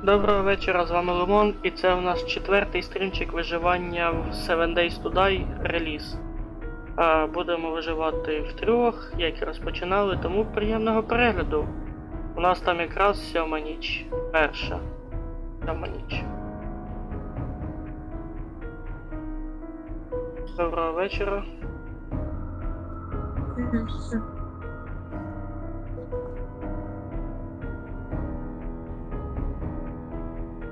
Доброго вечора, з вами Лимон, і це у нас четвертий стрімчик виживання в 7 Days to Die реліз. Будемо виживати втрьох, як і розпочинали, тому приємного перегляду. У нас там якраз 7 ніч. Перша 7 ніч. Доброго вечора.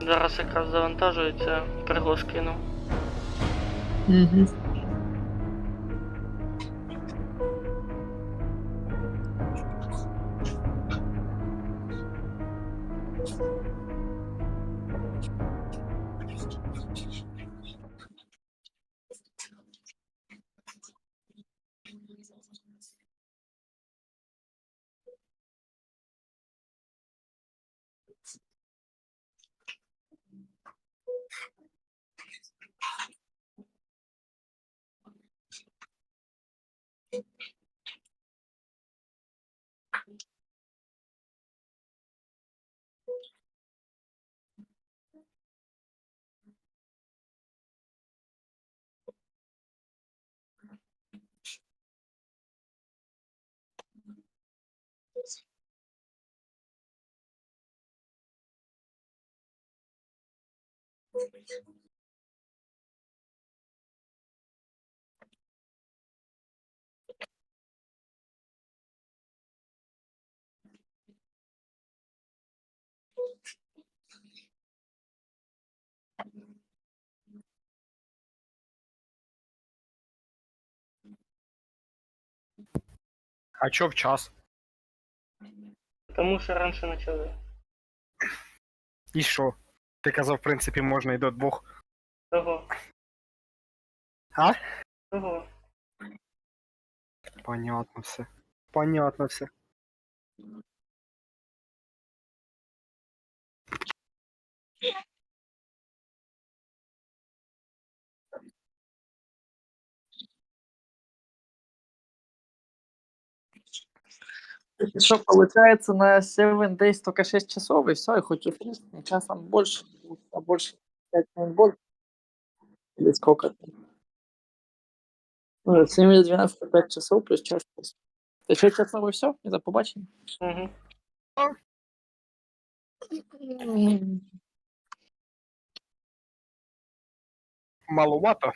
Зараз якраз завантажується, приглас кину. А чо в час? Тому що раніше почали. І що? Ти казав, в принципі, можна і до 2. Того. А? Того. Понятно все. Понятно все. Что получается на 7 Days только 6 часов и все, и хоть уснешь, часом больше, а больше 5 минут больше. Или сколько там? Ну, 7 или 12, 5 часов плюс час. Ты 6 часов и все? И за побачення? Угу. Маловато.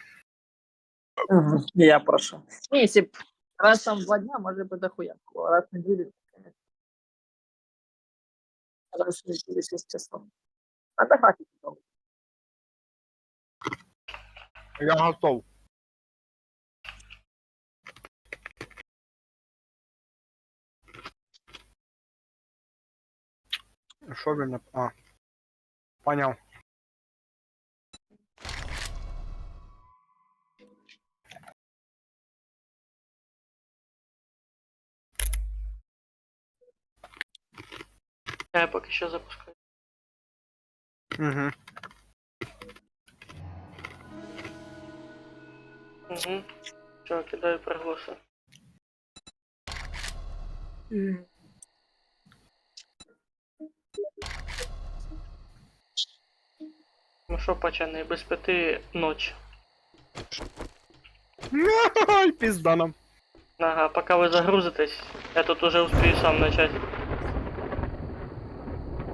Я прошу. Не, если б раз там 2 дня, может быть, дохуя. Раз в неделю, конечно. Раз в неделю 6 часов. А да хватит. Я готов. Що він? А. Поняв. Я поки що запускаю. Угу. Угу. Що, кидаю пригласи. Ну що, пацани, без 5 ночь. Ай, пізда нам. Ага, пока вы загрузитесь, я тут уже успею сам начать.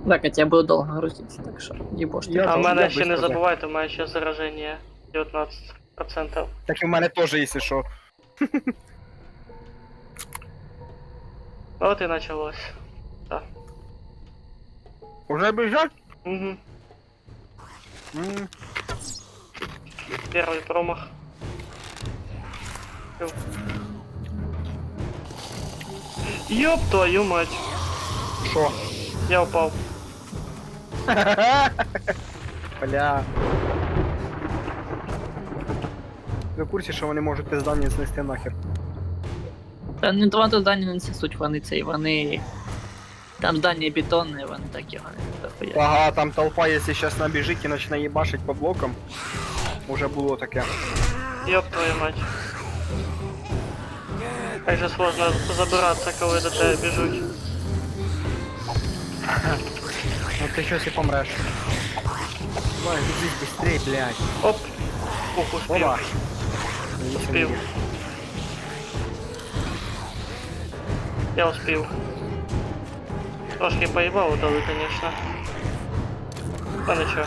Так, я тебя буду долго грузиться, так что ебошь. Я А в тоже, мене я ще не быстро, да. забувайте, у мене ще зараження 19%. Так і в мене теж, якщо що. Вот и началось. Уже біжать? Угу. Первый промах. Ёб твою мать. Що? Я упал. Бля. Ви в курсі, що вони можуть те здання знести нахер? Та не два то здання не суть, вони цей, вони. Там здання бетонне, вони так його не дохуя. Ага, там толпа, якщо зараз набіжить і почне їбашить по блокам. Уже було таке. Ёб твою мать. Как же сложно забираться, коли до тебе біжуть. Ну ты сейчас и помрешь. Давай, иди быстрей, блядь. Оп! Ух, успів. Опа. Успів. Я успів. Трошки поїбав дали, конечно. Та нічого.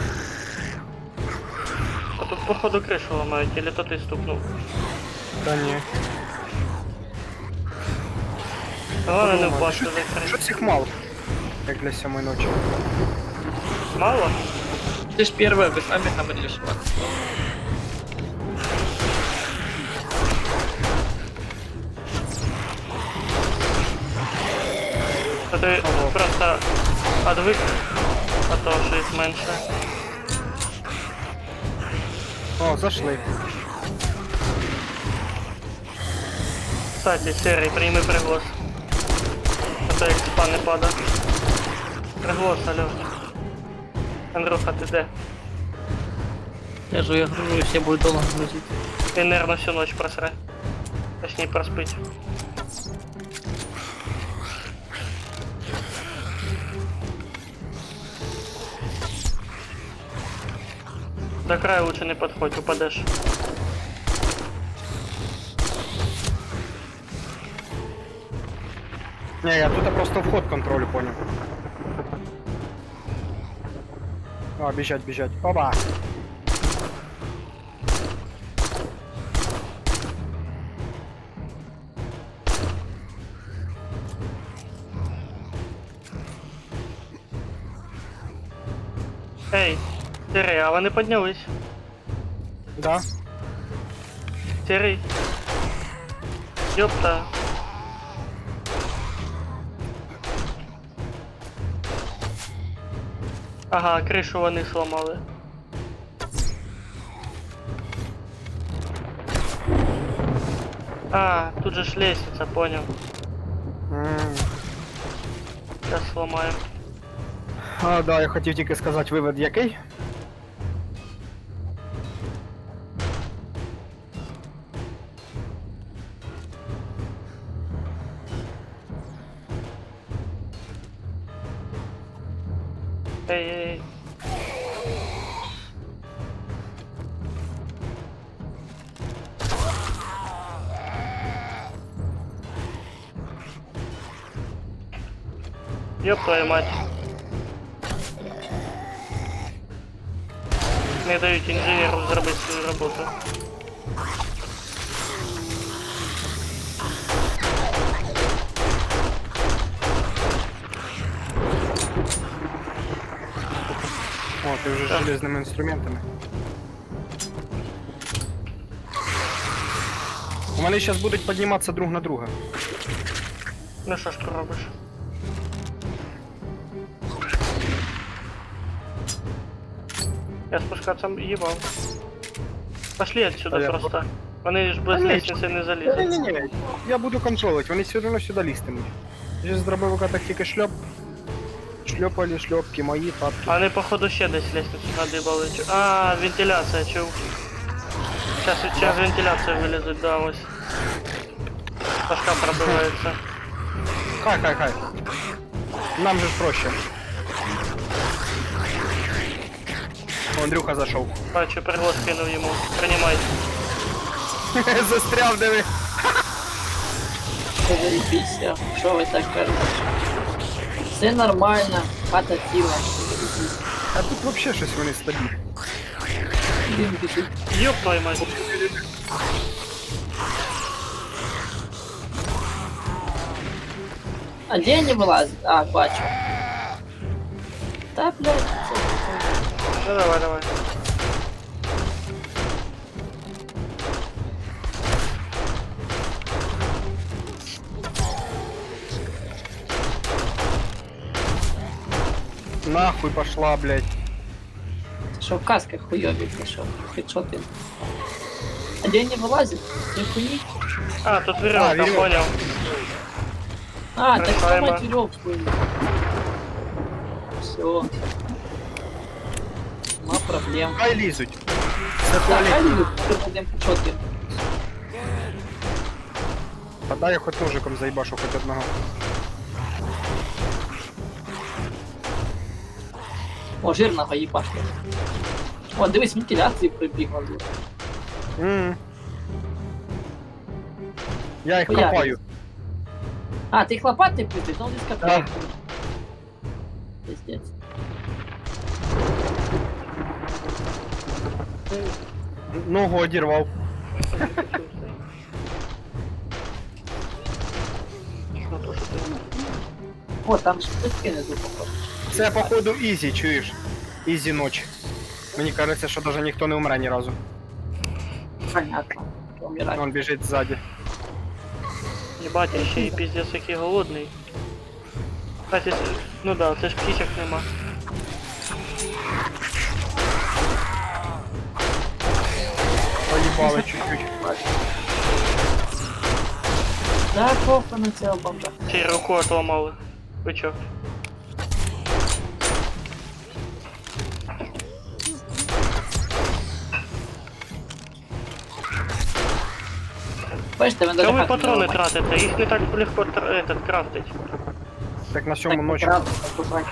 А тут походу кришу ламають, или то ти стукнув. Да не. Головне не Подумай, впасти що- за Що криш. цих мало? Як для 7 ночі. Мало? Ты ж первая, вы сами говорили, что вас. То ти просто одвик, а то щось менше. О, зашли. Кстати, серий, прийми приглас. А то як спа не пада. Приглас, алло. Андрюха, ти де? Я же я гружу, все будет долго грузить. Він, наверное, всю ночь просре. Точнее, проспить. До краю лучше не подходь, упадешь. Не, я тут просто вход контролю, понял. А, бежать, бежать. Оба! Ей, Сірий, а вони піднялись. Да? Сірий. Ёпта. Ага, кришу вони сломали. А, тут же ж лестница, понял. Сейчас сломаем. А, да, я хотів тільки сказати вивод який. Эй, эй, эй. Ёб твою мать. Не дають інженеру зробити свою роботу. О, ти вже з Так. железними інструментами. Вони зараз будуть підніматися друг на друга. Ну що ж ти робиш? Я спускаться ебал. Пошли отсюда А я просто. Вони ж без Та ні, лестниці не залізуть. Ні-ні-ні, я буду контролити, вони все одно сюди лізтимуть. Я з дробовика так тільки шльопали шльопки, мої тапки. А вони походу ще десь лестницю надибали. А, вентиляція, чув. Сейчас вентиляція вилізуть, да, ось. Башка пробивається. Хай. Нам же ж проще. О, Андрюха зайшов. Бачу, приглас кинув йому. Принимай. Застряв, диви. Заебись, что вы так кажете? Все нормально, хата ціла. А тут вообще щось вони стабільні. Блин, бежит. Ёб твою мать. А где они вылазят? А, бачу. Да, блядь. Ну давай. Нахуй пошла, блядь. Что в касках хуёвик пришел? Хедшоты. А где они вылазят? Не хуи? А, тут веревка, веревка. понял. А, так Решаемо. сломать веревку. Все. Нема проблем. Хай лізуть. Це Да, туалет. хай будем хедшоты. Та дай я хоч ножиком заїбашу хоч одного. О, жирного їбашка. О, дивись, вентиляції прибігла. Я їх Хуя. копаю. А, ти їх лопати пиздиш? Ну, не скопай. Да. Пиздец. Ногу одірвав. Ну, то, що ти- О, там шпитки не походу. Це, походу, ізі, чуєш? Ізі ноч. Мені кажеться, що навіть ніхто не умре ні разу. Понятно. Умирать. Він біжить ззаді. Єбать, я ще й піздець який голодний. Кстати, ну да, це ж птічок нема. Поїбали чуть-чуть. Да, похуй на цього бомба. Ще й руку отламали. Ви чо? Бачите, він Та даже ви хат не патрони ламає. тратите, їх не так легко крафтить. Так на Так, сьому ночі. одразу покупати.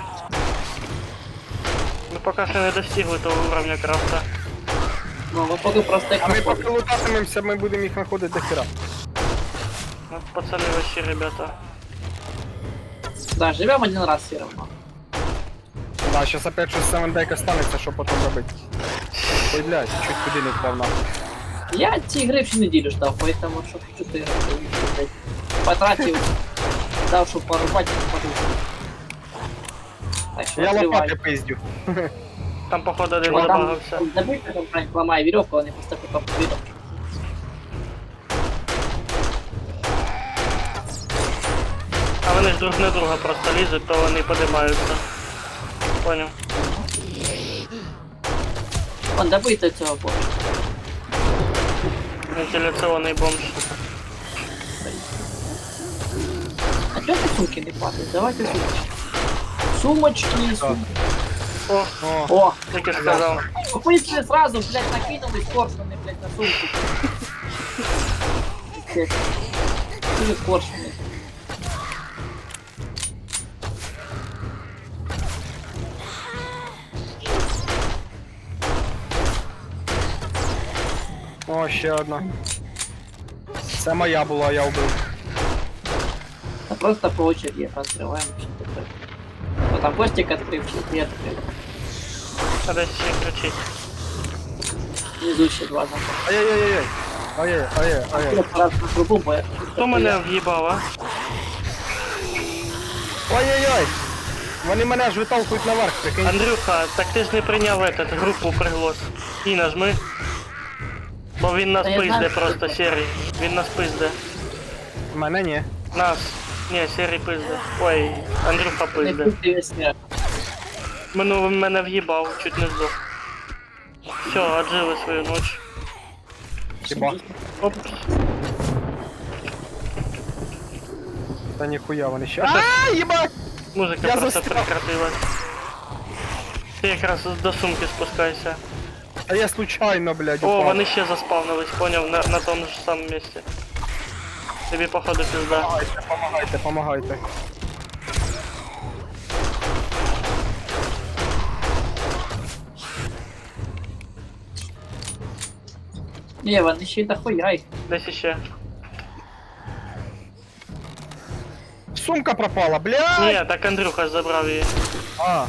Ми поки що не достигли того уровня крафта. Ну, ви поки просто їх А ми знаходите. поки лутатимемося, ми будемо їх знаходити до хера. Ну, пацани вообще, ребята. Да, живем один раз все равно. Да, щас опять щось 7 дейка станеться, що потім робити. Ой, блядь, чуть туди не впав нахуй. Я ці гри всю неделю ждав, поэтому щоб 4 потратив, дав, щоб порубати, подумав. Так що Я відкриваю. лопати пиздю. Там, походу, один О, там забагався. забудьте, там Франк ламає вірьовку, вони просто по вірьовку. А вони ж друг на друга просто лізуть, то вони подимаються. Поняв. Вон, добийте цього бомжа. Вентиляційний бомж. А чого ти сумки не хватить? Давайте сумочки. Сумочки, сумки. О, О, О, тільки сказав. купите сразу, блядь, накинулись коршуны, блядь, на сумку. Пиздец. Или коршуны. о, ще одна. Це моя була, я вбив. А просто по очереди открываем. Вот там Костик открыл, я открыл. А десь ще кричить. Внизу еще два замка. Ай-яй-яй-яй. Ай-яй-яй-яй. Я раз на трубу, бо я... Хто мене в'їбав, а? Ой-ой-ой. Вони мене ж виталкують наверх, прикинь. Андрюха, так ти ж не прийняв групу приглас. І нажми. Бо він нас Та я пизде знаю, просто, що серій. Він нас пизде. Мене ні. Нас. Ні, серій пизде. Ой, Андрюха Не пизде. пусти весь мир. Мене в'їбав, чуть не здох. Все, отжили свою ніч. Хіба? Оп. Та ніхуя вони ще. Ааа, їбать! Музика Я просто застряг. прекратилась. Ти якраз до сумки спускайся. А я случайно, блядь, О, упав. вони ще заспавнились, поняв, на тому ж самому місці. Тобі походу пізда. Помагайте, помагайте. Не, вон еще и дохуя их. Десь іще. Сумка пропала, блядь! Ні, так Андрюха забрав її. А,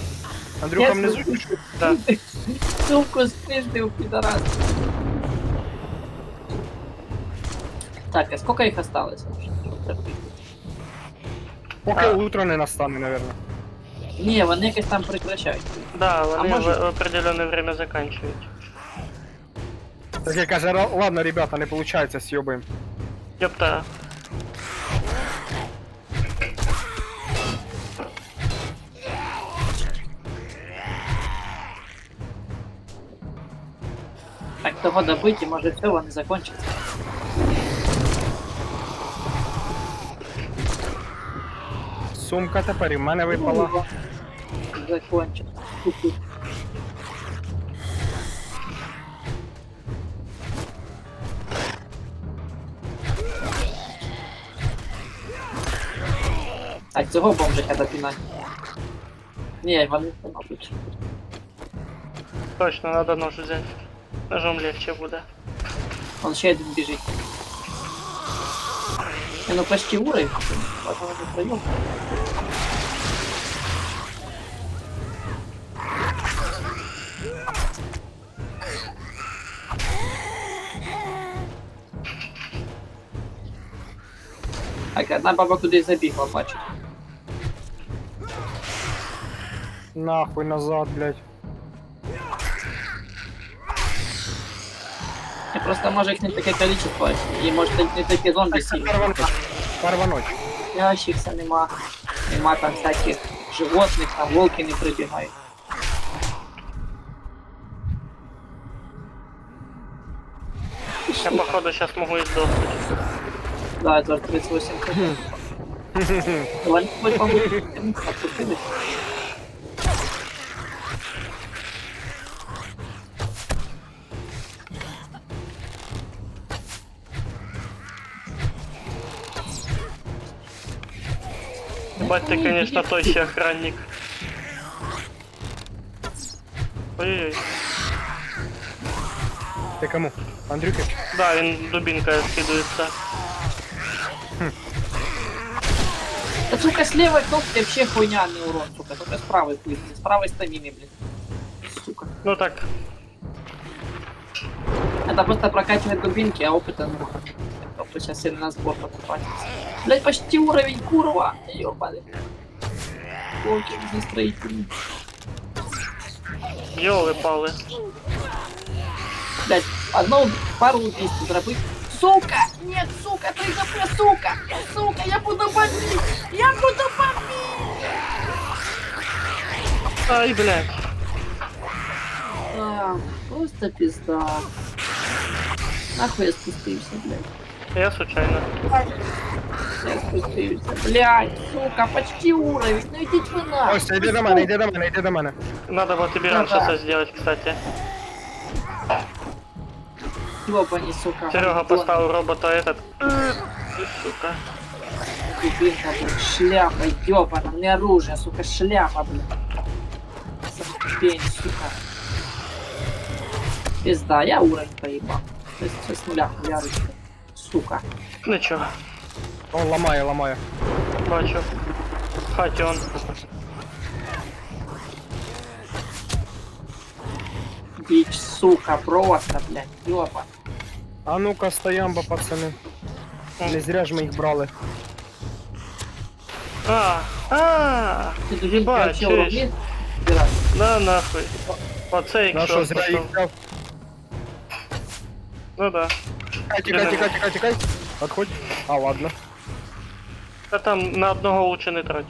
Андрюха Я внизу? слышу. Так. Сумку спиздил, пидорас. Так, а сколько их осталось вообще? Поки А. утро не настане, наверное. Не, вони якось там прекращають. Да, вони може- в определенне время заканчивають. Так я каже, ладно, ребята, не получается, съебаем. Ёпта. Так того добить, і може все, вони закончаться. Сумка тепер і в мене випала. Закончиться. Ху-ху. Так, цього бомжика допінати. Ні, вони не мабуть. Точно, надо нож взять. Ножом легче буде. Он ще один біжить. Ну почти уровень. Ладно, не втроем. Так, одна баба кудись забігла, бачу. Нахуй назад, блядь. І просто може їх не таке количество, і може не такі зомбі Це сильні. перва ночь. Перва ночь. Ящикся нема. Нема там всяких животних, там волки не прибігають. Я походу сейчас могу и сдохнуть. Да, это 38 хп. Давай, твой побудь. Отпустили. Бать ты, конечно, тощий охранник. Ой-ой-ой. Ти кому? Андрюхи? Да, він дубинкой скидывается. Да, сука, с левой кнопки вообще хуйня, а не урон, сука. Только с правой пусть. С правой стамины, блин. Сука. Ну так, Это просто прокачивать дубинки, а опыта ну. Кто сейчас сильно на сбор потратится. Блять, почти уровень, курва. Ёбаный. Волки застроительные. ёлы-палы. Блять, пару убийств дробы. Сука! Нет, сука, 3 хп, сука! Сука, я буду бомбить! Я буду бомбить! Ай, блядь. Просто пизда. Нахуй я спустился, блядь. Я случайно. Я спустился. Блядь, сука, почти уровень. Ну идите вы нахуй. Ось, йди до мене, йди до мене, йди до мене. Надо было тебе раньше это сделать, кстати. Ёбани, сука. Серега гандон. поставил робота этот. Сука. Дубинка, блядь, шляпа, ёбана. У меня оружие, сука, шляпа, блядь. Запень, сука. Пизда, я уровень поебал. То есть с нуля хуярочка. Сука. Ничего, Он ламає, ламає. бачу. В хаті он. Дичь, сука, просто, блядь, ёба. А ну-ка, стоямба, пацани. Не зря ж ми їх брали. Ты дубинки Ебать, вообще чуешь? уровни? Убирай. Да нахуй. Оце На якщо. що, зря їх взяв? Ну да. Тікай. Отходь. А, ладно. Та там на одного лучше не трать.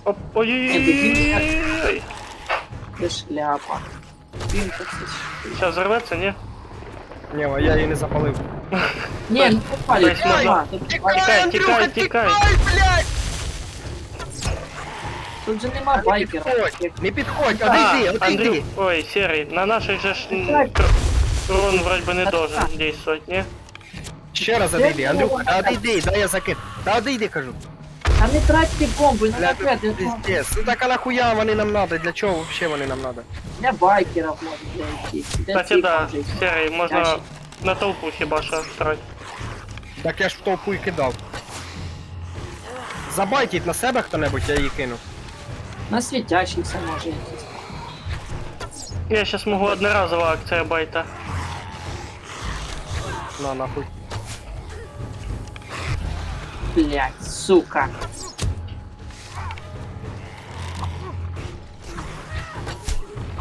Оп, ой-ой-ой. Ты шляпа. Дубинка, кстати. Сейчас взорвется, не? Ні, я її не запалив. Не, ну попали. Дай сюда. Тікай. Тут же нема байкера. Не підходь, одійди. Андрю, ой, Серый, на наших же ж урон вроде бы не должен действовать, не? Ще раз одійди, Андрюха, та одійди, дай я закину. Та одійди, кажу. А не тратьте бомбы, ну Бля, опять, тут пиздец. Ну так а нахуя вони нам надо? Для чого вообще вони нам надо? для байкеров может для идти. Для Кстати, всех да, может идти. Серый, можно Ящик. на толпу хіба що встроить. Так я ж в толпу і кидав. Забайтіть на себе хто-небудь, я її кину. На светящихся может идти. Я сейчас могу одноразовая акция байта. На, нахуй. Блять, сука.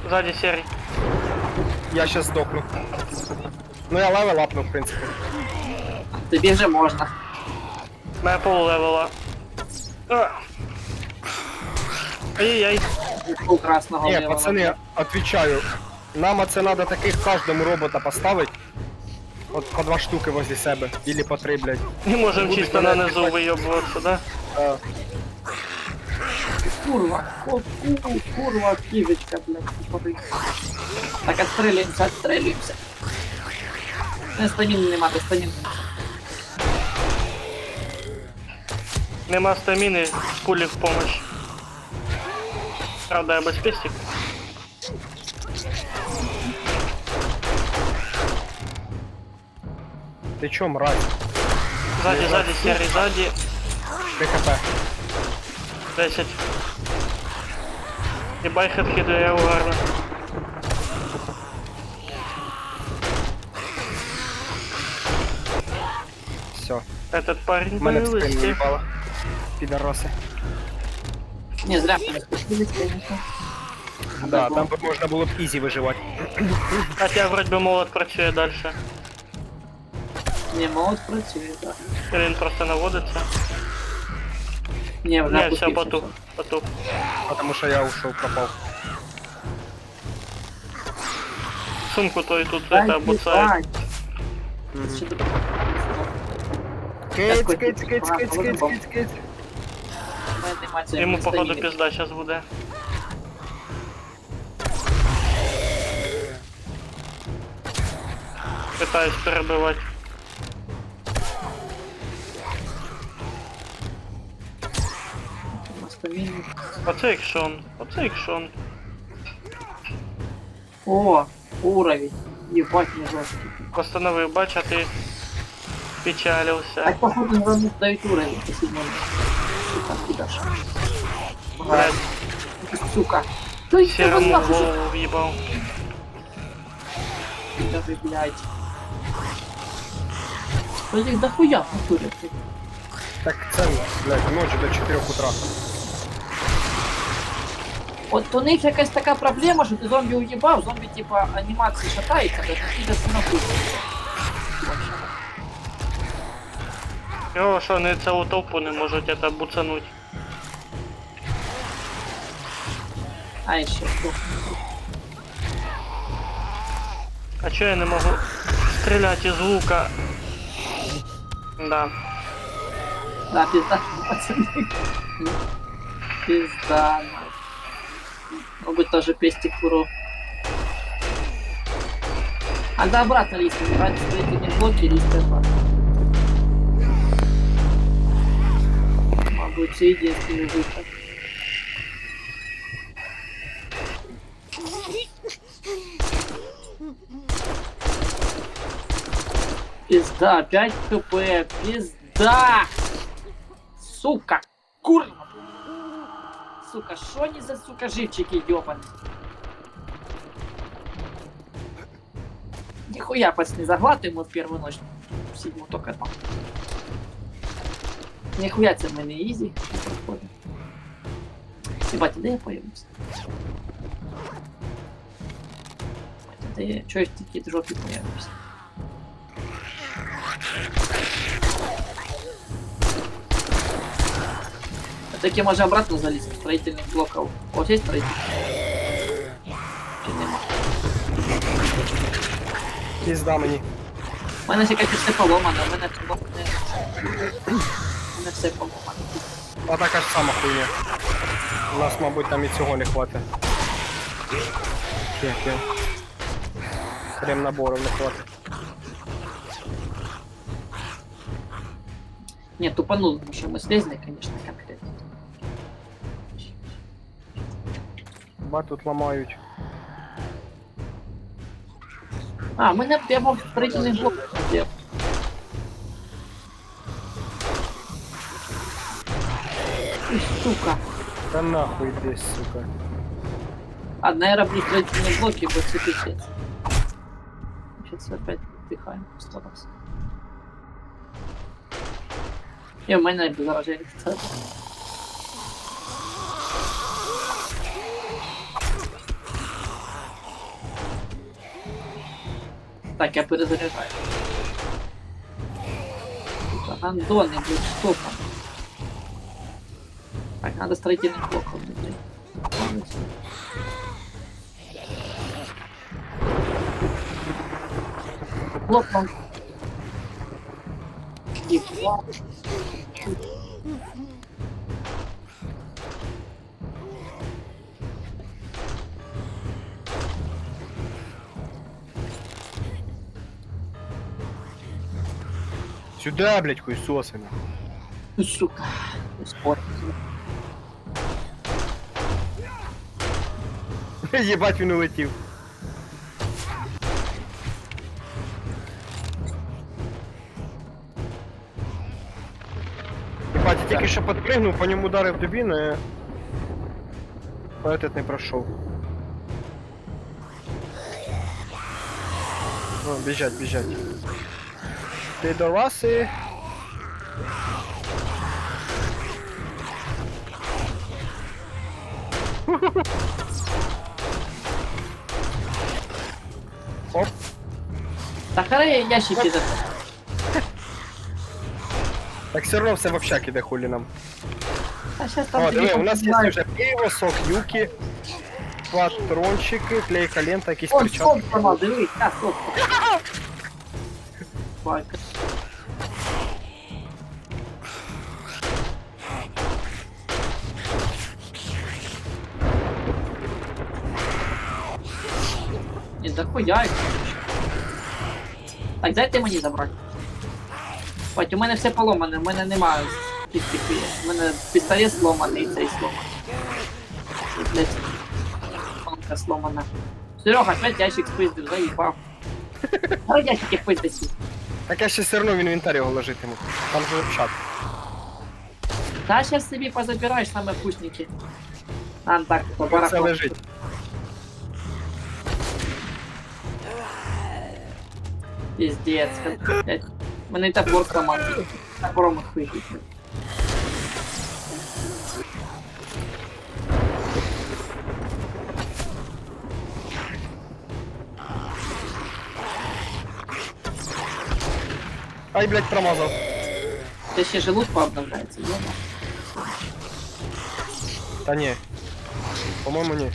Сзади Серый. Я щас здохну. Ну я левел лапну, в принципі. Тебе же можно. Моя пол левела. Ай-яй-яй. У красного Ні, левого. пацани, отвечаю. Нам це надо таких кожному робота поставить. От по 2 штуки возле себе. Или по 3, блядь. Не можем Будут чисто на мене низу підходити. выебываться, да? Курва, курва, кивочка, блядь. тупорый. Так, отстреливаемся. Стамины нема, стамины. Нема стамины, пули в помощь. Правда, я без пестик. Ти чо, мразь? Ззаді, серий, ззаді. 3 хп. 10. І байхед кидає угарно. Все. Этот парень Мене в появился. спину їбало. Підароси. Не, зря мы спешились, конечно. Да, там би можна було б ізі виживати. Хотя вроде бы молот працює дальше. Не, молот працює, так. Или він просто наводиться. Не, вже Не, все, опустився, потух. Потух. Потому що я ушов, пропав. Сумку то и тут Дай это обуцает. ебать. Ще до- Киць, Ага, киць, киць, киць, киць, бомб. киць, киць. У мене нема цієї Ему походу стаміни. пизда сейчас буде. Пытаюсь перебивать. Нема стаміни. Оце екшон. Оце екшон. О, уровень. Ебать, не жорсткий. Постановив, бач, а ти печалився. Так, походу, нам дают уровень по седьмому. Сука, кидаш. Блядь, Сука. Да и ты серому нахуй же. голову в'їбав. Даже, блядь. Да их дохуя в натуре. Так це, блядь, ночі до 4 утра. От у них якась така проблема, що ти зомбі уїбав, зомбі типа анімації шатається, то ти десь нахуй. Його що, не цілу толпу не можуть это буцануть. А ще що? А чо я не можу стріляти із лука? Да. Да, пизда, пацаны. Пизда. Мог быть тоже пестик куру. А да, обратно лист. Брать строительные блоки, лист обратно. Могу все единственный выход. Пизда, 5 хп, пизда! Сука, курва! Сука, шо они за, сука, живчики ёбаные? Нихуя, пацаны, заглатываем в первую ночь. В седьмую только там. Нихуя це в мене ізі. Ебать, де я появився? Де я? Чого я в такій жопі появився? Так може обратно залізти, строительных блоков. Вот есть строительный? Чи нема? Пізда мені. У мене ще все поломано, у мене блок не... У мене все поломано. А така ж сама хуйня. У нас, мабуть, там і цього не хватить. Хе-хе. Крем набору не хватить. Не, тупанул, потому что мы слезли, конечно, конкретно. Ба тут ламають. А, у мене я мог строительный блок сделать. Ой, сука. Та нахуй десь, сука. Одна я роблю строительные блоки, будет все пиздец. Сейчас опять вдыхаем в 100 раз. И у меня без заражения. Так, я перезаряжаю. Сука, гандоны, блядь, что там? Так, надо строительный блок внутри. Блок вам. И блок. Сюда, блядь, хуйсосина. Сука, спорт. Єбать, він улетів. тільки що підпригнув, по ньому ударив дубіною. Этот не пройшов. О, біжать, біжать. Підоласи. Оп. Та харе ящики за. Так все одно все в общак іде хулі нам. Та щас там О, диви, тобі у нас є поміняють. вже пиво, сок, юки, патрончики, клейка лента, якісь Ой, перчатки. стоп, сама, дивись, я стоп. Байка. Не захуяй. Так, дайте мені забрати. Бать, у мене все поломане, у мене немає кістки. У мене пістолет сломаний, цей сломаний. І, блядь, палка сломана. Серега, опять ящик спиздив, заїбав. А ящики пиздить. Так я ще все одно в інвентарі його ложитиму. Там же общак. Та сейчас собі позабираєш саме вкусненькі. А, так, по Це бараху. лежить. Пиздец. Блядь. Мене топор сломав. Топором їх вихід. Ай, блядь, промазав. Це ще желудку обновляється, йома. Та ні. По-моєму, ні.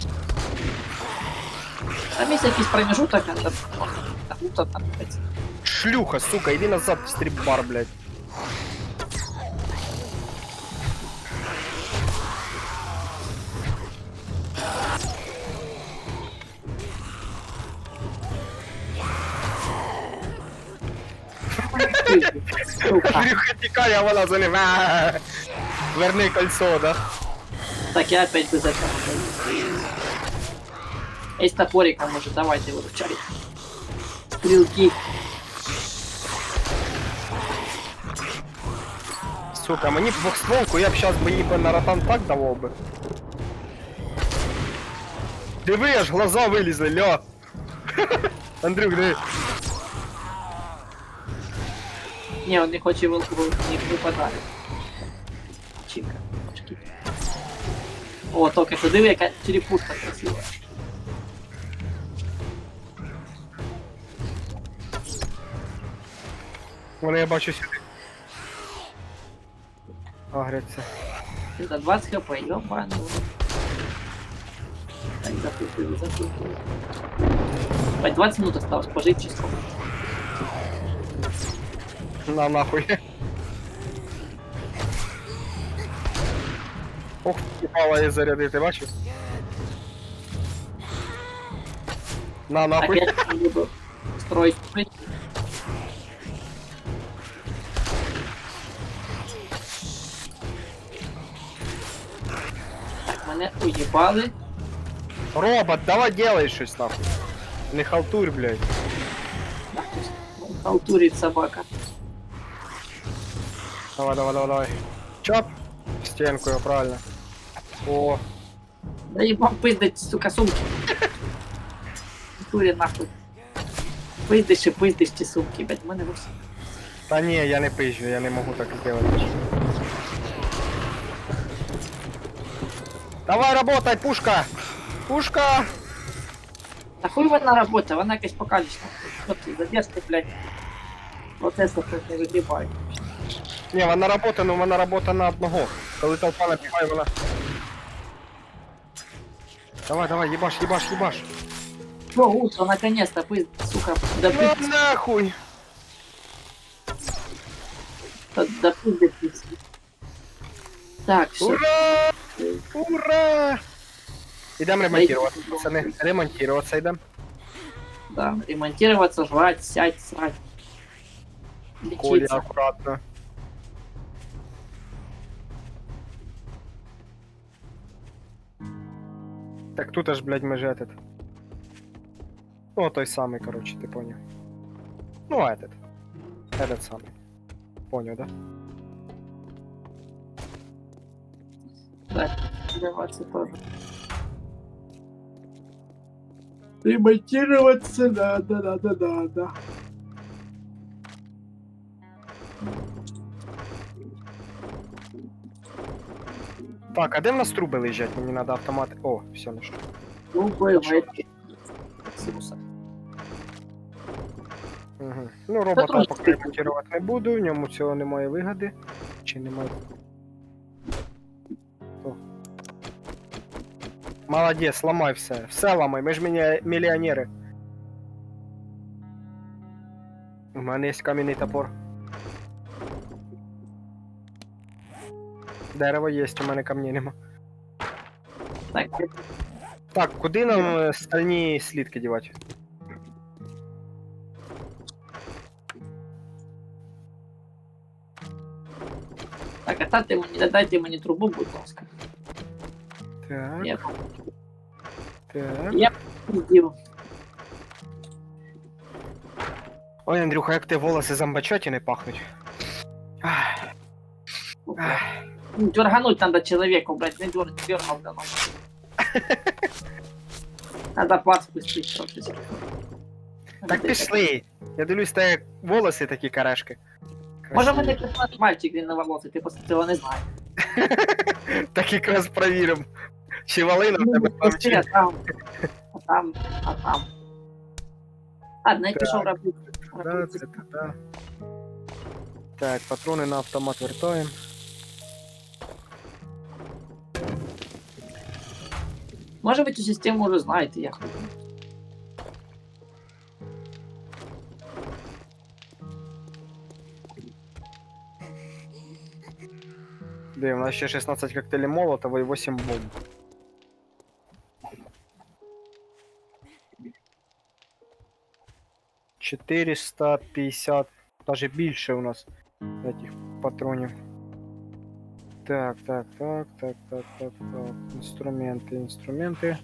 Там є якийсь промежуток, там, то там, блядь. Шлюха, сука, иди назад в стрип-бар, блядь. Сука. Шлюха, тікай, а вона за ним. А. Верни кольцо, да? Так, я опять без этого. Есть топорик, а может, давайте выручай. Стрелки. Сука, мені б двохстволку, я б щас би її на ротан так давав би. Диви, аж глаза вилізли, ля. Андрюк, диви. Не, он не хочет не выпадает. Чика. Очки. О, только что диви, яка черепушка красивая. Вони я бачу сюди. Агряться. Это 20 хп, ёбаный. Так, запустили. 20 минут осталось, пожить чисто. На нахуй. Ох, упала і зарядити, бачиш? На нахуй. Опять не буду строить. Так, мене уїбали. Робот, давай делай щось нахуй. Не халтурь, блядь. Так, халтурить собака. Давай, давай, давай, давай. Чоп. Стенкою, правильно. О, Да ебам пиздить, сука, сумки. Туре нахуй. Пиздиш ті сумки, блядь, в мене вовсе. та ні, я не пизжу, я не можу так сделать. Давай, работай, пушка! Пушка! Та хуй вона робота, вона якась покалічна. Що ти, задержки, блядь. Процесор тут не вигрібає. Ні, вона работа, ну вона работа на одного. Коли толпа набігає, вона... Давай, давай, ебаш, ебаш, ебаш. Що, утро, наконец-то, сука, Ну допиздить, нахуй! допиздить. Так, все. Ура! Ура! Ідем ремонтироваться, пацани. Ремонтироваться йдем. Да, ремонтироваться, жрать, сядь, срать. Коля, Лечиться. аккуратно. Так тут аж, блядь, мы же этот. Ну, той самый, короче, ты понял. Ну, а этот. Этот самый. Понял, да? ремонтироваться тоже. Ремонтироваться надо. Так, а де в нас труби лежать? Мені треба автомат. О, все, ну що. Ну, бывает. Сируса. Угу. Ну, робота трошки. поки ремонтувати не буду, в ньому цього немає вигоди. Чи немає? О. Молодець, ламай все. Все ламай, ми ж мільйонери. У мене є кам'яний топор. Дерево є, у мене камні нема. Так, Так, куди нам стальні слідки дівати? так, дайте мені трубу, будь ласка. Так, Я так. Я пиздил. Ой, Андрюха, як ти волоси зомбачоті не пахнуть. Ах, ах. Дергануть надо человеку, блядь, не дергал давно. Надо пац пустить трошечки. Так пішли. Я дивлюсь, та як волоси такі карешки. Може мене прислати мальчик він на волоси, ти просто цього не знаєш. Так якраз провіримо. Чи валина в тебе там, Пусти, чи... а там. Ладно, я пішов робити. Да, це да. Так, патрони на автомат вертаємо. Може ви цю систему вже знаєте, як. Де, у нас ще 16 коктейлей Молотова і 8 бомб. $450, даже більше у нас этих патронів. Так. Інструменти.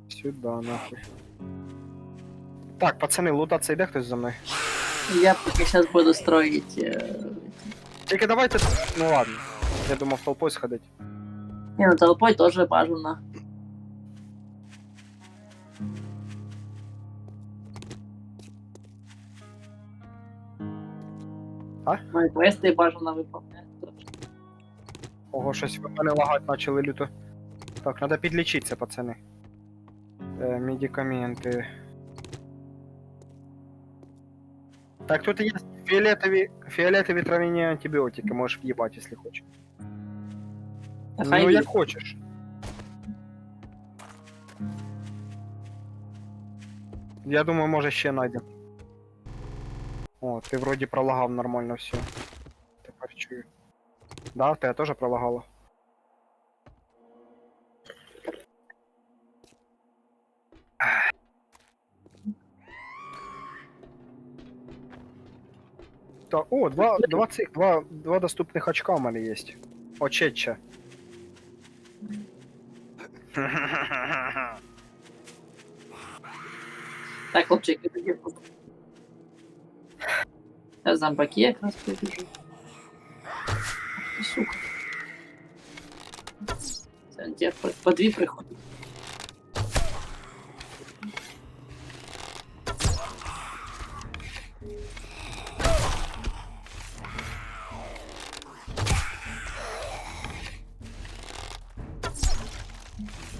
Сюда, нахуй. Так, пацани, лутаться йде хтось за мною? Я поки зараз буду строїть. Тільки давайте. Ну ладно. Я думав толпой сходить. Не, ну толпой теж бажано. А? Мої квести бажано виповняти. Ого, щось ви мене лагати почали люто. Так, треба підлічитися, пацани. Медикаменти. Так, тут є фіолетові трав'яні антибіотики, можеш в'їбати, якщо хочеш. Ну, як хочеш. Я думаю, може ще знайдемо. О, ти вроді пролагав нормально все. Тепер чую. Да, в тебе теж пролагало. Так, о, два доступних очка у мене є. Очеча. Так, хлопчики, тоді. Я зомбаки якраз побіжу. Сука. Це де по дві приходять.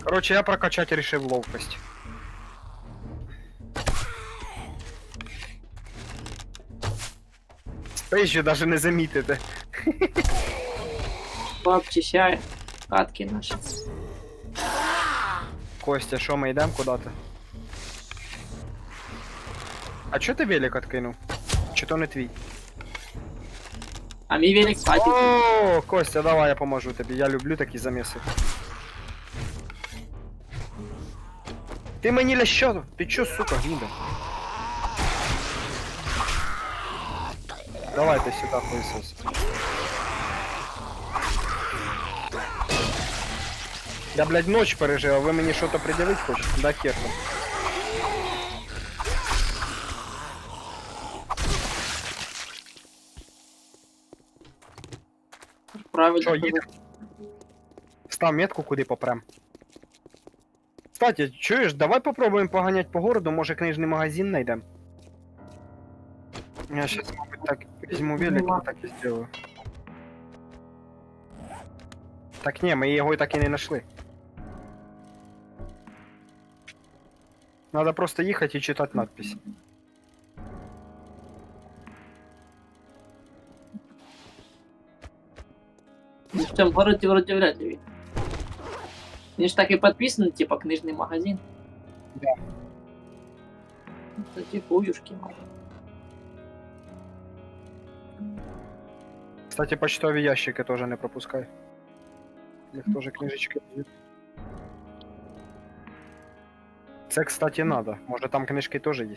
Короче, я прокачать решил ловкость. Спейджі даже не замітите. Пообчищай катки наші. Костя, що ми йдемо куди-то? А чо ти велик откинув? Чи то не твій? А мій велик хватить. О, Костя, давай я поможу тобі. Я люблю такі заміси. Ти мені лящо? Ти чо, сука, гніда? Давай ти сюди, хуйсос. Я, блядь, ночь пережив, а ви мені щось пред'явити хочете? Да хер там. Правильно. Що, їдемо? Став метку, куди попрем. Кстати, чуєш, давай попробуємо поганять по городу, може книжний магазин знайдем. Я щас, мабуть, так візьму велик і так і зроблю. Так ні, ми його і так і не знайшли. Надо просто їхати і читати надпись. Ну, в цьому городі вроді вряд ли видно. Він ж так і підписаний, типа книжний магазин. Да. Такі хуюшки, може. Кстати, почтові ящики теж не пропускай. У них теж книжечки є. Це, кстати, надо. Може там книжки теж є.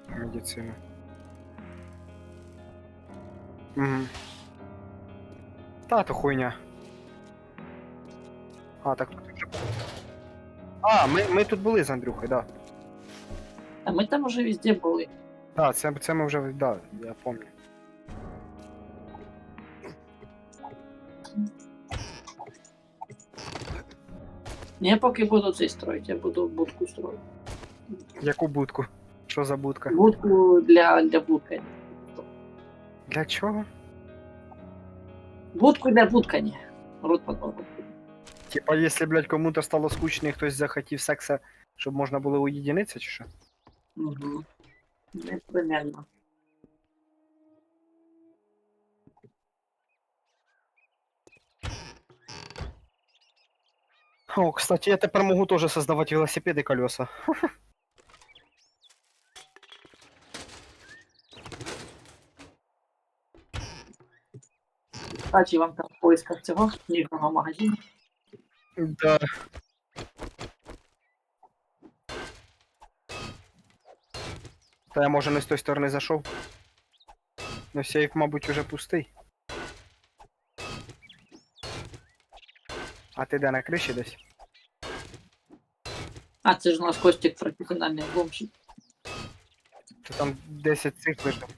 Медицина. Угу. Та, то хуйня. А, так тут вже. А, ми тут були з Андрюхою, да. А ми там уже везде були. Да, це ми вже, да, я пам'ятаю. Я поки буду цей строїть, я буду будку строїти. Яку будку? Що за будка? Будку для будкання. Для чого? Будку для будкання. Рот подобав. Типа, якщо, блядь, кому-то стало скучно і хтось захотів секса, щоб можна було уєдинитися, чи що? Угу. Не примерно. О, кстати, я тепер можу теж создавати велосипеди колеса. Кстати, вам там в поисках цього книжного магазину. Да. Та я, може, не з тої сторони зайшов. Но сейф, мабуть, уже пустий. А ти де на криші десь? А, це ж у нас Костік професіональний взломщик. Ти там 10 цих лежав.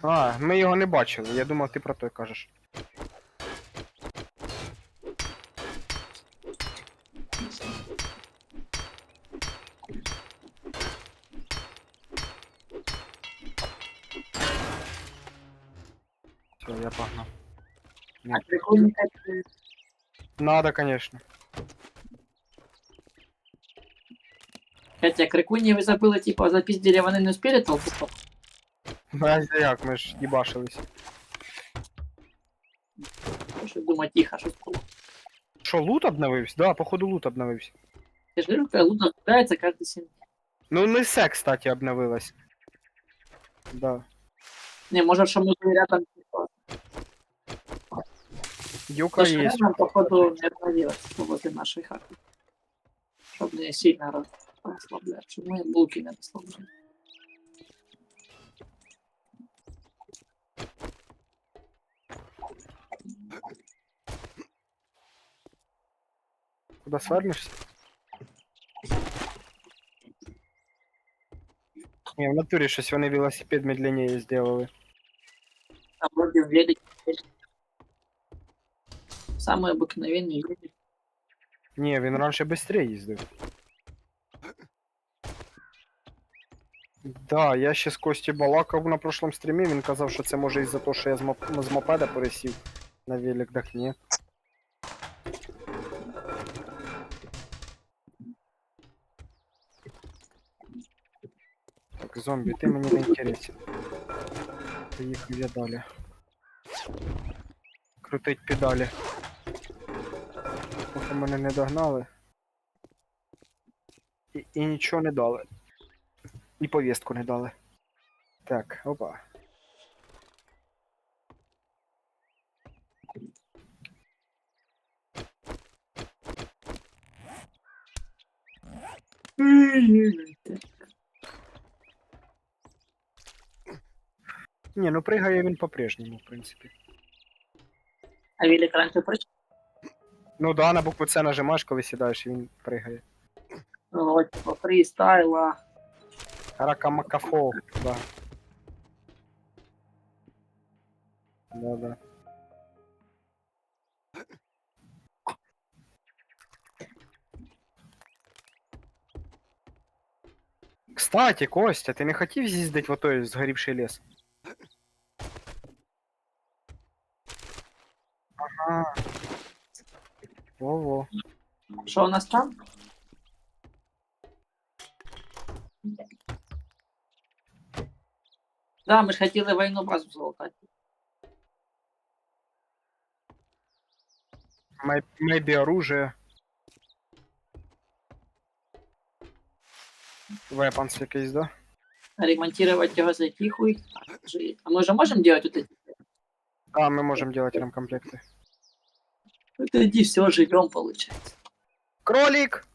А, ми його не бачили, я думав, ти про той кажеш. Все, я погнал. А прикольно, Надо, конечно. Хотя крикуні ви забили, типа, запізділі, вони не успіли толкати? А як, ми ж їбашились. Що думаю, тихо, що було. Що, лут обновився? Да, походу лут обновився. Я ж говорю, луна збирається кожен 7 днів. Ну, не все, кстати, обновилось. Да. Не, може, що музей рядом, типа, Юка то, що є. рядом, походу, не обновилась возле нашої хати. Щоб не сильно розслабляти, щоб ми булки не розслабляли. Куда свернешся? Ні, в натурі щось вони велосипед медленніше зробили. Там вроде велик. Самый обыкновенный велик. Ні, він раніше швидше їздив. Да, я ще з Кості балакав на прошлом стрімі, він казав, що це може із-за того, що я з мопеда пересів на велик, так ні. Так, зомбі, ти мені не інтересен. Поїхав я далі. Крутить педалі. Поки мене не догнали. І нічого не дали. І повістку не дали. Так, опа. Ні, ну пригає він по-прежньому, в принципі. А велик раньше прочь? Ну да, на букву С нажимаєш, коли сідаєш, і він пригає. Вот, типа фристайла. Ракамакафол, да. Да-да. Кстати, Костя, ти не хотів з'їздити в той згорівший ліс? Ага. Во-во. Що у нас там? Да, ми ж хотіли воєнну базу золотати. Maybe оружие. Weapons якийсь, да? Ремонтировать його за який хуй. А ми вже можемо делать вот эти? А, мы можем делать ремкомплекты. Ну, тоді все, живем, получается. Кролик!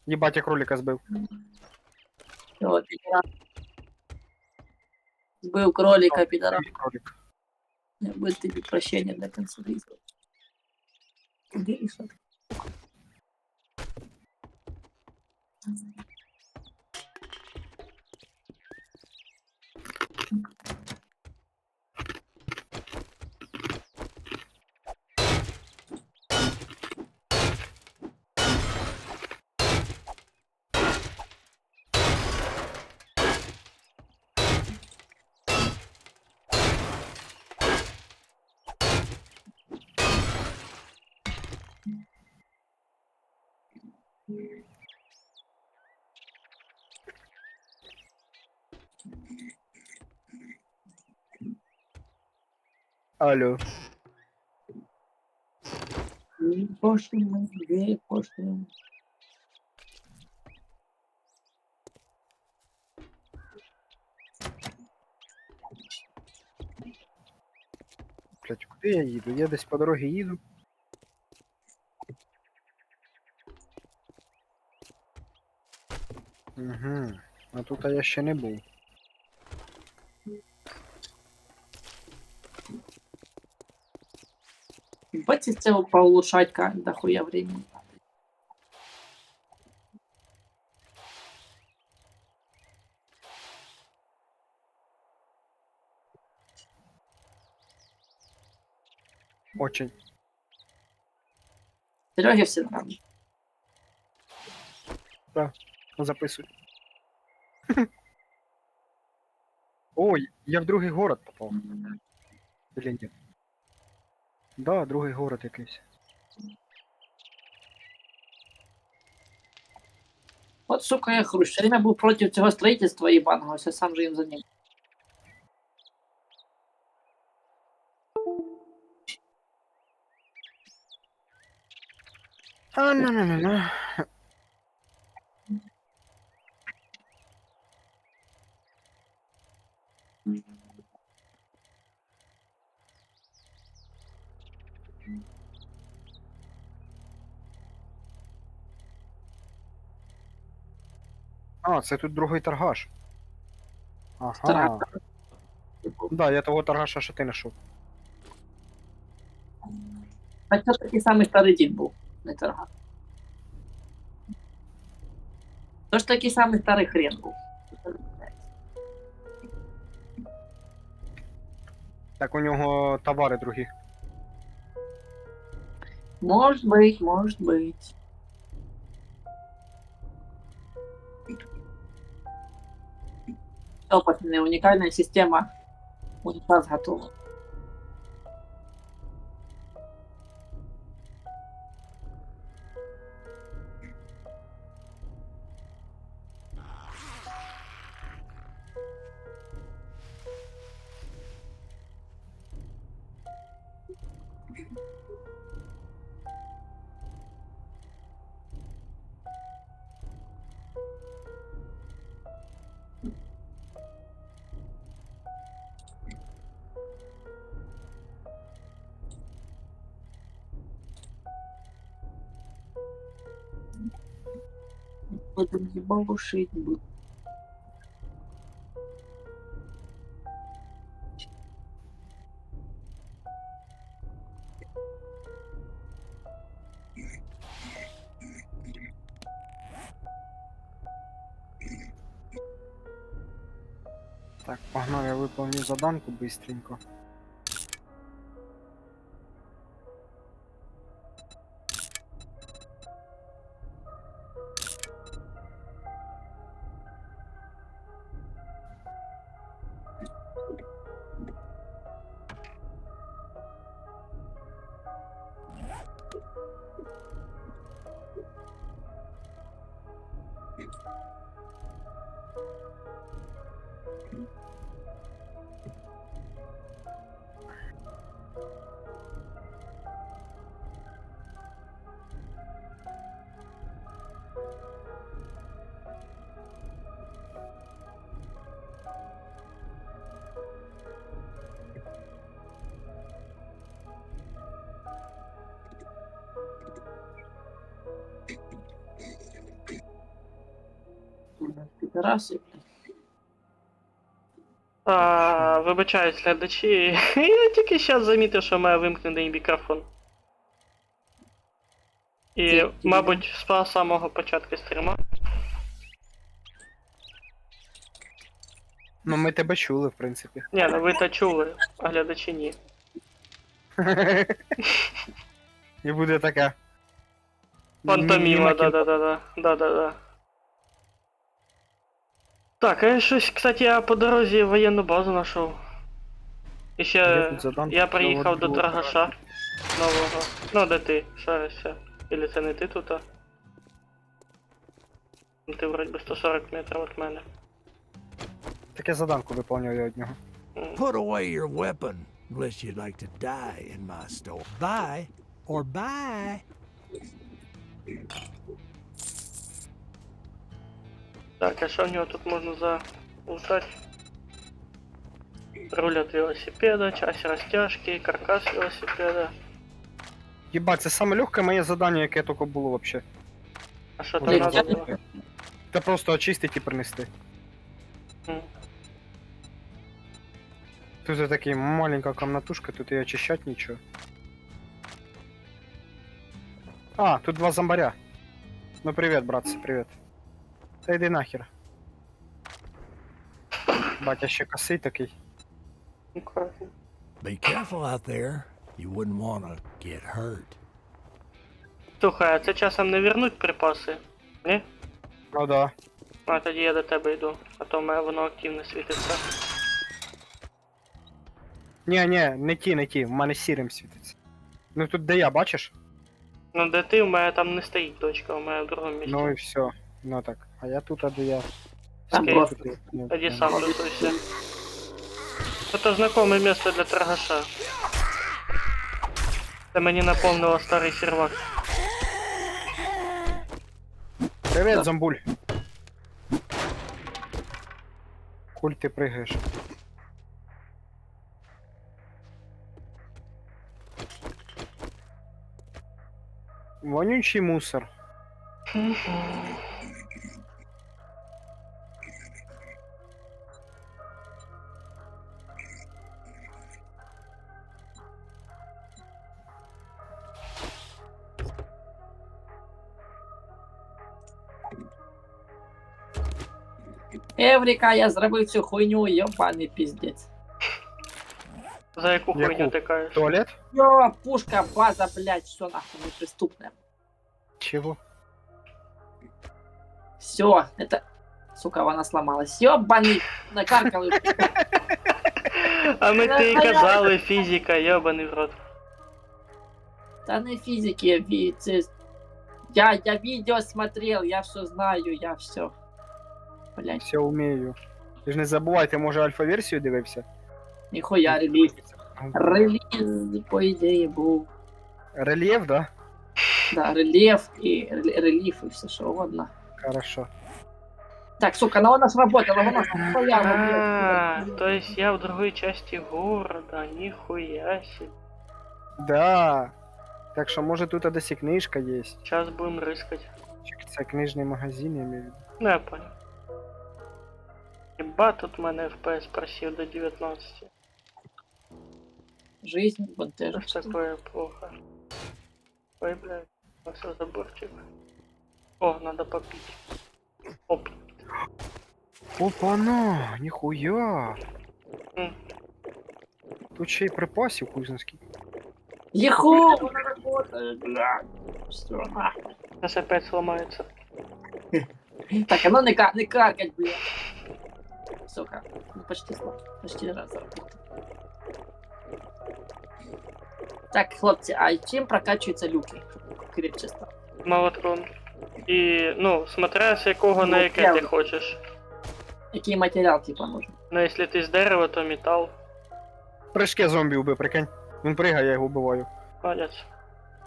Ебать, я кролика сбил. Всё, пидорас. Збив кролика, підара. Кролик. Не буде тобі прощення до кінця життя. Іди і що? Алло. Пошлимо, де пошлимо. Блять, куди я їду? Я десь по дорозі їду. Угу. А тут я ще не був. Бать, из цього поулучшать как дохуя времени. Очень. Сереге все нравится. Записуй. Ой, я в другий город попав. Или ні? Да, другий город якийсь. Вот, сука, я хрущ. Все время был против цього строительства ебаного, все сам же им заним. А, на. А, це тут другий торгаш. Ага. Торгаш. Да, я того торгаша, що ти знайшов. Хотя такий самий старий дід був, не торга. То ж такий самий старий хрен був. Так у нього товари другі. Может быть, может быть. Все, пацаны, уникальная система. Унитаз готова. Буду ебало шить буду. Так, погнав, я виповню заданку быстренько. Підараси. Вибачаюсь, глядачі. Я тільки зараз замітив, що в мене вимкнений мікрофон. І, Ти- мабуть, з самого початку стріма. Ну ми тебе чули, в принципі. Ні, ну ви то чули, а глядачі ні. І буде таке. Пантоміма, Міма да-да-да. Так, а я щось, кстати, я по дорозі воєнну базу знайшов. І Я ще тут задам я приїхав до доводу. Драгаша нового. Ну, де ти? Шаришся. Ілі це не ти тут, а? Ну, ти вроді би 140 метрів від мене. Таке заданку виповнюю я од нього. Put away your weapon, unless you'd like to die in my store. Buy or buy. Так, а що в нього тут можна залутати? Руль от велосипеда, часть растяжки, каркас велосипеда. Єбать, це саме легке моє завдання, яке тільки було вообще. А що там Блін, надо я- було? Це просто очистити і принести. М. Тут такая маленькая комнатушка, тут и очищать ничего. А, тут два зомбаря. Ну привет, братцы, привет. Да иди нахер. Батя ще косий такий. Аккуратно. Be careful out there. You wouldn't want to get hurt. Слухай, а це часом не вернуть припаси? Ні? Ну да. А тоді я до тебе йду, а то в мене воно активно світиться. Ні, не ті, в мене сірим світиться. Ну тут де я, бачиш? Ну де ти, у мене там не стоїть точка, у мене в другому місці. Ну і все. Ну так. А я тут, а де я. Там Окей. просто. Тоді сам тусуйся. Це знакоме місце для торгаша. Це мені наповнило старий сервак. Привет, зомбуль. Куль ти пригаєш. Вонючий мусор. Еврика, я зробив цю хуйню, йобаний піздець. За яку Яку? хуйню ти кажеш? Туалет? Йо, пушка, база, блядь, все нахуй неприступне. Чего? Все, это... Сука, вона сломалась. Йобаний, накаркали. А ми ти казали, фізика, йобаний в рот. Та не фізики, це... Я відео смотрел, я все знаю, я все. Блядь, Все умею. Ти ж не забувай, ти може альфа-версію дивився? ніхуя реліз. Реліз, по ідеї, був. Рельєф, да? Да, рельєф і рельєф і все що угодно. Хорошо. Так, сука, ну вона ж работала, вона ж своя, А, блядь. то есть я в другой части города, нихуя себе. Да. Так що може тут десь і книжка є. Сейчас будем рыскать. Чи це книжний магазин, я маю в виду. Ну я понял. Еба тут мене FPS просил до 19. Жизнь Что ж бентежить. такое плохо? Ой, блядь, все заборчик. О, надо попить. Оп. Опа-на, ніхуя. М. Тут ще й припасів кузинський. Еху, вона работає, блядь. Все, нахуй. Сейчас опять сломается. Так, а ну не каркать, блядь. Сука, ну почти раз заработал. Так, хлопці, а чим прокачуються люки? Щоб крепче стало. Молотком. І, ну, смотря з якого на яке ти хочеш. Який матеріал, типа, нужен? Ну, якщо ти з дерева, то метал. Прыжки зомбі вбив, прикинь. Він пригає, я його вбиваю. Молодець.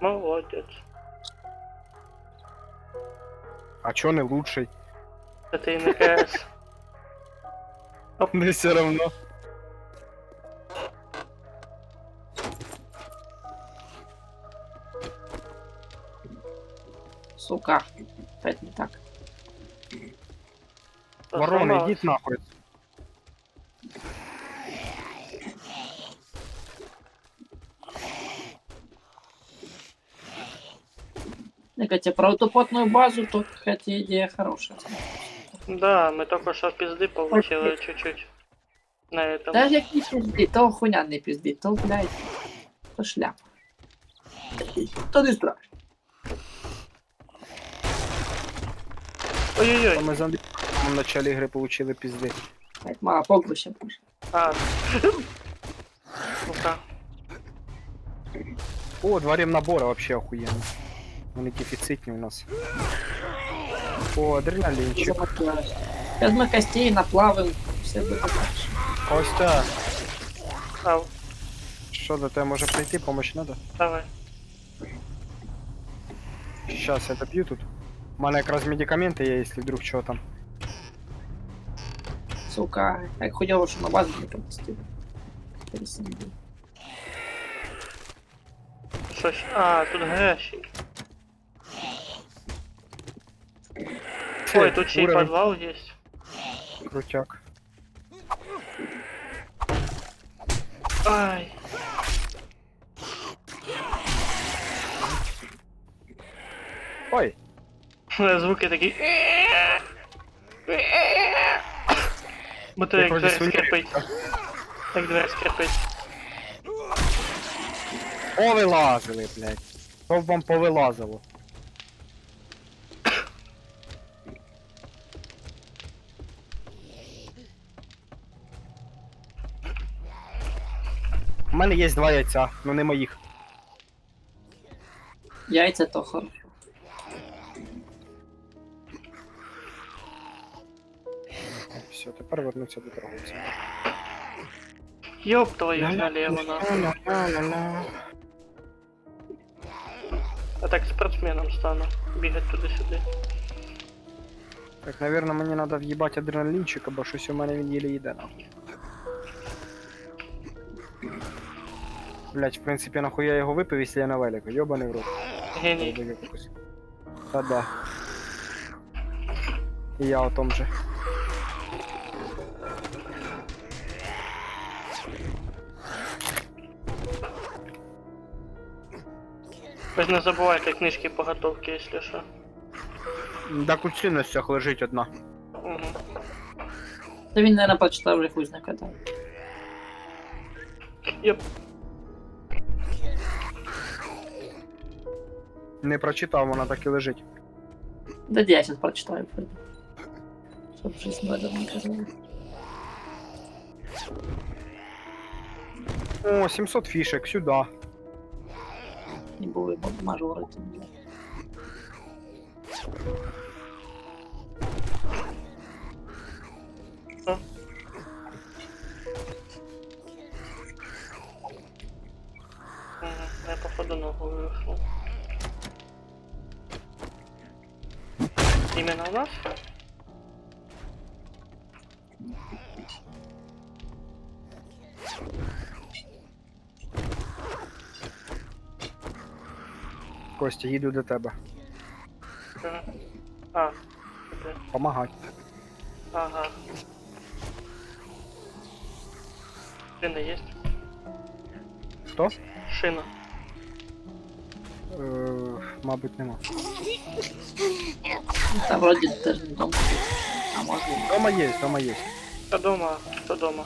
Молодець. А чо не лучший? Це ти не КС. Не все равно. Сука. Опять не так. Ворона, Сломалось. йдіть нахуй. Мне кажется, про автопотную базу, то какая-то идея хорошая. Да, ми тільки що пізди получили чуть-чуть. На этом. Даже як не пизди, то хуйня не пизди, то, блядь, то шляпа. То не страшно. Ой-ой-ой. Ми зомбі в началі гри получили пізди. Блядь, мало погруще больше. А. Ну-ка. О, два ремнабора вообще охуєнно. Вони дефіцитні у нас. О, адреналінчик. Сейчас мы костей наплавим, все буде дальше. Костя, Ау, що до тебе може прийти, помощь надо? давай. Щас я доб'ю тут. У мене якраз медикаменти є, якщо вдруг чого там. Сука, як хуйово, що на базу не пропустили. Пересидів. Щось. А, тут гарячий. Ой, тут ще й Уровень. підвал є. Крутяк. Ай. Ой, Звуки такі. Бо то я як вроді двері свиню. скрипить. Як двері скрипить. повилазили, блядь. То б вам повилазило. У мене є два яйця, ну не моїх. Яйця то хорошо. Все, тепер вернуться до торговця. Ёб твою налево нахуй. А так спортсменом стану. Бігать туди-сюди. Так, наверное, мені треба в'їбати адреналінчик, бо щось у мене він єлі йде нахуй. Блять, в принципі, нахуя я його випив, якщо я на велику. Йобаний в рот. Геній. Та да. І я о том же. Ви ж не забувайте книжки по готовці, якщо що. Так у цінностях лежить одна. Угу. Та він, наверное, прочитав вже хуй зна коли. Йоп. Не прочитав, вона так і лежить. Да я сейчас прочитаю. Чтоб жизнь в этом не казалось. О, 700 фішек, сюди. Не були мажори там. блядь. Угу. Я походу ногу вивихнув. Іменно у нас? Костя, їду до тебе. Угу. А. Окей. Помагай. Ага. Шина есть? Хто? Шина. Мабуть, нема. Та вроді теж не дома. А може. Дома є, дома є. Кто дома? Кто дома?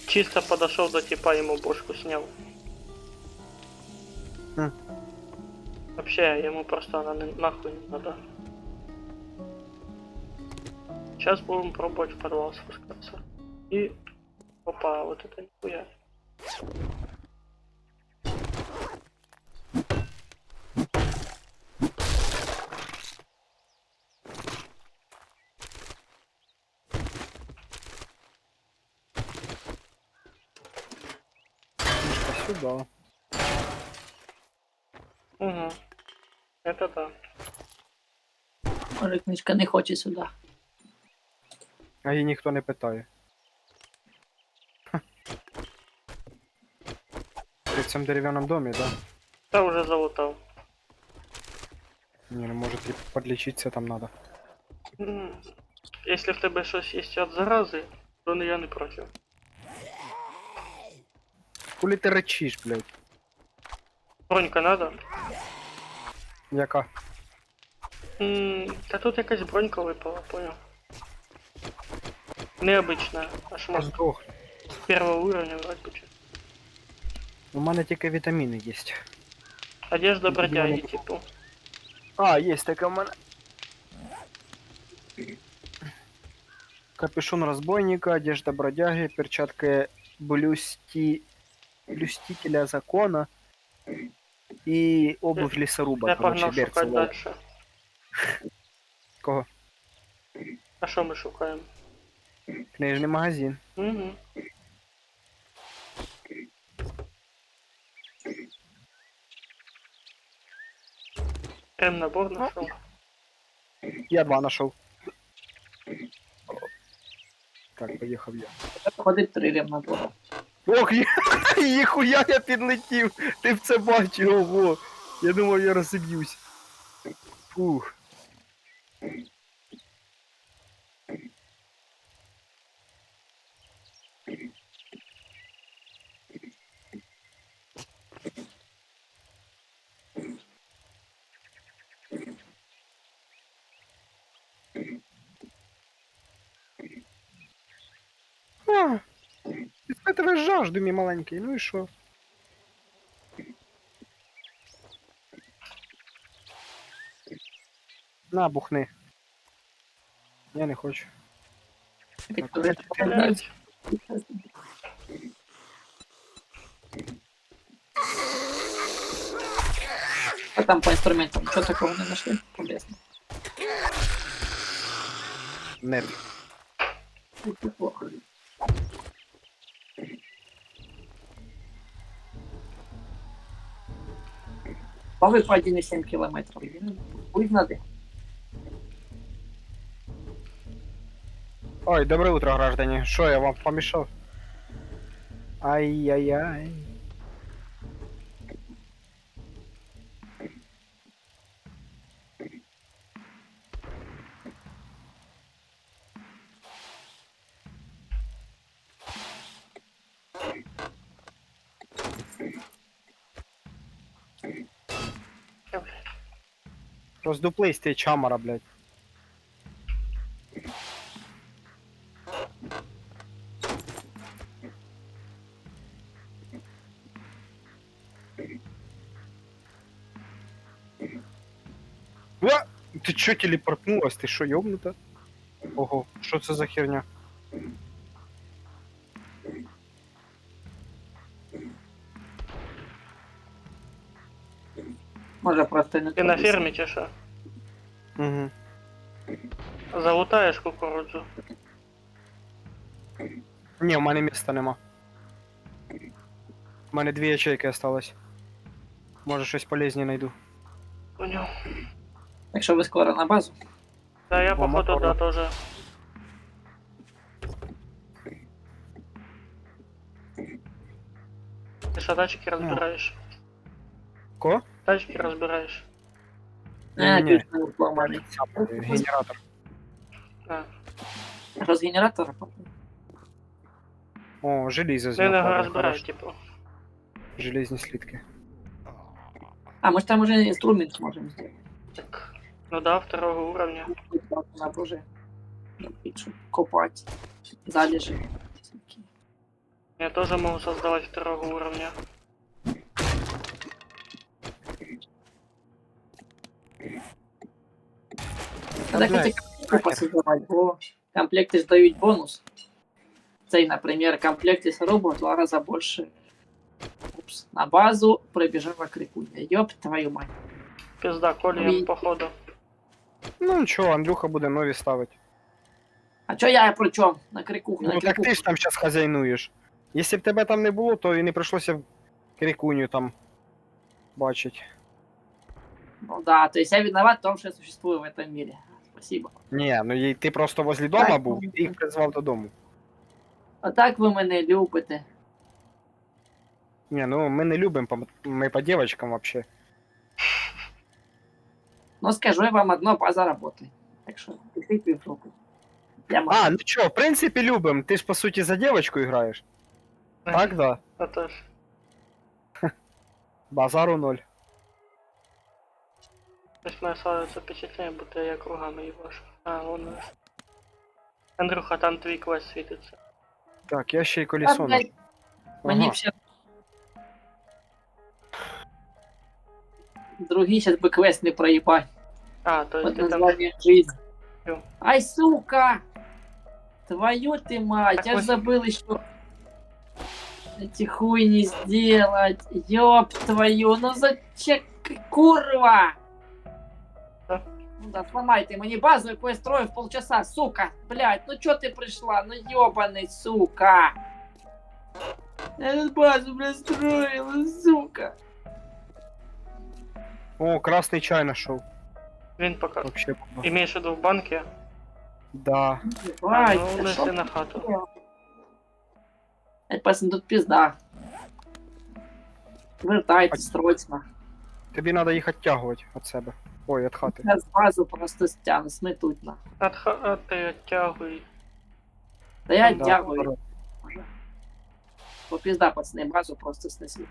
Чисто подошел до типа, ему бошку снял. Хм. Вообще, ему просто она нахуй не надо. Сейчас будем пробовать в подвал спускаться. И... Опа, вот это нихуя. сюда. Угу. Это да. Може, книжка не хоче сюди. А її ніхто не питає. Ха. При цьому дерев'яному домі, да? Та вже залутав. Ні, ну може типу подлічитися там надо. Якщо в тебе щось є від зарази, то я не проти. Куди ти речиш, блядь? Бронька надо? Яка? Та тут якась бронька випала, понял. Необычная, аж может Здох. с первого уровня вроде бы. У мене тільки вітаміни є. Одежда Тобі бродяги, вони- типу. А, є така в мене. Капюшон разбойника, одежда бродяги, перчатки блюстителя закона и обувь лесоруба. Я короче, погнав берцы шукати лол. дальше. Кого? А що ми шукаємо? Книжний магазин. Угу. Набор нашел. Я 2 нашел. Так, поїхав я. Ходить 3 ремнабора. Ох, ніхуя я підлетів! Ти в це бачив, ого! Я думав, я розіб'юсь. Фух. А, тебе жажду, мій маленький, ну і що? На, бухни. Я не хочу. Блять. А там по инструментам ничего такого не нашли? Интересно. Нет. Это плохо. Павы по 1,7 километров. Будет надо. Ой, доброе утро, граждане. Что, я вам помешал? Ай-яй-яй. Роздуплись ты, чамара, блядь. А! Ты чё телепортнулась? Ты шо, ёбнута? Ого, что это за херня? Может просто не Ти на фермі чи що? Угу. Залутаєш кукурудзу. Не, у мене міста нема. У мене 2 ячейки осталось. Може щось полезні найду. Понял. Якщо ви скоро на базу. Да, я походу, мотора. да, тоже. Ти що, тачки розбираєш? Ко? Тачки розбираєш. Ні-ні. Ключ не зламаний. Генератор. А. А що з генератора? О, желізо Ну, я його зняв. розбираю, типу. Железні слитки. А, может там уже инструмент можем сделать. Так. Ну да, второго уровня. Надо уже копать залежи. Я тоже могу создавать второго уровня. Когда Блядь, хотите комплекти создавать, бо комплекты ж дають бонус. Цей, например, комплект лесоруба в 2 раза больше. Упс. На базу прибежала крикунья. Ёб твою мать. Пизда, кольем, Ой. походу. Ну нічого, Андрюха буде нові ставити. А чё я при чём? На крикуху, на Ну так крикуху. ти ж там зараз хазяйнуєш. Якщо б тебе там не було, то і не прийшлося Крикуню там бачить. Ну да, то есть я виноват в том, что я существую в этом мире. Спасибо. Ні, ну ти просто возле дома Так, був, і ти їх призвав додому. Отак ви мене любите. Ні, ну ми не любимо, ми по дівчаткам вообще. Ну скажу я вам одно, база работает. Так що, пишіть півроку. Я можу. А, ну чо, в принципі любим. Ти ж по суті за дівчинку граєш. Так, да. Отож. Базару ноль. Ось моє славиться впечатлення, будто я кругами їбашу. А, воно. Андрюха, там твій квест світиться. Так, я ще й колесо. Та, блядь, Мені Ага. все. Другие сейчас бы квест не проебать. А, то есть Под ти там. названием жизнь. Ё. Ай, сука! Твою ты мать, Так я ж вот- забыл еще эти хуйни сделать. Ёб твою, ну зачем, курва! Да. Ну да, сломай ты мне базу, яку я строю в полчаса, сука! Блядь, ну чё ты пришла? Ну ёбаный, сука! Я тут базу, блядь, строила, сука! О, красний чай нашов. Він пока. Вообще. Імеєш в виду в банки? Да. Ебать, Ну, да неси шо на хату. ты? Пацан, тут пизда. Вертайтесь срочно. Тобі треба їх відтягувати від себе. Ой, від хати. Я базу просто стяну, сметуть на. От хати оттягуй. Да я Да, оттягиваю. По пизда, пацаны, базу просто снесли.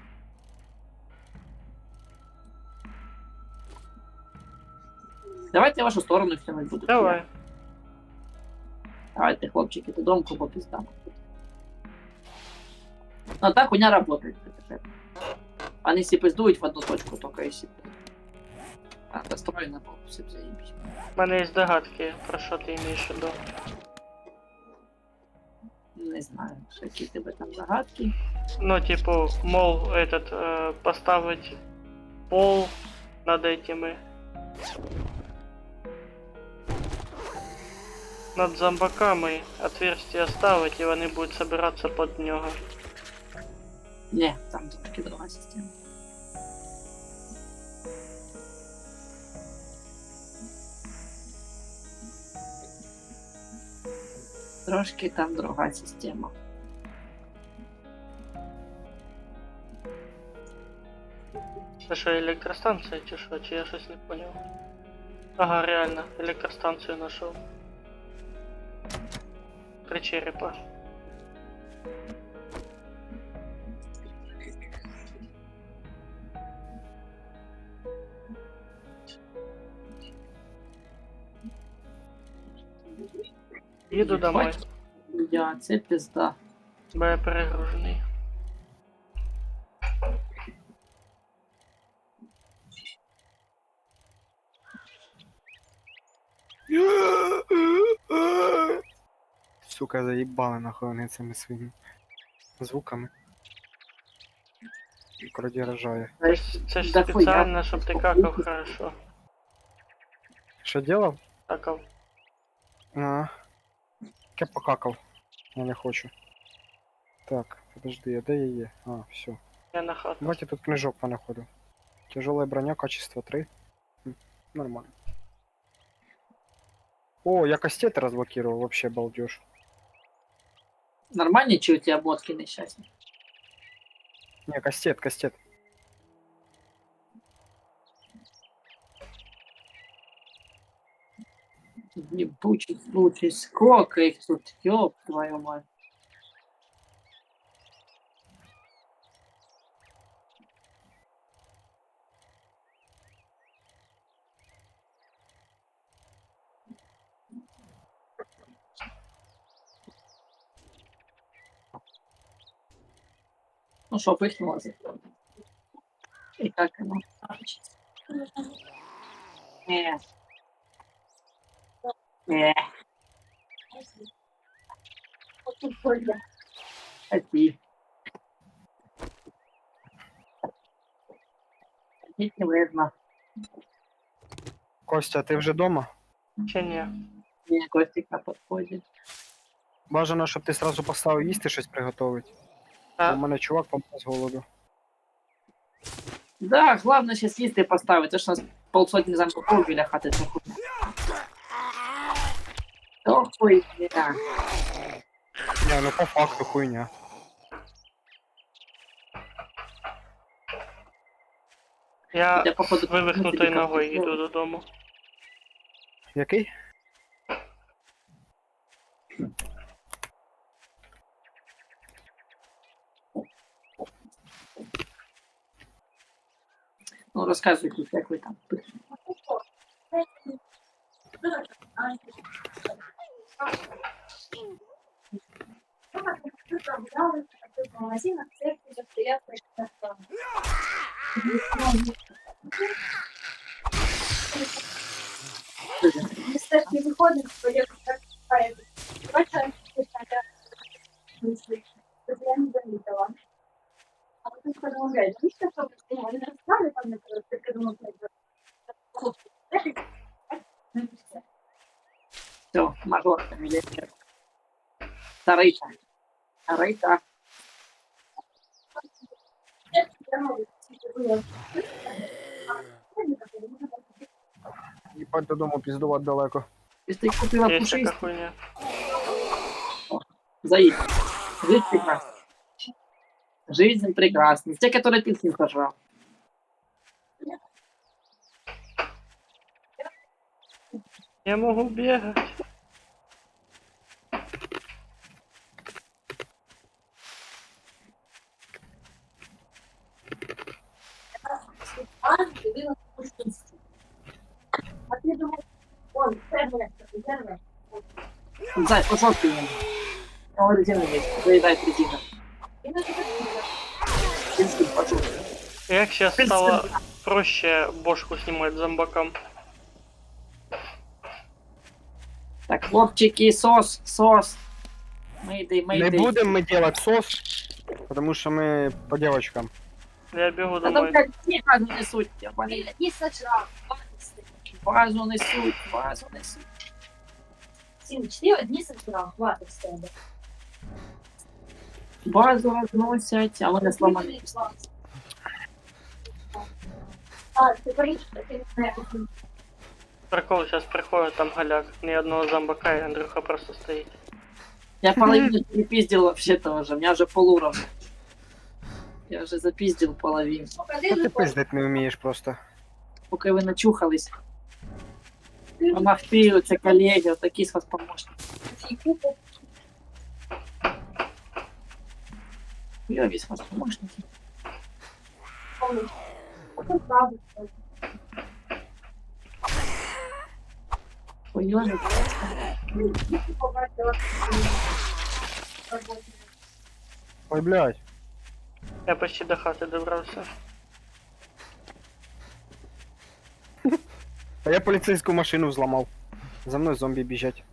Давайте я вашу сторону тянуть буду. Давай. Давайте, хлопчики, ты домку по пиздам. Но так хуйня работает. Они все пиздуют в одну точку, только если... А, достроено, все заебись. У мене є здогадки, про що ти імеєш в виду. Не знаю, що які тебе там загадки. Ну, типу, мол, поставить пол над этими. Над зомбаками отверстие ставить, і вони будуть собиратися під нього. Не, там трошки друга система. Трошки там друга система. Це що, електростанція чи що? Чи я щось не поняв? Ага, реально, електростанцію знайшов. 3 черепа. Їду домой, Я, це пизда. бо я перегружений. Сука, заїбали нахуй вони цими своїми звуками. Вроді рожає. Це ж Да спеціально, щоб ти какав Ухо. хорошо. Що делав? Какав. А. Я покакав. Я не хочу. Так, подожди, а де я є? А, все. Я на хату. Давайте тут книжок понаходу. Тяжелая броня, качество 3. Нормально. О, я кастеты разблокировал, вообще балдеж. Нормальні чи у тебе ботки нещасні? Не, кастет. Ебучий случай, сколько их тут, ёб твою мать. Ну что, пыхнуло за. И как оно? Нет. Нет. Хоти. Хотеть не вредно. Костя, ти вже дома? Чи ні? Мне Костик на подходе. Бажано, щоб ти сразу поставив їсти щось приготувати. У А, мене чувак помер з голоду. Да, главное сейчас їсти поставити, що у нас полсотні замків біля хати, це хуйня. То хуйня. Не, ну по факту хуйня. Я Я, походу, з вивихнутою ну, ногою тобі йду додому. Який? Ну, розказуй тут, як ви там. В магазинах це дуже приємно. Ми з теж не виходимо, бо я так чекаю. Бачила, що я не слышу. Тобто я не замітила. А потім подумала, блядь, ну що це? Я не знаю, там не просто придумав, Все, мажор, там є. Старийка. Старийка. Їбать додому піздувати далеко. Если ты купила Є така пушистый, хуйня. заедь. Жизнь прекрасна. Жизнь прекрасна. Те, которые ты с ним сожрал. Я можу бігати. А ти думаєш, он, первое, первое. Зай, пошел ты мне. Он резину есть. Заедает резину. І на тебе Пинский, пошел. Як зараз стало проще бошку знімати зомбакам. Так, хлопчики, сос, сос. Мейдей, Не мейдей. будем мы делать сос, потому что мы по девочкам. Я бігу А там, домой. блядь, ні разу несуть. Я болею. не сожрав. Базу несуть, базу несуть. Січ, ти одні сожрав, хватить з тебе. Базу розносять, а вони сломані. А, ти порічка, ти не знаєш. Прикол, зараз приходить там галяк. Ні одного зомбака, і Андрюха просто стоїть. Я половину перепиздил вообще-то уже. У меня уже полуровня. Я уже запиздил половину. Покажи Ти на пиздить не вмієш просто. Поки ви начухались. Помогти, це колеги, отакі з вас помощники. купу. Хуйові з вас помощники. Потім правду. Хуйові. Побачила. Ой, блядь. Я почти до хати добрався. А я поліцейську машину взламав. За мною зомбі біжать.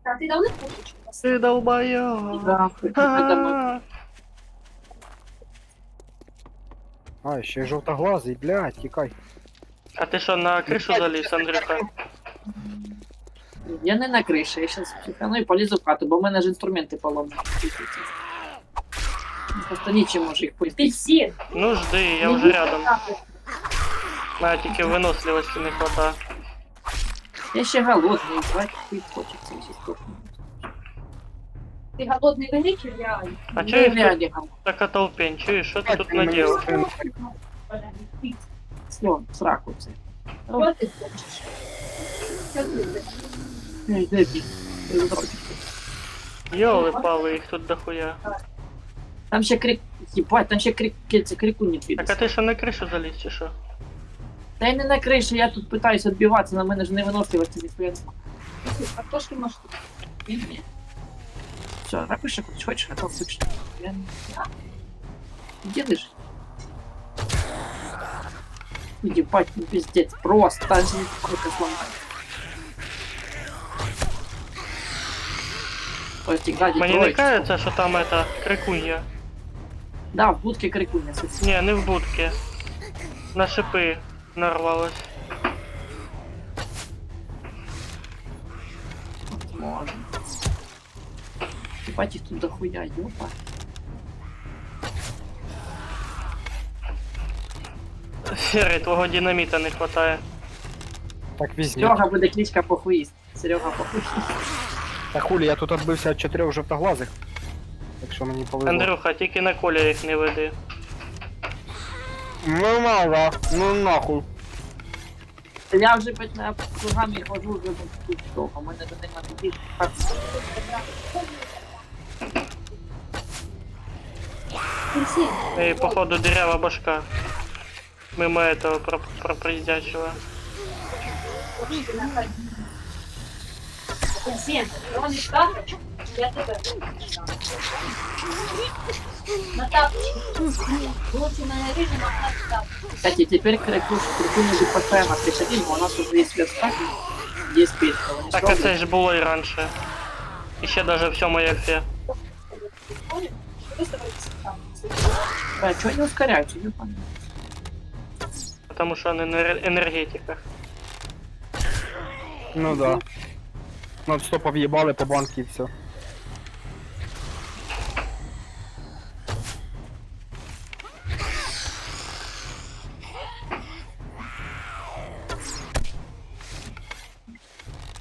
А ти давно хочеш? Ти долбайо. Да, Ха-ха. А, ще й жовтоглазий, блядь, тікай. А ти що, на кришу заліз, Андрюха? Я не на криші, я зараз психану і полізу в хату, бо в мене ж інструменти поломані. Просто нічим може їх Ти поїсти. всі. Ну жди, я вже рядом. Мене тільки виносливості не хватає. Я ще голодний, брать пить хочеться. Ти голодний великий, реально. А Ну, чого їх тут реально голодний. така толпень? Чуєш, що ти тут наділ? Все, сраку це. Що ти хочеш? Що ти хочеш? Ей, де ти? Йоли пали, їх тут дохуя. Там ще крик, ебать, там ще крикунник Так а відео. ти що на кришу заліз чи що? Та я не на криші, я тут питаюсь відбиватися, на мене ж не виносливості не стоять. А хто ж ти можеш? Все, напиши, хочешь, хотел слышать. Я не... Где лежит? Ебать, ну пиздец, просто, там же сколько сломать. То есть, играть Мені не кажеться, що там это крикунья. Да, в будке крикуня. Ні, не в будці. На шипи нарвалась. Возможно. Ебать, их тут дохуя, ёпа. Сірий, твого динаміта не хватає. Так візьміть. Серега буде кличка похуїст. Серега похуїст. Та хулі, я тут відбився від 4 жовтоглазих. Так що мені повезло. Андрюха, тільки на Коля їх не веди. Ну надо, ну нахуй. Я вже блядь, на кругами ходжу вже тут довго. У мене до нема таких факсів. І походу дырява башка. Мимо этого проездящего. Всем, он из тапочек, я тебе. На тапочки. Лучше на режим, а на тапочки. Кстати, теперь какую-нибудь поставим отпечатать, у нас уже есть спецпак, есть печка. Вони Так зроблять. це ж було і раніше. І ще даже в 7 ефі. Понял? Что с тобой там? А, чого не ускоряються, не пам'ятаю. Потому що вони енергетика. Ну да. Нон-стоп об'їбали по банки і все.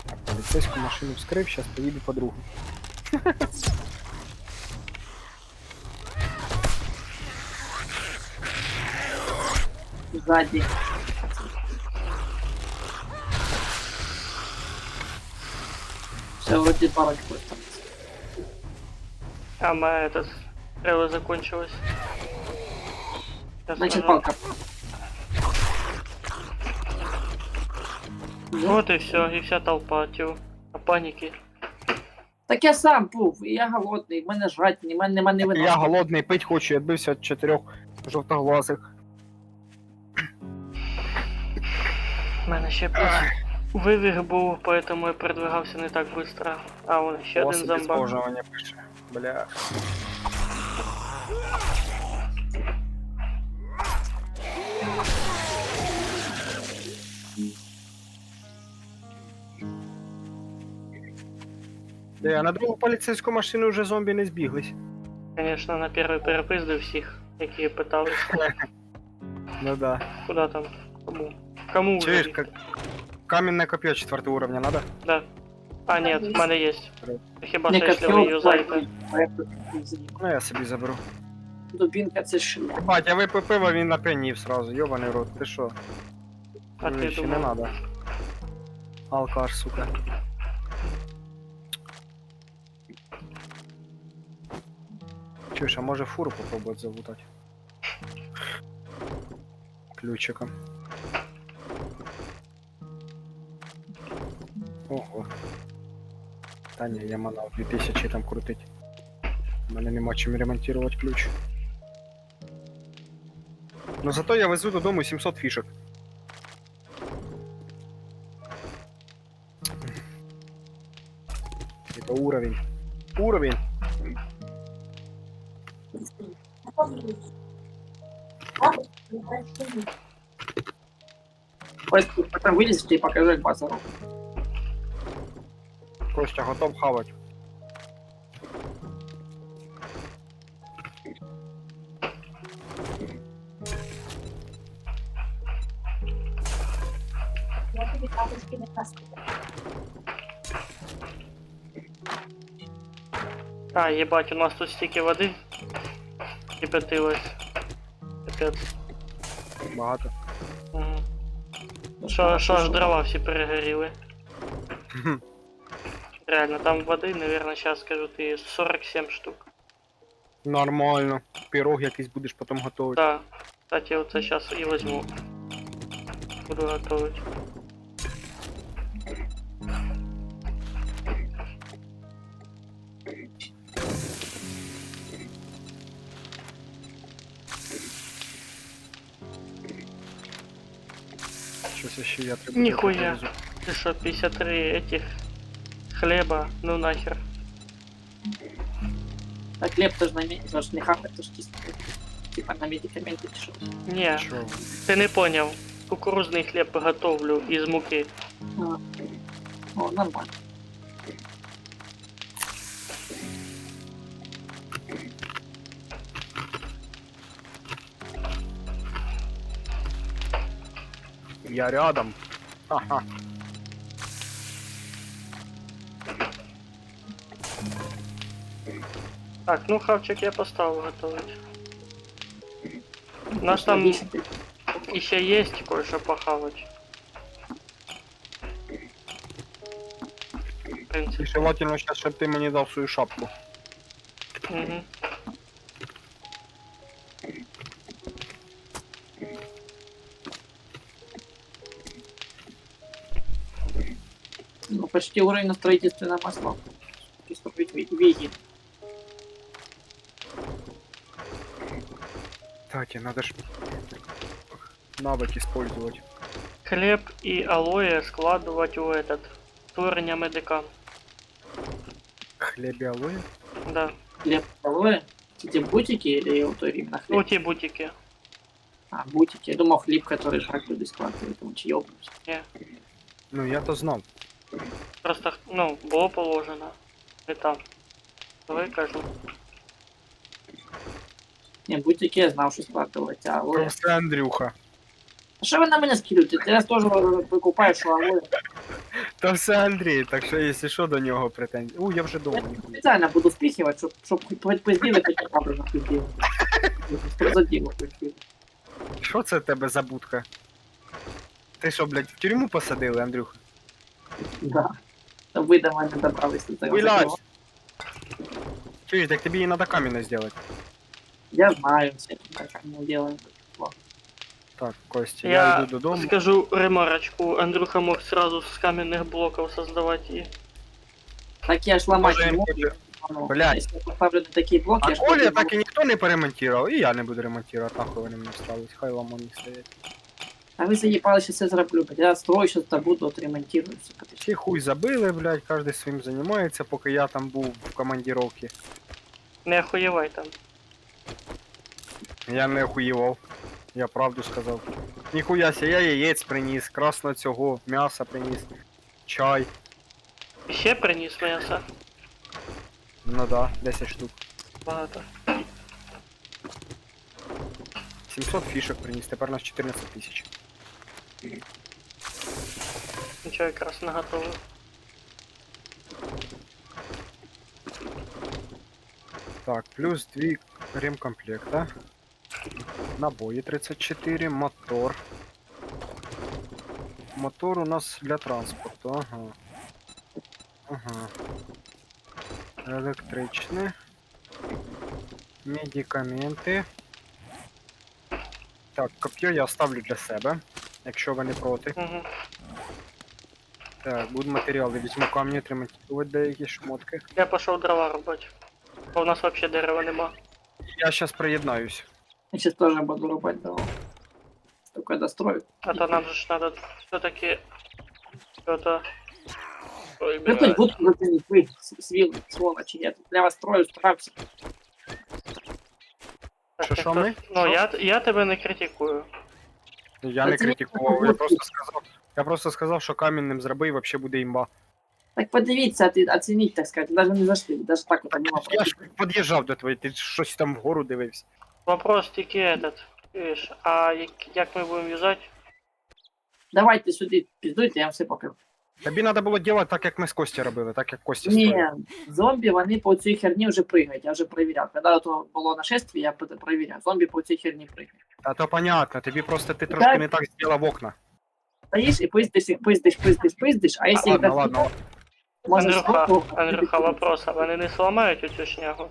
Так, поліцейську машину вскрив, зараз поїду по другу. Сзади. Все, вроде парочку там. А моя этот стрела закончилась. Сейчас Значит, скажу. палка. Вот и все, и вся толпа, тю. А паники. Так я сам був, і я голодний, в мене жрать, нема не Я виносить. голодний, пить хочу, я відбився від 4 жовтоглазих. У мене ще плюс вивіг був, поэтому я передвигався не так быстро. А вон ще один Особи зомбак. схожування пише. Бля. Де, а на другу поліцейську машину вже зомбі не збіглись. Конечно, на перший перепиздив всіх, які питались. Ну да. Куда там? Кому? Кому Чуєш, вже? как... каменное копье 4 уровня надо? Да. А, нет, в мене є. Хіба Не що, якщо ви її копье, юзаєте. Ну я собі заберу. Дубінка це шлях. Бать, я випив пиво, він нап'янів сразу, йобаний рот, ти що? А ти Ще не думав? надо. Алкаш, сука. Чуєш, а може фуру попробувати залутати? Ключиком. Ого. Та ні, я манав 2000 там крутить. У мене нема чим ремонтувати ключ. Но зато я везу додому 700 фішек. Это уровень. Уровень. Ось потім вилізеш і покажу, як база робить. Костя готов хавать. Я тобі тапочки не кастую. А, ебать, у нас тут стільки води кипятилось. Капець. Багато. Угу. Що аж дрова всі перегоріли. Реально, там води, наверное, сейчас скажу, ты 47 штук. Нормально. Пирог якийсь будеш потім готувати. Да. Кстати, вот сейчас и возьму. Буду готовить. Щось ще я треба. Нихуя. Ты что, 53 этих хлеба? Ну нахер. А хлеб теж на меді, тож не хапать, тож чисто. Типа на медикаменти пішов. Не, Що? ты не понял. Кукурузный хлеб готовлю из муки. О, нормально. Я рядом. Ага. Так, ну хавчик я поставив готовить. У нас там Логічно. еще есть кое-что похавать. В І принципе. желательно сейчас, щоб ти мені дав свою шапку. Угу. Ну, почти уровень на строительственное масло. И строить веги. Кстати, надо ж навык использовать. Хлеб и алоэ складывать у этот. Творення медика. Хлеб и алоэ? Да. Хлеб алоэ. Эти бутики или вот именно Ну хлеб? ті бутики. А, бутики. Я думал, хлеб, который так люди складывают. Там чаёбнусь. Ні. Ну я то знав. Просто, ну, було положено. Не там. Давай кажу. Не, бутики я знал, что складывать, а алоэ... Просто Андрюха. А что вы на меня скидываете? Ты раз тоже выкупаешь, что алоэ. Та все Андрій, так що якщо що до нього претензії. Я вже дома ніхуя. Специально буду спихивать, чтобы хоть пиздили, хоть не правильно пиздили. Что за дело пиздили? Що це в тебе за будка? Ти що, блядь, в тюрму посадили, Андрюха? Да. Вы до мене добрались до цього. Вилазь! Чуєш, так тобі її треба камінно зробити. Я знаю, всякие так мы делаем. Так, Костя, я Я йду додому. скажу ремарочку. Андрюха мог сразу с каменных блоков создавать и... Так я ж ломать Може, не він могу. хоче- Ну, Блядь. Если поставлю такие блоки, А я ж Коля потім так і ніхто не перемонтував, і я не буду ремонтувати, нахуй вони мені стались, хай ламані стоять. А вы заебали, сейчас я зараблю, блядь. Я строю, сейчас добуду, отремонтирую. сука, ты Всі хуй забили, блядь, кожен своїм займається, поки я там був в командировці. Не охуєвай там. Я не охуєвав. Я правду сказав. Ніхуя ся, я яєць приніс, красно цього, м'яса приніс, чай. Ще приніс м'ясо. Ну да, 10 штук. Багато. 700 фішок приніс, тепер у нас 14 тисяч. Нічого якраз наготовив. Так, плюс 2 ремкомплекта. Набої 34, мотор. Мотор у нас для транспорту, ага. Ага. Електричне. Медикаменти. Так, коп'є я оставлю для себе, якщо ви не проти. Угу. Так, будуть матеріали, візьму камні, отремонтувати деякі шмотки. Я пішов дрова робити. Бо у нас взагалі дерева нема. Я зараз приєднаюсь. Я сейчас тоже буду рубать дрова. Только дострою. А то нам же ж надо все-таки что-то... Ой, Вы блядь. будку заценить, вы, свилы, сволочи. Я тут для вас строю, стараюсь. Так, Що, ніхто- ми? Ну, я тебе не критикую. Я не Оцініть критикував, роботу. я просто сказав, що камінним зроби і взагалі буде імба. Так подивіться, оценить, так сказать. Даже не зашли, даже так вот мимо Я ж під'їжджав до твоєї, ти щось там вгору дивився. Вопрос тільки этот. Видиш, а як ми будемо юзати? Давайте сюди піздуйте, я вам все покажу. Тобі треба було робити так, як ми з Костя робили, так як Костя Ні, строїв. зомбі, вони по цій херні вже пригають, я вже перевіряв. Коли то було нашествие, я перевіряв. Зомбі по цій херні пригають. Та то понятно, тобі просто ти трошки Так. не так зробив окна. Стоїш і пиздиш, а якщо Ладно, їх ладно. можеш Андрюха, вопрос, а вони не сламають оцю шнягу?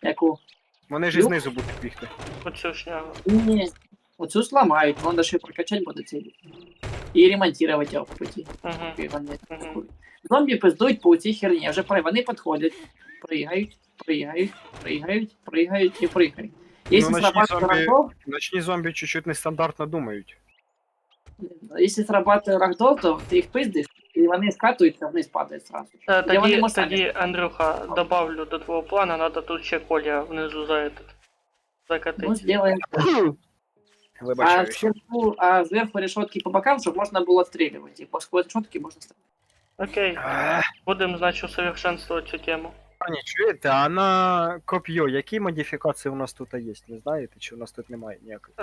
Яку? Вони ж Ну. знизу будуть бігти. Оцю шнягу. Ні. Оцю сламають, треба ще прокачати буде цей. І ремонтувати його по путі. Угу. І вони Мгм. атакують. Зомбі пиздують по цій херні, я вже вони підходять, пригають і пригають. Якщо начни срабатывает зомбі- рагдол, Ночні зомбі чуть-чуть нестандартно думають. якщо срабатывает рагдол, то ти їх пиздиш, і вони скатуються, вниз падають сразу. І вони Тоді, мосадять. тоді, Андрюха, добавлю до твого плана, надо тут ще Коля внизу за этот. Ну, Закатить. сделаем. А Вибачаюсь. сверху решетки по бокам, чтобы можно было отстреливать. И по сквозь решетки можно стрелять. Окей, будемо, значить, усовершенствувати цю тему. Пані, чуєте, а на коп'є, які модифікації у нас тут є? Не знаєте, чи у нас тут немає ніякої?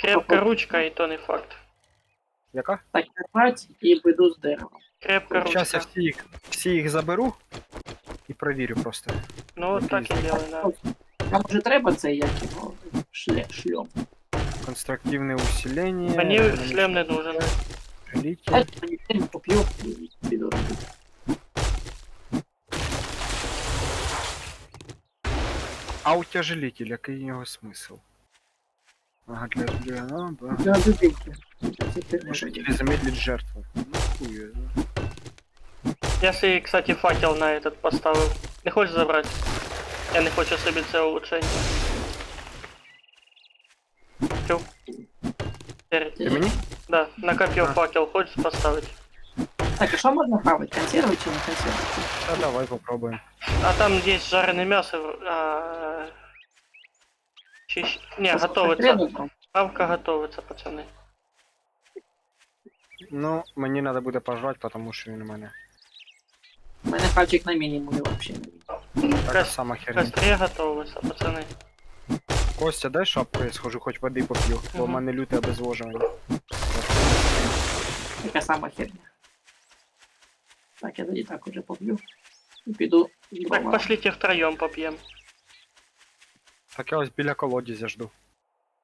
Крепка ручка, і то не факт. Яка? Так, копать і піду з деревом. Крепко Зараз я ручка. всі їх заберу і провірю просто. Ну вот так и делай, да. Нам вже треба цей, як його, шльом. Конструктивне усилення. Мені шлем не нужен. Ліки. Я не поп'ю і піду робити. А утяжелитель, який його смисл? Ага, для Я дубинки. Це ти не Или замедлить жертву. Ну, хуй её знает. Я собі, кстати, факел на этот поставив. Не хочеш забрати? Я не хочу собі це улучшення. Чув? Ти мені? Да, накопив А. факел, хочеш поставити? Так, а що можна хавати? Консерви чи не консерви? Да, давай попробуем. А там є жарене м'ясо. Не, готовиться. Хавка готовиться, пацани. Ну, мені треба буде пожрати, тому що він у мене. У мене хавчик на мінімумі взагалі. Така Кос- сама херня. Кострі готовиться, пацани. Костя, дай шапку, я схожу, хоч води поп'ю, бо в Мгм. мене люте обезвожування. Така сама херня. Так, я тоді так уже поб'ю. І піду Так, дрова. пошлите втроєм поп'ємо. Так я ось біля колодязя жду.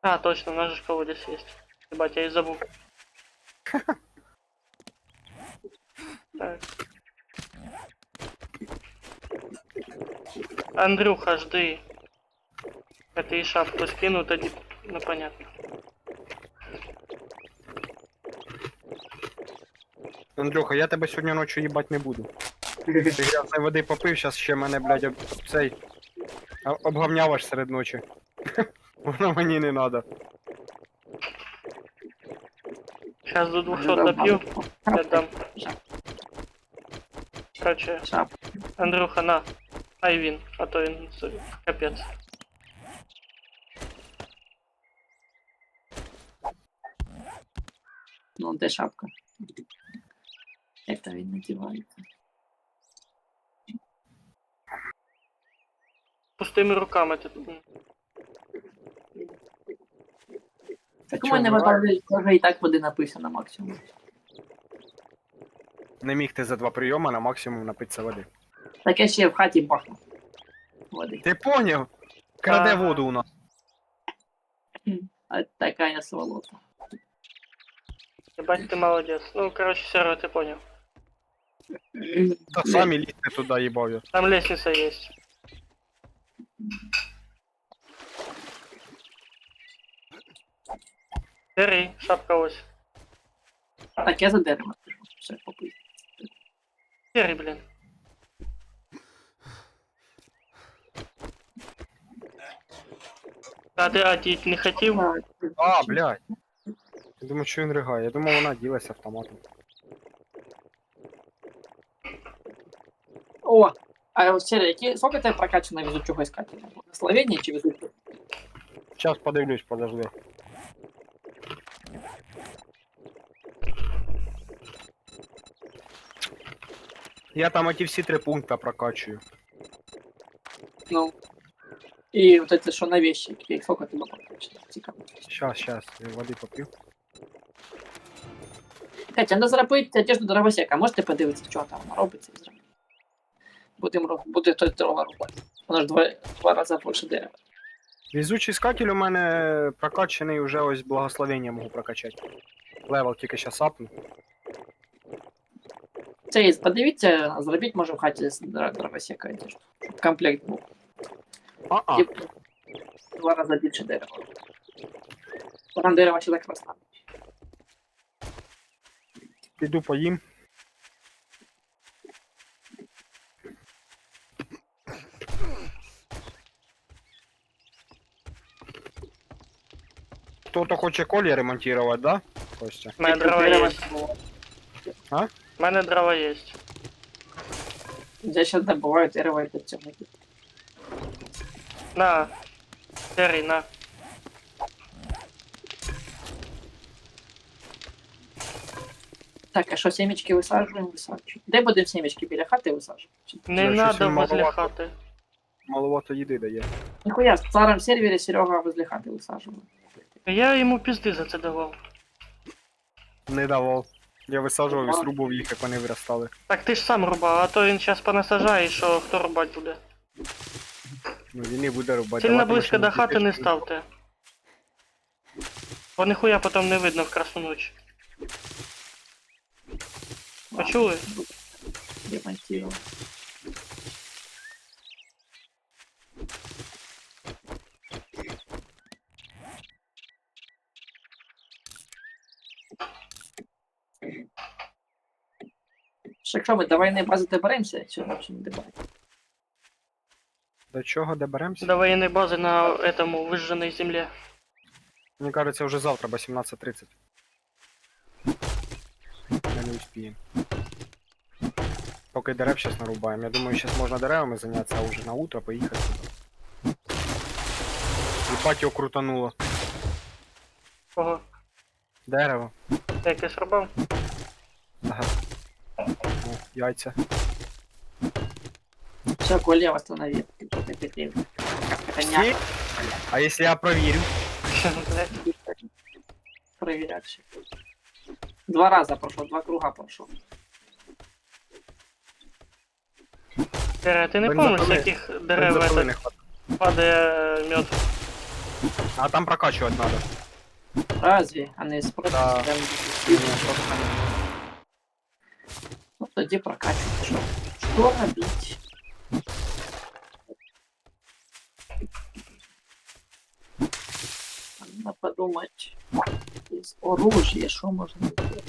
А, точно, у нас же колодец есть. Ебать, я и забыл. Так. Андрюха, жди. Это и шапку скину, тоді... Ну, понятно. Андрюха, я тебе сьогодні ночі їбать не буду. Ти грязної води попив, зараз ще мене, блядь, цей... обгавняваш серед ночі. Воно мені не надо. Сейчас до 200 допью, я дам. Короче, Шап. Андрюха, на. Айвин, а то він капець. Ну, де шапка? Як то він надівається? Пустими руками ти. Так у Чого, мене вмиваєш? вже і так води написано максимум. Не міг ти за 2 прийоми на максимум напитися води. Так я ще в хаті бахну. Води. Ти поняв? Краде Ага. воду у нас. А така я сволота. Ебать, ты молодец. Ну, короче, Серый, ты понял. Та самі лізьте туди, їбав я. Там лестница есть. Серый, шапка ось. Так, я за дерево пишу. Все, попить. Серый, блин. А ты не хотів? А, блядь. Я думаю, що він ригає. Я думав, вона ділася автоматом. О! А ось Сергій, сколько тебе прокачано везучого искателя? Благословення чи везучого? Сейчас подивлюсь, подожди. Я там эти всі 3 пункта прокачую. Ну. І вот это що на вещи, сколько тебе прокачано? Цікаво. Сейчас, я води поп'ю. Катя, треба зробити одежду дровосека. Можете подивитися, що там робиться і зробити? Буде хтось дрова рубати. Воно ж два рази більше дерева. Везучий искатель у мене прокачаний уже ось благословення можу прокачати. Левел тільки щас апну. Це є, подивіться, зробіть може в хаті з дровосека одежду. Щоб комплект був. А-а. І 2 рази більше дерева. Там дерева ще так росте. Піду поїм. Кто-то хоче колі ремонтувати, да? Костя? У мене дрова Дерева есть. було. У мене дрова есть. Я сейчас добываю дерево и для цього. На. Серый, на. Так, а що, семечки висаджуємо? Висаджуємо. Де будемо семечки біля хати висаджувати? Не Щось надо він возле маловато. хати. Маловато їди дає. Ніхуя, в старому сервері Серега возле хати висаджував. Я йому пізди за це давав. Не давав. Я висаджував і срубав їх, як вони виростали. Так ти ж сам рубав, а то він зараз понасажає, що хто рубать буде. Ну він і буде рубати. Сильно Давати близько машину до хати не тільки- ставте. Бо ніхуя потім не видно в красну ніч. Почули? Демонтирую. Що ми, давай не бази доберемося, чи взагалі не доберемося? До чого доберемося? До воєнної бази на этому вижженій землі. Мені кажется, вже завтра, бо 17:30. Ми не успіємо. Поки дерев зараз нарубаємо. Я думаю, зараз можна деревами зайнятися, а вже на утро поїхати туди. Єбать його крутануло. Кого? Дерево. Ти якийсь рубав? Ага. О, яйця. Все, Коля, восстанови. Коня А якщо я провірю? Блядь. проверять. Ще. 2 рази пройшов, 2 круга пройшов. Киря, ти не Бензопили- пам'ятаєш, з яких дерев Бензопили не этот хватає. падає мед? А там прокачувати треба. Разве? А не спросить, Да. прям ну, тоді прокачують. Що робити? Надо подумать. Из оружия, что можно сделать?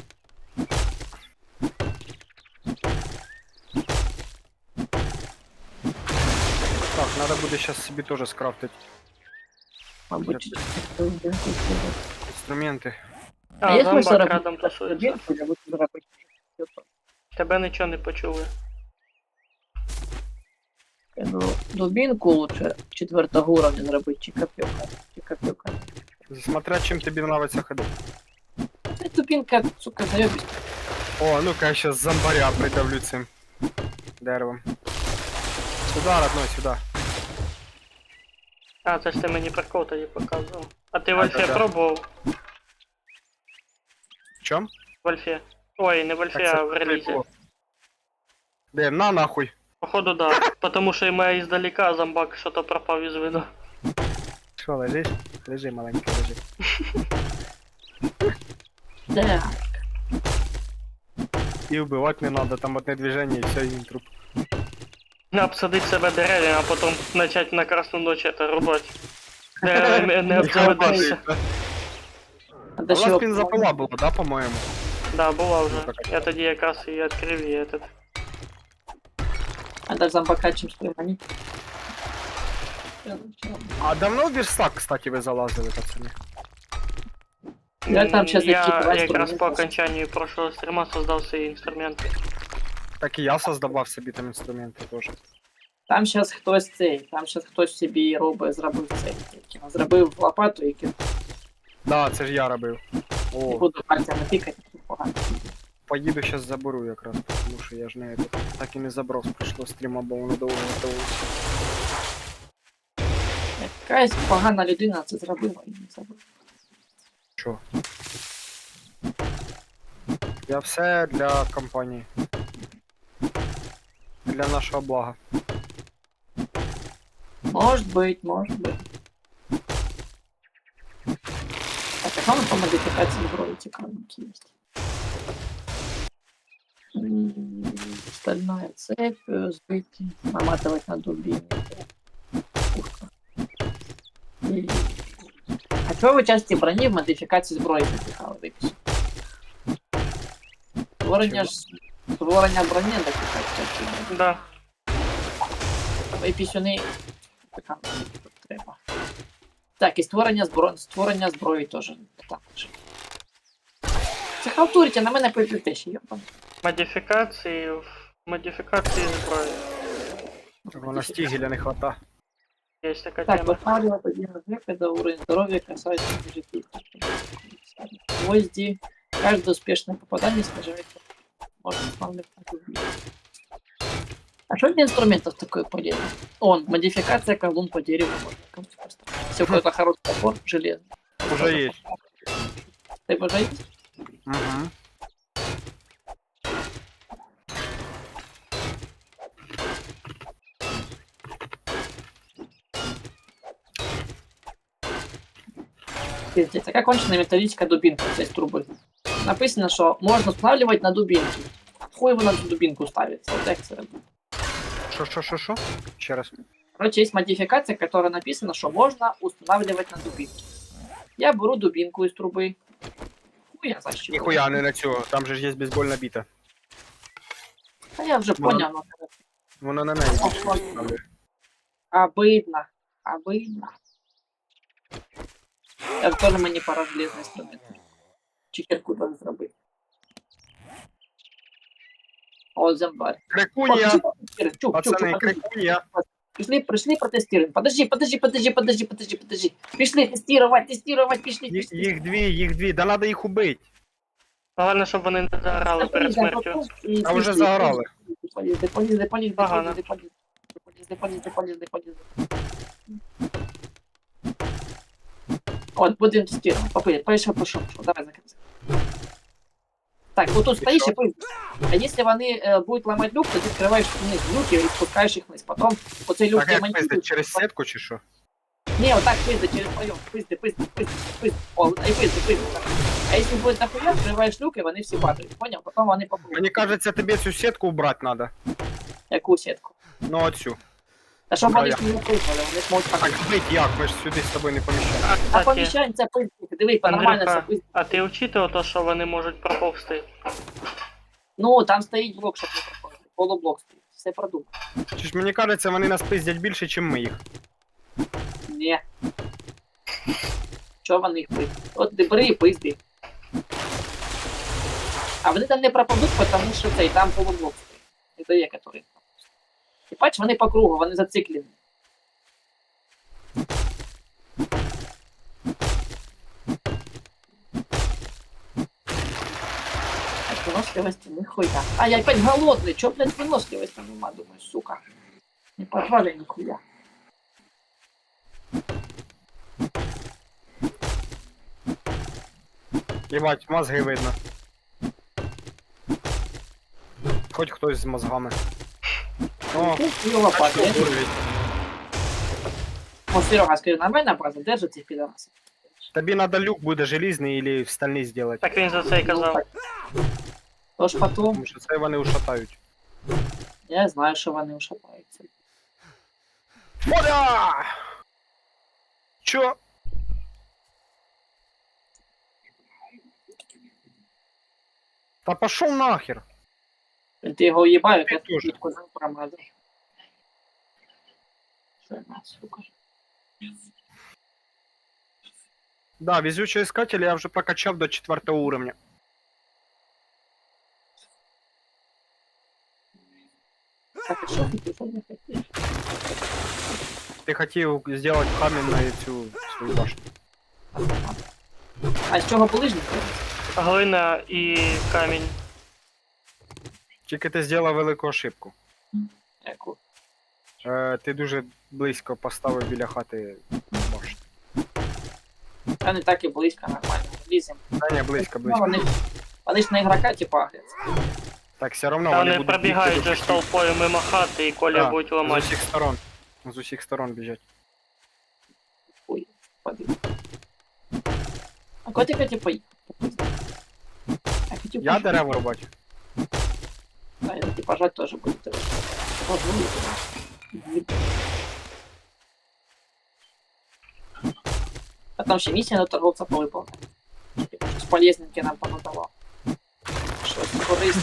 Так, треба буде зараз собі теж скрафтити Мабуть, інструменти. А, я зомбак смысл рядом тусується. Тебе нічого не почули. Дубинку лучше 4-го уровня зробити, чи копьёка. Чи копьёка. Смотря чим тобі подобається ходити. Це дубинка, сука, заебись. О, ну-ка, я сейчас зомбаря придавлю цим деревом. Сюда, родной, сюда. А, це ж ти мені прикол тоді показував. А ти в А, Альфі да-да. пробував? В чому? В Альфі. Ой, не в Альфі, а в релізі. Де, на нахуй. Походу, да. Потому що я издалека зомбак що-то пропав із виду. Що, лежиш? Лежи, маленький, лежи. Так. І вбивати не треба, там одне движення і все, і він труп. Обсадить себе дерев'ям, а потім почать на красну ночь это рубати. Не обзаведешся. А у вас бензопила була, да, по-моєму? Да, була вже. Я тоді якраз і відкрив і этот. А так зомбака чим спрямані. А давно в верстак, кстати, ви залазили, пацани? Я там щас Я які два якраз інструменти. по окончанию прошлого стрима создав свої інструменти. Так і я создавав собі там інструменти теж. Там щас хтось цей, там щас хтось собі робить, зробив цей. Зробив лопату і Да, це ж я робив. не О, буду пальцями тикати, погано. поїду зараз заберу якраз, тому що я ж не этот, так і не забрав з прошлого стріма, бо воно довго готувалося. Якась погана людина це зробила і не забула. Що? Я все для компанії. Для нашого блага. Может быть, может быть. Так, а что по модификации зброї цікавенькі есть? Стальная цепь, сбитый, наматывать на дубине. Пушка. И... А чого ви часті броні в модифікації зброї запихали? Випишіть. Створення броні модифікації. Да. І пісюни така треба. Так, і створення зброї теж так. Це халтурите, на мене пойдете ще, йопан. Модифікації зброї. Вона стігеля не хвата. Є така Так, тема. восстанавливать один раз, когда уровень здоровья касается жителей. Гвозди. Каждое успешное попадание снижает. Можно восстанавливать на дубину. А что для инструментов такое полезно? Модификация колонн по дереву можно поставить. Все, какой-то хороший топор железный. Уже є. Ты уже есть? Угу. Видите, така кончена металлическая дубинка з труби. Написано, що можна встановлювати на дубинки. Хуй вона на цю дубинку ставиться. От як це робити? Що? Ще раз. Короче, есть модификация, которая написано, что можно устанавливать на дубинки. Я беру дубинку из трубы. Хуя защищу. Ніхуя не на цього, там же ж є бейсбольна біта. А я вже Вона- понял. Ну, Воно на неї. обидно. Обидно. Я теж мені пора железний інструмент. Чекерку треба зробити. О, зомбарь. Крикунія! Чук, Пацани, крикунія! Пришли протестируем. Подожди. Пришли тестировать, пришли. Їх дві, да надо їх убити. Головне, щоб вони не заграли перед смертю. А вже загорали. Погано. От, будемо тестувати. Попили, пішов. Давай закрывай. Так, вот тут стоишь и пыль. А если вони будут ломать люк, то ты открываешь вниз люки и спускаешь их вниз. Потом вот эти люки Так як монтируют. пиздить, через сітку чи що? Не, вот так пизды через проем. Пизды. О, и пизды. А если будет дохуя, открываешь люк, и вони всі падають. Понял? Потом вони попробуют. Мені кажеться, тобі цю сітку убрати надо. Яку сетку? Ну оцю. Та щоб Ну, вони я- ж не виписали, вони ж можуть Так так. бить як? Ми ж сюди з тобою не поміщаємо. А, А кстати, поміщаємо це пизди. Диви, нормально все Андрюха, пизди. а ти учитував то, що вони можуть проповзти? Ну, там стоїть блок, щоб не проходити. Полублок стоїть. Все продумано. Чи ж мені кажеться, вони нас пиздять більше, ніж ми їх. Ні. Чого вони їх пиздять? От ти бери і пизди. А вони там не пропадуть, тому що цей там полублок стоїть. Это є, який. І бач, вони по кругу, вони зациклені. Так, выносливости нихуя. А я опять голодный, чё, блядь, выносливости нема, думаю, сука. Не порвали нихуя. Єбать, мозги видно. Хоч хтось з мозгами. О, Ну, лопат, що бурвіть. О, Серега, скажи, нормально база держит цих пидорасов? Тобі надо люк буде желізний или стальний зробити. Так він за це і казав. Тож потом, Тому що це вони ушатають. я знаю, що вони ушатаються. Вода! Чо? Та пошел нахер! Ти його уїбаю, Ти я теж. тут куди промазав. Що вона, сука? Да, везучий искатель я вже прокачав до 4 уровня. Так, і що ти не хотів? Ти хотів зробити камінь цю свою башню. А з чого булижник? Глина і камінь. Тільки ти зробив велику ошибку. Яку? Ти дуже близько поставив біля хати башню. Та не так і близько, нормально. Лізем. Та ні, близько, Ну, близько. вони ж на ігрока, типу, агряться. Так, все одно Та вони вони будуть пробігають бігти же ж толпою мимо хати і Коля Да, будуть з ламати. усіх сторон. З усіх сторон біжать. Хуй, пади. А куди ти хотів поїхати? Я хотів Я пожати. дерева рубати. А я хотів пожати теж буду тебе. А там ще місія на торговця повиповнена. Щось полезненьке нам понадавав. Щось корисне.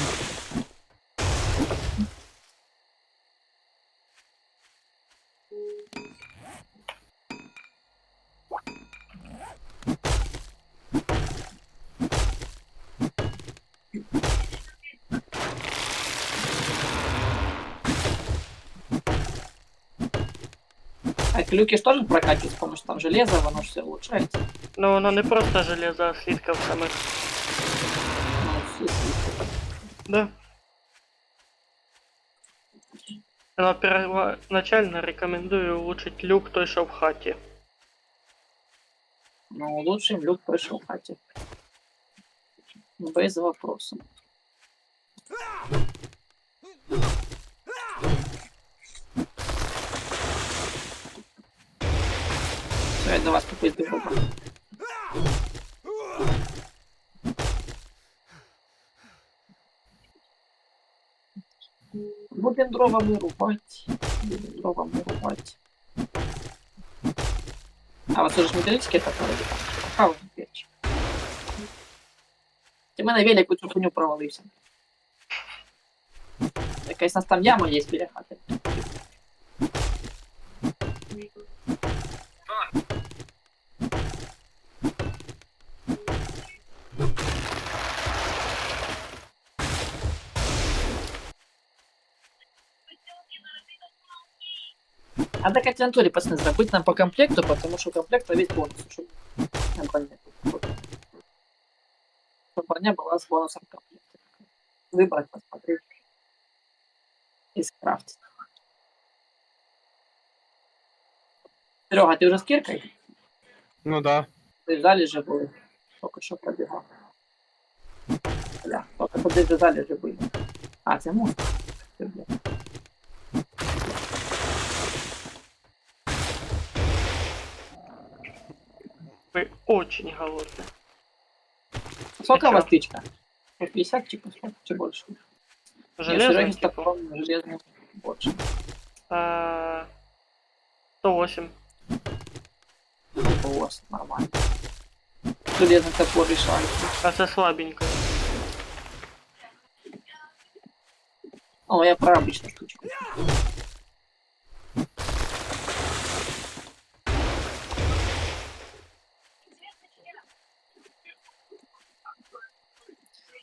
А клюки ж тоже прокачивают с помощью там железа, оно же все улучшается. Ну воно не просто железо, а слідка в самих. Ну, все слитно. Да. Но первоначально рекомендую улучшить люк той, що в хаті. Ну, лучший люк пришел в хате. Без вопросов. Все, я до вас попизду буду. Будем дровами рубать. Будем дровами рубать. А у вас уже ж металлические топоры? А, вот печь. Ти мене велик у цю хуйню провалився. Якась у нас там яма є біля хати. А так як натурі, пацани, зробити нам по комплекту, тому що комплект весь бонус, щоб на броня. Щоб броня була з бонусом комплекта. Вибрати, посмотреть. І скрафтити. Серега, ти вже з кіркою? Ну да. Ти в залі вже були. Тільки що пробігав. Бля, тільки що десь в залі вже були. А, це мост. Це, бля. Вы очень голодны. Сколько у вас чё? тычка? По 50 типа, сколько, чи больше? Железный, типа, железный больше. 108. Типа у вас нормально. Железный топор решает. А це слабенько. О, я про обычную штучку.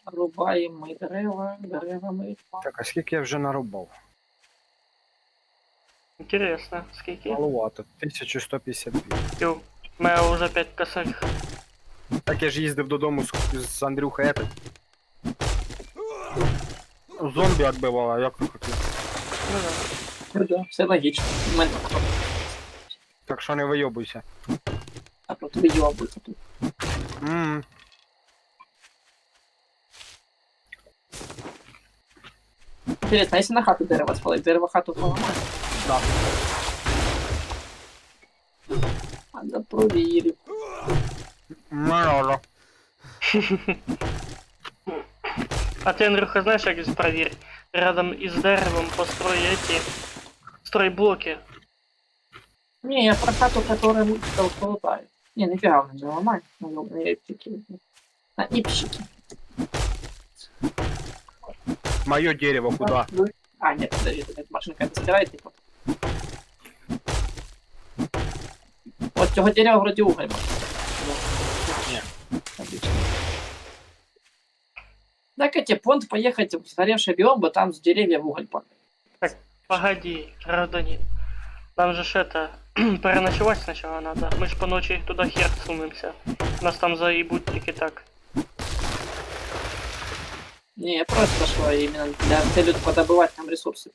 Рубаємо ми дерева, дерева ми. Так, а скільки я вже нарубав? Интересно, скільки? Маловато. 1152. Ю, у мене вже 5 косарів. Так я ж їздив додому з Андрюхою этот. Зомбі відбивав, а як ви хотіли. Ну да. Ну да, все логично. У мене так. Так що не вийобуйся. А тут вийобується тут. Ммм. Интересно, а если на хату дерево спалить, дерево хату поламає? Да. Надо провірити. Марало. А ты, Андрюха, знаешь, как здесь проверь? Рядом и с деревом построй эти... Строй блоки. Не, я про хату, которая толкает. Не, нифига он не ломает. На эпчики. На ипщики. Моє дерево куда? А, нет, подожди, это машинка это стирает, типа. Вот цього дерева вроде уголь можно. Ні. Отлично. Так тебе понт поехать в сгоревший биом, бо там с деревьев уголь падает. Погоди, гражданин. Нам же ж это... переночевать сначала надо. Мы ж по ночи туда хер сунемся. Нас там заебут тільки так. Не, просто что именно для целью подобывать там ресурсы.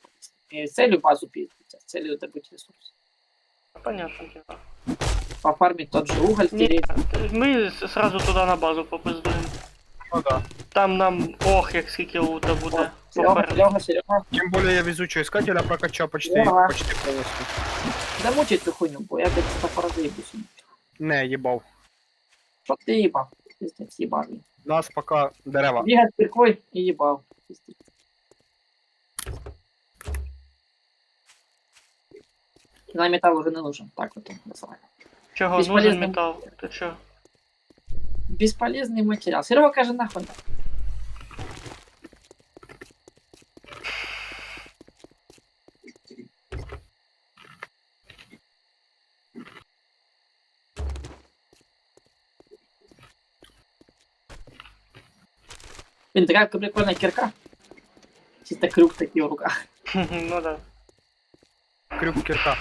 Не целью базу пить, а целью добыть ресурсы. Понятно дело. Пофармить тот же уголь, Не, стереть. мы сразу туда на базу попиздуем. Ну да. Там нам... Ох, як скільки лута буде. Серега, Пофармить. Серега, Серега. Тем более я везучего искателя прокачал почти, Ага. почти полностью. Замучить цю хуйню, бо я блядь, топора заебусь. Не, їбав. Що ти їбав? Пиздець, їбав. Нас пока дерева. Бігать киркой і їбав. Пиздець. На металл уже не нужен. Так вот он называем. Чого, Бесполезно. нужен металл? Ти чо? Бесполезный материал. Серега каже нахуй. Блин, такая прикольная кирка. Чисто крюк такие в руках. Ну да. Крюк кирка.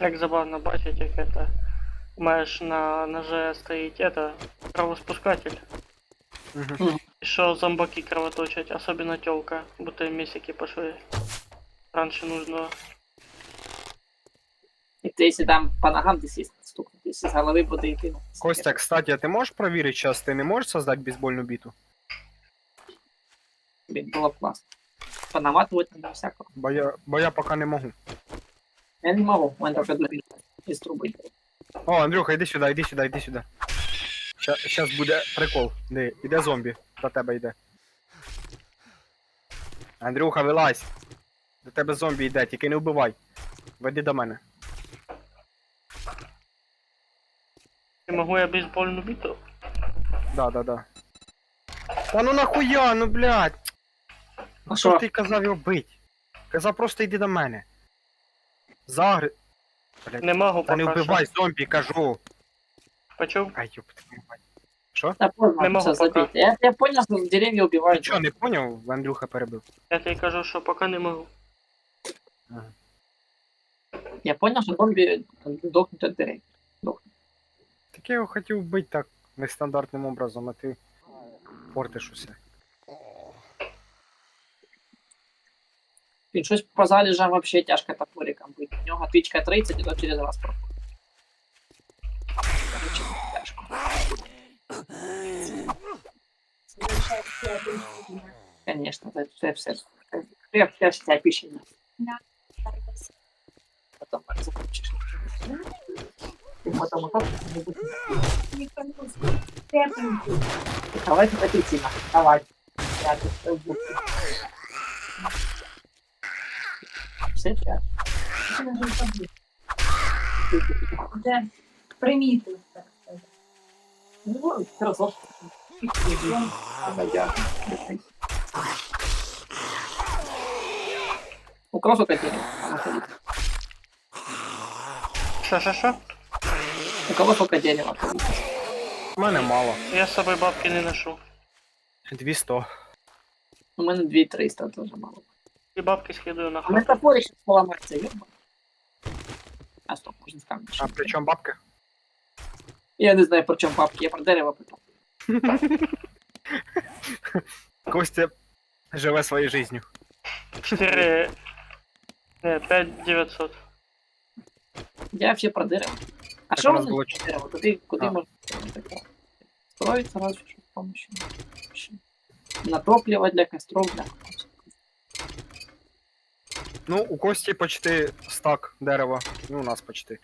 Як забавно бачить, як это... Маєш на ноже стоїть это... Кровоспускатель. Угу. Що зомбаки кровоточать, особенно тёлка, будто месики пошли. Раньше нужно. І ти, якщо там по ногам десь є стукнути, якщо з голови буде йти. Костя, кстати, а ты можешь проверить сейчас, ты не можешь создать бейсбольную биту? Блін, було б класно. Понаматувати на всякого. Бо я пока не могу. Я не можу, у мене тільки дурі із труби. О, Андрюха, іди сюди, іди сюди, іди сюди. Щас буде прикол. Диви, іде зомбі, до тебе йде. Андрюха, вилазь. До тебе зомбі йде, тільки не вбивай. Веди до мене. І могу я бейсбольну биту? Да. Та ну нахуя, ну блядь. А Що що? ти казав його бить? Казав просто йди до мене. Загри... Блядь, Не можу та не поки вбивай що. зомбі, кажу. Почув? Ай, ёб твою мать. Та поздно, Не можу все пока. забити. Я понял, що дерев'я Ти вбивають. чого, не поняв? Андрюха перебив. Я тобі кажу, що поки не можу. Я понял, що зомбі дохнуть від дерев. Так я його хотів вбити так нестандартним образом, а ти портиш усе. Він щось по залежам вообще тяжко топориком бити. У нього тичка 30, і то через раз проходить. Короче, тяжко. Конечно, це все. Це вся пищення. Потом закончиш. І потім отак не буде. Давайте петиційно. Давай. Я тут все буду. Все так. Де приміти, так сказати. Ну, хорошо. У кого сколько денег? Що? У кого сколько денег? У мене мало. Я з собою бабки не ношу. 200. У мене 2300 тоже мало. І бабки скидаю на А ми хату. топорик сейчас поломается, ёбан. А стоп, можно скамнуть. А при чому бабки? Я не знаю, про чому бабки, я про дерево питав. Костя живе своєю життю. 4... Не, 5900. Я вообще про дерево. А Так що у нас воно було за дерево? Куди А. можна строиться разве что с помощью. На топливо для костров, для... Ну, у Кості почти стак дерева. Ну, у нас почти.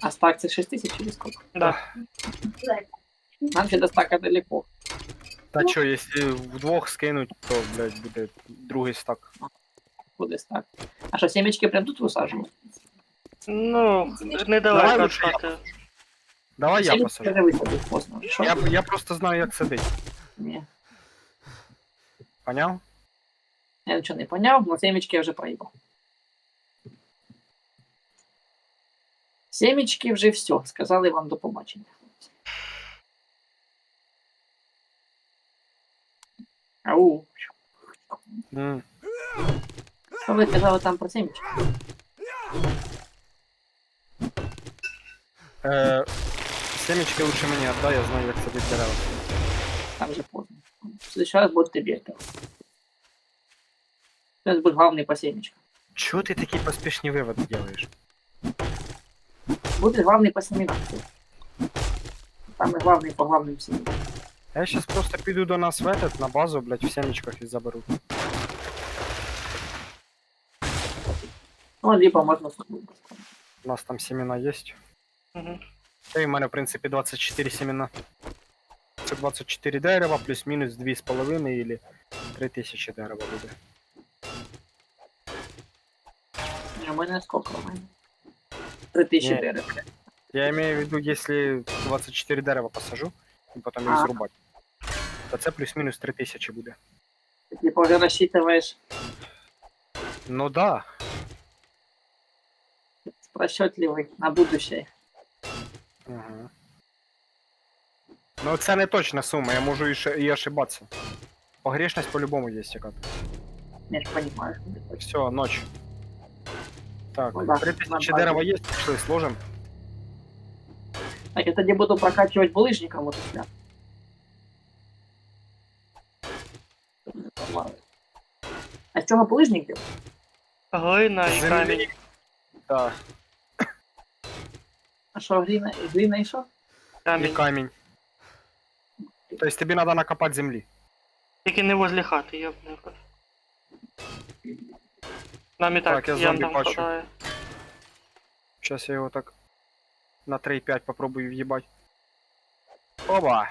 А стак це 6000 или сколько? Да. Нам ще до стака далеко. Та чо, якщо вдвох скинуть, то, блядь, буде другий стак. Буде стак. А що, семечки прям тут висаджувати? Ну, Давай недалеко від лучше я хати. Давай я Семечки посажу. вже висадив поздно. Що? Я просто знаю, як сидить. Ні. Поняв? Я нічого не поняв, но семечки я вже проїбав. Семечки вже все. Сказали вам до побачення. Ау. М. Що ви казали там про семечки? Семечки лучше мені віддай, я знаю, як сидить дерева. Там вже поздно. В следующий раз будет тебе это. Сейчас будет главный по семечкам. Чого ти такі поспішні виводи робиш? Будет главный по семенам. Там и главный по главным семенам. Я щас просто піду до нас в этот, на базу, блядь, в семечках і заберу. Ну, либо можно сухую. У нас там семена є. Угу. Та й в мене, в принципі, 24 семена. Це 24 дерева, плюс-мінус 2,5 или 3000 дерева буде. У меня сколько у меня? 3000 Не. дерев. Я имею в виду, если 24 дерева посажу, і потім їх А. зрубати, то це плюс-мінус 3000 буде. Ты типа уже рассчитываешь Ну да. расчетливый на будущее. Угу. Ну це не точна сума, я можу і ошибатися. Погрешність по-любому є яка-то. Я же понимаю. Все, ночь. Так, Ну да, 3000 нормально. дерева есть, пошли, сложим. Так, я тогда буду прокачивать булыжником вот сюда. Нормально. А з чого булижник був? Глина і Землі. камінь. Так, А що, глина і що? і Камінь. камінь. Тобто тобі треба накопати землі. Тільки не возле хати, йобний рот. Нам і Так, так я ям зомбі там бачу. хватає. Зараз я його так на 3,5 попробую в'їбать. Оба!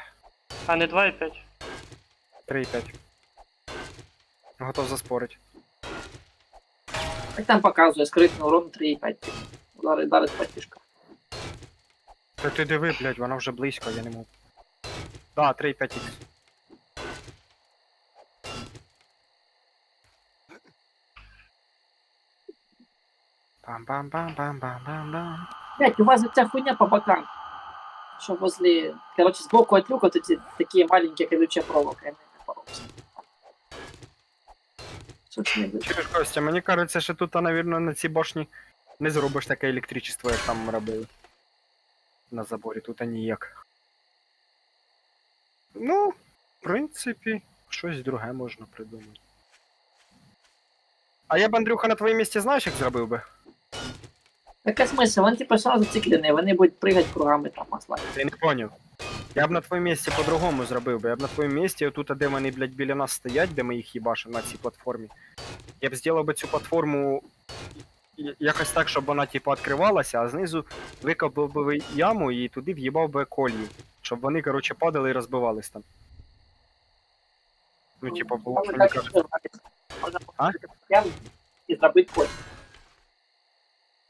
А не 2,5. 3,5. Готов заспорить. Так там показує скритний урон 3,5. Удари патішка. Та ти диви, блядь, вона вже близько, я не можу. Да, 3,5х. Бам-бам-бам-бам-бам-бам-бам. Блять, у вас ця хуйня по бокам. Что возле... Короче, сбоку от люка вот эти такие маленькие колючие проволоки. Я не напоровся. Собственно, говоря. Чуєш, Костя, мені кажеться, що тут, навірно, на цій башні не зробиш таке електричество, як там робили. На заборі тут ніяк. Ну, в принципі, щось друге можна придумати. А я б, Андрюха, на твоєму місці знаєш, як зробив би? Какой смысл? Вони типа сразу зациклены, вони будуть пригати кругами там масла. Ти не поняв. Я б на твоєму місці по-другому зробив би. Я б на твоєму місці, отут, де вони, блядь, біля нас стоять, де ми їх їбашимо на цій платформі. Я б зробив би цю платформу якось так, щоб вона, типу, відкривалася, а знизу викопав би яму і туди в'їбав би колію. Щоб вони, коротше, падали і розбивались там. Ну, типу, було, що мені кажуть. А? І зробити код.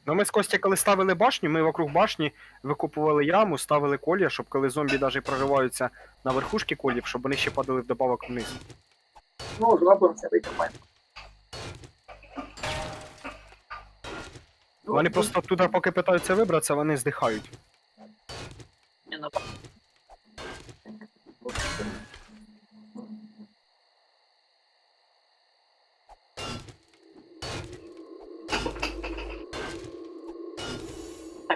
Ну, ми з Костя, коли ставили башню, ми вокруг башні викопували яму, ставили колія, щоб коли зомбі навіть прориваються на верхушки колів, щоб вони ще падали вдобавок вниз. Ну, зробимо це, викопаємо. Вони просто туди, поки питаються вибратися, вони здихають. Не, ну, так,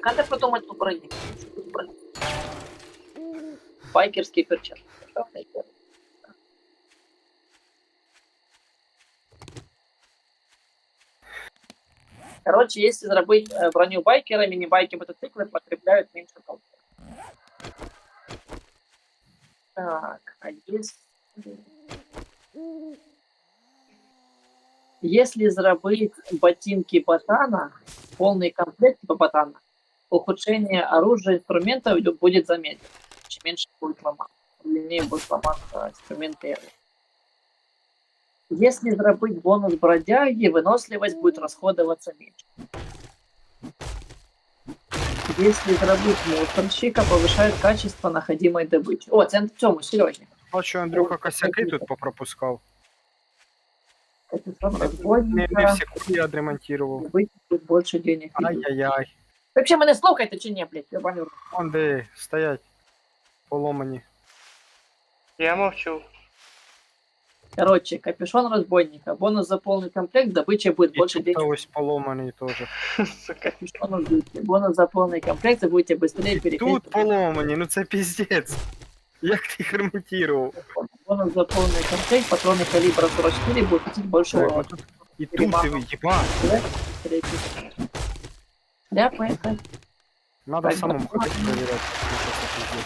надо придумать ну, броник. Байкерские перчатки. Что найти? Короче, если зробить броню байкера, мини-байки мотоциклы потребляют меньше толпы. Так, а если зробить ботинки ботана, полный комплект типа ботана, ухудшение оружия и инструментов будет заметно. Чем меньше будет ломаться, длиннее будет ломаться инструмент первый. Если зробить бонус бродяги, выносливость будет расходоваться меньше. Если зробить мусорщика, повышает качество находимой добычи. О, це на цьому, серйозно. Бачу, Андрюха косяки тут попропускав. Капюшон Не разбойника, всі кулі я відремонтував. добыть тут больше денег. Ай-яй-яй. Вообще мене слухайте чи ні, блядь, ебаню. Вон де стоять. Поломані. Я мовчу. Короче, капюшон разбойника. Бонус за полный комплект, добыча будет І больше тут денег. ось поломаний теж. Сука. Капюшон убийки. Бонус за полный комплект, вы будете быстрее переходить. Тут поломані, ну це піздець. Як ти їх ремонтував? Бонус за полный комплект, патроны калибра 44 будут носить больше Так, урона. ну тут- І тут диви, їба. Ляпа это. Надо Так, самому ну, ходити перевіряти. Ну, що це піздець.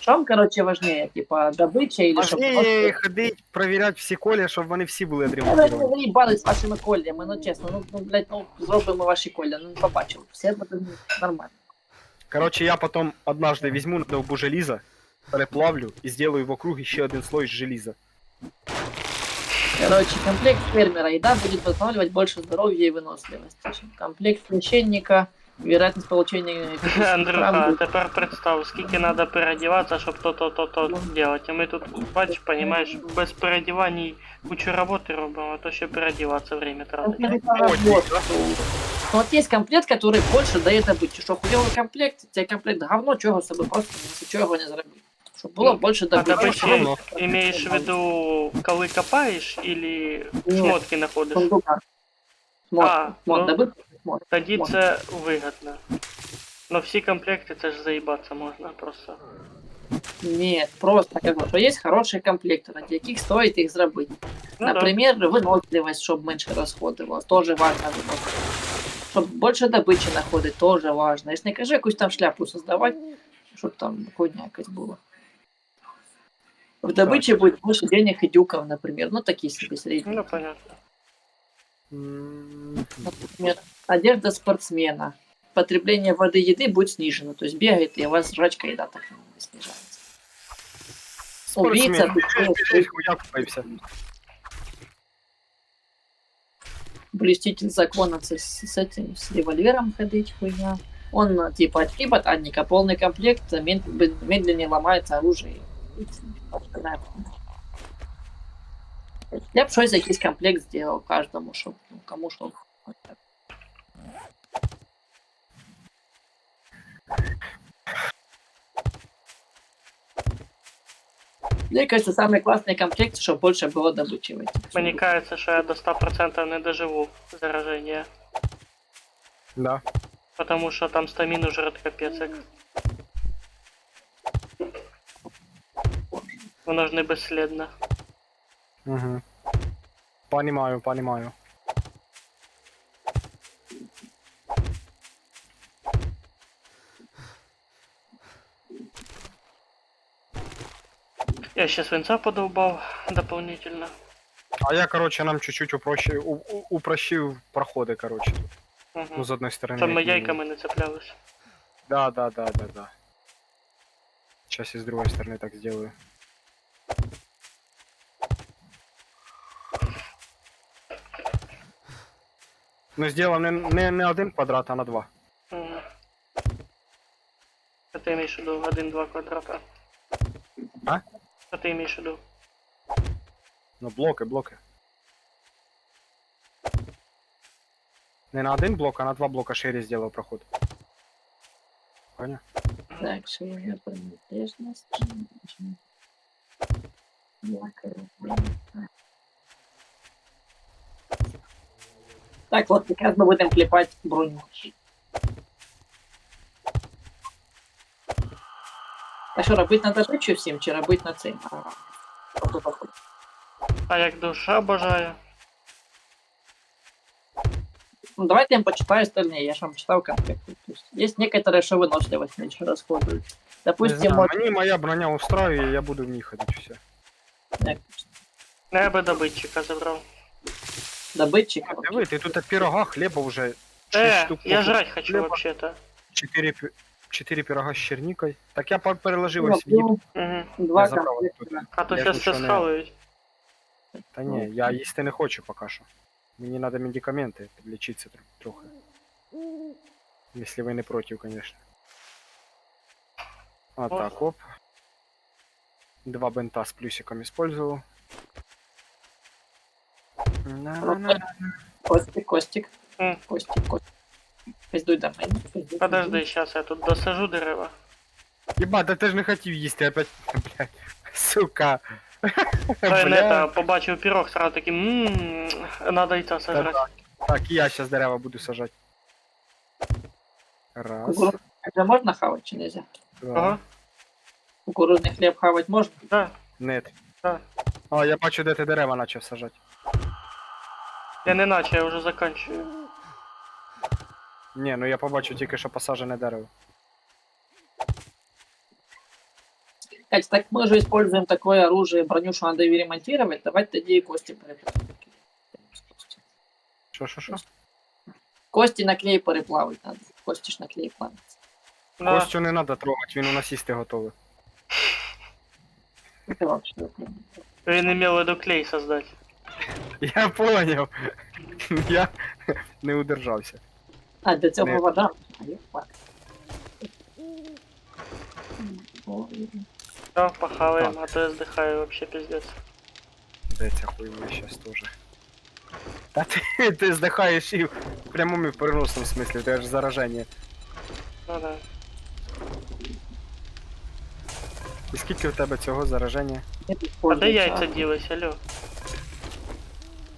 Что вам, короче, важнее? Типа добыча или чтобы Важніше ходити, перевіряти всі колі, щоб вони всі були Ви відремонтовані. заїбали з вашими коллями, ну чесно, ну блядь, ну зробимо ваші колля, ну побачив. Все буде нормально. Короче, я потом однажды возьму на довбу железа, переплавлю и сделаю вокруг еще один слой из железа. Короче, комплект фермера. Еда будет восстанавливать больше здоровья и выносливости. Комплект священника. Вероятность получения... Андрюха, тепер представ, скільки треба переодіватися, щоб то делать. А ми тут, бачиш, понімаєш, без переодівань кучу роботи робимо, а то ще переодіватися время тратить. Ну, вот есть комплект, который больше дает добычи. Что хуёвый комплект, тебе комплект говно, чего с собой просто ничего не заработать. Чтобы было больше А добычи. добычи имеешь в виду, коли копаешь или шмотки знаходиш? Сундука. А, ну, Добыть. Смотри. Тоді Можна. це вигідно. Но всі комплекти це ж заїбатися можна просто. Нет, просто кажу, що є хороші комплекти, ради яких стоїть їх зробити. Ну, да. Наприклад, виносливість, щоб менше розходило, теж важливо виносливість. Щоб більше добичі знаходити, теж важливо. Якщо не кажи якусь там шляпу создавати, щоб там хуйня якась була. В добыче будет больше денег и дюков, например. Ну, такие себе средние. Ну, понятно. Например, одежда спортсмена. Потребление воды и еды будет снижено. То есть бегает, и у вас жрачка еда так немного снижается. Убийца, Біжиш, хуяк впився. блюститель закона с этим, с револьвером ходить, хуйня. Он типа от ботаника, полный комплект, медленнее ломается оружие. Я б щось якийсь комплект сделал каждому, щоб ну, кому що. Мне кажется, самый классный комплект, чтобы больше было добычи в этих. Мені кажеться, що я до 100% не доживу зараження. Да. Потому що там стаміну жрет капець як. Воно ж не безслідно. Угу. Понимаю, понимаю. Я ще свинця подовбав дополнительно. А я, короче, нам чуть-чуть упрощив проходи, короче. Ну, Угу. з одної сторони. Щоб ми як мінімум. яйками не цеплялись. Да. Сейчас и с другой стороны так сделаю. Ну, сделаем не один квадрат, а на два. Угу. А ти маєш в виду 1-2 квадрата. А? А ти маєш в виду? Ну, блоки. Не на один блок, а на два блока шире сделаю проход. Понял? Так, ширина принадлежность. Так, вот сейчас мы будем клепать броню. А що, робити на добичу всім, чи робити на цим? А як душа бажає? Ну, давайте я вам почитаю остальные, я же вам читал конспекты. То есть, есть некоторые, что выносливость меньше расходуют. Не Допустим, знаю, вот... мені моя броня устраивает, я буду в ній ходити, все. Я би добитчика забрав. Добытчик. Диви, ти тут пирога, хліба вже 6 штук. Я жрать хочу хліба, вообще-то. 4 пирога з черникою. Так я переложив ось в їду. Угу. Два Я забрав комплекта. А то Я зараз нічого все не- схавають. Та ні, я їсти не хочу поки що. Мені треба медикаменти, підлічитися трохи. Якщо ви не проти, звісно. А так, оп. 2 бинта з плюсиком использовал. Костик, Костик. М. Костик. Пиздуй до мене. пиздуй. Подожди, сейчас я тут досажу дерева. Єба, да ти ж не хотів їсти опять. Блядь. Сука. Та й не Бля. та, побачив пірог, сразу такий, надо яйця сожрати. Так, і я зараз дерева буду сажати. Раз, Кукурузный хлеб можно хавать, чи нельзя? два. Ага, Кукурузный хлеб хавать можно? да. Нет. Так. А, я бачу, де ти дерева почав сажати. Я не наче, я вже заканчую. Ні, ну я побачу тільки, що посаджене дерево. Кать, так мы же используем такое оружие, броню, что надо ее ремонтировать. Давайте тогда и кости переплавить. Що? Кости на клей переплавить надо. Кости ж на клей плавятся. Да. Костю не треба трогати, він у нас їсти готовий. Это вообще. Він имел в виду клей создать. Я поняв. Я не удержався. А, для цього Не. вода. А, я факт. Ой. Все, похаваємо, а то я здихаю вообще пиздец. Де ця хуйня щас теж. Та ти здихаєш і в прямому і в переносному смислі, це ж зараження. Ну да. І скільки в тебе цього зараження? Не А де используется. яйця ділись, алло?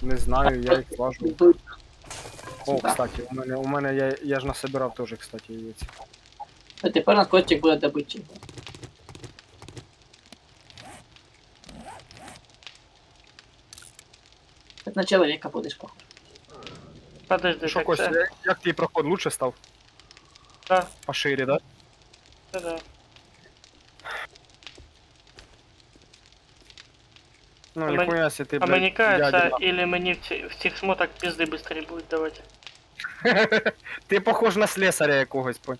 Не знаю, я їх влажу. Идут О, сюда. кстати, у мене я ж насобирав теж, кстати, яєць. А тепер на Костик буде добычей. Так на чоловіка будеш похож. Подожди, Що, так Костя, це. як твій проход лучше став? Да, Пошире, да? да. Ну, А ніхуя себе ти, А блядь, мені кажется, дядя. или мені в цих шмотах пизди быстрее будет давать. Ти похож на слесаря якогось, по.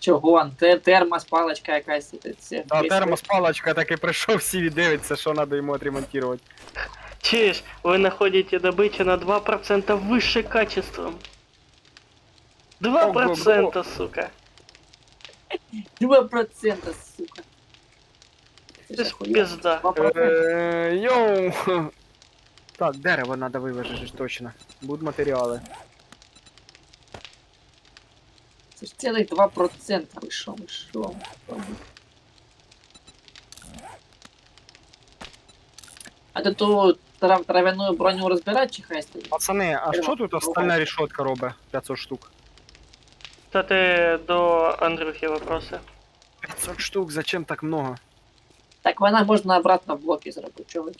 Чого? Термос, паличка якась. Це, Да, термос-палочка так і прийшов, сіві дивиться, що треба йому отремонтувати. Чеш, вы находите добычу на 2% выше качеством. 2%, сука. 2%, сука. Це ж пизда. 2%. Йоу. Так, дерево треба виважити, точно. Будуть матеріали. Це ж цілих 2%. Ви що, ви що? А то ту травяну броню розбирати чи хай стоїть? Пацани, а що тут остальна решетка робить? 500 штук. Кстати, до Андрюхи вопросы. 500 штук, зачем так много? Так вона можна обратно в блоки зробити. Чого ви?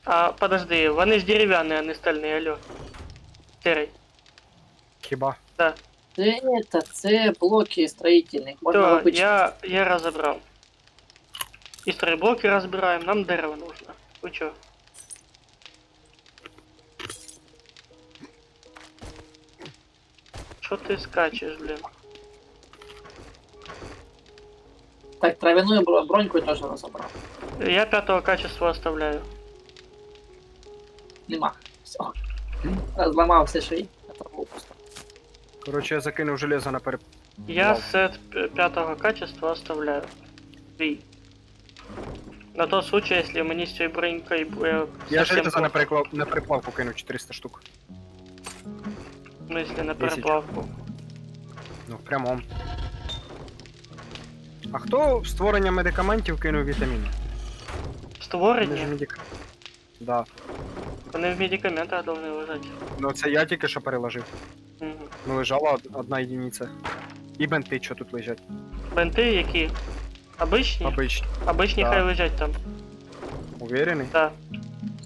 А, подожди, вони ж дерев'яні, а не стальні, алло. Серый. Хіба? Це блоки строїтельних. Можна То, робити. я разобрал. И стройблоки разбираем, нам дерево нужно. Вы чё? Чё ты скачешь, блин? Так, травяную броньку теж розібрав. Я 5 качества оставляю. Нема. Все. Зламав все шиї. Коротше, я закинув железо на переп... Я Вау. сет 5 качества оставляю. 3. На тот случай, если мені з цією бронькою буде Я совсем железо на, плохо. на переплавку кинув 400 штук. В смысле, на 1000. переплавку. Ну, в прямому. А хто в створення медикаментів кинув вітаміни? Вони ж Створення, медик... Да. вони в медикаментах должны лежать. Ну це я тільки що переложив. Мгм. Ну лежала одна єдиниця. І бенти, що тут лежать. Бенти які? Обичні? Обичні. Обичні Да. хай лежать там. Уверений? Да.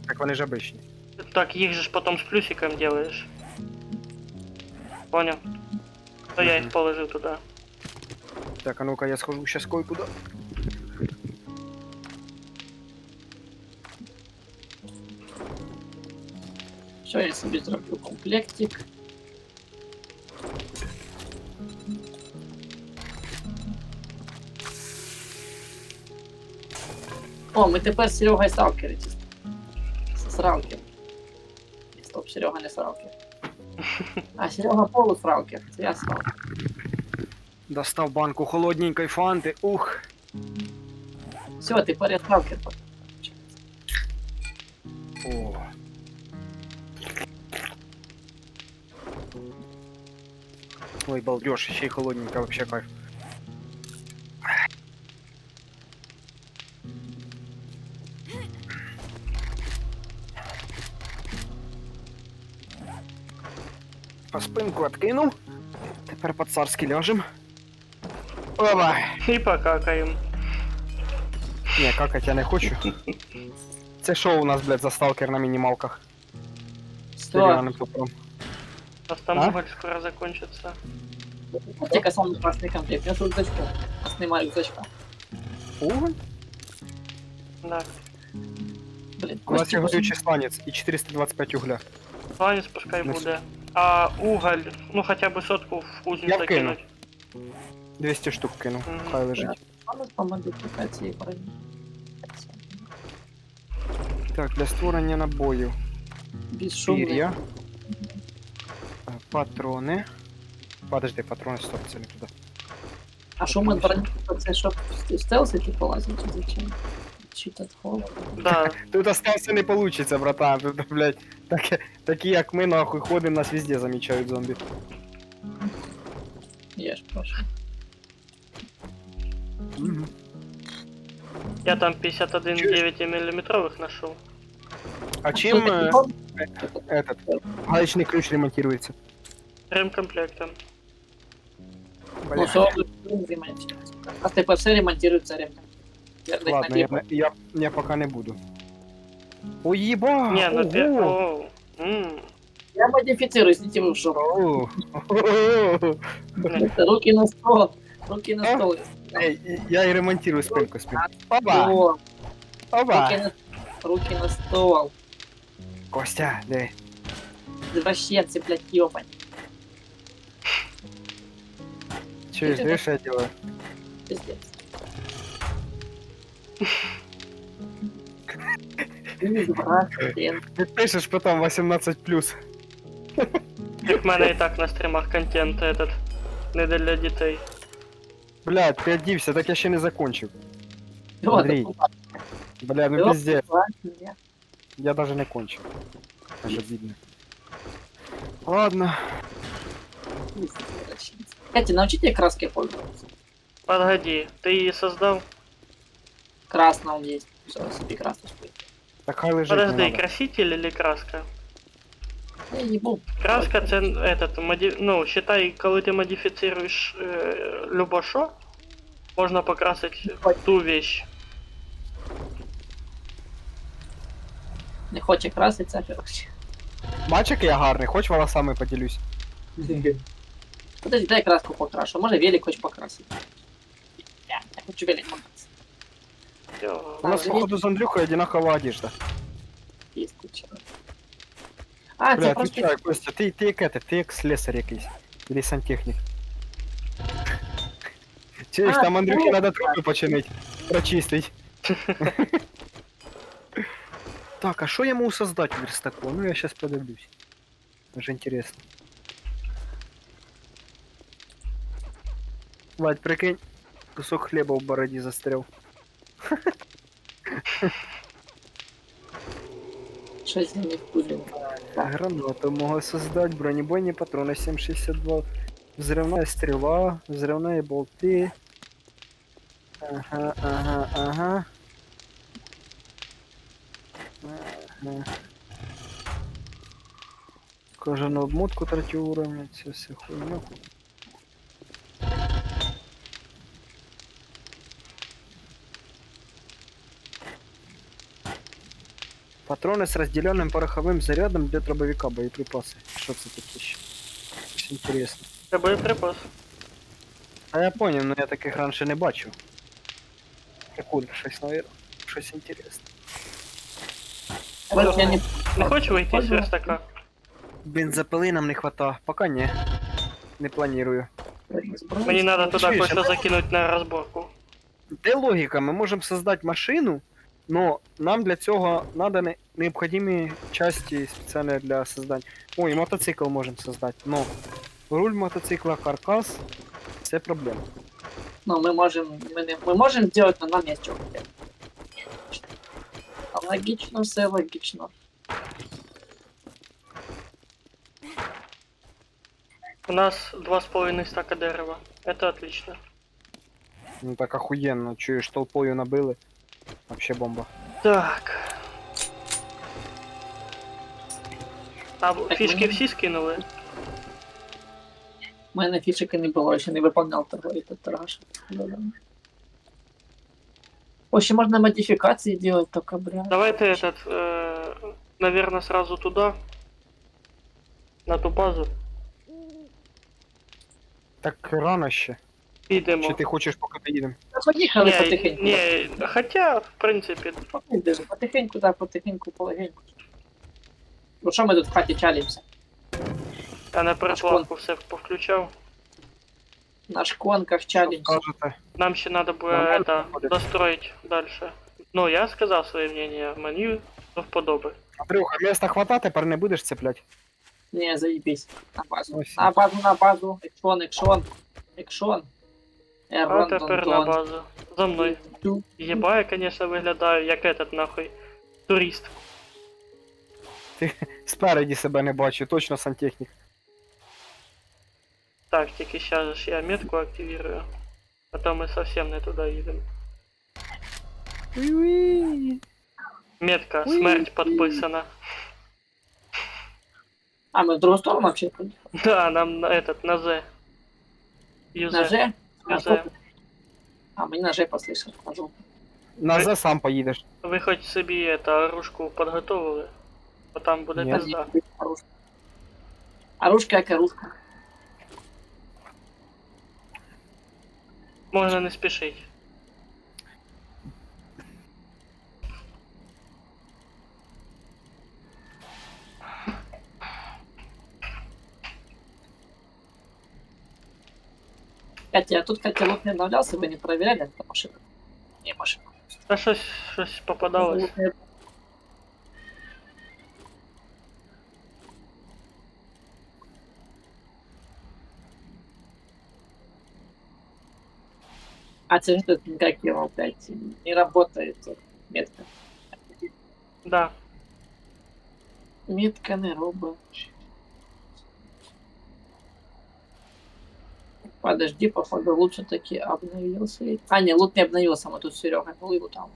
Так вони ж обичні. Так їх же ж потом с плюсиком делаешь. Понял? То я Мгм. их положил туда. Так, а ну-ка я схожу щас кое-куда. Що я собі зроблю комплектик. О, ми тепер з Серегою сталкери чисто. Сралкер. Стоп, Серега не сралкер. А, Серега полусралкер. Це я сралкер. Достав банку холодненької фанти. Ух. Все, тепер я сралкер. О. Ой, балдеж, ще й холодненько, вообще кайф. По спинку откинув. Тепер по-царськи ляжем. Опа! И покакаем. Ні, какать я не хочу. Це що у нас, блядь, за сталкер на мінімалках? З Що? дерев'яним топором. У нас там А? уголь скоро закончится. Тільки самый красный комплект. Я рюкзачка. Снимаю рюкзачка. Уголь? Да. Блин, У нас Костя, є горючий сланець і 425 угля. Сланец пускай Ну, будет. А уголь, ну хотя бы сотку в Я кузницу вкину. кинуть. 200 штук кинув, Мгм. хай лежить. Мама по модифікації броні. Так, для створення набоїв. Безшумний. Пір'я. Патрони. Подожди, патрони, стоп, це не туди. А шуман броні, це щоб в стелсі типу лазить, чи зачем? Чи так холодно? Да. Тут остався не получится, братан. Тут, блядь, такі як ми нахуй ходимо, нас везде замічають зомбі. Я ж прошу. Мгм. Я там 51,9 миллиметровых нашел. А чим этот гаечний ключ ремонтується? Ремкомплектом. Ну, Бля. що ви ремонтуєте? А тепер все ремонтується ремонт. Ладно, я пока не буду. Уеба! Не, ну ты... Ого! О, Я модифицирую, идите вы в жопу. О, о, Руки на стол. Руки на А? стол. Эй, я и ремонтирую спинку. Опа! Стол. Опа! Руки на стол. Костя, да. Извращенцы, блядь, ёбань. Че, знаешь, что я делаю? Пиздец. Извращенцы. Ты пишешь потом 18+. як в мене і так на стрімах контент этот. Не для дітей. Блядь, ты одевся, так я ще не закончив. Вот, Андрей. Бля, ну вот, пиздец. вот. Я даже не кончил. Аж обидно. Ладно. Кстати, научите краской пользоваться. Погоди, ты її создав? Красный он есть. Все, себе красный спой. Так хай лежить не Подожди, надо. краситель или краска? Я ебу. Краска це ну, считай, коли ти модифіцируєш любо що, можна покрасити ту вещь. Не хоче краситься, короче. Мальчик я гарний, хоч волосами поділюсь. Подожди, дай краску покрашу. Може велик хочешь покрасить? Я хочу велик покрасить. Всё. У нас, походу, з Андрюхою одинакова одежда. Есть куча. А, Бля, це просто... отвечай, Костя, ти як это, ти як слесар якийсь. Или сантехнік. Чуєш, А, там Андрюхі ну, надо трупи починить. Прочистить. Так, а що я можу создать верстаку? Ну я сейчас подивлюсь. Даже интересно. Вадь, прикинь, кусок хлеба в бороді застрял. Щось я не вкурил. Гранату могу создать, бронебойные патроны 7,62, взрывная стрела, взрывные болты. Ага, ага, ага. Ага. Кожаную обмотку 3 уровня, це все хуйня. Патроны с разделенным пороховым зарядом для дробовика, боеприпасы. Что это таке ще? Щось интересно. Це боєприпас. А я понял, но я таких раніше не бачив. Прикольно, щось, наверное. Щось інтересне. Вот я не... Не хочеш вийти з верстака? Бензопили нам не хвата. Пока ні. Не планую. Мені треба туди Чуєш, кое-що закинути на розборку. Де логіка? Ми можемо создати машину, но нам для цього надо необхідні части спеціальні для создання. Ой, і мотоцикл можемо создати, но руль мотоцикла, каркас — це проблема. Ну, мы можем сделать на нам есть что. Логично, все логично. У нас 2,5 стака дерева. Это отлично. Ну так охуєнно, чуєш, толпою набили. Вообще бомба. Так. А фішки всі скинули? У мене фішики не було, я ще не виповняв этот торгаш. О, ще можна модифікації делать, только, бля. Давайте этот, наверное, сразу туда. На ту базу. Так рано ще. Підемо. Чи ти хочеш поки доїдемо? Поїхали потихеньку. Не, хотя, в принципі, Потихеньку, так, потихеньку, полегеньку. Ну що ми тут в хаті чалимся? я на переплавку все повключав. На шконках чалимся. Кажете, Нам ще надо буде Нормально это, проходить. достроить дальше. Ну, я сказав своє мнение, мені до вподоби. Андрюха, міста хвата, тепер не будеш цеплять? Не, заебись. На базу. Ось. На базу, на базу. Экшон, экшон. Экшон. А тепер на базу. За мною. Єба, я, конечно, виглядаю як этот, нахуй, турист. Спереді себе не бачу, точно сантехнік. Так, тільки сейчас же я метку активирую. А то ми совсем не туди їдемо. Метка, смерть подписана. А, мы в другую сторону вообще поехали. Да, нам на этот, на З. Юзе. На Ж? А, Юзе. стоп. А, мы на Ж послышали. На жопу. Назад сам поїдеш. Ви хоч собі оружку підготовили, бо там буде Ні. пизда. Оружка. Оружка як оружка. Можна не спішить. Кстати, а тут, кстати, лут не обновлялся, вы не проверяли, это машина? Не, машина. Та щось попадалось. Лут не- А це ж тут как его, блядь, не работает метка. Да. Метка не робить. Подожди, походу, лучше таки обновился. А, не, лут не обновился, мы тут с Серегой были лутал.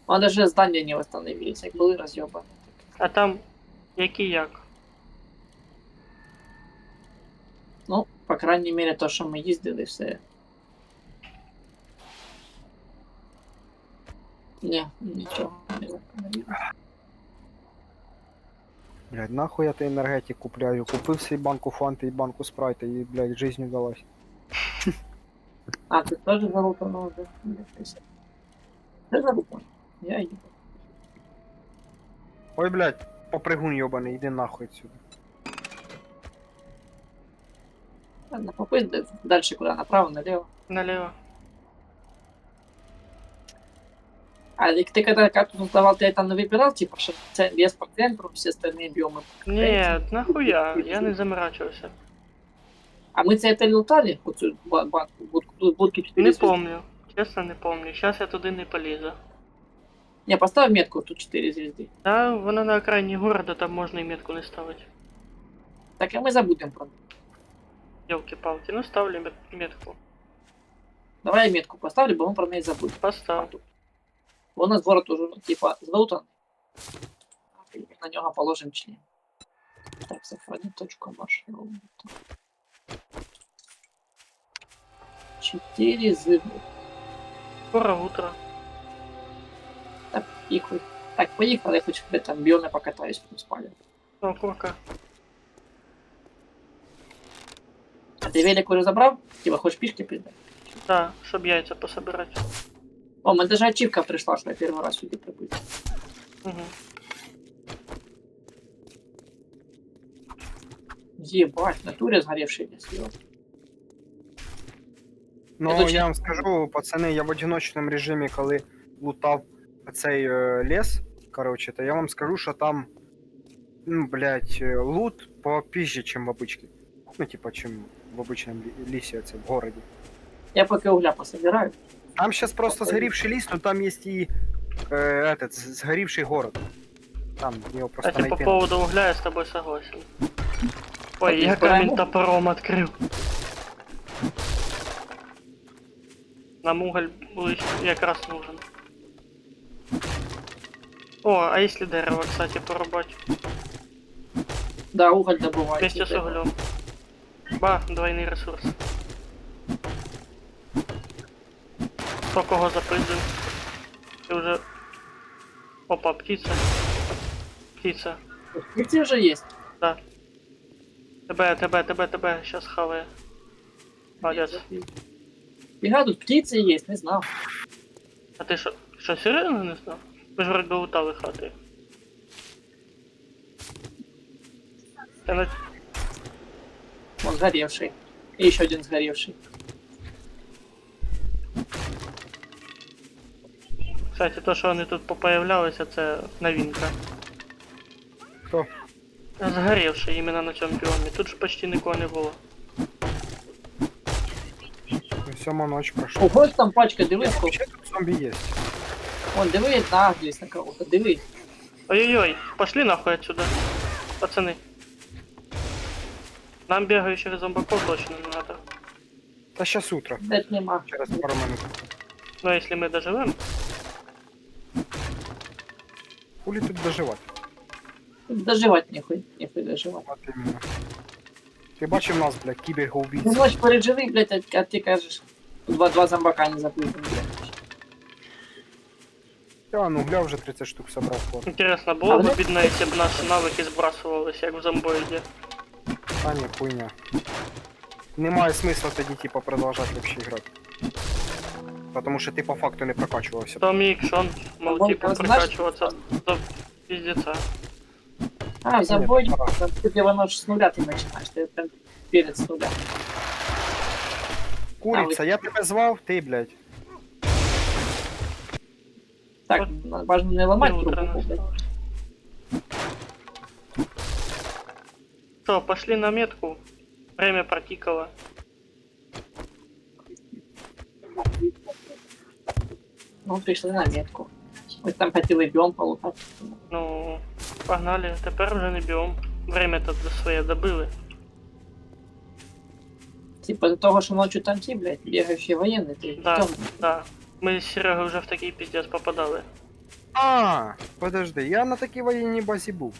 Он даже здание не восстановились, как были разъебаны. А там які як? Ну, по крайней мере, то, що ми їздили, все. Ні, нічого не восстановилось. Блядь, нахуй я ти енергетик купляю. Купив собі банку фанти і банку спрайта і, блядь, жизнь удалась. А, ти теж залутано вже? Ти залутано? Я їду. Ой, блядь, попригун йобаний, іди нахуй отсюда. Ладно, попасть дальше куда? Направо, налево? Наліво. А ты когда карту создавал, ты это не выбирал, типа, что лес по центру, все остальные биомы по краю? Ні, нахуя, я не заморачивався. А мы это лутали? Вот цю банку, будки 4 Не звезды? помню. Чесно, не помню. Зараз я туди не полізу. Не, поставь метку, тут 4 звезды. Та вона на окраїні города, там можна і метку не ставити. Так и мы забудем про. Ёлки-палки, ну ставлю метку. Давай я метку поставлю, бо мы про неї забудем. Постав. У нас город уже, ну, типа, залутан. На нього положим член. Так, сохрани точку маршрута. 4 звезды. Скоро утро. Так, їхали. Так, поїхали, я хоч би там біоми покатаюсь, потім спалю. О, курка. А ти велик уже забрав? Типа, хочеш пішки пізде? Да, щоб яйця пособирати. О, мене даже ачивка прийшла, що я перший раз сюди прибув. Угу. Єбать, в натурі згорівший ліс. йо. Ну, Я я вам скажу, пацани, я в одиночному режимі, коли лутав цей ліс, короче, то я вам скажу, що там, ну, блядь, лут попізже, чим в обичці. Ну, типа, чим в обичному лісі, це в городі. Я поки угля пособираю. Там сейчас просто сгоревший ліс, но там есть и этот, сгоревший город. Там его просто Кстати, по найти. поводу угля я с тобой согласен. Ой, Так, я избираем камень уголь? топором открыл. Нам уголь якраз нужен. О, а если дерево, кстати, порубать? Да, уголь добываю. Вместе с углем. Ба, двойный ресурс. Хто кого запиздив? Ти вже... Опа, птиця. Птиця. Птицы уже есть. Тебе, щас хаває. Молодець. Фига, тут птицы есть, не знал. А ти що серйозно не знав? Ми ж вроді лутали хати. Та на... Он сгоревший. И еще один сгоревший. Кстати, то, що вони тут попоявлялися, це новинка. Хто? Згорівши іменно на цьому біомі. Тут ж почти нікого не було. Сьома ночь прошла. Ого, там пачка, дивись, сколько. Вообще тут зомби есть. Вон, дивись, наглись на кого-то, дивись. Ой-ой-ой, пошли нахуй отсюда. Пацаны. Нам бегающих зомбаков точно не надо. Та сейчас утро. Блять, нема. Через пару минут. Но если мы доживем, Хули тут доживати? Доживать нехуй доживать. От іменно. Ти бачив нас, блядь, кіберга Ну, убійця. ночь переживи, блять, а ти кажеш, два зомбака не заплутали, блядь. Та, ну гля вже 30 штук собрав ход. Інтересно, було А б вони- обідно, якщо б наші навики збрасувалися, як в зомбоїді. Та ні, хуйня. Немає смисла тоді, типа, продовжати вообще грати. Потому що ти по факту не прокачувався. То мій ікшон, мов Вон, типу, знаєш, прикачуватися до піздеця. А, забой, там ты воно ж с нуля ты начинаешь, ты прям перед с нуля. Куриця, я тебе звав, ти, блядь. Так, важно не ломать Утро трубку, блядь. настало. Что, пошли на метку? Время протикало. Ну, пришли на метку. Мы там хотели биом полутать. Ну, погнали. Тепер вже не біом. Время-то своє добили. Типа до того, что ночью танки, блядь, бегающие военные, ты Да, тёмный. да. Ми з Серегою вже в такий піздець попадали. А, подожди, я на такій воєнній базі був.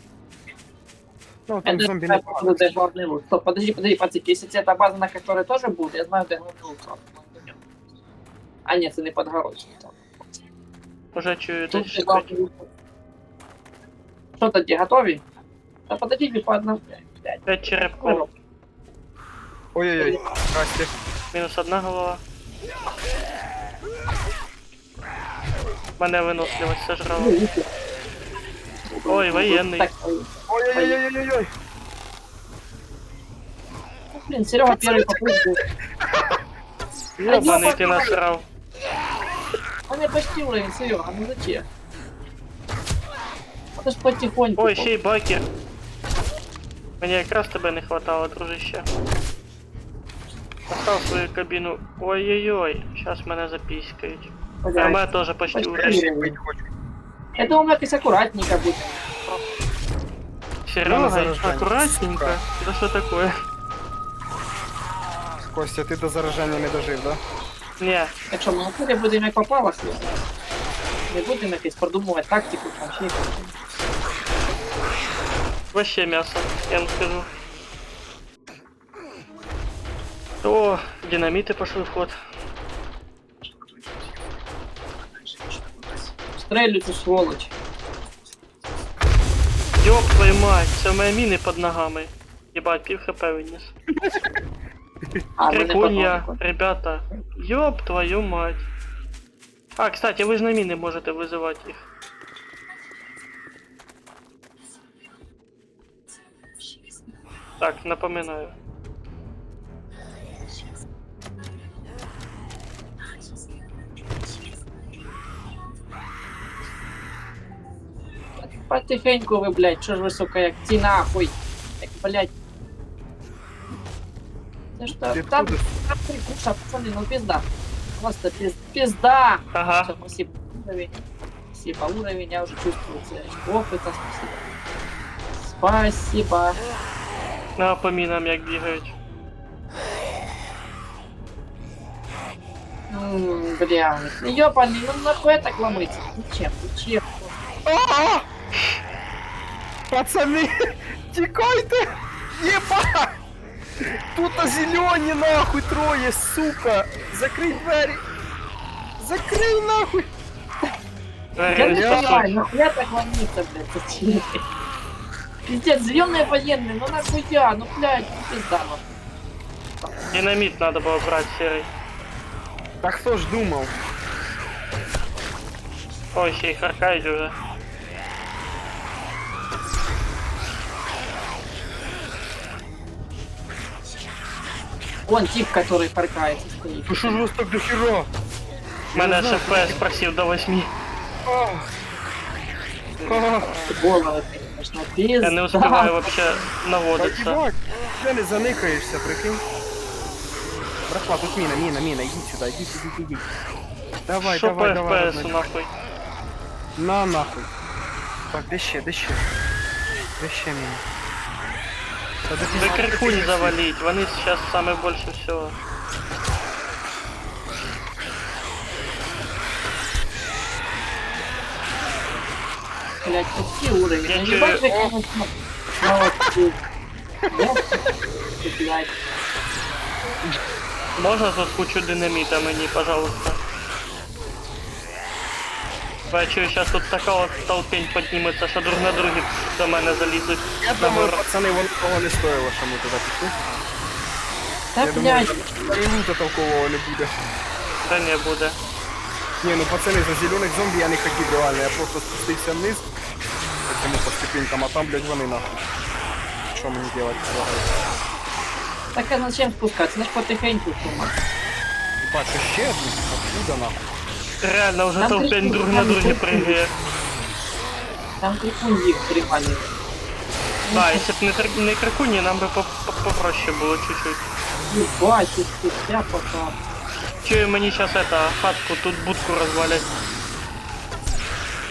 Ну, там Это зомбі не это где главный лут. Стоп, подожди, пацики, если это та база, на которой тоже будет, я знаю, где главный лут. А нет, это не подгородный. Уже чую Тут десь же шипить. главный лут. Что тоді, готові? Та подожди, по одному, блядь. 5 черепков, Ой-ой-ой, здрасте. мінус одна голова. Мене виносливость сожрала. Ой, воєнний. Так, Ой-ой-ой-ой-ой. блин, Серега первый попытку. Ёбаний ти насрав. Он не почти уровень, Серега, ну зачем? Это ж потихоньку. Ой, ще й бакер. Мені якраз тебе не хватало, дружище. Постав свою кабіну. Ой-ой-ой, щас мене запіськають. А Блядь. мене теж почти Почти. уровень. Пить хочу. Я думал, якось аккуратненько будет. Серьезно, заражение, аккуратненько. сука. Да что такое? Костя, ти до зараження не дожив, да? Не, Так що, ми на будемо як попало, не будемо якось продумувати тактику, там ще якось. вообще мясо, я вам скажу. О, динамиты пошли в ход. Стрелю цю сволочь. Ёб твою мать, це в мене міни під ногами. Ебать, пів хп виніс. А, ми не Крикунья, подумали. ребята. Ёб твою мать. А, кстати, вы же на мины можете вызывать их. Так, напоминаю. Потихеньку ви, блядь, що ж ви, сука, як ті нахуй. Як, блядь. Це ж Ти там откуда? прикуша, пацани, ну пизда. Просто пизда. Ага. Всё, спасибо, уровень. Спасибо, уровень, я уже чувствую опыта, спасибо. Спасибо. На по мінам як бігають. Бля, ёбаный, ну нахуй так ломать? Зачем? Зачем? А! Пацани, тікайте! Єба! Тут зелені нахуй троє, сука! Закрий двері! Закрий нахуй! Я не Я- понимаю, нахуя так ломиться, блядь, зачем? Пиздец, зеленые военные, ну нахуя, ну блядь, ну пизда, ну. Динамит надо было брать серый. Та хто ж думав? Ой, ще й харкають уже. Вон тип, который паркается, стоит. Ну що ж вас так до хіра? Мене знаю, ШПС просив до 8. Головы, конечно, пизда. Я не успеваю вообще Та наводиться. їбать, ти не заникаєшся, прикинь. Братва, тут міна, ідіть сюди, ідіть. Давай, Що по давай, давай. FPS нахуй? На нахуй. Так, де ще? Де ще міна? Та де Ви пізда- крикунь завалить, вони сейчас саме більше всього. Блядь, какие уровни? Я Ну, чую- ебать, вы, конечно, молодцы. Да? Блядь. Можна тут кучу динаміта мені, пожалуйста? Я чую, зараз тут така от толпень підніметься, що друг на другі до мене залізуть. Я думаю, пацани, воно того не стоїло, що ми туди пішли. Та Я думаю, блядь, там і лута толкового не буде. Та не буде. Ні, ну пацани, за зелених зомбі я не хотів реально, я просто спустився вниз. По по ступенькам, а там, блядь, вони нахуй. Що мені делать? так а зачем спускатися? Значить потихеньку сумати. Ебать, що ще один? Откуда нахуй? Реально вже Нам толпень прикольно, друг на нам другі прикольно. пригає. Там крикун їх пригалі. Да, якщо б не крикуні, нам би попроще було чуть-чуть. Ебать, тут вся пока. Чую, мені зараз это, хатку, тут будку розвалять.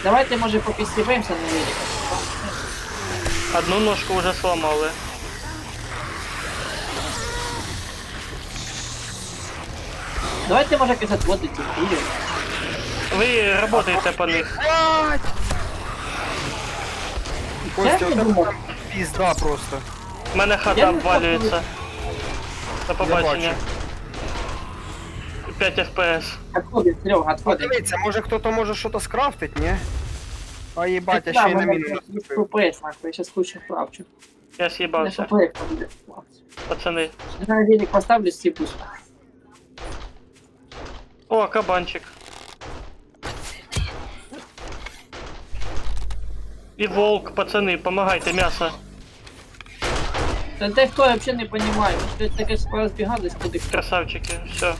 Давайте, може, попістіваємося на великах. Одну ножку вже сломали. Давайте, може, якось отводити їх. Ви работаєте по них. Костя, Я у не тебе думав. там пізда просто. У мене хата Я не обвалюється. До побачення. бачу. 5 FPS. Отходить, Серега, отходить. Подивіться, може хто-то може щось скрафтить, ні? А їбать, я ще й на міну наступив. ФПС, нахуй, я сейчас кучу вправчу. Я Не съебався, ФПС буде. пацани. На велик поставлю, стипусь. О, кабанчик. І волк, пацани, помагайте, м'ясо. Да ты кто, я вообще не понимаю. Ты таке порозбігались куди. Красавчики, все.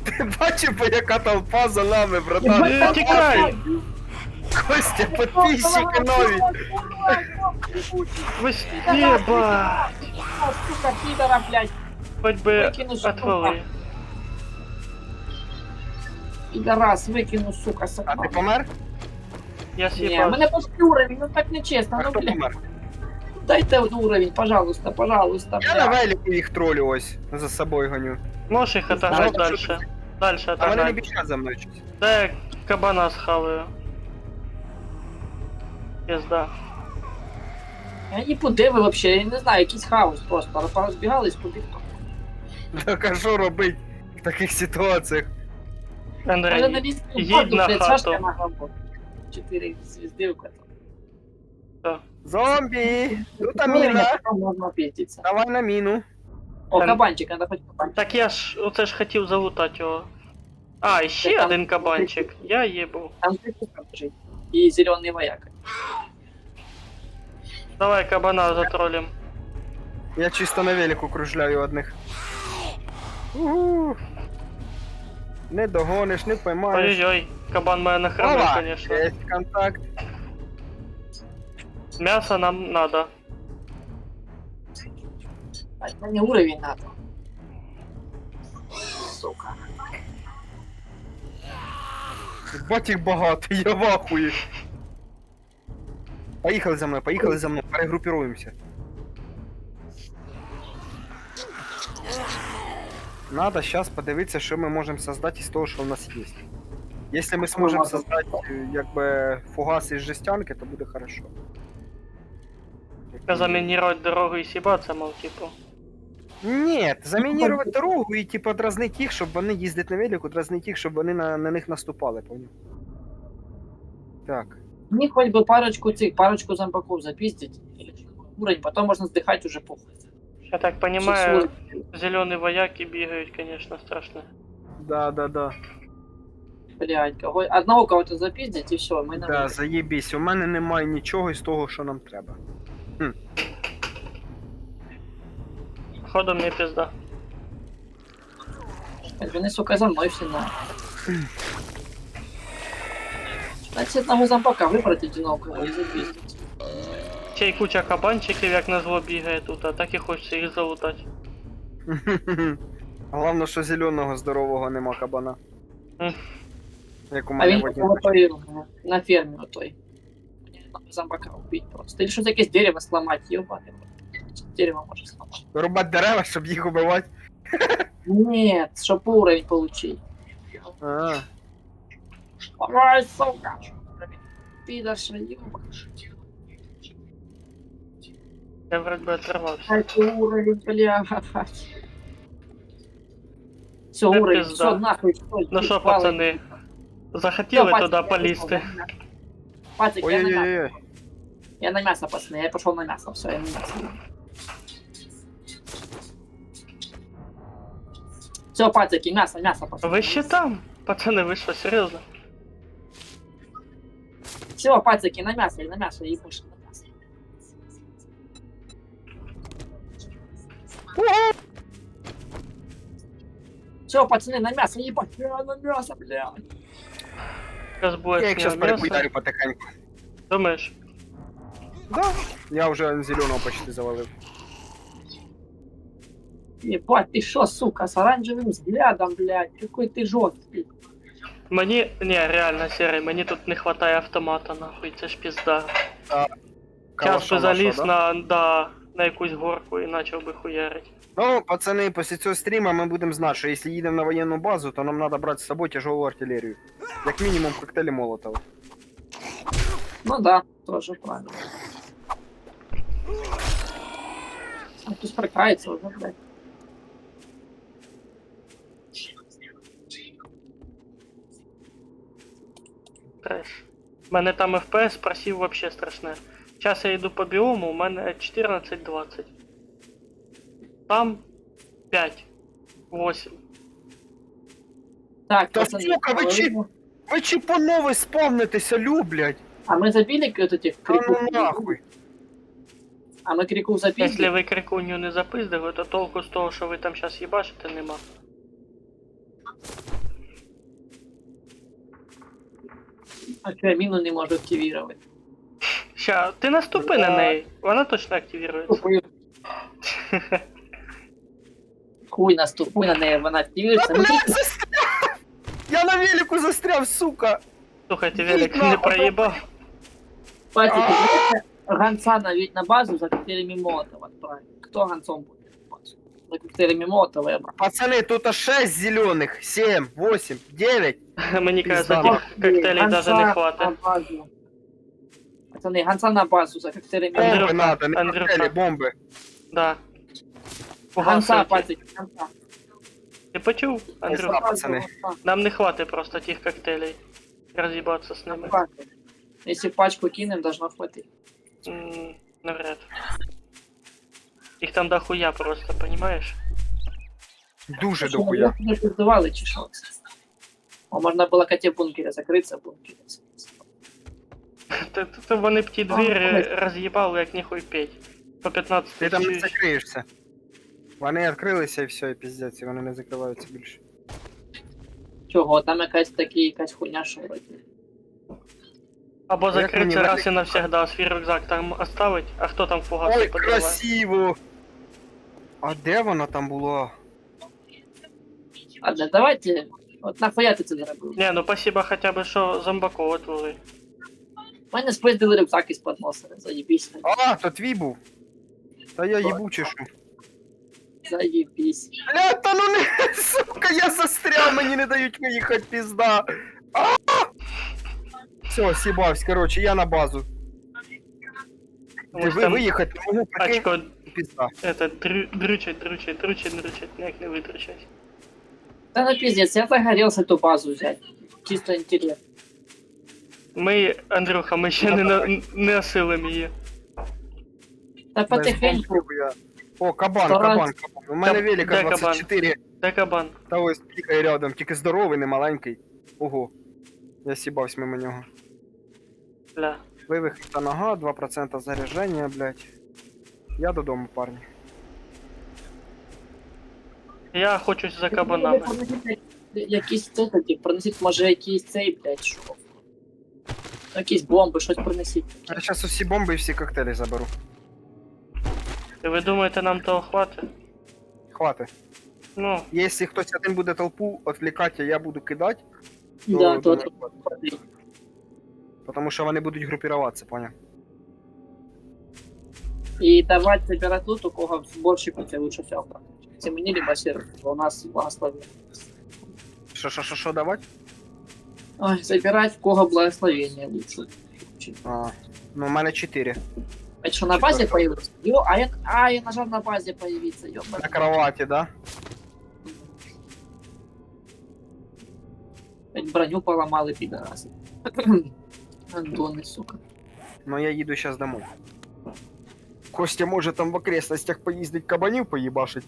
Ти бачив, бо яка толпа за нами, братан? Ебать, тікай! Костя, підписчики нові! Ви єба! Сука, пидора, блядь. Хоч би Викину, сука. отвели. Пидорас, викину, сука, А собаку. ти помер? Я Не, съебался. мене пошли уровень, ну так нечесно, А ну хто блядь. помер? Дайте уровень, пожалуйста, пожалуйста, Я на блядь. велику їх тролю ось, за собою гоню. Можешь их отожать Жалко, дальше? Дальше А вони не отожать. біжать за мною щось. Да я кабана схаваю. Пизда. Я не куди ви вообще, я не знаю, якийсь хаос просто. Порозбігались куди хто. Так а що робить в таких ситуаціях? Може на Андрей, лісну їдь базу, на блядь, хату. Сашка на гамбу. 4 звезди у этого. Зомбі! Тут Уровень, міна! а потом можна пиздиться. Давай на міну. О, Там- кабанчик, надо хоть кабанчик. так я ж оце ж хотів залутати його. А, ще Там- один кабанчик. Я їбу. Там 3 куска лежить. И зеленый вояка. Давай кабана затролим. Я чисто на велику кружляю одних. Угу. Не догониш, не поймаєш. Ой-ой-ой, кабан мене нахренив, Ова, конечно. є контакт. Мясо нам надо. А мне уровень надо. Сука. Бать їх багато, я в ахуї. Поїхали за мною, перегрупіруємося. Надо сейчас подивитися, що ми можемо создати із того, що у нас є. Якщо ми зможемо создати якби фугас із жестянки, то буде хорошо. Замінірувати дорогу і сібатися, мол, типу. Ні, замінірувати дорогу і типу дразнити їх, щоб вони їздять на велику, дразнити їх, щоб вони на них наступали, поняв? Так. Мне хоть бы парочку зомбаков запиздить. Уровень, потом можно сдыхать уже похуй. Я так понимаю, зеленые вояки бегают, конечно, страшно. Да. Блядь, одного кого-то запиздить и все, мы на Да, выход. заєбісь, у мене немає нічого із того, що нам треба. Ходом мне пизда. Они, сука, за мной все на. Значит, одного зомбака выбрать одинокого и запиздить. Ще й куча кабанчиків, як назло бігає тут, а так і хочеться їх залутати. Головне, що зеленого здорового нема кабана. Мгм. Як у А мене він в одній. повторил на ферме вот той. Мне надо зомбака убить просто. Или что-то якесь дерево сломать, ёбаный. Дерево может сломать. Рубати дерева, щоб їх убивати. Нет, чтоб уровень получить. А, Ой, сука! Пидорша, ёба. Я вроде бы оторвався. Дайте уровень, блядь. Все, Да уровень, пизда. все, нахуй, стой, Ну ты що, палый. пацани, Захотіли Всё, туди пацик, я полізти. пішов на мясо. Пацик, я на мясо. Ой-ой-ой. Я на мясо, пацаны, я пошел на мясо, все, я на мясо. Все, пацики, мясо, пацаны. Ви ще там? Пацани, ви що, серйозно? Все, пацики, на мясо, и больше на мясо. Все, пацаны, на мясо, ебать, на мясо, блядь. Зараз буде Я їх зараз м'ясо. перепуярю потихеньку. Думаєш? Да, я вже зеленого почти завалив. Ебать, ты шо, сука, с оранжевым взглядом, блядь, какой ты жесткий. Мені, ні, реально, Серий, мені тут не хватає автомата, нахуй, це ж пізда. Час Калаша би заліз наша, на якусь горку і почав би хуярить. Ну, пацани, після цього стріма ми будемо знати, що якщо їдемо на воєнну базу, то нам треба брати з собою тяжелу артилерію. Як мінімум коктейлі Молотова. Ну да, тоже правильно. А тут спрыкается уже, блядь. Треш. У мене там FPS просів вообще страшне. Зараз я йду по біому, у мене 14-20. Там 5. 8. Так, Да пацаны, сука, вы чи- Ви чи по новій спавнитеся, блядь? а мы забили вот этих Та ну криков? нахуй. А мы криков забили? Якщо ви крикуню не запиздили, то толку з того, що ви там зараз їбашите, нема. А что, я мину не могу активировать? Ща, ти наступи на неї, вона точно активірується. Хуй наступуй на неї, вона активується. Та, блядь, застряв! Я на велику застряв, сука! Слухайте, велик Нахуй. не проїбав. Патики, гонца на базу за коктейлями Молотова отправить. Кто гонцом будет на базу? За коктейлями Молотова я брал. Пацаны, тут аж 6 зеленых, 7, 8, 9. Мені кажеться, Пізда. тих коктейлей даже не хватить. на базу. Пацаны, гонца на базу за коктейлями Андрюха, Бомби надо, не Андрюха. коктейли, бомби. Да. Гонца, Гонца, патики, гонца. ти почув, Андрюха? пацани. Нам не хватить просто тих коктейлей. Роз'їбатися з ними. Если пачку кинем, должно хватить. Навряд. Їх там дохуя просто, понимаешь? Дуже дохуя. Не пиздували чи що? О, можна було коті в бункері закритися, в бункері. То вони б ті двері роз'їбали, як ніхуй петь. По 15 Ти там не тисяч. закриєшся. Вони відкрилися і все, і піздець, і вони не закриваються більше. Чого? Там якась хуйня, що вроді. Або Як закрити мені раз і навсегда, свій рюкзак там оставить, а хто там фугаси Ой, подаває? красиво! А де воно там було? Ладно, давайте. От нахуя ти це зробив? Не, ну спасибо хоча б, що зомбаков отвели. У мене спиздили рюкзак із-под носа, заєбісь. А, то твій був. Та я їбу чешу. Заєбісь. Бля, та ну не, сука, я застряв, мені не дають виїхати, пізда. Все, сібавсь, короче, я на базу. Ось Ви там виїхати не можу, прикинь, очко, пізда. это, дрючать, ніяк не витручать. Та ну пиздец, я загорелся ту базу взять. Чисто інтерес. Ми, Андрюха, ми ще не осилимо її. Та потихеньку. О, кабан, Стараюсь. кабан. У мене велика Де кабан? 24. Де кабан? Та ось пікає рядом, тільки здоровий, не маленький. Ого. Я сібався мимо нього. Бля. Вивих та нога, 2% зарядження, блядь. Я додому, парні. Я хочу за кабанами. Якісь це такі, принесіть, може, якийсь цей, блядь, що. Якісь бомби, щось принесіть. Я зараз усі бомби і всі коктейлі заберу. І ви думаєте, нам того хватить? Хватить. Ну, Якщо хтось один буде толпу відвлікати, а я буду кидати, Да, то думаю, хватить. Потому що вони будуть групіруватися, поняв? І давати забирати лут, у кого в сборщику це лучше всього. Це мені либо сервер, у нас благословение. Що давати? Ой, забирать в кого благословение лучше. А, ну у мене 4. А что, на базе появился? Я нажал на базе появиться, ёбаный. На кроваті, да? Блядь, броню поламали, підараси. Андони, сука. Ну я їду зараз домой. Костя може там в окрестностях поїздить кабанів поїбашить.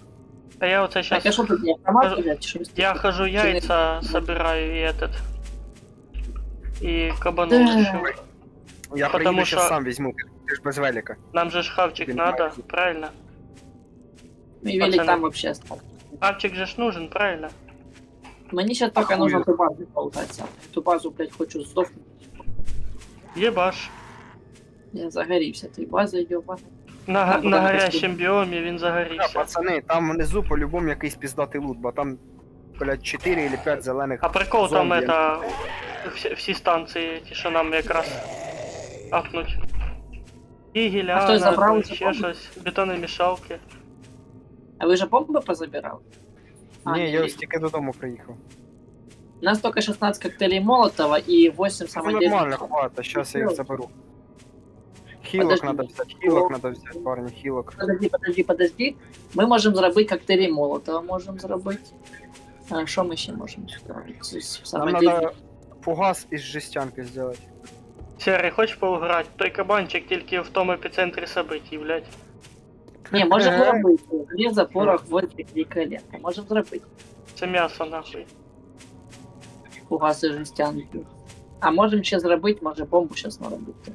А я оце Так, а щас... що тут, я автомат, блядь, чи щось? Я хожу яйца собираю и этот. И кабанов Да. ищу. Я Потому приїду що- зараз сам візьму, ти ж без велика. Нам же ж хавчик Понимаю. надо, правильно? Мій велик Пацаны. там вообще остался. Хавчик же ж нужен, правильно? Мені сейчас только Ахуй. нужно ту базу полутаться. Ту базу, блядь, хочу сдохнуть. Єбаш. Я загорівся, ти база йоба. На, Там на буде гарячому біомі він Да, загорівся. пацани, там внизу по-любому якийсь піздатий лут, бо там, блядь, 4 или 5 зелених. А прикол там зомбі. это... Всі станції, ті, що нам якраз апнуть. І А хтось забрав гіляна, ці ще бомби? щось, бетономішалки. А ви же бомби позабирали? Ні, я ось тільки додому приїхав. У нас только 16 коктейлей Молотова и 8 Ну, нормально, самодельных. хватит, сейчас я їх заберу. Хілок Подожди. надо взяти, хілок надо взяти, парні, хілок. Подожди. Мы можем зробити коктейлі Молотова, можем зробити. А що ми ще можемо зробити? Нам Самодельні. надо фугас із жестянки зробити. Серый, хочеш поуграти? Той кабанчик тільки в тому епіцентрі событий, блядь. Ні, можемо зробити. Ліза, порох, гвоздик і коленка. Можемо зробити. Це м'ясо, нахуй. Фугаси жестянки. А можемо ще зробити, може бомбу зараз наробити.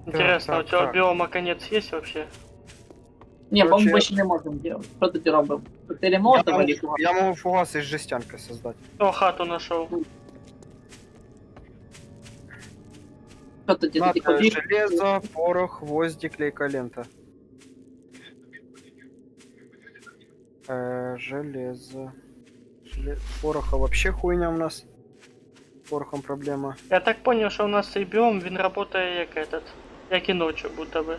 Интересно, так, у тебя так. биома конец есть вообще? Ні, Короче, бомбу я- ще не можемо робити. Що тоді робимо? Коктейлі Молотова і фугаси? Я можу фугас із жестянки создати. О, хату нашел. Що тоді? Тоді Надо побіг? железо, порох, гвозди, клейка лента. Железо. Пороха вообще хуйня у нас. С порохом проблема. Я так понял, що у нас цей біом, він работає як этот. Як і ночью, будто би.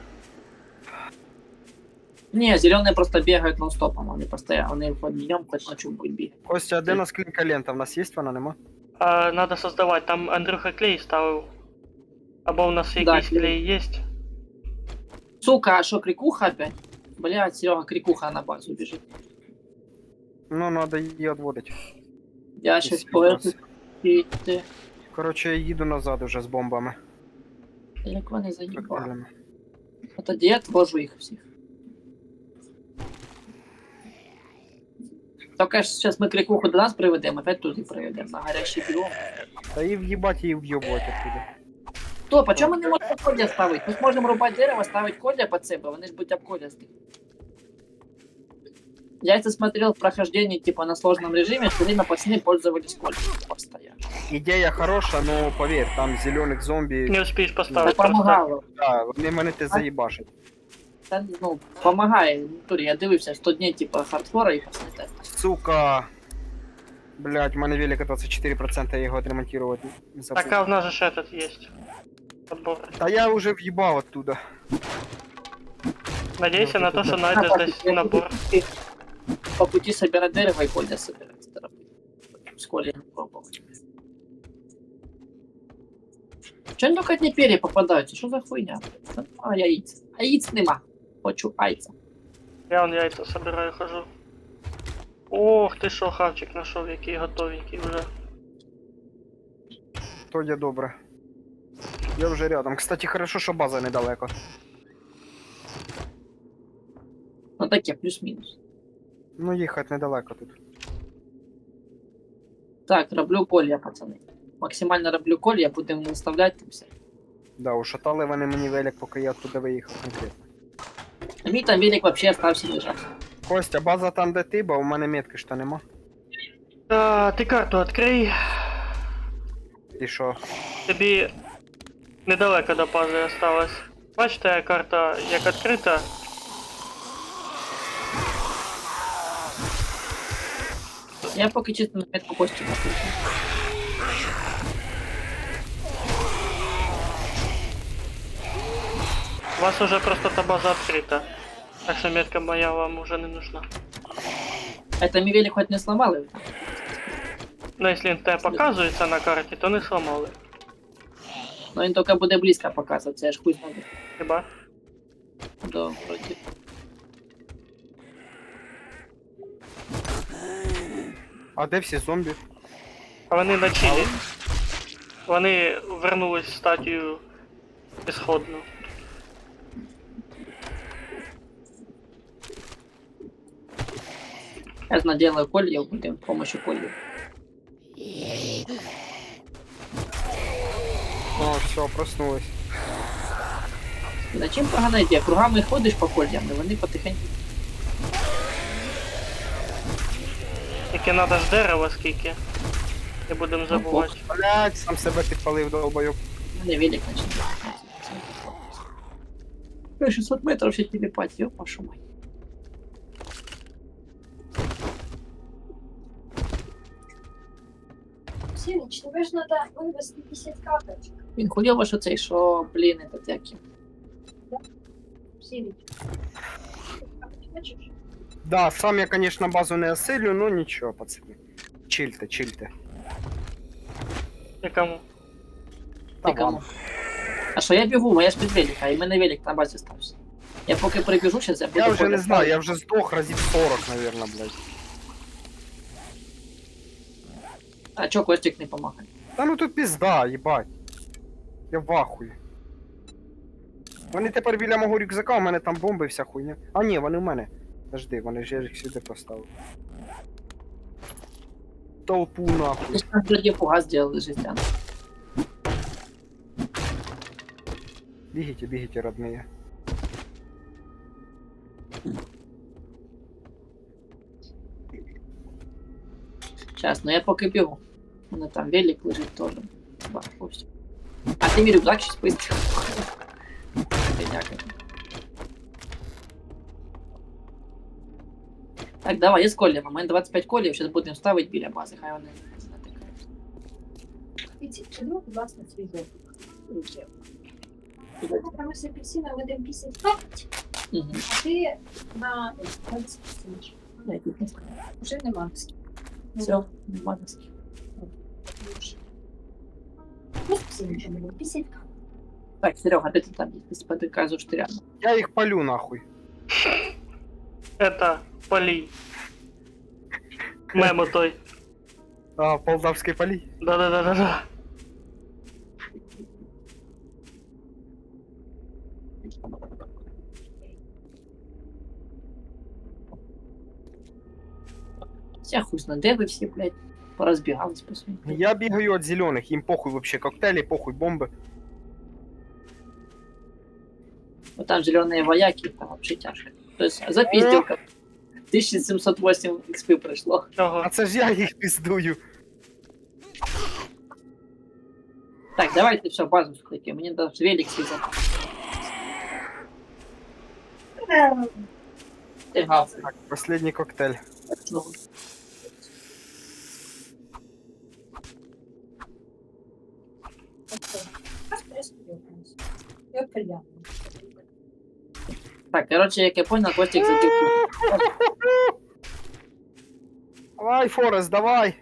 Не, зеленые просто бегают нон-стопом, они постоянно, они под днем хоть ночью будут бегать. Костя, а де у нас клейка лента? В нас є вона, нема? А, надо создавать, там Андрюха клей ставив. Або у нас Да, якийсь клей. клей есть. Сука, а что, крикуха опять? Блядь, Серега, крикуха на базу бежит. Ну, надо її відводити. Я сейчас Ось, поэту Короче, я їду назад уже з бомбами. як вони заїбали. Коктейлями. А тоді я отвожу їх всіх. Только сейчас мы крикуху до нас приведемо, опять туди приведемо, на гарячий біом. Та і в'їбать, і в'єбувати оттуда. Стоп, а чому ми не можемо кодя ставити? Ми ж можемо рубати дерево, ставити кодя під себе, вони ж будуть обкодясті. Я это смотрел в прохождении, типа, на сложном режиме, все время пацаны пользовались кодем постоянно. Ідея хороша, но повір, там зелених зомбі, Не успієш Это поставити просто. помогало. да, вони мене те заїбашать. Та, ну, помагає. В натурі. Я дивився 100 днів, типа, хардкора і пацани. Сука. Блять, у мене велика 24%, я його отремонтувати не забув. Так, а в нас же ж этот есть. Подбор. Та я вже в'їбав оттуда. Надейся Ну, на то, тут що да. знайдеш десь набор. По пути собирать дерево и колья собирать. С колей не пробовал. Чё только одни перья попадаются? Что за хуйня? А, яиц. А яиц нема. Хочу айца. Я вон яйця собираю, хожу. Ох, ти що, хавчик знайшов, який готовенький вже. То є добре. Я вже рядом. Кстати, хорошо, що база недалеко. Ну таке, плюс-минус. Ну, їхати недалеко тут. Так, роблю колья, пацаны. Максимально роблю колья, будем наставлять там все. Да, ушатали вони мені велик, поки я оттуда виїхав конкретно. А мій там велик вообще остався лежать. Костя, база там, де ти, бо у мене метки що нема. А, ти карту відкрий. І що? Тобі недалеко до бази осталось. Бачите, карта як відкрита. Я поки чисто на метку кості напишу. У вас уже просто та база відкрита. Так що метка моя вам уже не нужна. Это мій велик хоть не сломали? Ну, якщо він тебе показується на карті, то не сломали. Но він тільки буде близько показувати, я ж хуй знаю. Хіба? Да, вроде. А де всі зомбі? А вони на чилі. Вони вернулись в стадію ісходну. Я наделаю кольев, будем с помощью кольев. О, все, проснулись. На чим погана ідея? Кругами ходиш по кольям, і вони потихеньку. Тільки треба ж дерева скільки. Не будемо забувати. Блять, сам себе підпалив, долбойоб. У мене велик починає. 600 метрів ще телепать, ёп, вашу мать. Сініч, тебе ж треба вивезти 10 карточок. Він хуйово, що цей, що, блін, этот як його. Сініч. Бачиш? Да, сам я, конечно, базу не осилю, но нічого, пацани. Чильте, чильте. Якому? Та Ти кому? вам. А що я бігу, я ж під велика, і в мене велик на базі стався. Я поки прибіжу, зараз я буду. Я вже не ходити. знаю, я вже здох разів 40, наверное, блядь. А чо Костик не помагає? Та ну тут пізда, їбать. Я в ахуї. Вони тепер біля мого рюкзака, у мене там бомби вся хуйня. А ні, вони в мене. Подожди, вони ж я їх сюди поставив. Толпу нахуй. Ти ж там вроді фугас зробили жестян. Бігите, бігите, родные. Сейчас, ну я поки бігу. У мене там велик лежить теж. Ось. А ти мій рюкзак щось пиздив. Дякую. Так, давай, я з коліями. У мене 25 колів, зараз будемо ставити біля бази, хай вони натикають. Віці, чому, будь ласка, свій зовут? Ми з апельсина ведемо 55, Угу. а ти на 20 сидиш. Вже нема. Все, нема нас. Ось всі нічого не було. 50. Так, Серега, ти там є? Ти сподикаєш, що ти рядом. Я їх палю нахуй. Это полій. Мемо той. А, полтавський палій. Да-да-да-да-да. Я хуй знає, де ви всі, блядь, порозбігались по своїм. Я бігаю від зелених, їм похуй вообще коктейлі, похуй бомби. Вот там зеленые вояки, там вообще тяжко. То есть запиздилка. 1708 XP пришло. Чого? А це ж я їх піздую. Так, давайте все, базу склейте. Мне надо велик связать. Ты гав. Так, последній коктейль. Ну, Я приємно. Так, короче, як я понял, Костик забил. Давай, Форест, давай.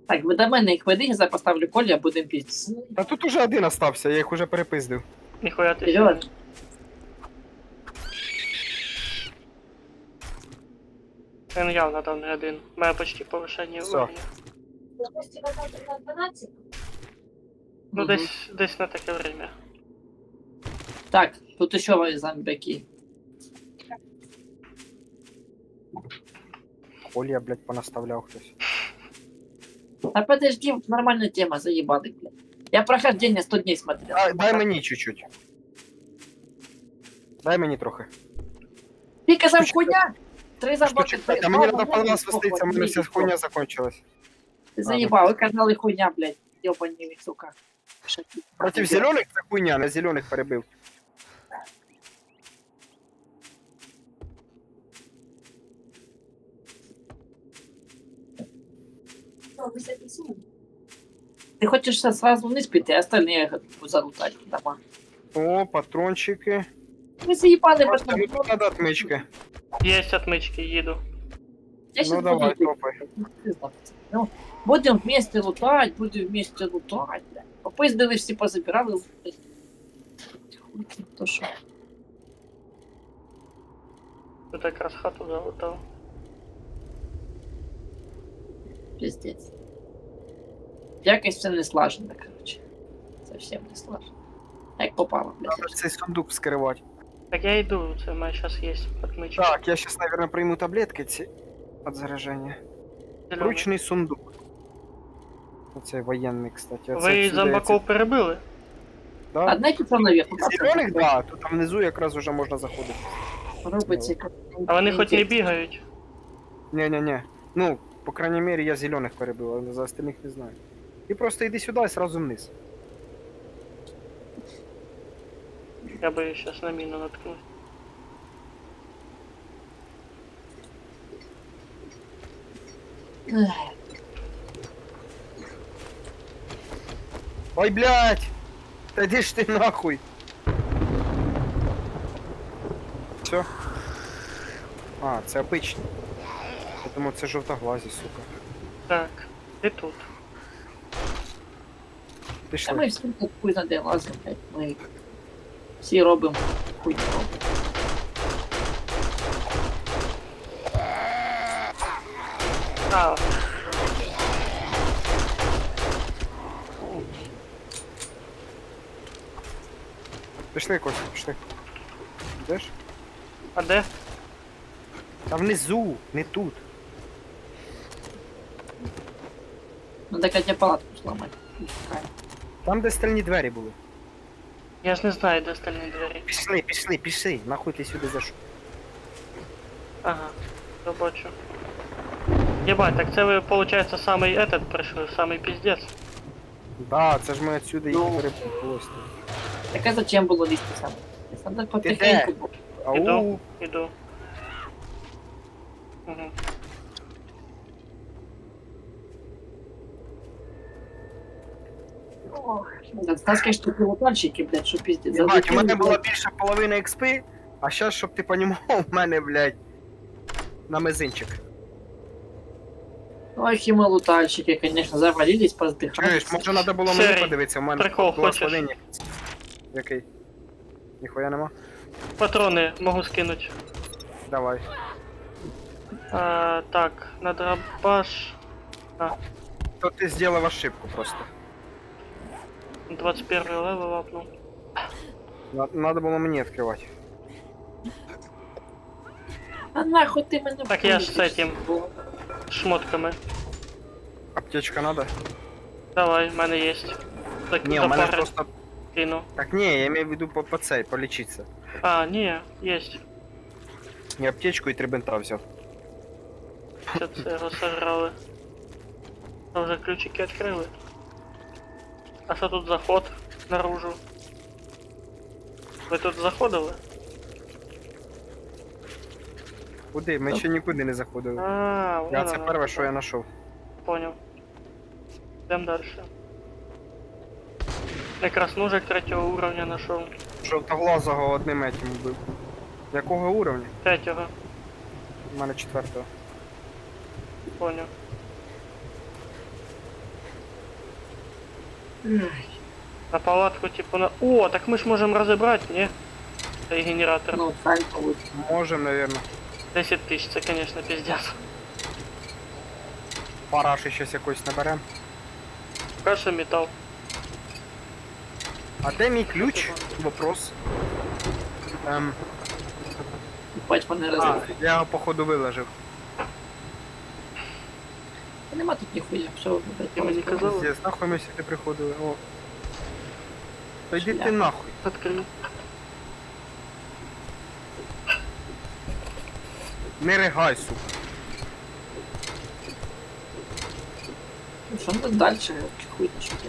Так, ви до мене їх веди, я поставлю колі, а будемо піздити. Та тут уже один остався, я їх уже перепиздив. Ніхуя ти. Вперед. Він явно там не один. У мене почти повишення Все. уровня. Ось тебе на 12. Ну Мгм. десь на таке время. Так, тут ще зомбаки. Колія, блядь, понаставляв хтось. А подожди, нормальная тема, заебали, блядь. Я прохождение 100 дней смотрел. Дай мені чуть-чуть. Дай мені трохи. Ты казав хуйня? Три забаки. Штучек, а мені треба по нас веститься, у мене вся хуйня закончилась. Ты заебал, вы казали хуйня, блядь. Ёбаный, сука. Против зелених це хуйня, на зелених перебив. Ви з апельсином? Ты хочешь сразу вниз пить, а остальные залутать дома. О, патрончики. Вы заебали, Просто пацаны. ну тут надо отмички. Є отмички, їду. Я Ну сейчас давай, буду... топай. Ну, будем вместе лутать, будем вместе лутать, блядь. Попиздили всі позабирали. блядь. Хуй ти, то що? Тут якраз хату залутав. Піздець. Якось це не слажено, коротше. Совсем не слажено. Як попало, блядь. Треба цей сундук вскривати. Так я йду, це у мене зараз є отмичка. Так, я сейчас, наверное, прийму таблетки ці від зараження. Зелений. Ручний сундук. Оцей воєнний, кстати. Оце Ви всюди зомбаков перебили? Да? Одне пішло наверх. Зелених, да, тут там внизу якраз уже можна заходити. Робиться. А вони хоч не бігають. Не-не-не. Ну, по крайней мере, я зеленых перебил, а за остальных не знаю. И просто иди сюда и сразу вниз. Я боюсь, зараз на міну наткнусь. Ой, блядь! Да иди ж ты нахуй! Все. А, це обичний. Я думав, це жовтоглазі, сука. Так, ти тут. Та Пішли. ми всі тут хуй знаде лазимо, блядь. Ми всі робимо хуй не робимо. А, Пішли, Костя, пішли. Йдеш? а де? Та внизу, не тут. Ну так я тебе палатку зламати. Там, де стальні двері були. Я ж не знаю, де остальні двері. Пішли, пішли, пішли. Нахуй ти сюди зайшов. Ага, я бачу. Єбать, так це ви, виходить, самий этот прийшли, самий піздець. Да, це ж ми отсюди їх Ну. перепустили. Так а зачем було лізти саме? Треба де? потихеньку було. Ау, Іду. Угу. Таскай штуки лутальщики, блядь, що піздець. Єбать, у мене Залетіли, було блядь. більше половини експи, а зараз, щоб ти понімав, у мене, блядь, на мизинчик. Ой, хіма лутальщики, конечно, завалились, поздихали. Чуєш, може треба було мені Сергій, подивитися, у мене прикол благословення. Який? Ніхуя нема? Патрони можу скинути. Давай. Так, на драбаш. То ти зробив ошибку просто. 21 левел апнув. Надо було мені відкривати. А нахуй ти мене Так я ж з будеш? этим. Шмотками. Аптечка надо? Давай, в мене є. Так, Ні, у до мене пари просто... кину. Так ні, я маю в виду по цей, полічитися. А, ні, є. Не аптечку і 3 бинта взяв. Це розсажрали. Це вже ключики відкрили. А що тут заход наружу? Ви тут заходили? Куди? Ми ще нікуди не заходили. А, Я вон це оно. перше, що я знайшов. Понял. Йдем дальше. Якраз ножик 3-го уровня нашел. Жовтоглазого одним этим вбив. Якого уровня? 3-го, У мене 4-го. понял. На палатку типу на... О, так ми ж можемо розібрати, ні? Цей генератор. Ну, сань получится. Можем, наверное. 10 тисяч, це, конечно, пиздец. Параші щось якось наберем. Каша металл. А де мій ключ? Вопрос. Бать, мене А, розуміє. я його походу виложив. Нема тут ніхуя, все, блядь, я Мені возьму. казали. Здесь нахуй ми сюди приходили. О. То йди ти Шляпа. нахуй. Открыл. Не ригай, сука. Ну, що ми дальше, хуй на що ти.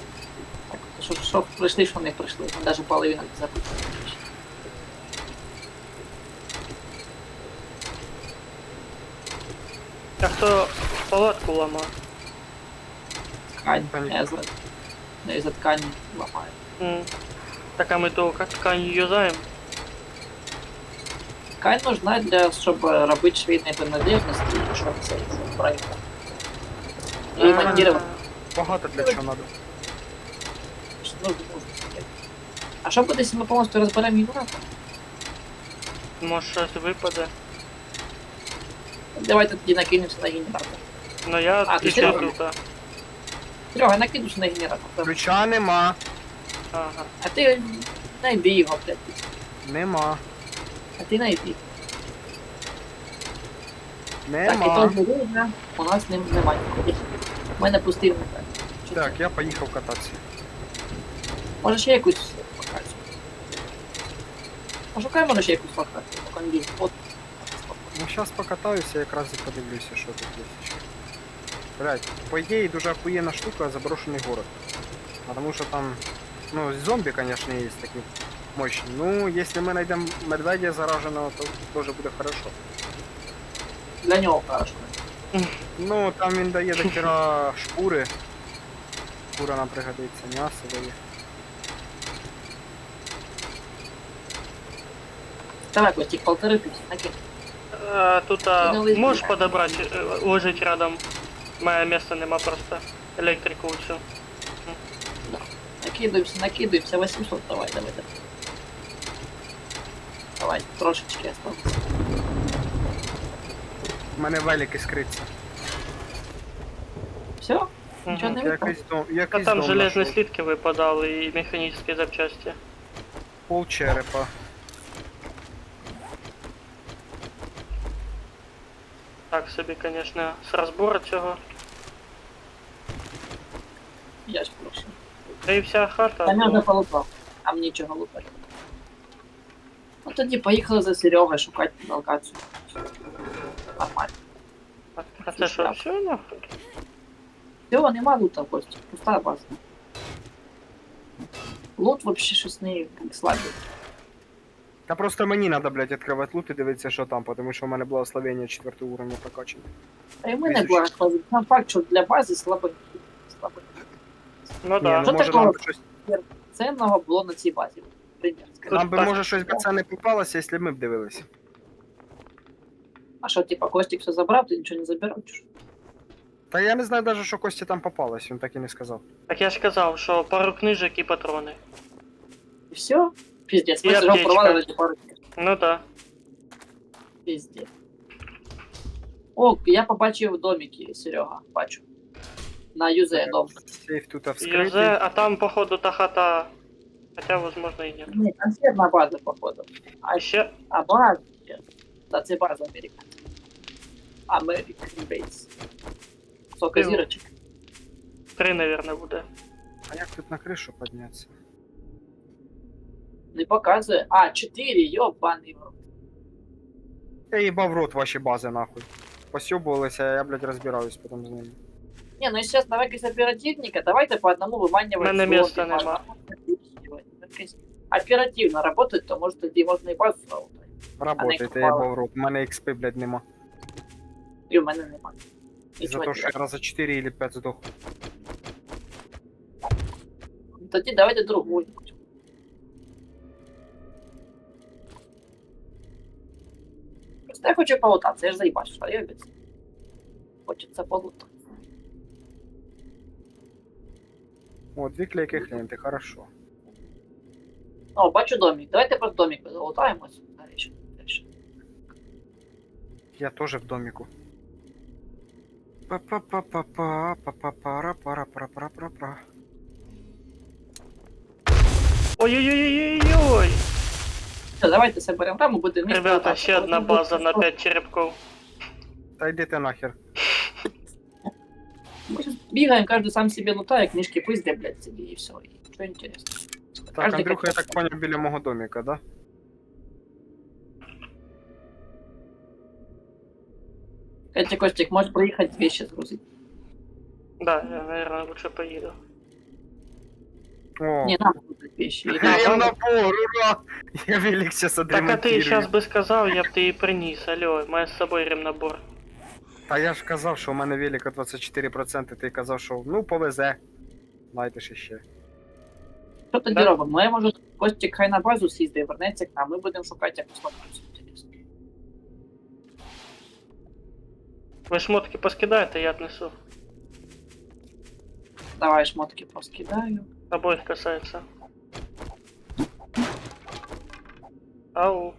Так, що прийшли, що не прийшли. Ми навіть половину не запитали. А хто палатку ламав? Ткань, Ткань. я за... Ну, і за ткань ламаю. Так а ми то як ткань юзаємо? Ткань нужна для, щоб робити швейні принадлежності, щоб це правильно. І монтувати. Багато для чого надо. Нужно. А що буде, якщо ми повністю розберемо генератор? Може щось випаде. Давайте тоді накинемося на генератор. Ну я А, ти і серйозно? тут. Серега, накидуш на генератор. Ключа нема. Ага. А ти найди його, блядь. Нема. А ти найди. Так, і Нема. то дорога, у нас немає нікого. У мене пустий інвентар. Так, я поїхав кататися. Може ще якусь локацію. Пошукай, може ще якусь локацію. Комбін. От. Ну зараз покатаюся, якраз і подивлюся, що тут є ще. Блять, по ідеї дуже охуєнна штука заброшений город. Потому що там, ну, зомби, конечно, є такі мощні. Ну, якщо ми знайдемо медведя зараженого, то теж буде хорошо. Для нього хорошо. Ну, там він дає до хера шкури. Шкура нам пригодиться, м'ясо дає. Давай, Костик, 1500, накинь. Тут Ну, ви- можешь подобрать, ложить рядом. Моє места нема просто. Електрику всю. Накидываемся, 800, давай. Давай, трошечки осталось. У мене велик іскриться. Все? Нічого не випало? Якийсь дом, А якийсь там дом железні знайшов. слитки випадали і механічні запчасті. Пол черепа. Так собі, конечно, з розбору цього. Я ж прошу. Та і вся хата. Там я вже ну, полутав, а мені чого лупати. Ну тоді поїхали за Серегою шукати локацію. Нормально. А це що, все нахуй? Всього нема лута, Костя, пуста база. Лут вообще щось не слабий. Та просто мені треба, блядь, відкривати лут і дивитися, що там, тому що в мене благословення 4-го уровня прокачане. А й в мене Візуч. благословить. Сам факт, що для бази слабий. Ну Ні, да. ну Що може такого? нам би щось. Ценного було на цій базі. Примір, скажи. Нам би так. може щось би це не попалося, якщо б ми б дивилися. А що, типа, Костик все забрав, ти нічого не забирав? Чи що? Та я не знаю навіть, що Кості там попалось, він так і не сказав. Так я ж казав, що пару книжок і патрони. І все? Піздець, ми І Серегу аптечка. провалили ці пару днів. Ну да. Піздець. О, я побачив домики, Серега, бачу. На Юзе дом. Сейф тут вскритий. Юзе, а там, походу, та хата. Хотя, возможно, і нет. Ні, консервна база, походу. А ще А база? Да, це база американська. American Base. Сколько Диво. зірочок? 3, наверное, буде. А як тут на кришу піднятися? Не показує. А, 4, йобаний в рот. Я їбав в рот ваші бази, нахуй. Посьобувалися, а я, блядь, розбираюсь потім з ними. Не, ну сейчас давай из оперативника, давайте по одному выманивать. У мене слоты, места по нема. одному запихивать. Так, если оперативно работать, то может тоді можна і базу зробити. Работайте, я їбав в рот. У мене XP, блядь, нема. І в мене нема. За Нічого те, не що я раза 4 или 5 здох. Тоді давайте другу. Просто я хочу полутатися, я ж заїбачу, що я обіцяю. Хочеться полутатися. О, 2 клейких ленти, хорошо. О, бачу домик. Давайте просто домик залутаємось. Дальше. Я тоже в домику. Па-па-па-па-па, па-па-пара-пара-пара-пара-пара. Ой-ой-ой-ой-ой! Все, давайте соберемо раму, будемо вместе Ребята, лутатися. ще одна база на 5 черепков. Та йди ти нахер. Мы сейчас бегаем, каждый сам себе лутает, книжки пизде, блядь, себе, и все. И что интересно. Так, Каждый Андрюха, я как так понял, біля мого домика, да? Кстати, Костик, можешь проехать вещи сгрузить? Да, я, наверное, лучше поїду. О, Не, надо грузить вещи. И я надо- набор, ура! Я велик сейчас Так а ти отремонтирую. зараз би сказав, я б ти її приніс, алло, має з собою ремнабор. Та я ж казав, що у мене велика 24%, ти казав, що ну повезе. Знайдеш іще. Що тоді Да. робимо? Я можу Костик хай на базу с'їзде, вернеться к нам, ми будемо шукати якусь локацію. Інтересно. Ви шмотки поскидаєте, я отнесу. Давай шмотки поскидаю. Обоих касается. Ау.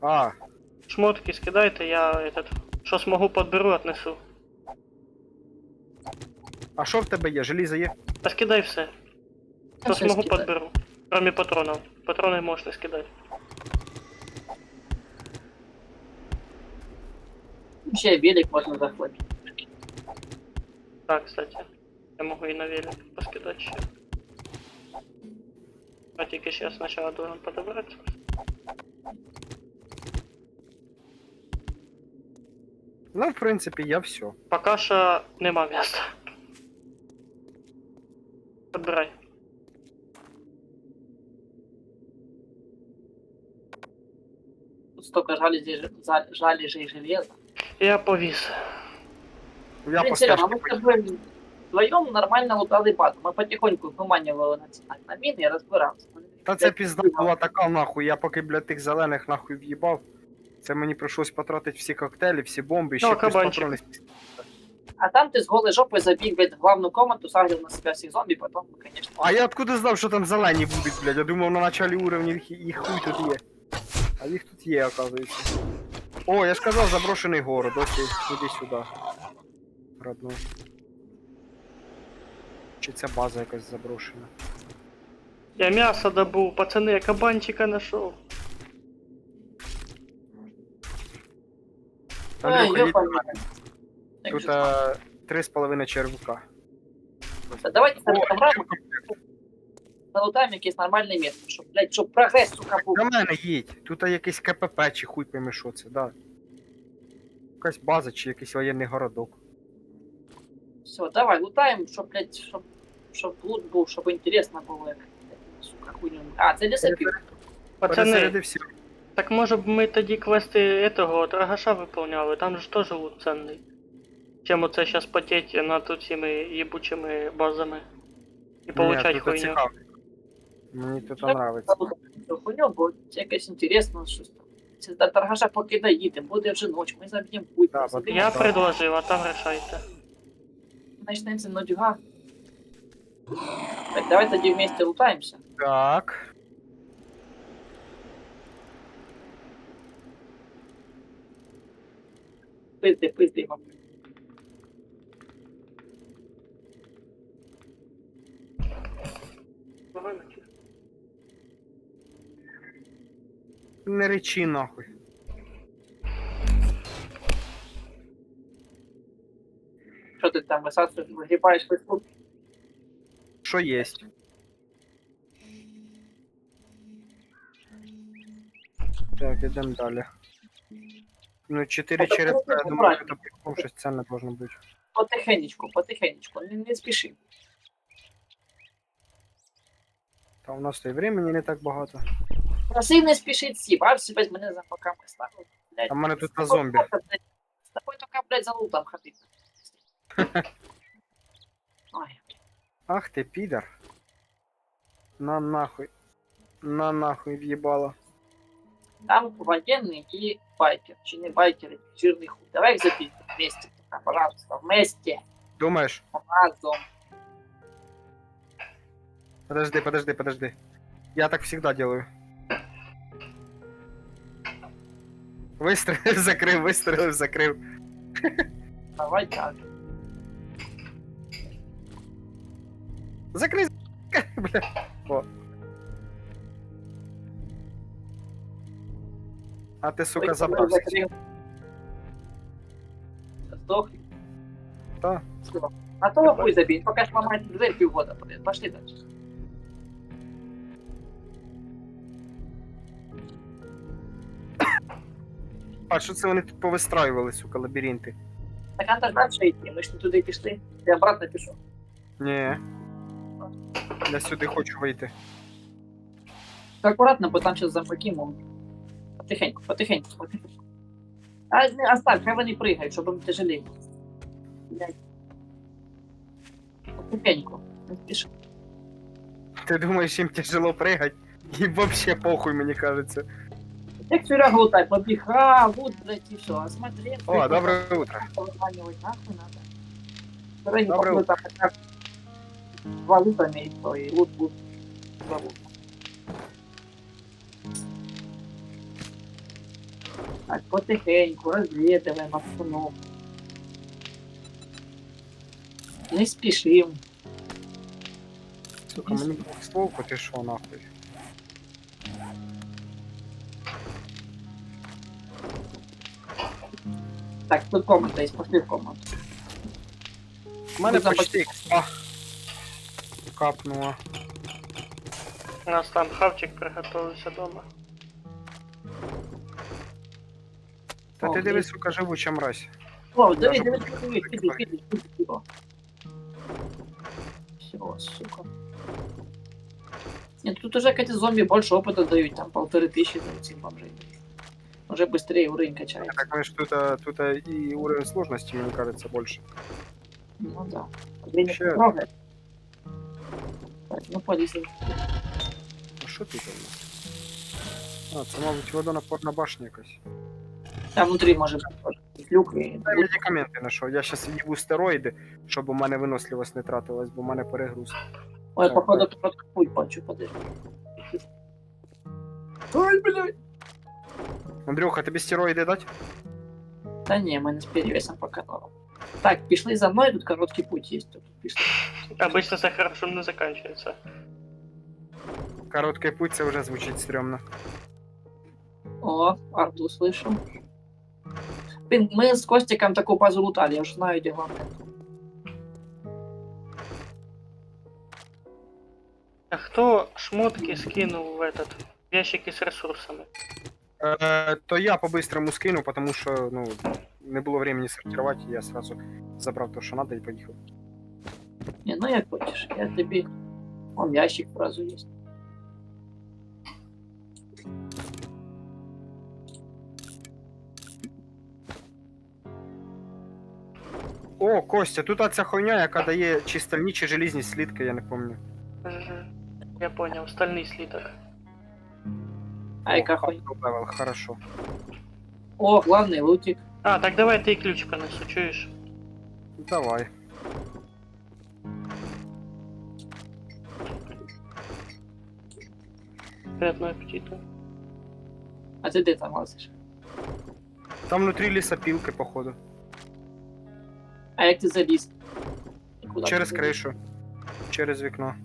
А, Шмотки скидайте, я этот Що змогу подберу, отнесу. А що в тебе є? Желізо є? Та скидай все. Що все змогу скидаю. подберу. Кроме патронів. Патрони можна скидати. Ще велик можна захватити. Так, кстати. Я можу і на велик поскидати ще. А тільки ще спочатку должен подобратися. Ну, в принципі, я все. Поки що нема м'яса. Подбирай. Тут столько жалежей железа. Я повіз. Я Блин, по Серега, стежці мы с поїду. тобой вдвоем нормально лутали базу. Мы потихоньку выманивали на мины и разбирался. Та це пізда була така нахуй, я поки, блядь, тих зелених нахуй в'їбав. Це мені прийшлось потратити всі коктейлі, всі бомби, ще Ну, плюс кабанчик. патрони. А там ты с голой жопой забег, блядь, в главную комнату, сагрил на себя всех зомби, потом, конечно... А я откуда знав, що там зелені будуть, блядь? Я думав, на началі уровня їх хуй тут є. А їх тут є, оказується. О, я ж казав, заброшений город, ось іди сюди. Родной. Чи ця база якась заброшена? Я м'ясо добув, пацани, я кабанчика знайшов. Андрюха, їдь, Так тут же. 3,5 червяка. Давайте О, забираем, залутаем якесь нормальне місце, щоб, блядь, щоб прогрес, сука, був. до мене їдь. Тут якийсь КПП чи хуй пойми що це, да. Якась база чи якийсь воєнний городок. Все, давай, лутаем, щоб, блядь, щоб лут був, щоб інтересно було, як, сука, хуйню. А, це лісопів. Пацани, Перезарядився. так може б ми тоді квести этого торгаша виповняли, там же теж лут ценний. Чим оце зараз потеть над цими їбучими базами. І получать Ні, тут хуйню. цікаво. Мені тут нравиться. Цю хуйню, бо це якесь інтересно, щось там. Це до торгаша поки доїдемо, буде вже ніч, ми заб'ємо путь. Да, заб'ємо, Я предложив, а там решайте. почнеться нудьга. Так, давай тоді вместе лутаємося. Так. Пизди, мабуть. Не речи нахуй. Що ти там висасуєш, вигрібаєш виску? Що єсть? Так, ідемо далі. Ну, 4 черепка, я думаю, це по щось ценне должно бути. Потихенечку, не спіши. Та у нас то і времени не так багато. Просив не спішить сів, а всі без мене за боками ставив. А в мене тут на зомбі. З тобою тільки, блядь, за лутом ходити. Ой, Ах ти, підар. На нахуй. На нахуй в'їбало. там военный и байкер. Чи не байкеры, жирный хуй. Давай их запить вместе. А, пожалуйста, вместе. Думаєш? Разом. Подожди. Я так всегда делаю. Вистрелив, закрив, вистрелив, закрив. Давай так. Закрий, бля. О. А ти, сука, забрався. Сдох. Та. Всё. А то хуй забей, пока ж ломать дверь півгода, блин. Пошли дальше. А що це вони тут повистраювали, сука, лабіринти? Так надо ж дальше идти, мы ж не туда и пішли. Ты обратно пішов. Ні. Я сюди хочу вийти. Так аккуратно, бо там сейчас зомбаки можуть. Потихеньку. А не, оставь, хай вони пригають, щоб їм тяжелее. Блядь. Потихеньку. Не спіши. Ти думаєш, їм тяжело пригати? Їм вообще похуй, мені кажеться. Як Серега лутать, побіг, а, вот, блядь, и все. А смотри, О, доброе утро. Вызванивать нахуй надо. Второй не Доброе попробуй там хотя бы два лута иметь, то и лут будет. Два лута. Так, потихеньку, розвідуємо обстановку. Не спішим. Сука, мені словку, ти що нахуй? Так, тут комната є, пошли в комнату. У мене Ну, почти капнуло. У нас там хавчик приготовився вдома. Та О, ти блін. дивись, сука, живуча мразь. О, диви, Даже диви, потім диви, таки піди. Все, сука. Нет, тут уже эти зомби больше опыта дают, там 1500 дают этих бомжей. Уже быстрее уровень качается. Так, знаешь, тут и уровень сложности, мне кажется, больше. Ну да. Время Ща. трогает. Так, ну полезли. А що тут у нас? А, це, мабуть, водонапорна башня якась. Там внутри может быть тоже люк и... Я медикаменти знайшов. Я щас їбу стероїди, щоб у мене виносливість не тратилась, бо у мене перегруз. Ой, Так, походу кто-то путь бачу, подожди. Ой, блядь. Андрюха, тобі стероїди дать? Да не, мы с перевесом пока норм. Так, пішли за мной, тут короткий путь есть. Тут пішли. Обично це хорошо не закінчується. Короткий путь, це вже звучить стрьомно. О, Арду слышу. Блин, мы с Костиком такую базу лутали, я уже знаю, где главное. А хто шмотки скинув в этот в ящики з ресурсами? То я по-быстрому скину, потому що, ну, не було времени сортувати, я сразу забрав то, що надо, і поїхав. Не, ну як хочешь, я тебе... Вон ящик сразу есть. О, Костя, тут ця хуйня, яка дає чи стальні, чи желізні слідки, я не пам'ятаю. Я понял, стальний сліток. Ай, какой. Левел, хорошо. О, главный лутик. А, так давай ти ключ понесу, чуєш? Давай. Приятного аппетита. А ты где там лазишь? Там внутрі лісопілки, походу. А як ти заліз? І куди Через ти заліз? кришу. Через вікно.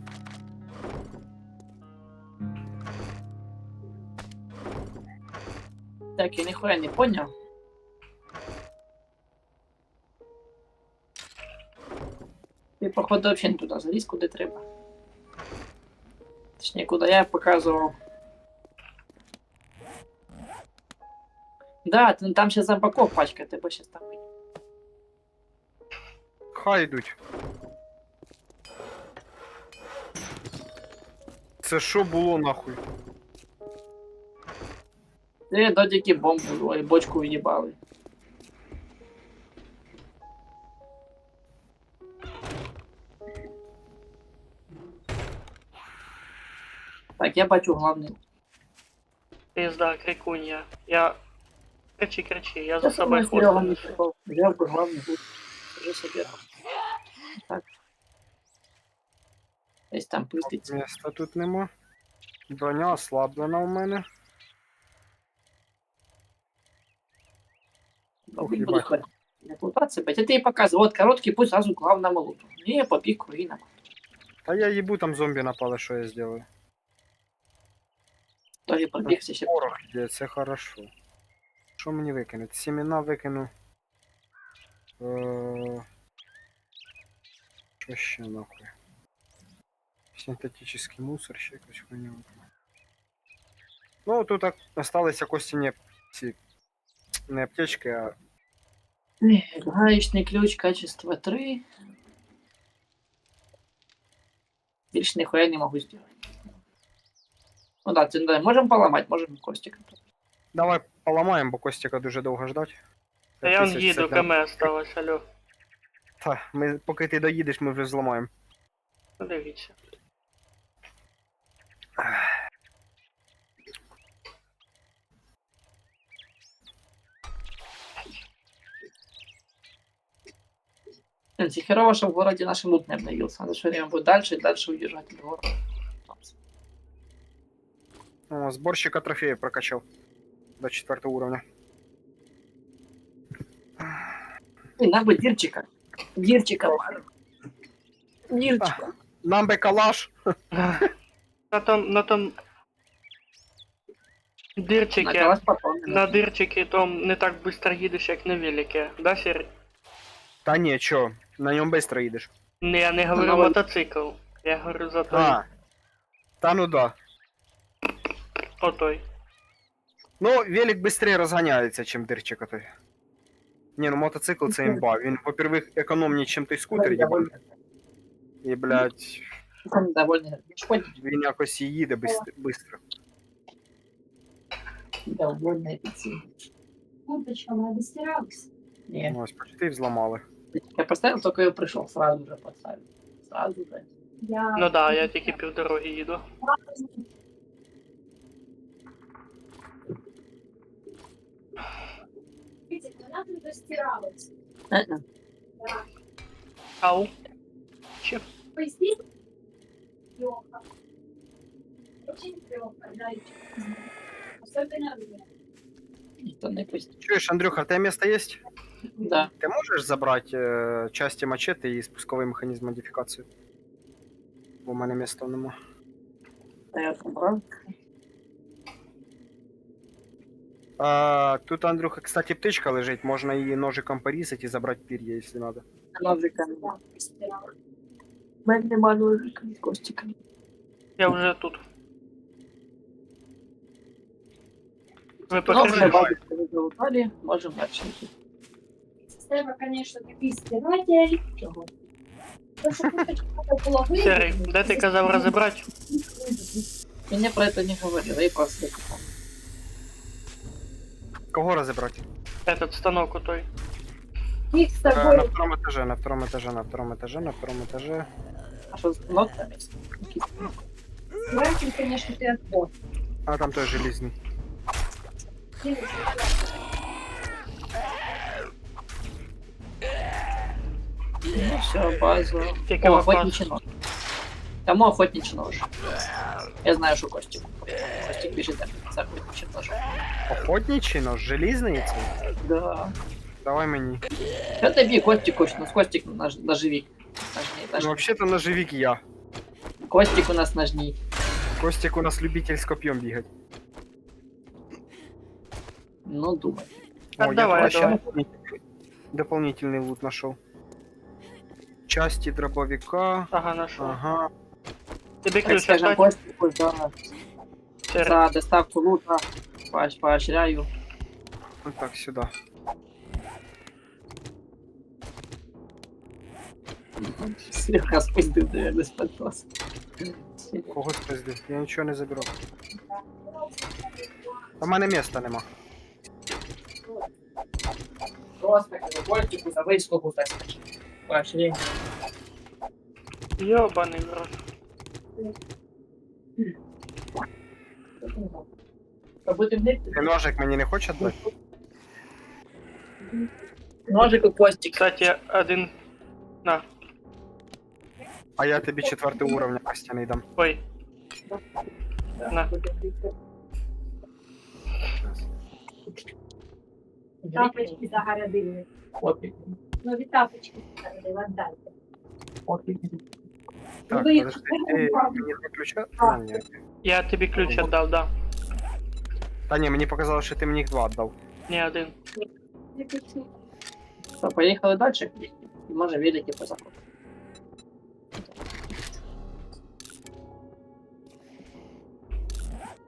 Так, я нихуя не понял. Ти, походу, вообще не туди заліз, куди треба. Точніше, куди я показував. Да, там сейчас зомбаков пачка, тебе сейчас там. Хай йдуть. Це що було нахуй? Ти додіки бомбу, ой, бочку в'їбали. Так, я бачу главний. Пизда, крикунья. Я... Кричи, кричи, я за Я собой думаю, Серега не хвост. пришел. Взял бы главный лут. Уже собирал. Так. Десь там пустить. Міста тут нема. Броня ослаблена у мене. Ох, ебать. Не плутаться, блядь. Это и показываю. Вот короткий путь сразу к главному луту. Не, по пику и на. Та я їбу, там зомбі напали, що я зроблю. Тоже пробегся ще. Порох є, це хорошо. Що мені викинути? Сімена викину. Що ще нахуй? Синтетичний мусор, ще якось хуйня викину. Ну, тут осталися кості ці не аптечки, а Гаечный ключ, качество 3. Больше нихуя не могу сделать. Ну да, да, можем поломать, можем Костиком. давай поламаємо, бо Костіка дуже довго ждать. Та я вон 1000 їду, секунд. КМ осталось, алло. Та, поки ти доїдеш, ми вже зламаємо. Ну, дивіться. Херово, что в городе наш лут не обновился. Надо все время будет дальше и дальше уезжать от города. О, зборщика трофеїв прокачав до 4 уровня. Нам бы дирчика. Дирчика, Марк. Дирчика. Нам би калаш. На том дирчики, Накалась потом. на дирчики том не так швидко їдеш, як на велике. Да, Сір? Та ні, чо, на ньому швидко їдеш. Не, я не говорю Ну, мотоцикл. Я говорю за той. А. Та ну да. Отой. Ну, велик швидше розганяється, чим дирчик отой. Ні, ну мотоцикл це імба. Він, во-первых, економній, чим той скутер їбаний. І, блядь, Он довольно він якось і їде швидко. довольно аппетитный. Курточка моя достиралась. Не, Ну, ось почти взламали. я поставил, только я пришел, сразу же поставил. Сразу же. Я... Ну да, я тільки півдороги їду. Видите, она тут достиралась. Э-э. Да. Ау. Че? Поясни. Лёха. Очень лёгко, да, и особенно мне. Никто не пустит. Чуєш, Андрюха, в тебе місто є? Да. Ти можеш забрати часті мачети і спусковий механізм модифікації? Бо в мене міста нема. Я собрал. Тут, Андрюха, кстати, птичка лежить, можна її ножиком порізати і забрати пір'я, якщо треба. Ножика. Да, достиралась. Мен нема ножика с костиками. Я вже тут. Ви Ну, покажи. уже бабушку залутали, можем дальше идти. Система, конечно, такий стиратель. Чого? Тому що курточка була Серий, де ти казав розібрати? И мне про это не говорили, я просто такой. Кого розібрати? Этот станок отой. Їх з На собою. втором етажі, на втором етажі, на втором етажі, на втором етажі. А что, станок там есть? Стиратель, конечно, ти отбор. А там той желізний. Ну все, базу. Тільки О, вопрос. охотничий нож. Кому охотничий нож? Я знаю, что Костик. Костик бежит за охотничий нож. Охотничий нож, желізний цей? Да. Давай мені. Что ты бей Костик, Костик? У нас Костик ножевик. Ножней, Ну, ножней. взагалі-то ножовик я. Костик у нас ножней. Костик у нас любитель з коп'єм бігати. Ну, думай. А О, давай, я ще давай. дополнительный лут нашел. Части дробовика. Ага, нашов. Ага. Тобі Так ключ скажем, отдать? Костику за, Серий. за доставку лута поощряю. Вот так, сюда. Серега спиздив, наверное, сподобался. Кого спиздив? Я нічого не заберу. У мене міста нема. Просто Костику за вислугу, так скажем. Поощрение. Йобаний в рот. Как будто мне Ти ножик мені не хочеш дати? ножик у Костика. Кстати, один... На. А я тобі 4 уровня костяний дам. Ой. На. Тапочки загородили. Копик. Нові тапочки загородили, віддайте. Копик. Так, Ви їх подожди, ти мені два ключа? А, ні. Я тобі ключ віддав, да. Та ні, мені показалось, що ти мені їх 2 віддав. Не один. Что, поехали дальше? И можно велики по заходу.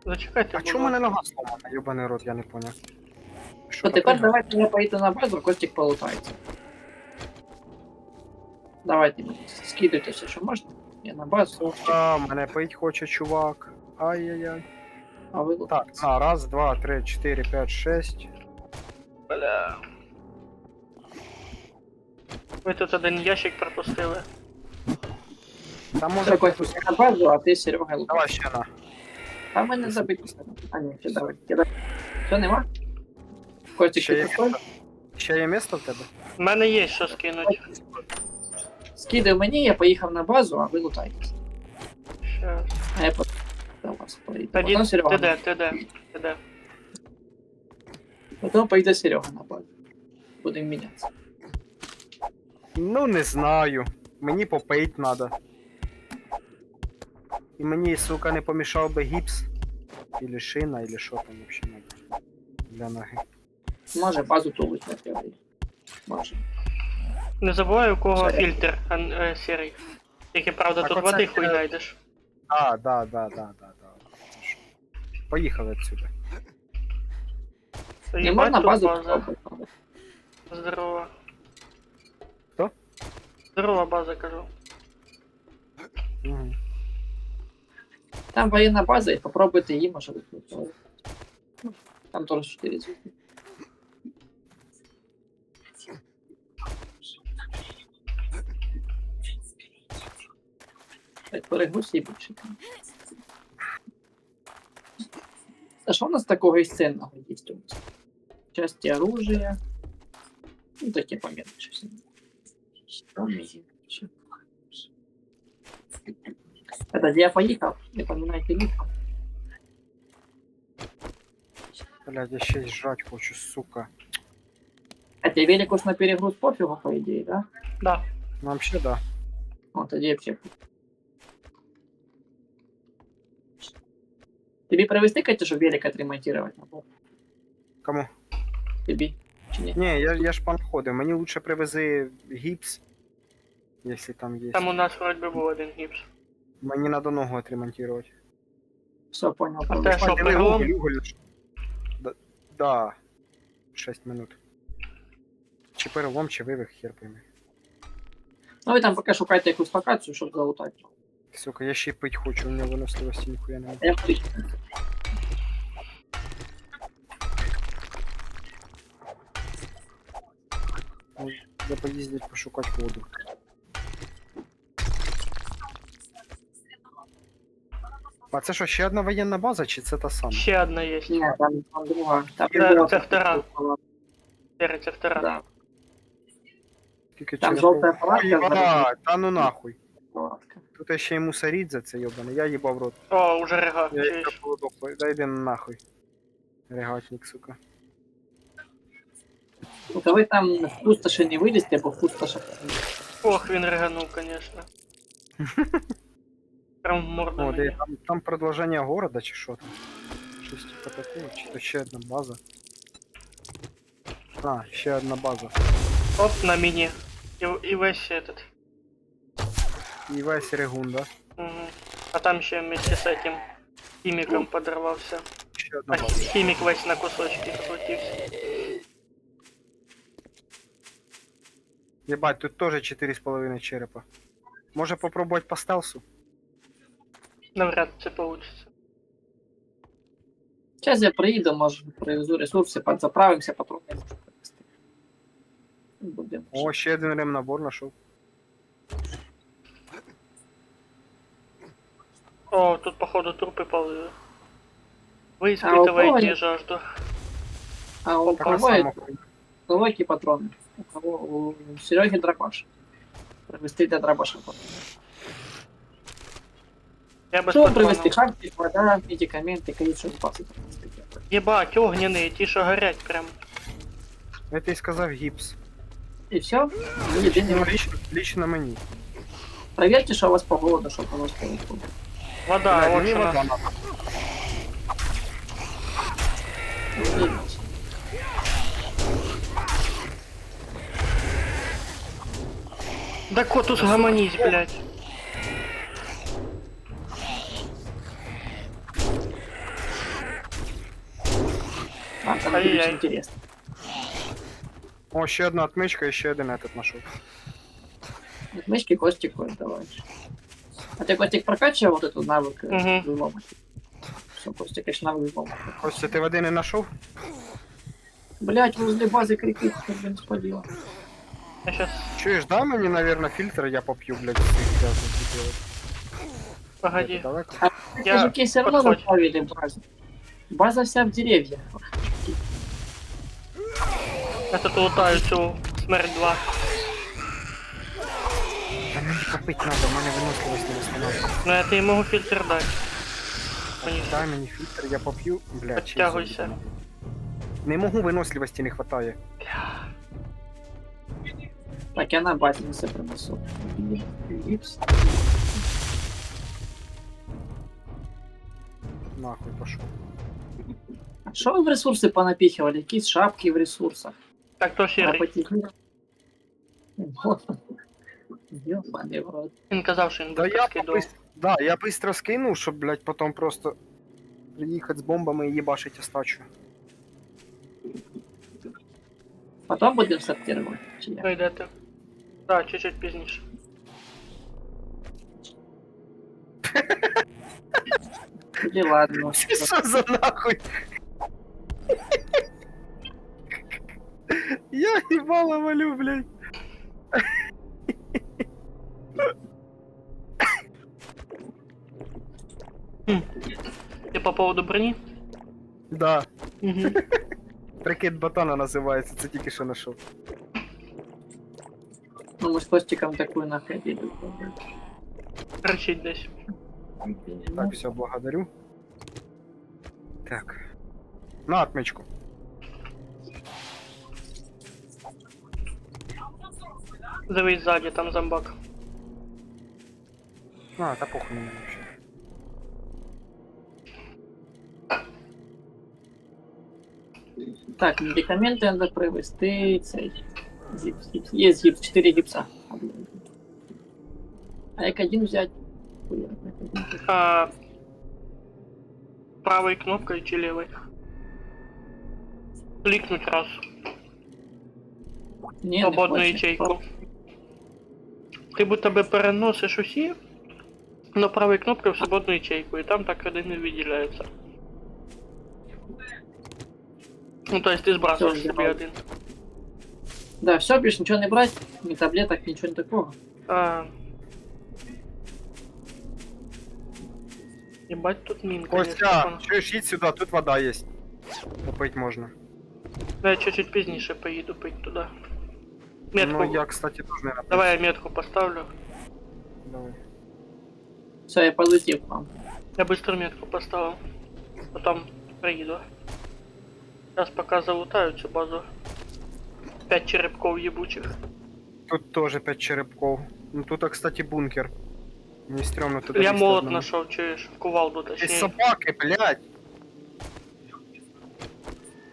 Зачекайте, А будь чому в мене ласка. нога сломана? Ёбаний рот, я не поняв. Что, теперь давайте я поеду на базу, Костик полутается. Давайте, скидывайте все, что можно. Я на базу, А, мене пить хоче, чувак. Ай-яй-яй. а вы Так, на, раз, два, три, 4, 5, 6. Бля. Ви тут один ящик пропустили. Там Все, може... Костик, на базу, а ты, Серега, лук. Давай ще на. А мы не забыть. А, нет, все, давай, кидай. Все, нема? Костик, Ще ты є, пустой? ще є місто в тебе? В мене є що скинуть. Скидай мені, я поїхав на базу, а ви лутайтесь. Щас. А я потім до вас поїду. Тоді Потім Серега. ти де, ти де, ти де. Потім поїде Серега на базу. Будемо мінятися. Ну, не знаю. Мені попить надо. І мені, сука, не помішав би гіпс. Или шина, или що там вообще надо. Для ноги. Може базу тулить на первий. Може. Не забувай, у кого Сорі. фільтр сірий. Тільки, правда, Так тут оце води ж, хуй знайдеш. Да. Поїхали отсюда. Не Їбать, можна тут базу база. попробувати. Здорова. Хто? Здорова база, кажу. Угу. Там воєнна база, і попробуйте її, може викликати. Там теж 4 звуки. Так, перегруз і більше. А що у нас такого із ценного є? У нас? Части оружия. Ну, такі помітки щось. Это где я поехал? Не поминайте лифтом. Блядь, я ще й жрать хочу, сука. Хотя велик уж на перегруз пофигу, по идее, да? Да. Ну, вообще, да. Вот, тоді вообще. Тебе привезти, Катя, чтобы велик отремонтировать? Кому? Тебе? Чи ні? Не, я ж понаходив. Мені лучше привези гіпс. Якщо там є. Там у нас вроді би був один гіпс. Мені надо ногу отремонтувати. Все, понял. А те, що Диви, перелом? уголь. Да. 6 минут. Чи перелом, чи вивих, хер пойми. Ну ви там поки шукайте якусь локацію, щоб залутати. Сука, я ще й пить хочу, у мене виносливості ніхуя немає. Я втік. Я поїздить пошукати воду. А це що, ще одна воєнна база, чи це та сама? Ще одна є. Ні, там друга. Там Це втора. Сірий, це втора. Да. Тільки Там через жовта пол- палатка Ой, зараз. та ну нахуй. Палатка. Тут я ще й мусорить за це, йобане. Я їбав рот. О, уже рега, Я чуєш? їх полудохлий. Дай йди нахуй. Регатник, сука. Ну-ка ви там в пустоші не вилізьте, бо в пустошах. Ох, він реганув, конечно. Прям в морду О, мені. де там продовження города, чи що там? Щось типа такого, чи то ще одна база. А, ще одна база. Оп, на мені. І весь этот. І весь регун, да? Угу. А там ще вместе з этим хіміком подорвався. Ще одна А база. хімік весь на кусочки розлетівся. Єбать, тут теж 4,5 черепа. Може попробувати по стелсу? Навряд це получится. Зараз я приїду, може привезу ресурси, подзаправимося, патрони можу привезти. Будемо. О, ще один ремнабор знайшов. О, тут походу трупи пали. Вы А у испытываете кого- жажду. А у Така кого, сама у кого які патрони? У кого? У Сереги драбаш. Привезти для дробаша патрони. Я без Що привезти? патронов. Хартик, вода, медикаменти, количество запасів. Ебать, огненные, ті, що горять прям. Я тобі сказав гіпс. І все? Єдине. Ну, лично мені. Проверьте, що у вас погода, щоб у вас погода. Вода, Блядь, от мені що вода нас. надо. Да котус гомонись, блядь. А, там Ай-яй. очень интересно. О, ще одна отмичка і ще один этот знайшов. Мышки, Костик, ой, давай. А ты, Костик, прокачивал вот эту навык Мгм. взлома? Все, Костик, конечно, навык взлома. Костя, ти води не знайшов? Блять, возле базы крикит, блин, спалил. Я щас, Чуєш, дай мені, наверное, фільтр, я поп'ю, блядь, з цих грязних погоди. бутилок. Далеко? Я Мужики все равно подходь. заправили базу. База вся в деревьях. Я тут лутаю цю смерть 2. Та мені попить надо, в мене виносливість не встановлює. Ну я тобі можу фільтр дати. Мені Дай мені фільтр, я поп'ю, блядь, Підтягуйся. Не можу, виносливості не хватає. Так, я на базі все принесу. Гіпс. Нахуй пошел. А що ви в ресурси понапіхували? Якісь шапки в ресурсах? Так то сірий. Ёбаный в рот. Він казав, що він Да буде я, скидував. да, я быстро скинул, чтоб, блядь, потом просто приехать с бомбами и ебашить остачу. Потом будем сортировать. Чи як? Ви йдете. Так, чуть-чуть пізніше. Или ладно. Что за нахуй? Я ебало валю, блядь. Ти по поводу броні? Да, Угу. прикид батона называется, це тільки що нашел. Ну мы с Костиком такую находили. Речить десь. Так, все, благодарю. Так. На отмечку. Дивись ззаді, там зомбак. А, это похуй мне вообще. Так, медикаменты надо привезти. Цей. Гипс, гипс. Есть гипс, 4 гипса. А як один взять? Хуя, як один взять. А... Правою кнопкою чи лівою? Клікнуть раз. Ні, не Свободну хоче. ячейку. Ти будь тебе переносиш усі на правою кнопкою в свободну ячейку, і там так один не виділяється. Ну, то есть ти збрасуєш Всё, собі я один. Да, все, більше нічого не брать, ні таблеток, нічого не такого. Ебать тут мин, Костя, чуєш, їдь сюди, тут вода є. Попить можна. Да, я чуть-чуть пізніше поїду пить туди. Метку. Ну, я, кстати, тоже, наверное, Давай я метку поставлю. Давай. Все, я полетів к вам. Я быстро метку поставил. Потом приеду. Сейчас пока залутаю цю базу. 5 черепков ебучих. Тут тоже 5 черепков. Ну, тут, кстати, бункер. Мне стрёмно туда Я лезть молот одному. нашел, чуешь? Кувалду Здесь точнее. собаки, блядь!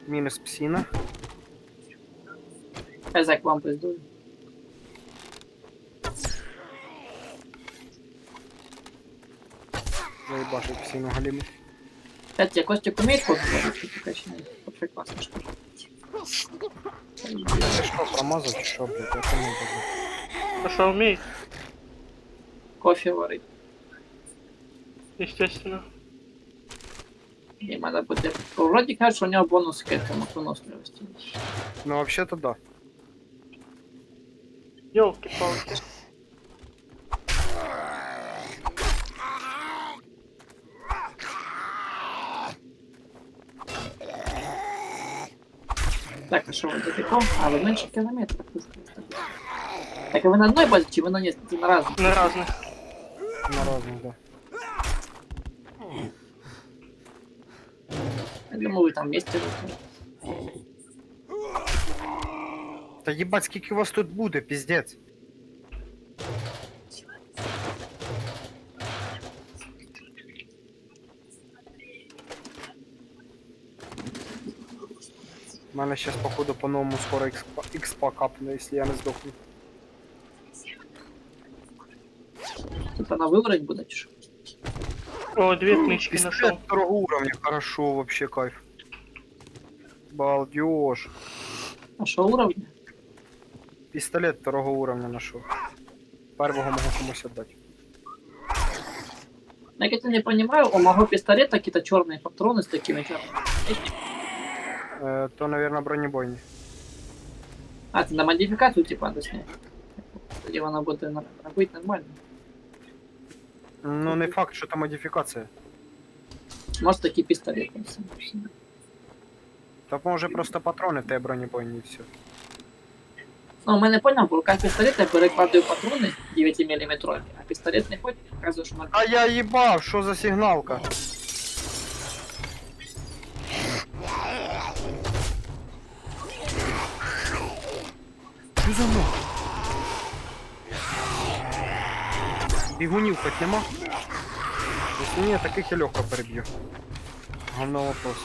Минус псина. Я за к вам пиздую. Заебашил псину галиму. Кстати, я Костик умеет код говорить? Пока еще нет. Вообще классно, что ли? Ты что, промазал, чи что, блядь? Я понял, блядь. Ну что умеет? Кофе варить. Естественно. И надо будет... Вроде кажется, что у него бонус к этому, к выносливости. Ну, вообще-то да. Ёлки-палки. Так, а что вы далеко? А, вы меньше километров. Так, а вы на одной базе, чи вы на несколько, на разных? На разных. На разных, да. Я думаю, вы там вместе. Та ебать, скільки вас тут буде, пиздец. У мене щас, походу, по-новому скоро XP капне, якщо я не здохну. Тут она выбрать будет, чи що? О, 2 книжки нашел. Пистолет второго уровня, хорошо, вообще кайф. Балдеж. А що уровня? Пістолет второго уровня нашел. Первого можу комусь отдать. Я как-то не понимаю, у моего пистолета какие-то черные патроны с такими черными. То, наверное, бронебойні. А, это на модификацию типа надо снять. Или она будет быть нормально. Ну, не факт, що це модифікація. Может такие пистолеты. Та може просто патрони те бронебойні і все. Ну, мы не понял, в руках пистолета я перекладываю патроны 9 мм, а пистолет не ходит, показываю, что А я їбав, що за сигналка? To the north. Бігунів хоч нема? Якщо ні, таких я легко переб'ю. Говно вопрос.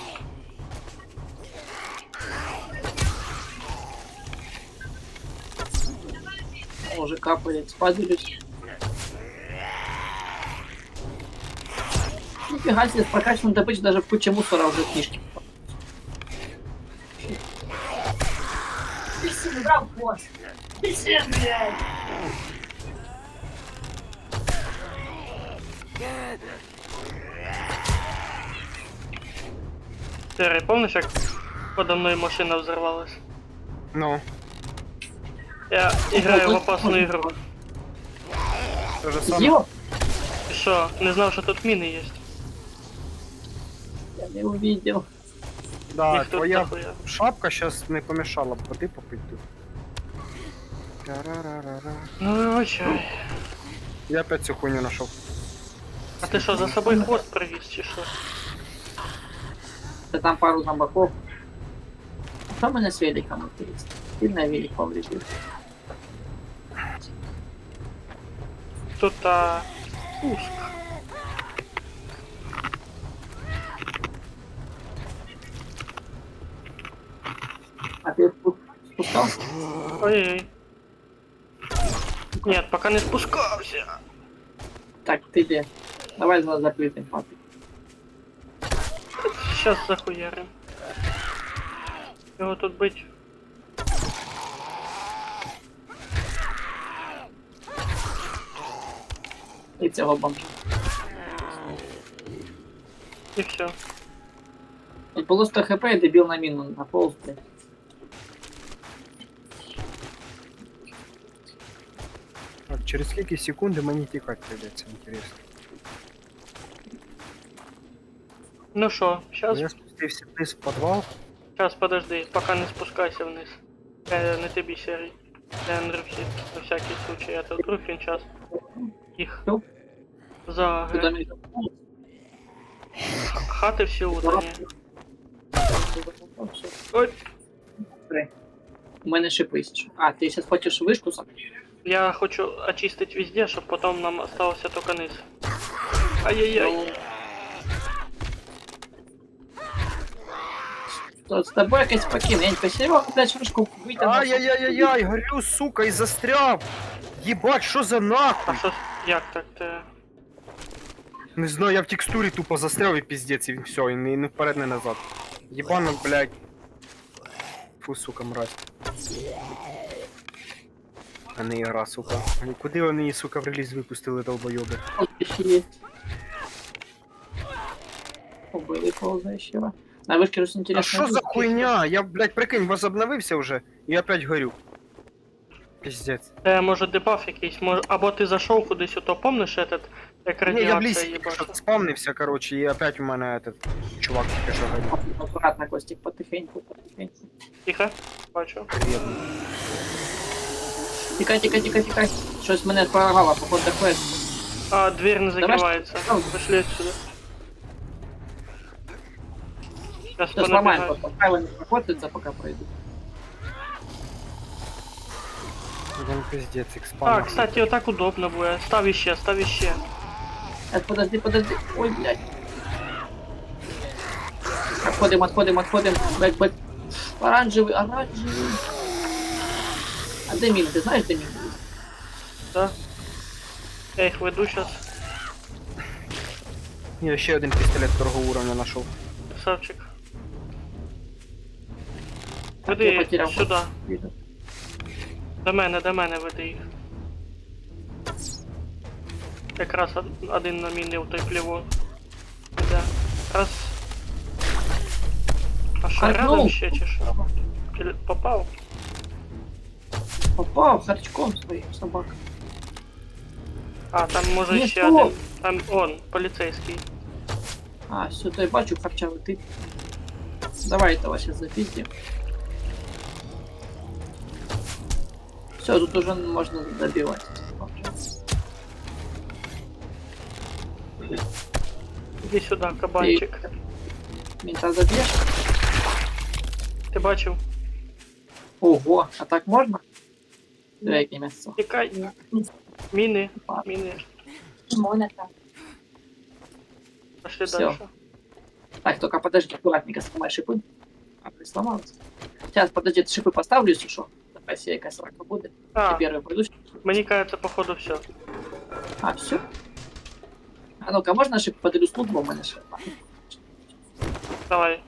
Уже капает, спадились. Нифига себе, с прокачанной добычей даже в куче мусора уже книжки. Ты себе брал хвост. Ты себе, блядь. Терри, помниш, як подо мною машина взорвалась? Ну, Я граю в опасну ігру. те же саме. Ё, Ти що, не знав, що тут міни є? я не увидел. Да, Їх тут твоя дохуя. шапка сейчас не помешала б води попити тут. Тарарарара. Ну вибачай. Я опять цю хуйню нашел. А ти що, за собою хвост привіз чи що? Да там пару зомбаков. А что у меня с великом интересно? Сильно велик повредил. Тут пуск. А ты спускался? Ой-ой. Нет, пока не спускався. Так, ты где? Давай за закрытым папой. Сейчас захуярим. Його тут бить. И цього бомжа. І все. И було 100 хп, и дебил на мину наполз, блядь. Так, через скільки секунди мені тікати прийдеться, інтересно. Ну що, Я сейчас, спустився вниз в підвал. подожди, пока не спускайся вниз. Не тобі серій. Я Андрюхи, на всякий случай, я тут вдруг він час. Їх Ну. Туда загре. меня Хати всі удані. Ой, У мене шипись. А, ти зараз хочеш вишку сам? я хочу очистить везде, щоб потім нам осталося тільки низ. Ай-яй-яй. То з тобою якась покиненька. Серега, блядь, вишку витягнув. Ай-яй-яй-яй, горю, сука, і застряв! Єбать, що за нахуй? А що, як так ти? Не знаю, я в текстурі тупо застряв і піздець, і все, і не вперед, не назад. Єбано, блядь. Фу, сука, мразь. А не ігра, сука. Куди вони її, сука, в реліз випустили, долбойоби? Ось є. Побили ползающего. На вышке просто А интересно. що за хуйня? Я, блядь, прикинь, возобновився вже, і опять горю. Піздець. Може дебаф якийсь, може, або ти зайшов кудись, то помниш этот, як Ні, я в радіація лісі їбать? спавнився, короче, і опять у мене этот чувак тільки що горів. Аккуратно, Костик, потихоньку, потихоньку. Тихо, бачу. Бідний. Тикай, тикай, тикай, тикай. Щось мене прорвало, походу, доходит. А, дверь не Давай, закривається. що? Пошли отсюда. Сейчас Сейчас нормально, понабегаю. просто правило не проходится, пока пройду. Він піздець, А, експанер. кстати, вот так удобно будет. Став еще, став еще. Подожди, подожди. Ой, блядь. Отходим, отходим, отходим. Бэк, бэк. Оранжевый, оранжевый. А де мин? Ты знаешь, де мин? Да. Я их веду сейчас. Я ще один пістолет второго уровня знайшов. Красавчик. Я Веди потеряв. сюда. Вижу. До мене веди їх. Якраз один намінив той плівок. Да. Раз. А що, Харкнув. рядом ще чи що? Чи попав? Попал харчком своим собак. А, там може Ні, ще стоп. один. Там он, поліцейський. А, сюда я бачу харча летит. Давай этого сейчас запиздим. Все, тут уже можно добивать. Іди сюди, кабанчик. Мента забьешь? Ти бачив? Ого, а так можно? Давай, яке м'ясо. Тікай. Міни, міни. Монета. Пошли Всё. дальше. Так, только подожди, аккуратненько сломай шипы. А, ты сломалась. Сейчас, подожди, шипы поставлю, если что. Давай себе якась рака буде. А, Я первый пройдусь. мені кажется, походу все. А, все. А ну-ка, можно шип подалю слуг, бо у мене ще. Давай.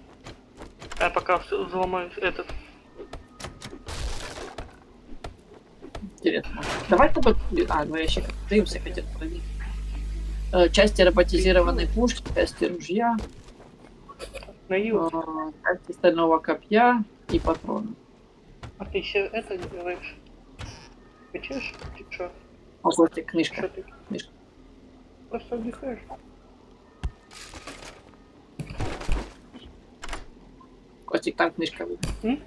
Я пока взломаю этот. Интересно. Давай тобой... А, ну я ще дивимося, хотел проверить. Части роботизированной пушки, части ружья, Наил. части стального копья и патроны. А ты еще это не делаешь? Хочешь? Ты что? А вот и книжка. Что ты? Книжка. Просто отдыхаешь. Костик, там книжка лежит. М?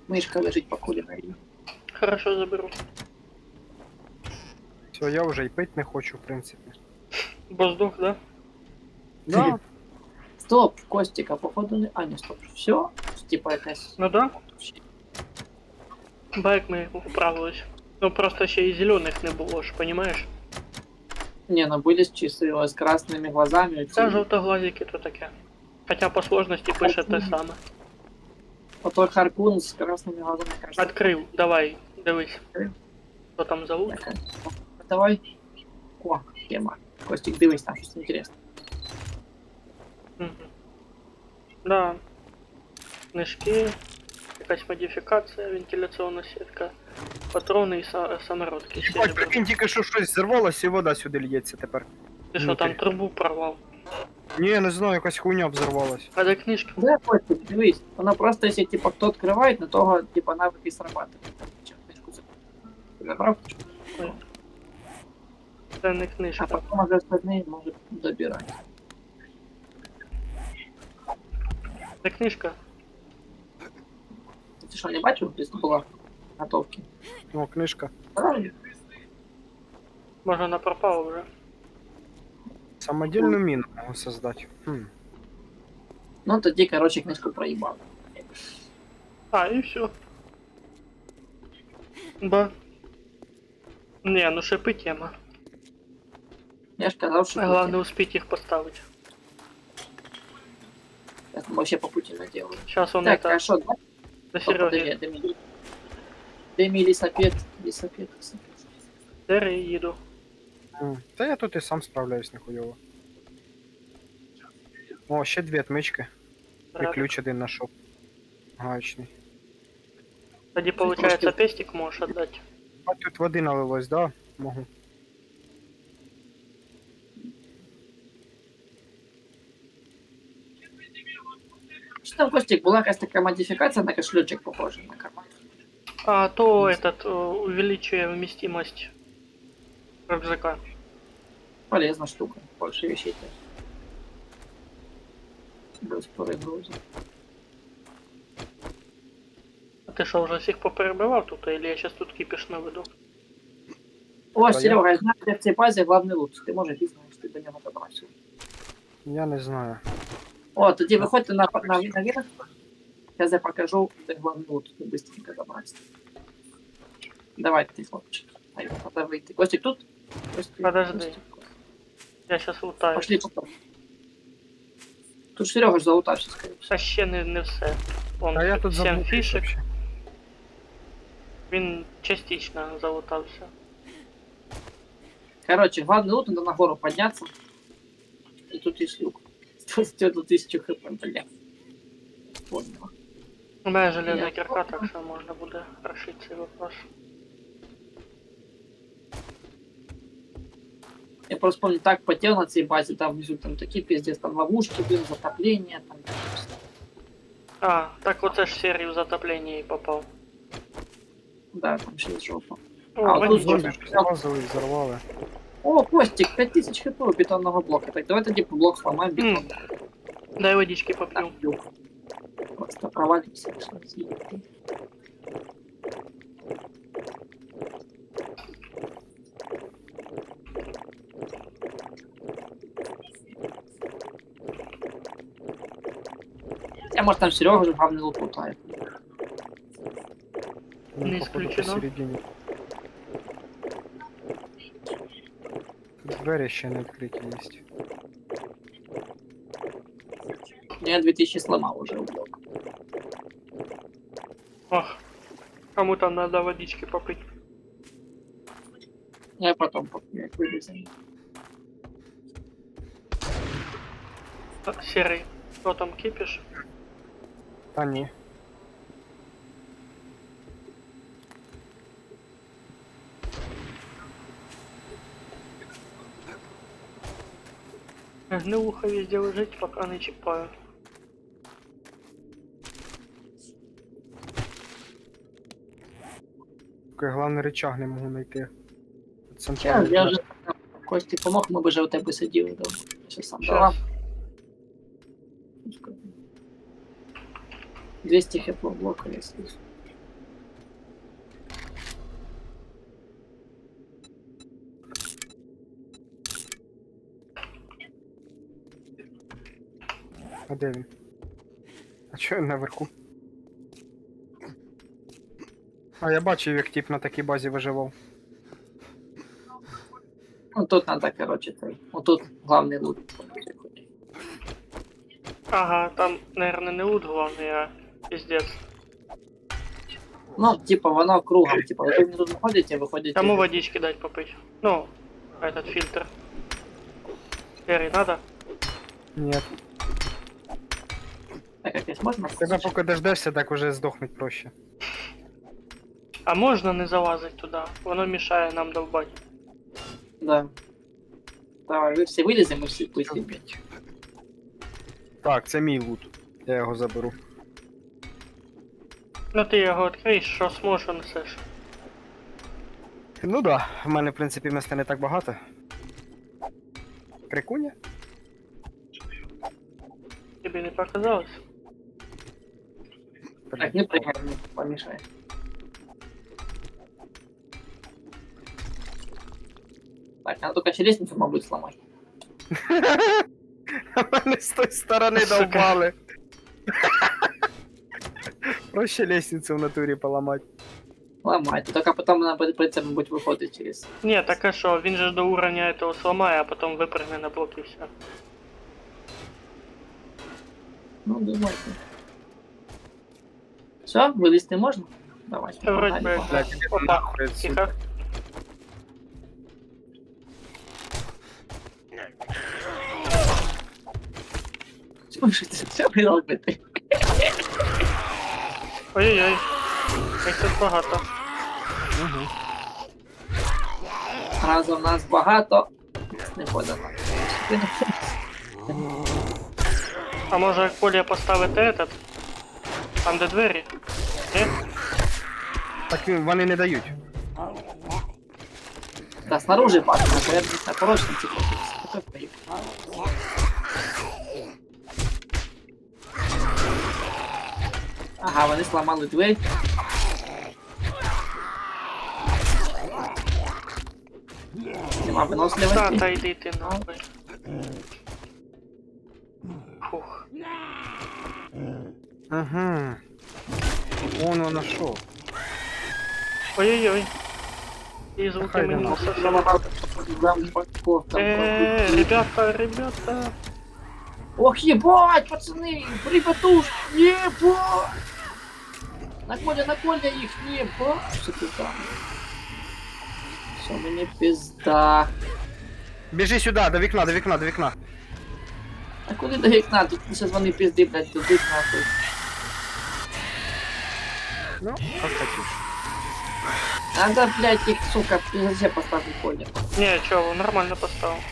Книжка лежит по кулинарии. Хорошо, заберу. Все, я вже й пить не хочу, в принципі. Воздух, да? Да, Стоп, Костика, походу не... А, не, стоп. Все? Типа якась... Ну да. Байк ми управились. Ну просто ще і зелених не було ж, понимаешь? Не, ну были чистые, с красными глазами. Це жовтоглазики то таке. Хоча по сложності пише те саме. Вот той харпун с красными глазами, кажется. Открив, давай, дивись. Відкрив? Що там зовут? Такая. Давай. О, тема. Костик, дивись, там что-то интересное. Угу. Да. Книжки, якась модифікація, вентиляційна сітка, патрони і самородки. Ебать, прикинь, тільки що щось зірвалося і вода сюди лється тепер. Ти що там трубу порвав? Ні, не знаю, якась хуйня взорвалась. А де книжка? Да, Костик, дивись. Она просто, если типа кто открывает, на того типа навыки срабатывают. Книжку забрал, Це не а книжка. потом уже остальные может забирать. Це книжка. Ты что, не бачил, здесь была готовки? О, книжка. Правильно? Може вона пропала вже. Самодільну міну можу создати. Ну, тоді, короче, книжку проебал. А, і все. Ба. Не, ну шипи тема. Я ж казал, что... Главное успеть їх поставити. Я вообще по пути наделаю. Сейчас он Так, это хорошо, да? до Подожди, Сереги. Деми лисапед, лисапед. Дери їду. Та я тут і сам справляюсь нехуйово. О, ще дві отмички. І ключ один знайшов. Гаечний. Тоді, получается, пестик можешь отдать. А тут води налилось, да? Можу. Что там, Костик, была какая-то такая модификация на кошелечек похожий на карман? А то этот увеличивая вместимость рюкзака. Полезная штука. Больше вещей-то. Без перегруза. А ти що, вже всіх поперебивав тут, или я сейчас тут кипиш наведу? О, я- Серега, я знаю, где в цій базі главний лут. Ти може знаєш, ти до нього добрався. Я не знаю. О, тоді виходьте наверх. Сейчас я покажу, де главний лут. Ти быстренько добрався. Давай, ти, хлопчик. Надо вийти. Костик тут? Костик, Подожди. Костик. Я сейчас лутаю. Пошли потом. Тут Серега ж залутався, скорее всего. А ще не все. Вон Та я тут 7 забув фішек, вообще. він частично залутався. Короче, главный лут, надо на гору подняться. И тут есть люк. Тут 1000 хп, блядь. Понял. У мене железна Я- кірка, так що можна буде решити цей вопрос. Я просто помню, так потел на цій базе, там внизу там такие пиздец, там ловушки, блин, затопление, там. А, так оце ж серію затоплення і попав. Да, там ще жопа. О, А, водичка. тут Зомбі ж залазили і взорвали. О, Костик, 5000 хп у бетонного блока. Так, давай тоді блок сломаем, бетон. Дай водички поп'ю. Люк. Просто провалимся. Я, может, там Серега же главный лут лутает. Він, Не походу, исключено. посередині. Двері ще не відкриті є. Я 2000 сломав уже блок. Ох, кому там надо водички попить. Я потом попью, як вилізу. Серый, что там кипиш? Та ні. Гнилуха везде лежить, пока не чіпаю. Такий головний рычаг не можу знайти. Я вже Кості помог, ми б вже у тебе сиділи довго. Ще сам Щас. давав. 200 хп блока, якщо. А де він? А чого він наверху? А я бачив, як тип на такій базі виживав. Ну тут надо, короче, той. Отут главний лут. Ага, там, наверное, не лут главный, а пиздец. Ну, типа, воно кругом, типа, ви тут заходите, виходите. Кому водички дать попить? Ну, этот фильтр. Серый, надо? Ні. Так, якось можна? Тебе поки дождешся, так уже здохнуть проще. А можно не залазить туда? Воно мешает нам долбать. Да. Давай, ви всі виліземо, всі пустимо. Так, це мій лут. Я його заберу. Ну ти його відкриєш, що зможеш, несеш. Ну да, в мене, в принципі, місця не так багато. Крикуня? Тобі не показалось? Так, не приймай, не помішай. Так, надо только ще лестницю, мабуть, сломати. Мене з тої сторони Сука. довбали. Проще лестницю в натурі поламати. Ламайте, только потом надо буде прийти, мабуть, виходить через. Ні, так а що, він же ж до уровня этого сломає, а потім випрыгне на блок і все. Ну, думайте. Все, вилізти можна? Давай. Та вроді би, погнали. Блядь, Опа, нахуй отсюда. тихо. Слушайте, що ви робите? Ой-ой-ой. Їх тут багато. Угу. Разом нас багато. Нас не подано. А може як Коля поставити этот? Там де двері? Ні? Так вони не дають. Да, снаружи бачу, а я на порочниці покупся. Ага, вони сломали двері. Нема Та, виносливості. та йди ти нахуй. Фух. Угу. Вон воно що. Ой-ой-ой. І звуки Хай мені нема. все. Ребята. Ох, ебать, пацаны, ребятушки, ебать! На Коля их, ебать! Что ты там? Все, мне пизда. Біжи сюди, до вікна, до вікна, до вікна. А куди до вікна? Тут сейчас вони пизди, блядь, дадуть нахуй. Ну, як хотів. Надо, блядь, их, сука, зачем поставить Коля? Ні, чого, нормально поставив.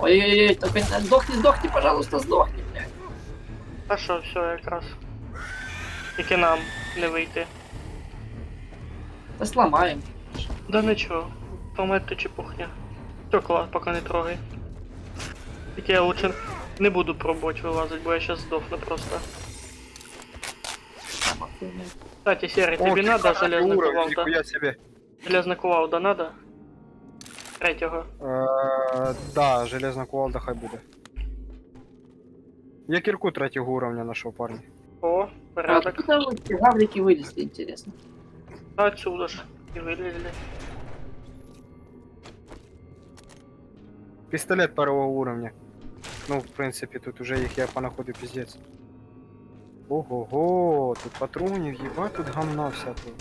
Ой-ой-ой, только сдохни, пожалуйста, сдохни, блядь. А що, все якраз. Тільки нам не вийти. Да сломаем. Да нічого, померти чепухня. Стекла поки не трогай. Тільки я лучше не буду пробувати вилазити, бо я щас здохну просто. Там охуенно. Кстати, Серый, О, тобі надо тихо, железна уровень, кувалда? ніхуя себе. Железна кувалда надо? Третього. Да, железна кувалда хай буде. Я кірку третього уровня нашов, парні. О, А порядок. откуда вот эти гаврики вылезли, интересно? Отсюда ж і вилізли. Пістолет первого уровня. Ну, в принципі, тут уже їх я понаходив піздець. Ого-го, тут патронів, їба, тут гамна всякого.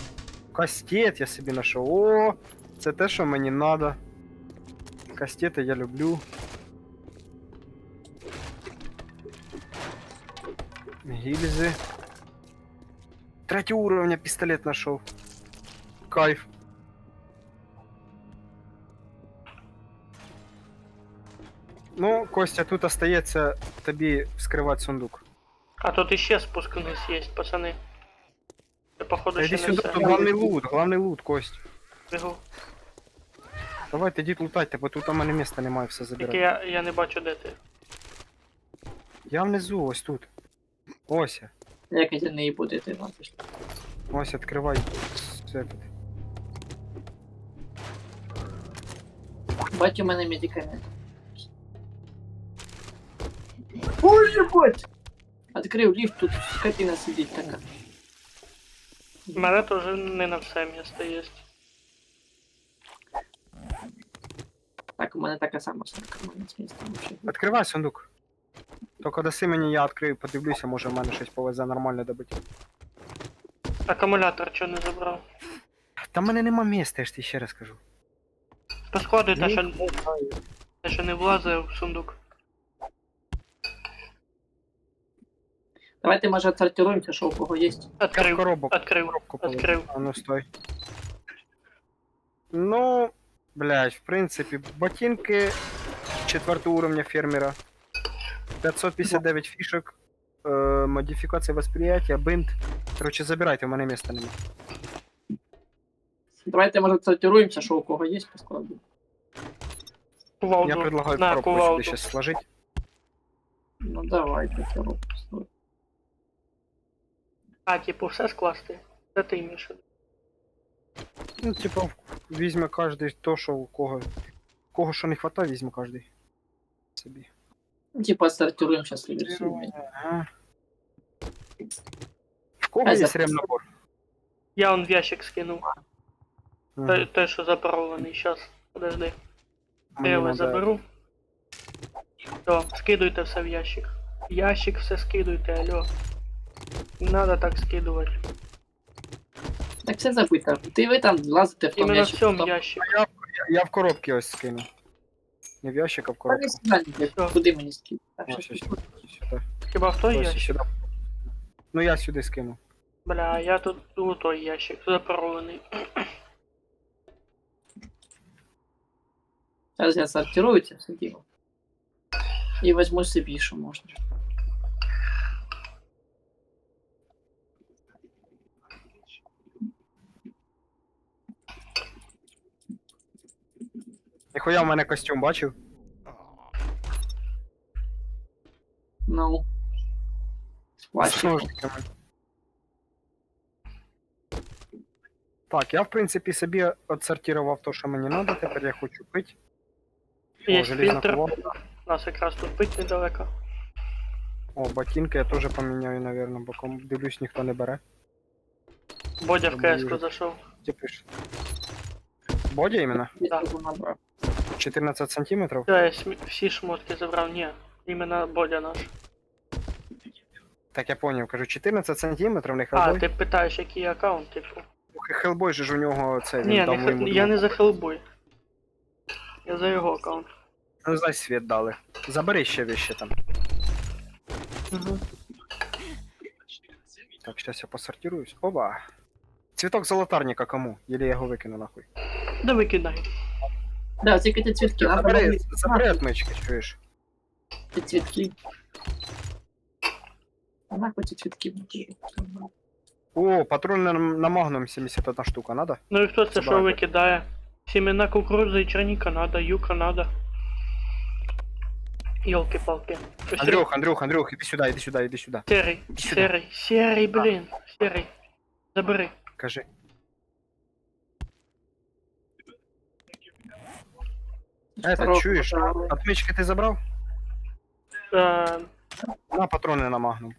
Кастет я собі знайшов. О, це те, що мені надо. Кастети я люблю. Гільзи. Третього уровня пістолет знайшов. Кайф. Ну, Костя, тут остається тобі вскривати сундук. А тут іще спуск вниз є, пацани. Це походу Іди ще не сюди, все. тут главний лут, Кость. Бігу. Давайте йдіть лутайте, бо тут у мене місця немає все Тільки забирати. я не бачу, де ти. Я внизу, ось тут. Ось, Як я не буду йти, ну, пішли. ось, відкривай. Все тут. Бать, у мене медикамент. Ой, ебать! Открив ліфт, тут скотина сидить така. У мене теж не на все місце є. Так, у мене така сама сумка, у мене з місцем вообще. Відкривай сундук. Тільки даси мені, я відкрию, подивлюся, може в мене щось повезе нормально добити. Акумулятор чого не забрав? Та в мене нема місця, я ж тобі ще раз кажу. Поскладуй те, Ну, що не влазить в сундук. Давайте, може, отсортируємося, що у кого є. Открив, коробок. открив, Коробку открив. положи. А ну стой. Ну, блядь, в принципі, ботинки 4 уровня фермера. 559 фішок. Модифікація восприятия, бинт. Короче, забирайте, у мене місця нема. Давайте, може, отсортируємося, що у кого є по складу. Кувалду. Я предлагаю На, коробку кувалду. сюди сейчас сложить. Ну давайте, коробку стой. А, типу, все скласти? Це ти іміш. Ну, типа, візьме кожний то, що у кого. У кого що не хватає, візьме кожний. Собі. Ну, типа, отсортируємося слід. Ага. В кого А, є за- ремнабор? Я он в ящик скинув. Ага. Той, що запарований. Щас, подожди. Мені Я його надо- заберу. Все, скидуйте все в ящик. В ящик все скидуйте, алло. Не надо так скидувати. Так все забито. Ти ви там лазите в тому Іменно в ящику. цьому там- ящик. Я в коробці ось скину. Не в ящик, а в Та коробку. не сюди, Всё. куди мені скинути? Так, Ось, що ось, ти- сюди. Хіба в той Ось, ящик? сюди. Ну я сюди скину. Бля, я тут у той ящик запарований. Зараз я сортирую це все діло. І візьму собі, що можна. Ніхуя в мене костюм бачив? Ну. З Плащиком. ножниками. Так, я в принципі собі отсортував то, що мені треба, тепер я хочу пити. Є железна фільтр. кувалда. У нас якраз тут пить недалеко. О, ботинки я теж поміняю, наверное, боком. Дивлюсь, ніхто не бере. Бодя в Думаю, КС-ку вже. зайшов. Ти пишеш. Бодя іменно? Я Да. тут набрав. 14 сантиметрів? Да, я всі шмотки забрав. Ні, іменно Бодя наш. Так я поняв, кажу, 14 сантиметрів, не А, Хелбой. ти питаєш, який аккаунт, типу. Хелбой же ж у нього це, він Ні, дав моєму я не другу. за Хеллбой. Я за його аккаунт. Ну, зай світ дали. Забери ще вещи там. Угу. Так, сейчас я посортируюсь. Оба. Цветок золотарника кому? Или я його викину нахуй? Да викидай. Да, тільки ті цвітки. Надо Забери отмички, чуєш? ті цвітки. А нахуй ці цвітки. О, патрон на Magnum 71 штука, надо? Ну і хто це що Забирай. викидає? Сімена кукурудзи і черніка надо, юка надо. Йолки-палки. Щось Андрюх, иди сюда, иди сюда, иди сюда. Серий, сюди. серий, блін, серий. Забери. Кажи. Это, чуєш? Отмички ти забрав? Е, На патрони на Magnum.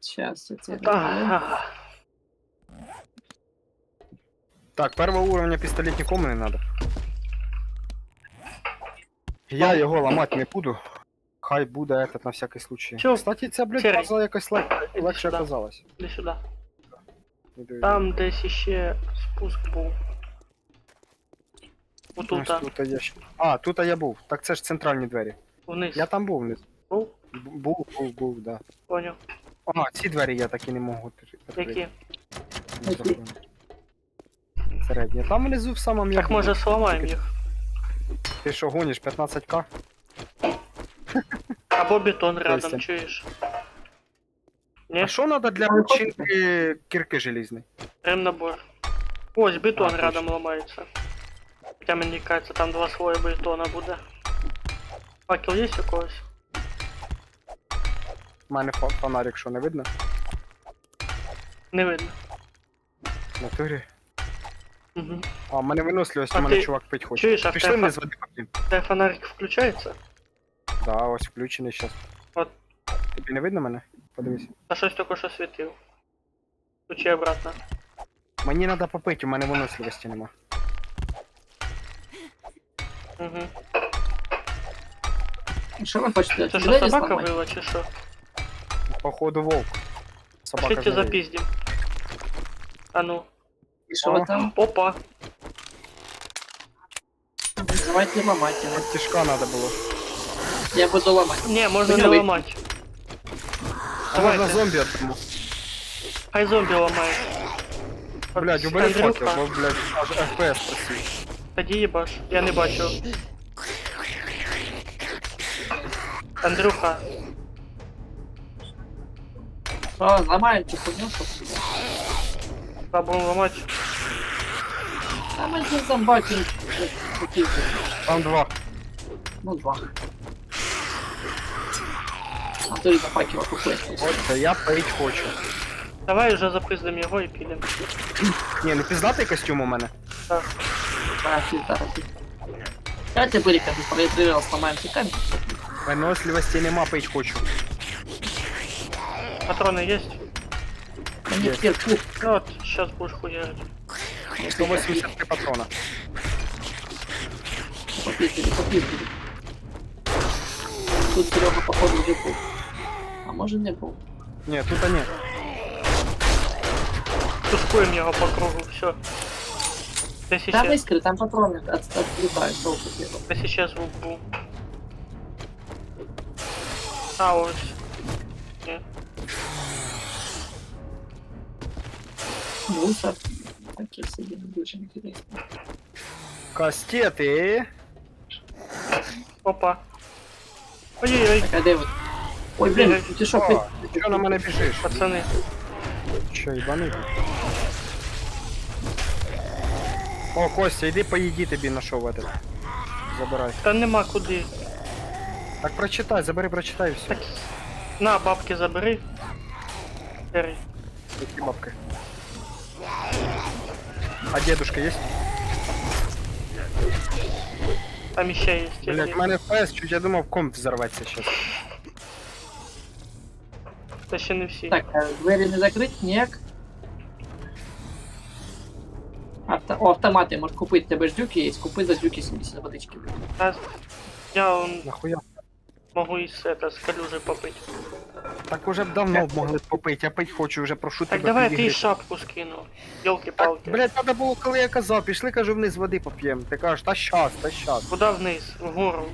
Сейчас я тебе Так, говорю. ага. Так, первого уровня пістолет нікому не надо. Я його ламати не буду. Хай буде этот на всякий случай. Чо? Кстати, ця, блядь, Серий. база якось легше сюди. оказалась. Іди сюди. Іду, іду. Там десь іще спуск був. Отут, Ось тут я ще. А, тут я був. Так це ж центральні двері. вниз. Я там був вниз. Був? Був, да. Поняв. А, ці двері я так і не можу Які? Середні. Там внизу в самому Так може сломаємо їх. Ти що гониш, 15к? Або бетон рядом, Десять. чуєш? А Ні? що треба для починки кірки желізної? Ремнабор. Ось бетон А, рядом ламається. Хоча мені кажеться, там 2 слоя бетона буде. Факел є у когось? У мене фонарик, що не видно? Не видно. В натурі. Угу. А, в мене виносливість, А у мене ти чувак пить хоче. чуєш, а в Пішли тебе вниз води поп'ємо. Де фонарик включається? Да, ось включений щас. От. Тобі не видно мене? Подивись. А щось тільки що світив. Включи обратно. Мені треба попити, у мене виносливості нема. Угу. Що ви хочете? Це що, Двері собака зламати? вила чи що? Походу вовк. Собака Пошлите жаліє. запиздим. А ну. І що ви О. там? Опа. Давайте ламати його. От тяжка треба було. Я буду ламати. Не, можна не Давай. ламати. А можна Давайте. зомбі отому. Хай зомбі ламає. Блядь, убери Андрюха, факел, бо, блядь, аж FPS просив. Тоді їбаш. Я не бачу. Андрюха, Що, зламаємо цю хуйню, щоб... будемо ламати. А ми ці зомбаки... такі, Там два. ну, 2. А то і за факела купити. От це я пить хочу. Давай вже запиздимо його і підемо. Ні, ну піздатий костюм у мене. Так. А, фільтр. Давайте бырика, проверил, сломаем все камень. Виносливості нема, пить хочу. Патрони є? Да нет, вверх, Ну от, зараз будеш хуярить. 183 патрона. попиздили. Тут Серега, походу, уже был. А может не был. Ні, тут ні. Тушкуємо його по кругу, все. Десь Там іще, искры, там патроны отлетают, долго первого. десь іще звук був. А, ось. Ні. Мусор. Такие себе не очень интересно. Кастети. Опа. Ой-ой-ой, Так, а где вот? Ой, блин, Бегай. ты что, О, чого на мене біжиш? пацани. Що, їбаний? О, Костя, йди поїди, тобі нашов этот. Забирай. Та нема куди. Так прочитай, забери, прочитай і все. Так, на, бабки забери. Серий. Які бабки. А дедушка є? Там іще є. Блять, в мене FPS, чуть я думав комп взорветься сейчас. Це ще не всі. Так, двери не закрыть, ніяк. О, автомати, можеш купити, тебе ж дюки є, купи за дюки 70 водички. Та я Нахуя? можу і з калюжі попити. Так уже б давно б могли б попити, я пить хочу, вже прошу Так тебе. давай ти підігріти. шапку скину. Так, Йолки-палки. блять, треба було, коли я казав, пішли, кажу, вниз води поп'ємо. Ти кажеш, та щас. Куда вниз? Вгору.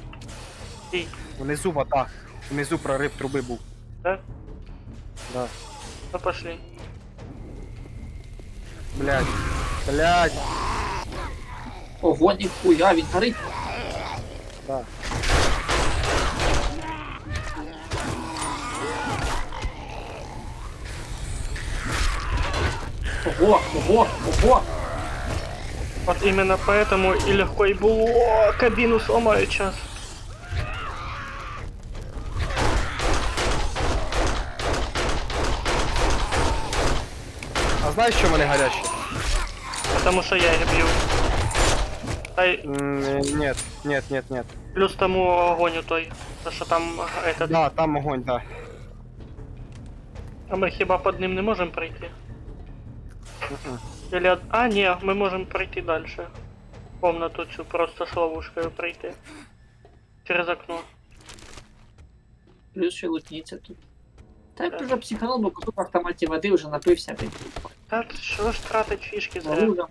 Стій. Внизу вода. Внизу прорив труби був. Да? Да. Ну пошли. Блять. Ого, ніхуя, він горить. Да. Ого. Вот именно поэтому и легко и было. О, кабину сломаю сейчас. А знаєш, що вони гарячі? Потому что я их бью. Ай, Нет. плюс тому огонь у той. Потому что там этот... Да, там огонь, да. А ми хіба під ним не можемо пройти? Мгм. Или... А, ні, ми можемо пройти далі. Комнату цю просто з ловушкою пройти. Через окно. Плюс ще лутніться тут. Та я б вже психанув, бо купив в автоматі води, вже напився, блін. Та що ж тратить фішки зря? Лужа.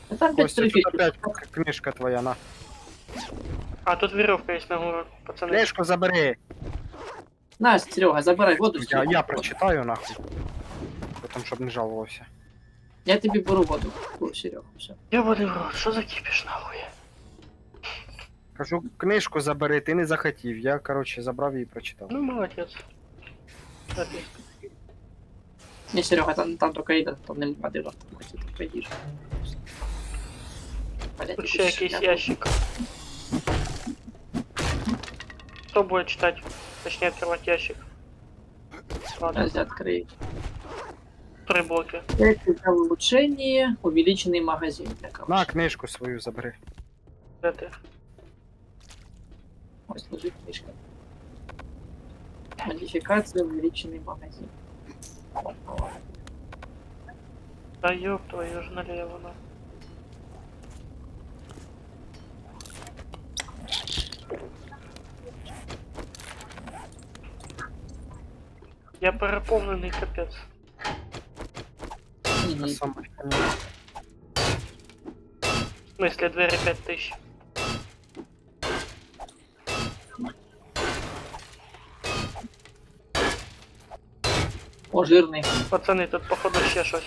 Та там 5 Костя, 3 тут опять книжка твоя, на. А, тут веревка є на гору, пацани. Книжку забери. На, Серега, забирай воду. Я Серега. прочитаю, нахуй. Потім, щоб не жалувався. Я тобі беру воду. О, Серега, все. Я води в рот, що за кіпіш нахуй? Кажу, книжку забери, ти не захотів. Я, коротше, забрав її і прочитав. Ну, молодець. Так, є. Не, Серега, там только йде, там нема води в автоматі, тут поїдеш. Тут ще якийсь ящик. Хто буде читати? Точніше, відкривати ящик. Ладно, Сейчас открыть. 3 блоки. Это для улучшения, увеличенный магазин. Для На, короче. книжку свою забери. Де ти? Ось лежит книжка. Модификация, увеличенный магазин. Та ёб твою ж налево, на. Я переповнений капець. Це Мгм. саме. В смысле, двері 5000. О, жирный. Пацани, тут походу ще щось.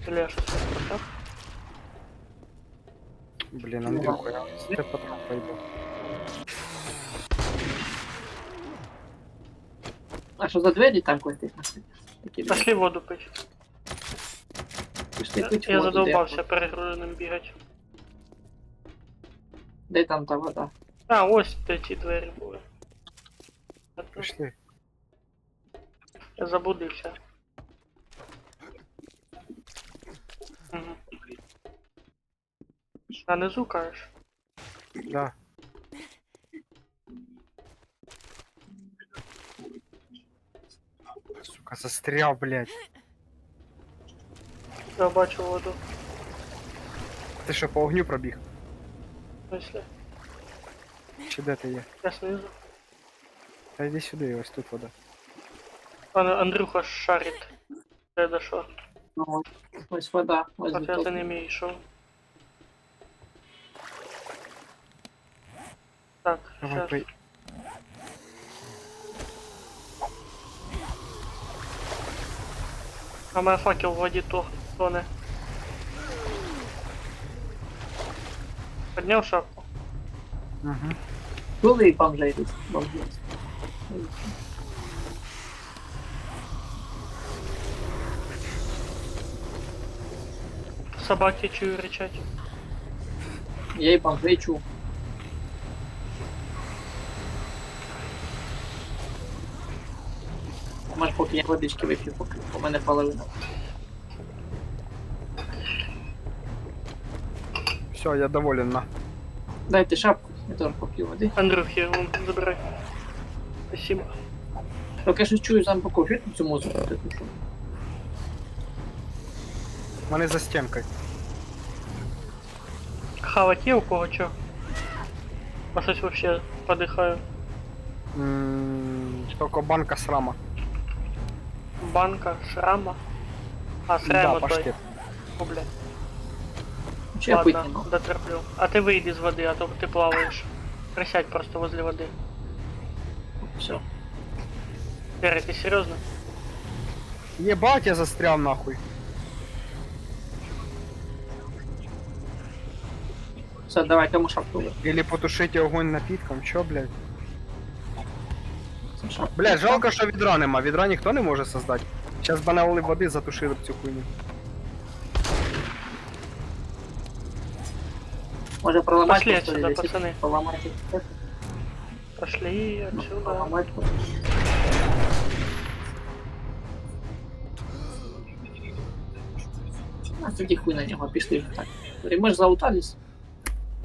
Или я щось не прочитав? Блін, Андрюха, я з тебе потім пойду. А что за двери там какой-то? Такие двери. Пошли воду пить. Пішли пить Я воду, задовбався перегруженим бігать. Де там та вода? А, ось де ті двері були. Пішли. Я заблудився. Угу. А низу кажеш? Да. Сука, застряв, блядь. Я бачу воду. Ти що, по огню пробіг? В смысле? Чи де ти є? Я снизу. Та йди сюди, ось тут вода. Андрюха шарить. Де до що? Ну, ось вода. Ось От я за тут. ними і йшов. Так, Давай, сейчас. пий. А у мене факел в воді тоне. Подняв шапку. Угу. Були бомжей тут. Бомжей. Собаки чую рычать. Я і бомжей чув. Може, поки я водички вип'ю, поки у мене половина. Все, я доволен, на. Дайте шапку, я теж поп'ю води. Андрюхи, вон, забирай. Спасибо. Тільки я щось чую сам боку, чути цю музику? Ти тут що? Вони за стінкою. Хавать є у кого чо? А щось вообще подихаю. Тільки банка срама. Банка, шрама. А, Да, срама той. паштет. О, бля. Чи я пить не Ладно, можу? дотерплю. А ты выйди из воды, а то ты плаваешь. Присядь просто возле воды. Все. Терри, ты серьезно? Єбать, я застряв нахуй. Все, давай, кому шапку ви? Или потушите огонь напітком, чо, блядь? Шапку. Блядь, жалко, що відра нема. Відра ніхто не може создати. Сейчас б налили води, затушили б цю хуйню. Може проламати Пошли просто, отсюда, якщо пацаны. Поламати. Пошли отсюда. Поламати. А тоді хуй на нього, пішли. Так. Ми ж залутались.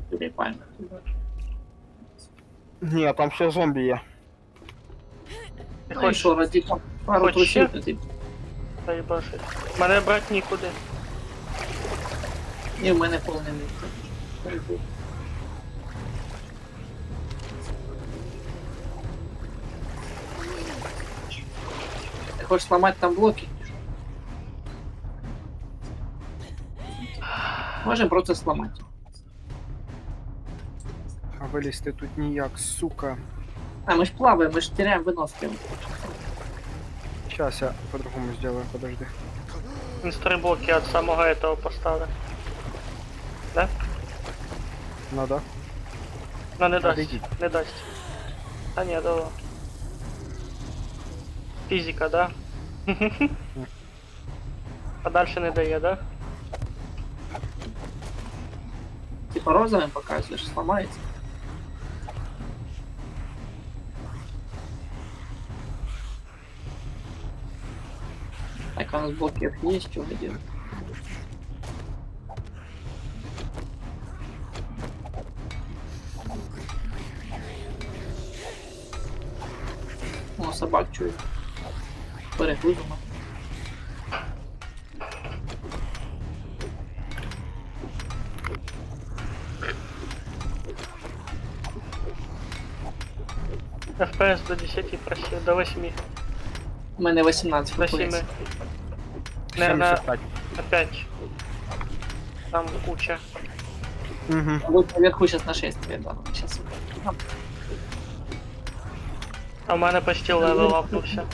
Прикольно. Ні, там ще зомбі є. Ти Ну і хочеш? що, раді там пару Хоч трусів ще? тоді. Дай боже. Мене брать нікуди. І в мене повний місце. Ти хочеш зламати там блоки? Можемо просто зламати. А вилізти тут ніяк, сука. А, ми ж плаваємо, ми ж теряємо виносливість. Сейчас я по-другому сделаю, подожди. Він стрибоки від самого этого поставив. Да? Надо. Ну не дасть. Отойдіть. Не дасть. А ні, дало. Фізика, да? А дальше не дає, да? Типа розовим показуєш, зламається. Так, а у нас блоків є, що ми делаем? О, собак чую. Перегрузимо. FPS до 10 просив, до 8. У мене 18 До 7. FPS. Наверное, 75. опять. Там куча. Угу. Вот наверху сейчас нашествие, да. Сейчас. А в мене почти левел апнувся.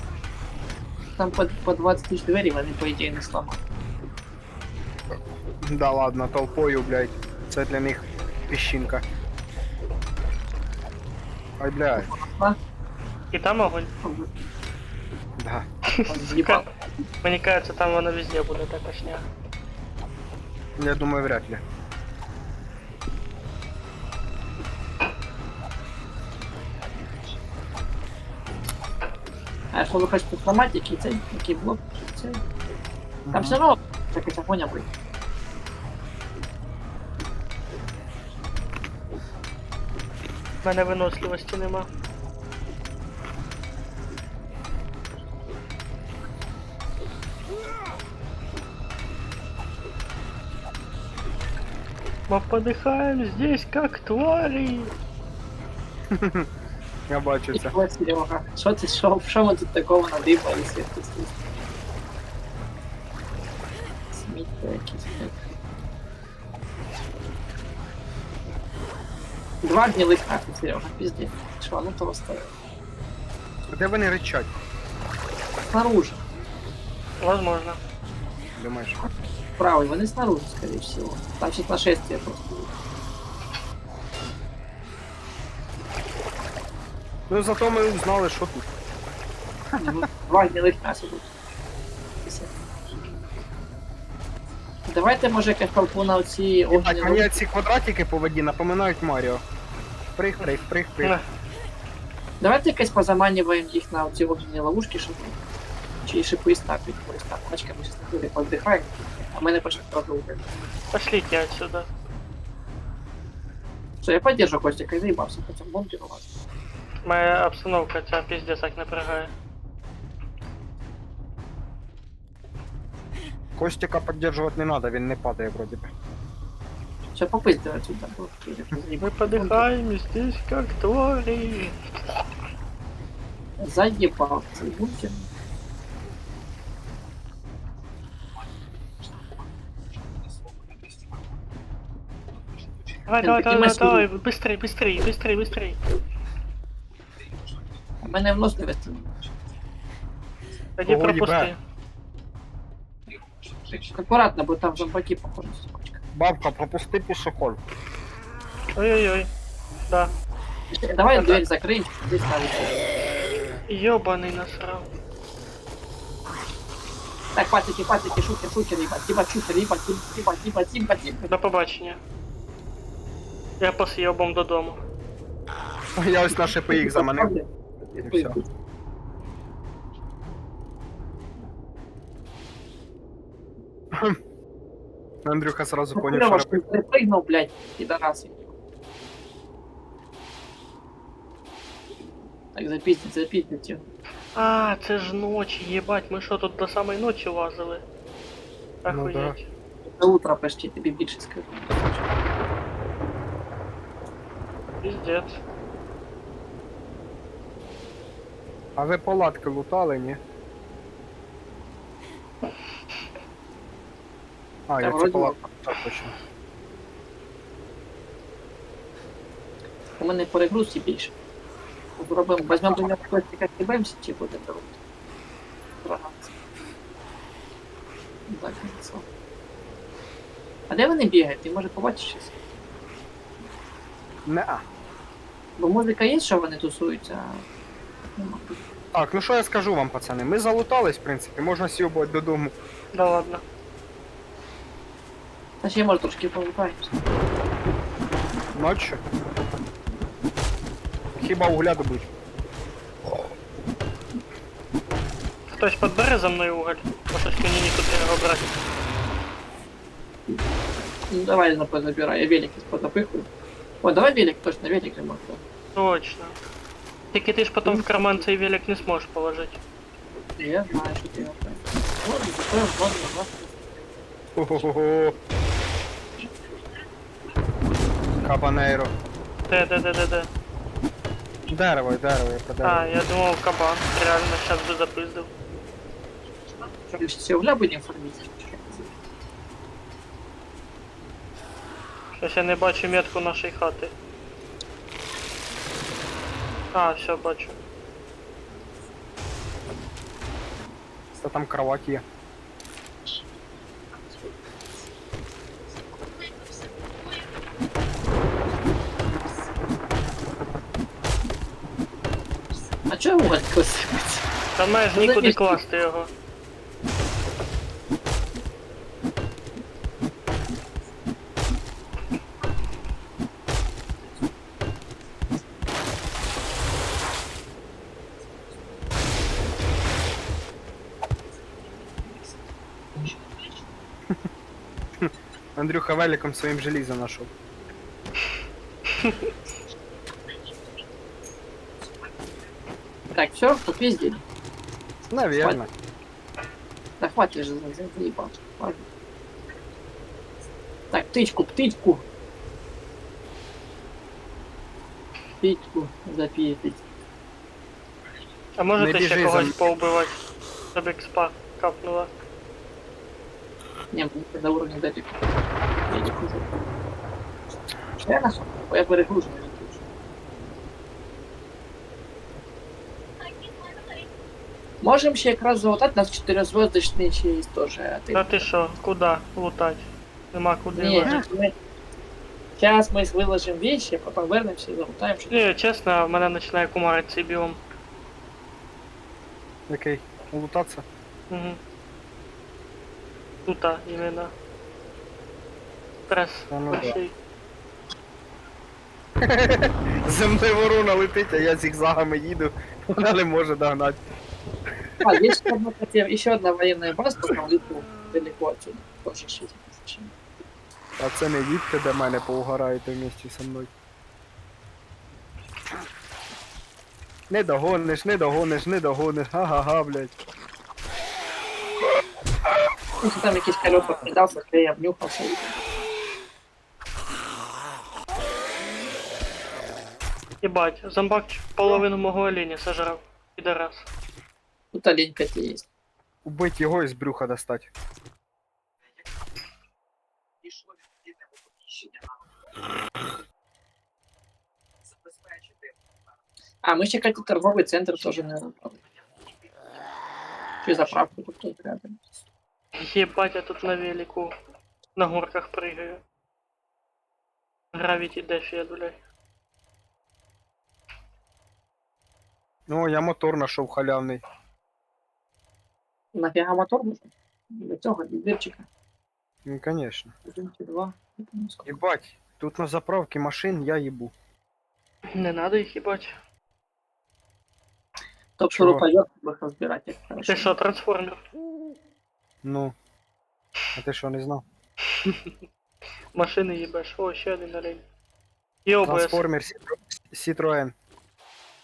Там по 20 тысяч дверей, вони по ідеї не сломали. Да ладно, толпою, блядь. Це для них піщинка. Ай, блядь. І там огонь. Да. Єба. Мені кажется, там воно везде буде така шня. Я думаю, вряд ли. А якщо ви хочете зламати, який блок, цей. Там все одно якась огоня буде. В мене виносливості нема. Мы подыхаем здесь, как твари. Я бачу це. Ось, Серега, що ми тут такого надибали світу? Сміття якісь. Два гнилих карти, Серега, пиздец. Що, ну просто Де вони ричать? снаружи. Возможно. Думаєш? Правый, вони снаружи, скорее всего. Там сейчас нашествие просто будет. Ну зато ми узнали, що тут. Ну, два гнилих м'яса тут. Давайте, може, якась толпу на оці Так, огні. мені ці квадратики по воді напоминають Маріо. Прих, прих, прих, прих. На. Давайте якось позаманюємо їх на оці огняні ловушки, щоб чи шипи ставить, так, бачка, ми зараз туди подихаємо, а мене почнуть продовжувати. Пошлите отсюда. Все, я поддержу Костика, заебался в этом бункере у вас. Моя обстановка тебя пиздец так напрягает. Костика підтримувати не треба, він не падає вроді би. Все, попыздывай отсюда. Мы подыхаем здесь, как твари. Заебал цей бункер. Давай, давай, давай, давай, быстрей, быстрей, быстрей, быстрей. У мене вносливості. Иди Ого, пропусти. ебать. Аккуратно, бо там зомбаки, походу, сучка. Бабка, пропусти пішоход. Ой-ой-ой. Да. Давай Это- дверь закрыть, здесь ставить. Ёбаный насрал. Так, патики, шутер, ебать, шутер, ебать. До побачення. Я по съебам додому. Я ось на шипи їх заманив. І все. Андрюха сразу понял, Лёва, що что ты прыгнул, блядь, пидорасы. Так, запиздить. А, це ж ночі, єбать, ми що тут до самої ночі лазили? Ну да. Охуєть. До утра почти, тобі більше скажу. Піздець. А ви палатки лутали, ні? А, Та я цю вроді палатку, так точно. У мене перегрузки більше. Зробимо, візьмемо до нього пластика, хібемося, чи буде робити? Програмці. Так, це. А де вони бігають? Ти може побачиш щось? Не-а. Бо музика є, що вони тусуються, а нема. Так, ну що я скажу вам, пацани? Ми залутались, в принципі, можна сьобувати додому. Да ладно. Та ще може трошки повикаємося. Ночі. Хіба угля добуть? Хтось підбере за мною уголь, бо щось мені нікуди його брати. Ну давай забирай, я велик позапихую. О, давай велик, точно, велик же можно. Точно. Тільки ти ж потім в карман цей велик не зможеш положити. Я знаю, что ты его ладно, закроем, ладно. Хо-хо-хо. Кабанейро. Де. Дерево, дерево, я по дереву. А, я думав кабан. Реально, щас би запиздив. Что, мы все угля будем фармить? Щось я не бачу метку нашої хати. А, все, бачу. Це там кровать є. А чё уголь сыпать? Та маєш Ну, нікуди завість. класти його. Андрюха великом своїм желізом нашов. Так, все, попиздили. Наверно. Да хватит же заебал. Ладно. Так, птичку. Птичку запитать. А можете Не ще біжи когось за- поубивати? Щоб експа капнула. Не, мне до уровня далеко. Я не хуже. Что я нашел? Я перегружен. Можем ще якраз залутати, у нас 4-звездочний ще є теж. А ти... Та ти що, куди лутать? Нема куди Ні, лутати. сейчас мы выложим вещи, а потом вернемся и залутаем что-то. Ні, чесно, мене починає кумарити цей біом. Який? Лутатися? Угу. Тута, іменно. Стрес Та ну да. большой. Земне ворона летить, а я зігзагами їду. Вона не може догнати. А, есть еще одна, кстати, еще одна военная база на лету далеко отсюда. Тоже шить. А це не їдьте до мене, поугараєте вместе со мною. Не догониш, га-га-га, блядь. Если там якийсь колет покидался, то я обнюхался. Єбать, зомбак половину мого оленя сожрав. Підарас. Тут олень, кстати, есть. Убить його і з брюха достать. А, мы еще какой-то торговый центр тоже, наверное, Че заправку тут тоже рядом. Єбать, я тут на велику. На горках пригаю. Гравіті дефія, блядь. Ну, я мотор нашов халявний. Нафига мотор нужен? Для цього, для дырчика. Ну, конечно. Один чи два. Ебать, тут на заправке машин я їбу. Не надо їх їбать. Топ шуру пойдет, их разбирать. Як хорошо. Ти що, трансформер? Ну. А ти що, не знав? Машини їбеш. О, ще один олень. І ОБС. Трансформер Citroen.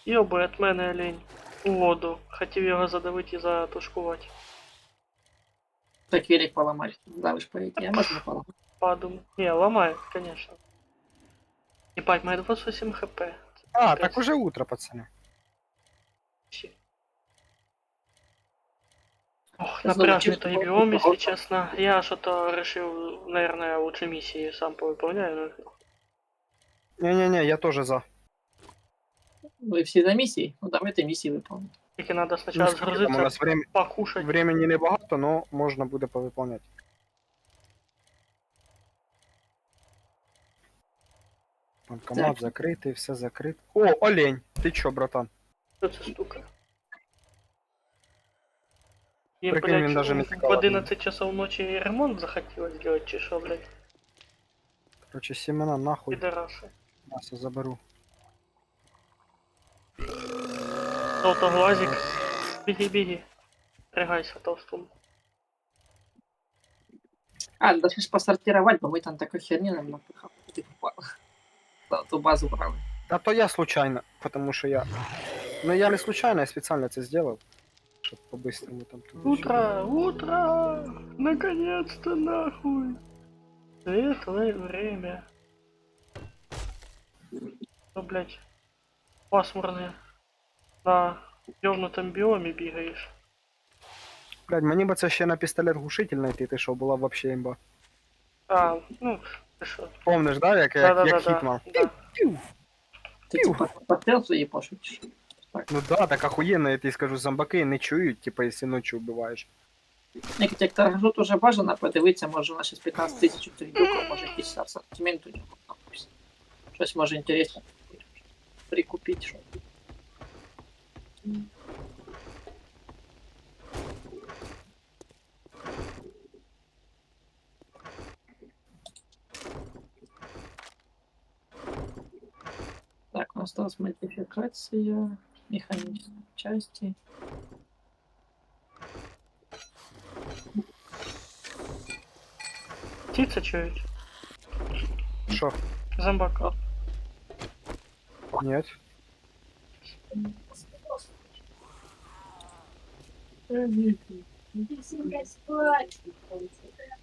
Йобує от мене олень. У воду. Хотів його задавити і затушкувати. Так велик поломать. Давишь по реке, а можно поломать. Падум. Не, ламає, конечно. Ебать, має 28 хп. А, так уже утро, пацани. Щи. Ох, Я напряжный знову той чисто биом, если погода. честно. Я что-то решил, наверное, лучше миссии сам повыполняю. Не-не-не, я тоже за. Вы все за миссией? Ну давайте миссии выполним. Только надо Ну, сначала скільки там у сгрузиться, нас покушать. времени небагато, но можна буде повиповняти. Банкомат Так. закритий, все закрито. О, олень! Ти чо, братан? Что это штука? Им, Прикинь, він блядь, даже не в цікавий. 11 часов ночи ремонт захотелось сделать, чи шо, блядь, Короче, семена нахуй. пидорасы. Мясо заберу. Желтоглазик. Беги. Рыгайся, толстун. А, должны ж посортировать, бо мы там такой херни нам напихали. Ты попал. Да, ту базу брали. Та то я случайно, потому що я... Ну я не случайно, я спеціально це зробив. Щоб по-быстрому там туди. Утро! Наконец-то, нахуй! Светлое время. Ну, блядь, пасмурное. На ёвнутом биоме бегаешь. Блядь, мені би це ще на пістолет-глушитель знайти, ти що, була б вообще імба. А, ну, ты шо? Помниш, да, як Хітман? Да. Ты типа пострел свои пошутишь. Ну да, так охуєнно, я тобі скажу, зомбаки не чують, типа, якщо ночі вбиваєш. Як як торгажу уже бажано подивитися, може на 15 тисяч тридюків, може якийсь асортимент у нього там. Щось може інтересне прикупити, що. Так, у нас осталась модификация, механизм части. Птица чують? Що? Зомбака. Нет.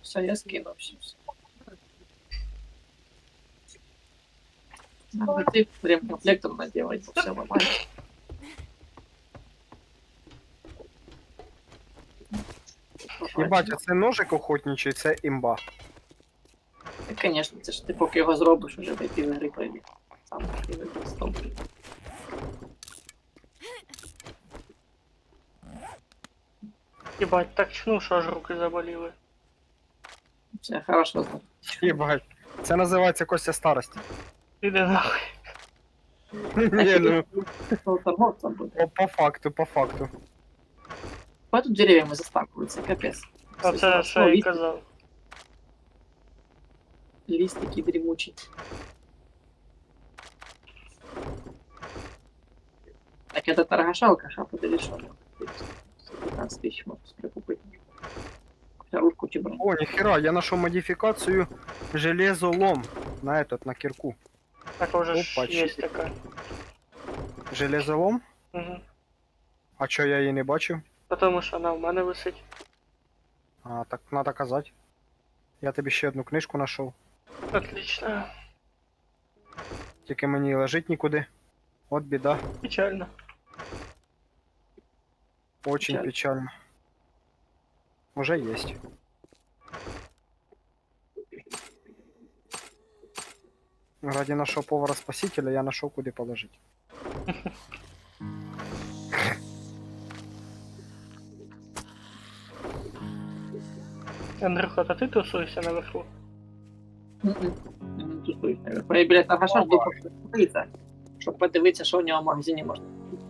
Все, я скинул все. Надо ты прям комплектом наделать, все нормально. Єбать, а це ножик охотничий, це імба. Так, конечно, це ж ти поки його зробиш, уже вийти в гри пройди. Сам і використовуєш. Ебать, так чну, що аж руки заболіли. Все, хорошо знаю. Єбать. Це називається Костя старості. Іди нахуй. Ні, ну, Торговцем буде. по факту, по факту. А тут деревьями застакуються, капець. А це що я й казав. Ліс такий дрімучий. Так, это торгаша, алкаша, подивись, що там. 15 тисяч можна прикупити. Ручку чи броню. О, ніхера, я знайшов модифікацію железолом на этот, на кірку. Так уже ж Опа, є чик. така. Железолом? Угу. А чо я її не бачив? Потому що вона в мене висить. А, так надо казати. Я тобі ще одну книжку знайшов. Отлично. Тільки мені лежить нікуди. От біда. Печально. Очень Печаль. печально. Уже есть. Ради нашего повара-спасителя я нашел, куда положить. Андрюха, та ти тусуєшся наверху? Не тусуюсь, наверху. Я біля торгаша жду, поки купиться, щоб подивитися, що в нього в магазині можна купити.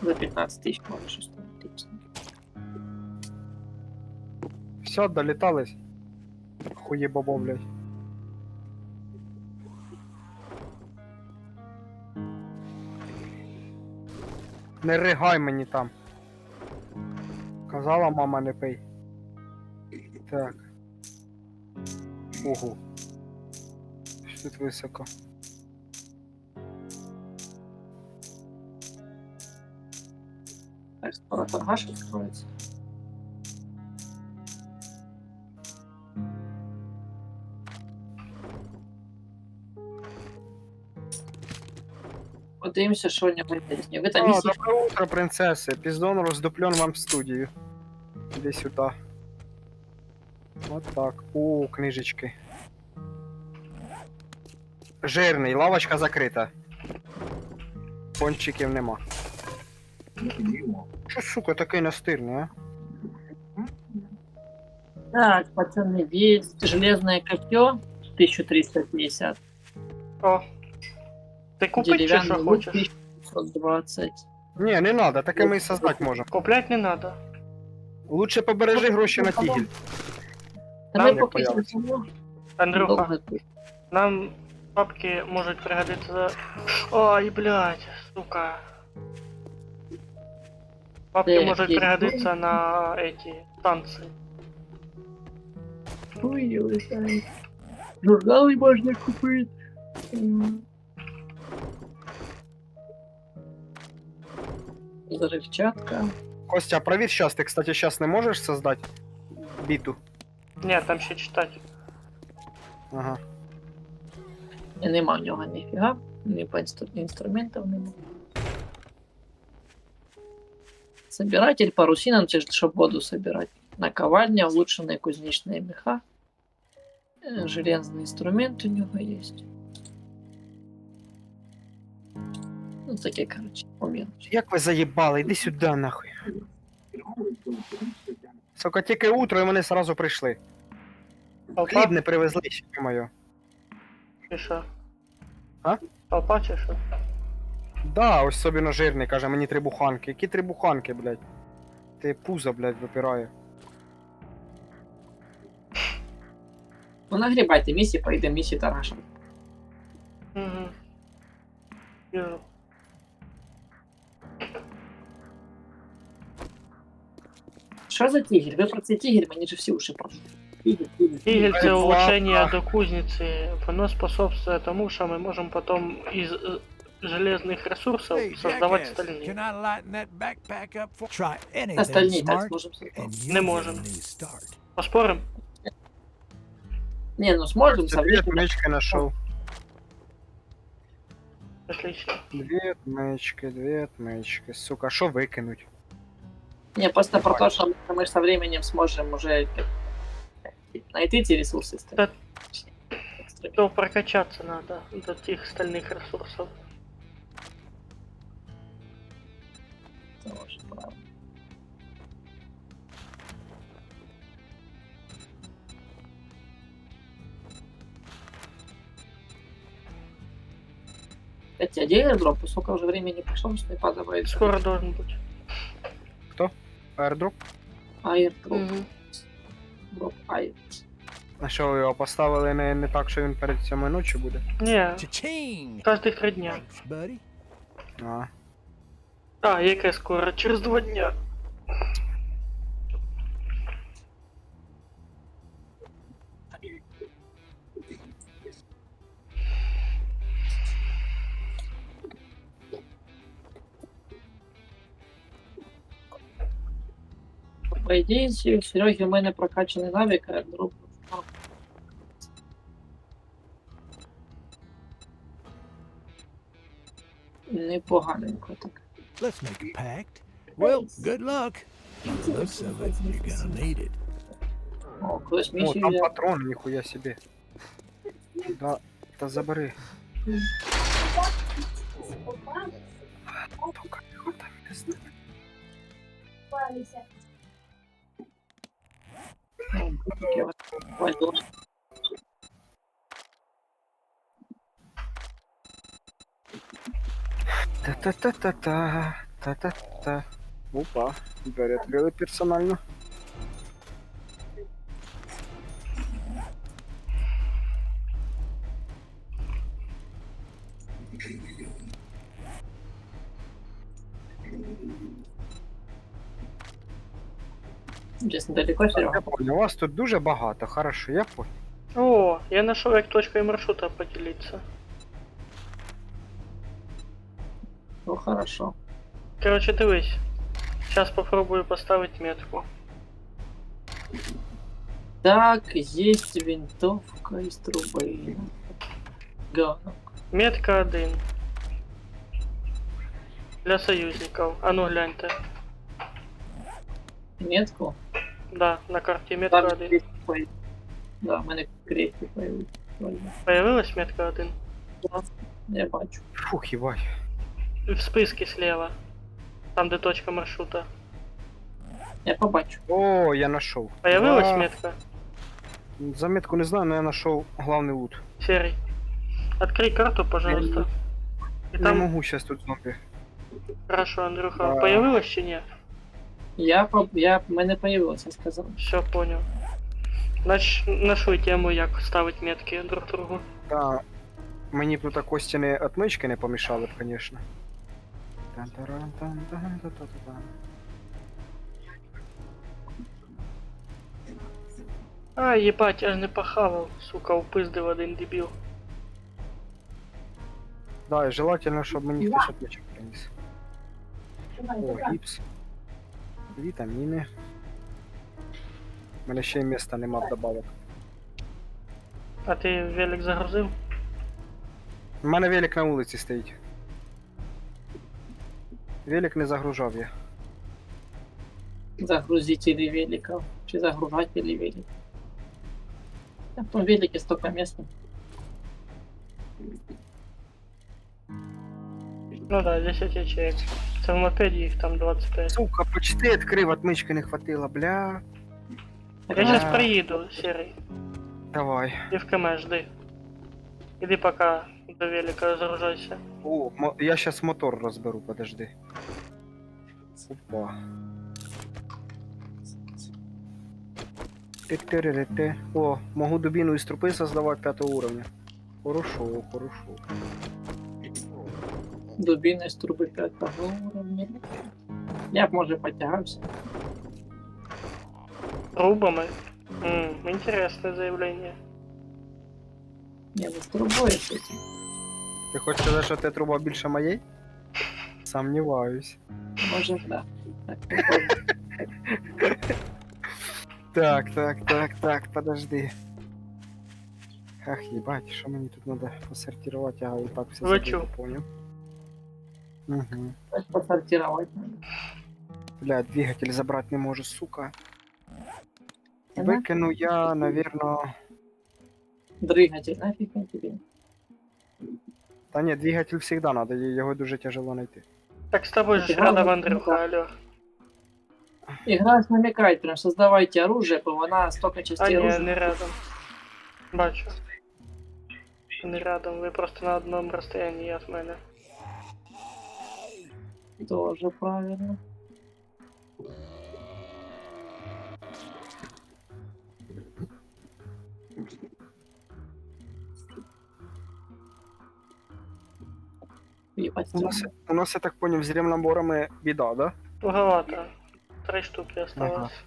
За 15 тисяч може щось там типу. Все, долеталось. Хуебобо, блядь. Не ригай мені там. Казала мама, не пий. Так. Ого. Що тут високо. Так, скоро торгаш откроется. Подивимося, що у нього є. Ви там О, місії. доброе утро, принцессы. Пиздон раздуплен вам в студию. Иди сюда. Вот так. О, книжечки. Жирний, лавочка закрита. Пончиків нема. Що, сука, такий настирний, а? Так, пацаны, есть железное копье 1350. О. Ти купить чи Деревянный що лук хочеш? 1520. Ні, не надо, таке ми і создати можемо. Куплять не надо. Лучше побережи гроші на тігель. Давай як поки появиться. телефону. Андрюха, Довго тут. нам бабки можуть пригодитися. Ой, блядь, сука. Бабки Де можуть є? пригодитися на эти танцы. Ой-ой-ой. Журналы можно купить. Взрывчатка. Костя, проверь сейчас, ты, кстати, сейчас не можешь создать биту? Ні, там ще читати. Ага. І нема в нього ніфіга. Ні по інструментам нема. Собиратель парусинам, це ж щоб воду собирать. Наковальня, улучшенные кузнечные меха. Железный инструмент у него есть. Ну, таке, короче, по мелочи. Як ви заїбали, іди сюди, нахуй. Сука, тільки утро і вони сразу прийшли. Толпа Хліб не привезли, ще моє. чи що? А? Толпа чи що? Да, ось особливо жирний, каже, мені 3 буханки. Які 3 буханки, блядь? Ти пузо, блядь, випирає. Ну, нагребайте миссии, поедем миссии торгашем. Угу. Вижу. Что за тигель? Вы про цей тигель, мені же всі уши прошли. Игель це Ладно. улучшение до кузницы. Воно способствует тому, что мы можем потом из железных ресурсов Hey, создавать jackass, стальные. can I lighten that backpack up for? Try anything Остальные так smart, сможем создать. and you Не get можем. a new start. Поспорим? Не, ну сможем со Дві временем. отмички знайшов. Отлично. 2 отмички. Сука, що викинуть? Не, просто про то, что мы со временем сможем уже найти эти ресурсы. Да. То прокачаться надо до тех стальных ресурсов. Тоже правда. Кстати, а где airdrop? Сколько уже времени прошло, что не падает? Скоро должен быть. Аердроп? Airdrop. Угу. Дроп air. А що, його поставили не так, що він перед 7 ночі буде? Не, Cha-ching! каждых 3 дня. Thanks, buddy. А. А, яке скоро? Через 2 дня. По ідеї, у Сереги в мене прокачаний навик, а airdrop. Непоганенько так. Let's make a pact. Well, good luck. By the looks of it, you're gonna need it. О, колись О, місію там я... патрон, ніхуя собі. Да, та забери. Пока не хватає місця. Ну, таке от пойду. Та-та-та-та-та, та-та-та. Опа, двері відкрили персонально. Десь недалеко, Серега. Я понял, у вас тут дуже багато, хорошо, я понял. О, я нашел як точкой маршрута поделиться. Ну, хорошо. Короче, дивись. Сейчас попробую поставить метку. Так, есть винтовка из трубы. Говно. Метка 1. Для союзников. А ну гляньте. Метку? Да, на карте метка Там 1. кресті появилось. Да, в мене кресті появилось. Появилась метка 1? Я бачу. Фух, їбать. В списке слева. Там, де точка маршрута. Я побачу. О, я нашов. Появилась Да. метка? Заметку не знаю, но я нашел главный лут. Серый. Открой карту, пожалуйста. И Не там, могу сейчас тут зомби. хорошо, Андрюха, Да. появилась чи ні? В мене появилось, я сказав. Все, понял. Значит, нашу тему, як ставить метки друг другу. Да. Мені б тут Костяни отмички не помішали б, конечно. Тан-таран-тан-тан-тан-тан-тан. А, ебать, я ж не похавал, сука, упиздив один дебіл. Да, і желательно, щоб мені хтось отмичок приніс. Давай, О, давай. гіпс. Вітаміни. У мене ще й міста нема в добавок. А ти велик загрузив? У мене велик на вулиці стоїть. Велик не загружав я. Загрузители великов. Чи загружатели великов. В том велике столько места. Ну да, 10 ячеек. Це в мопеді їх там 25. Сука, почти відкрив, отмички не хватило, бля. Я сейчас Да. приїду, Серый. Давай. И в КМ жди. Иди пока до велика загружайся. О, я сейчас мотор розберу, подожди. Опа. Ти-ти-ри-ри-ти. О, можу дубину із трупи создавати 5 уровня. Хорошо, хорошо. Дубина из трубы 5 уровня. Я б може потягався. Трубами. Интересное заявление. Не, ну з трубою щось. Ти хочеш сказати, що ти труба більше моєї? Сомніваюсь. Може, да. Так, подожди. Ах, ебать, що мені тут надо посортировать, ага, і так все Лечу. забито, понял. Угу. Так посортировать надо. Бля, двигатель забрать не можу, сука. Ага. Викину я, наверно... Двигатель, нафиг он тебе. Та ні, двигатель всегда надо, його дуже тяжело знайти. Так с тобой же Игра рядом на- Андрюха, алло. Игра намекает прям, создавайте оружие, бо вона столько А частей не, оружия. не рядом. Бачу. Не рядом, ви просто на одному розстоянні від мене. Тоже правильно. Ебать, У нас, я так понял, з ремнаборами біда, да? Туговато. 3 штуки осталось.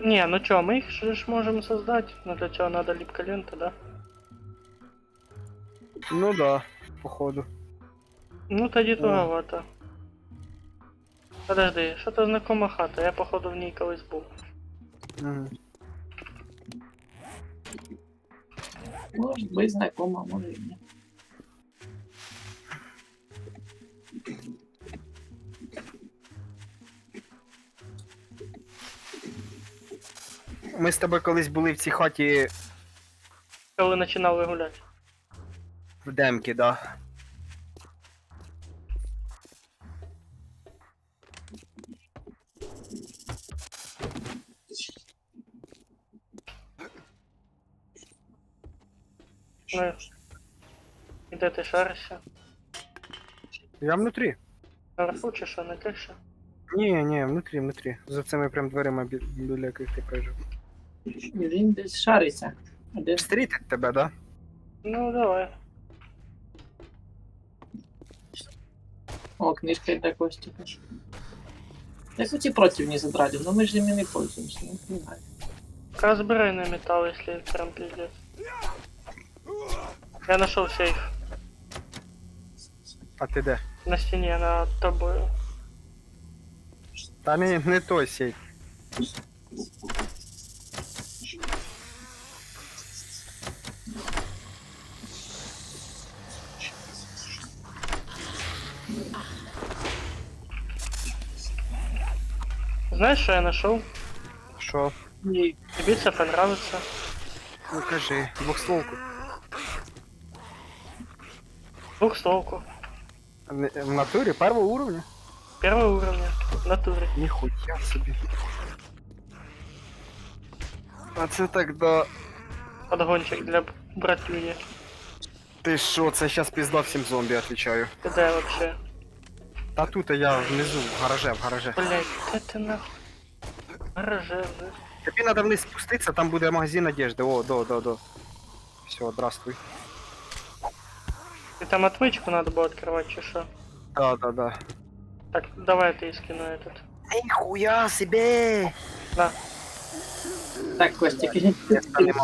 Не, ну чё, мы их же ж можем создать. Но для чего надо липкая лента, да? Ну да, походу. Ну тоді туговато. Подожди, що-то знакома хата, я походу в ній колись був. Угу. может быть знакомо, может и нет. Ми з тобою колись були в цій хаті Коли починали гуляти. в демки, да. Ну, і де ти шаришся? Я внутрі. Наверху чи що, на криші? Ні, внутрі. За цими прям дверима, біля яких ти прижив. Він десь шариться. А де? Встрітить тебе, да? Ну, давай. О, книжка для Костика. Як эти против не задрали, но мы же ими не пользуемся, ну, не знаю. Разбирай на металл, если прям пиздец. Я нашел сейф. А ти де? На стіні над тобою. Та не той сейф. Знаєш, що я знайшов? Що? Ні. Тобі це понравиться. Ну кажи, двохстволку. Двухстволку. В натурі першого уровня? Первого уровня. В натурі. Ніхуя собі. А це так да. Подгончик для братюні. Ти що, це щас пізда всім зомбі, отвечаю. Ти де вообще? Та тут я внизу, в гараже. Блять, де ти нахуй? Гараже, вже. Тобі надо вниз спуститися, там буде магазин одежди. О, до. Все, здравствуй. Ти там отмычку надо було відкривати, чи що? Да. Так, давай я тобі скину этот. Ніхуя себе! Так, Костя,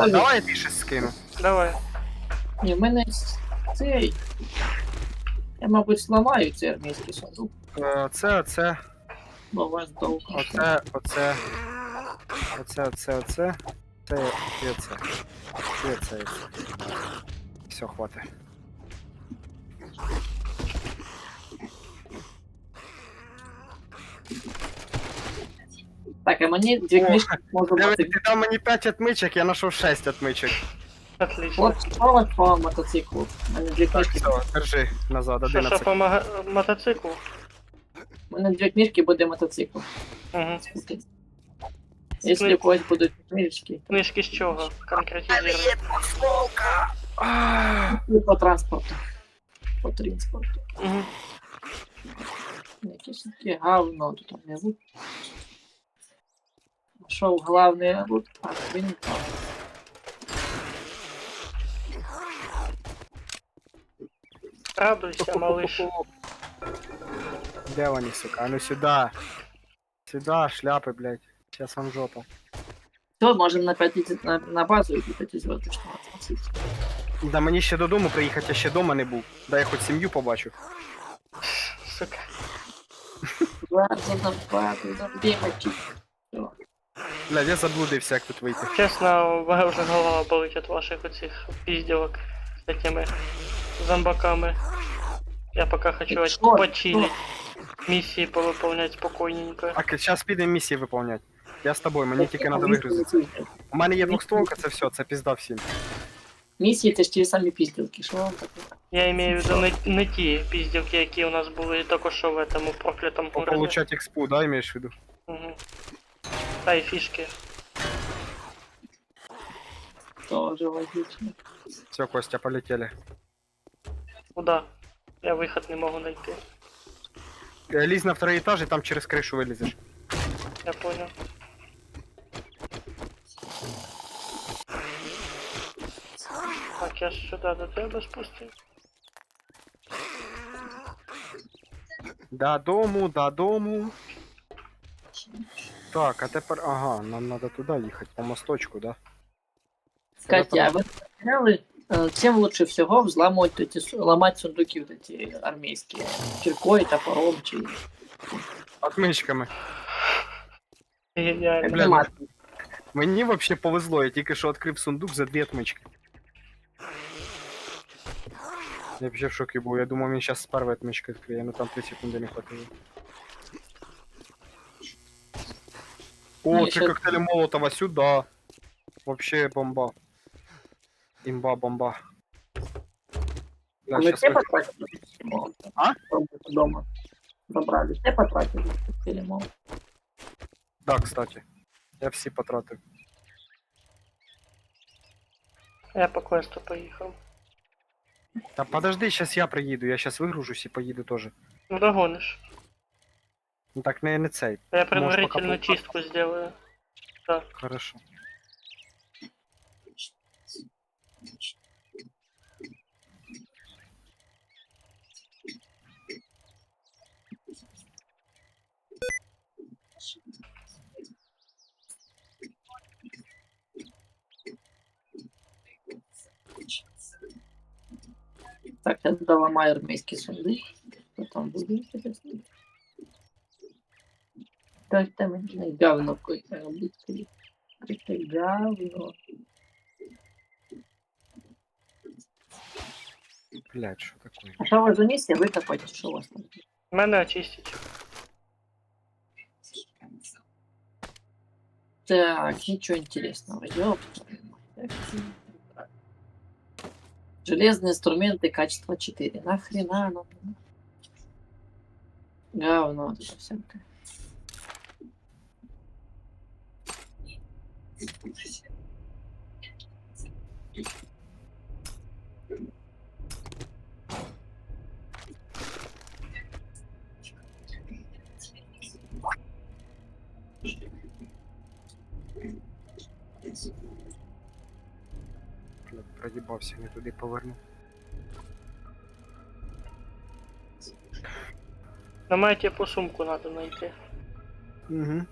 Давай я тобі щось скину. Давай. Ні, в мене цей. Я, мабуть, зламаю цей армійський сундук, Це. бо у вас довго. Це і це. Все, хватить. Так, а мені дві книжки можу Диви, бути. ти дав мені 5 отмичок, я знайшов 6 отмичок. Отлично. От справа по мотоциклу. У мене дві Так, книжки. все, держи назад, Що 11. по мотоциклу? У мене дві книжки буде мотоцикл. Угу. Якщо у когось будуть книжки, Книжки з чого? Конкретизируй. то по транспорту. По транспорту. Угу. Якісь такі говно тут не лут. Нашов главний лут, а він там. Радуйся, малыш. Де вони, сука? А ну сюда. Сюда, шляпи, блядь. Сейчас вам жопа. Все, можемо на 5 на базу і 5 зв'язочного мотоцикл. Да мені ще додому приїхати, я ще дома не був. Дай я хоч сім'ю побачу. Сука. Базу на базу, забімочки. Блядь, я заблудився, як тут вийти. Чесно, в мене вже голова болить від ваших оцих пізділок з такими зомбаками. Я поки хочу Що? почилить. Місії повиповнять спокійненько. А зараз підемо місії виповняти. Я з тобою, мені тільки треба вигрузитися. У мене є двохстволка, це все, це пізда всім. Місії це ж ті самі пізділки, що вам таке? Я маю в виду не ті пізділки, які у нас були тільки що в этому проклятому городі. Получать експу, да, имеешь в виду? Угу. Та й фішки. Тоже логічно. Все, Костя, полетели. Куда? Я виход не можу знайти. Лізь на второй этаж, и там через крышу вылезешь. Я понял. Так, я сюди до тебе спустив. Додому. Так, а тепер, ага, нам надо туда ехать, по мосточку, да? Катя, а ви потеряли, чим лучше всього взламувати ламати сундуки вот эти армійські? Кіркою, топором чи... Отмичками. Геніально. Бля, Нема. Мені вообще повезло, я тільки що відкрив сундук за 2 отмички. Я вообще в шокі був, я думав, він зараз з першої отмички відкриє, ну там 3 секунди не хватило. О, Ну, це ще- коктейлі Молотова сюда. Вообще бомба. Імба бомба. Да, Ви щас все ви- потратили? А? Дома. Добрали. Все потратили? Філімов. Да, кстати. Я всі потратив. Я по квесту поїхав. Та подожди, сейчас я приїду, я сейчас вигружусь і поїду теж. Ну догониш. Ну так не цей. Я Может, предварительно пока- чистку сделаю. Хорошо. Так, я доламаю армійський сундук. там буде интересно. Как там это говно какое-то робить? Это говно. Блядь, що таке? А что у вас за миссия? Вы копаете, что у вас там? Мене очистять. Так, ничего интересного. Ёпта. Так. Железные инструменты качество 4. Нахрена оно? Говно вот это всякое. Блядь, проїбався, не туди повернув. На мене типу сумку треба знайти. Угу.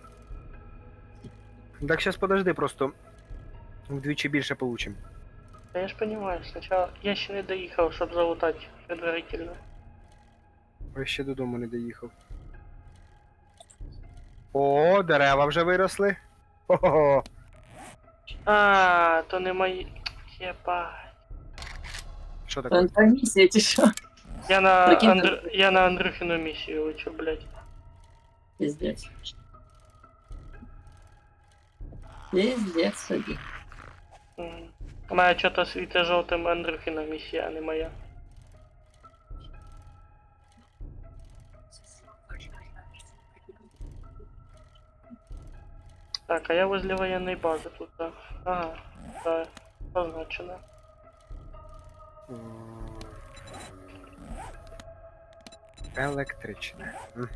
Так сейчас подожди, просто вдвічі більше получим. Та я ж розумію, спочатку я ще не доїхав, щоб залутати предварительно. Я ще додому не доїхав. О, дерева вже виросли. Ого. А, то не мої. Єба. Що Там таке? там миссия, эти что? Прикинь, Я на Андрюхину місію лечу, блядь. Пиздец. Пиздец, сади. Мгм. У мене чого-то світе жовтим Андрюхина місія, а не моя. Так, а я возле воєнної бази тут, да. Ага, да, позначено. Електричне. Угу.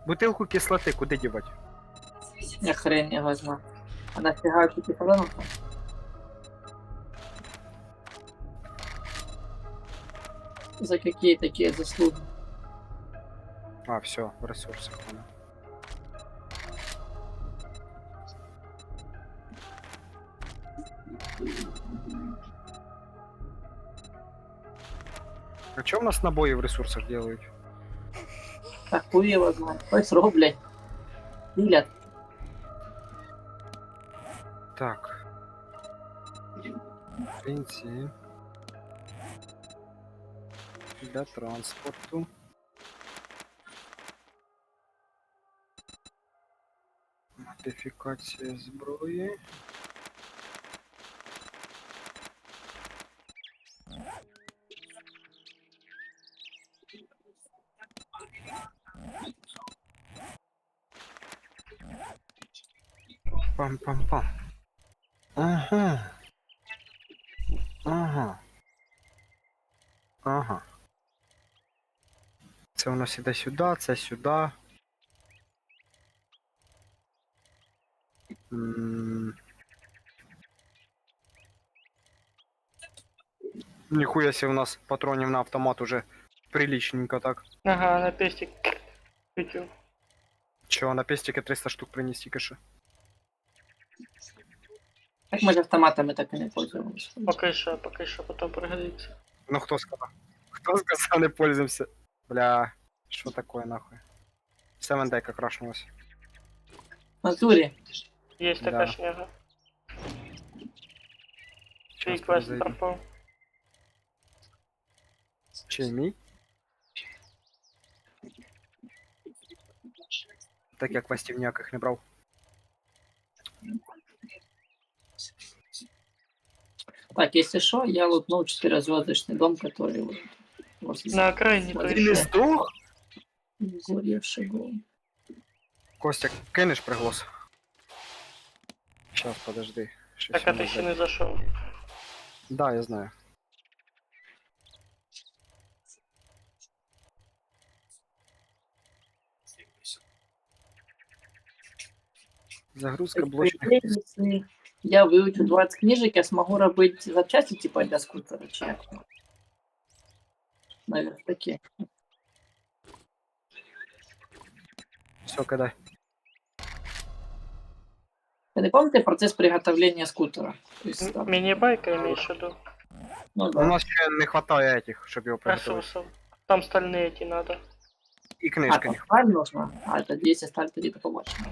Бутилку кислоти куди дівати? Я хрен его знаю. А нафига эти патроны там? За какие такие заслуги? А, все, в ресурсах воно. А чё у нас набои в ресурсах делают? Так хуй его знает. Ой, срок, блядь. Пилят. Так. Бензин. Для транспорту. Модифікація зброї. Пам-пам-пам. Ага. Ага. Ага. Це у нас іде сюди, це сюди. Ніхуя себе у нас патронів на автомат уже приличненько так. Ага, на пестик. Чуть-чуть. Чого, на пестики 300 штук приніс тільки що. Так мы же автоматами так и не пользуемся. Поки що, потім пригодиться. Ну хто сказав? Хто сказав не пользуемся? Бля, що такое нахуй? 7 Day как рашнулось. В натуре. Є така Да. шняга. Чий Щас квест перезайду. пропав. Чий мій? Так я квестів ніяких не брав. Так, если что, я лутнул 4-звездочный дом, который вот возле На окраїні то Ти Ти не ще. здох? горевший дом. Костя, кинеш приглас? Сейчас, подожди. Щось Так, а воно ти ще зайде. не зайшов. Да, я знаю. Загрузка блочных. Если я выучу 20 книжек, я смогу робить запчасти типа для скутера, чи як? Наверное, такі. Все, кидай. Вы не помните процесс приготовления скутера? То есть, там, Міні-байка имеешь в виду? ну У да. нас ще не вистачає этих, щоб його приготувати. Ресурсов. Там стальные эти надо. І А, книжка там не сталь нужна? А, это 200 сталь, тоді то побачимо.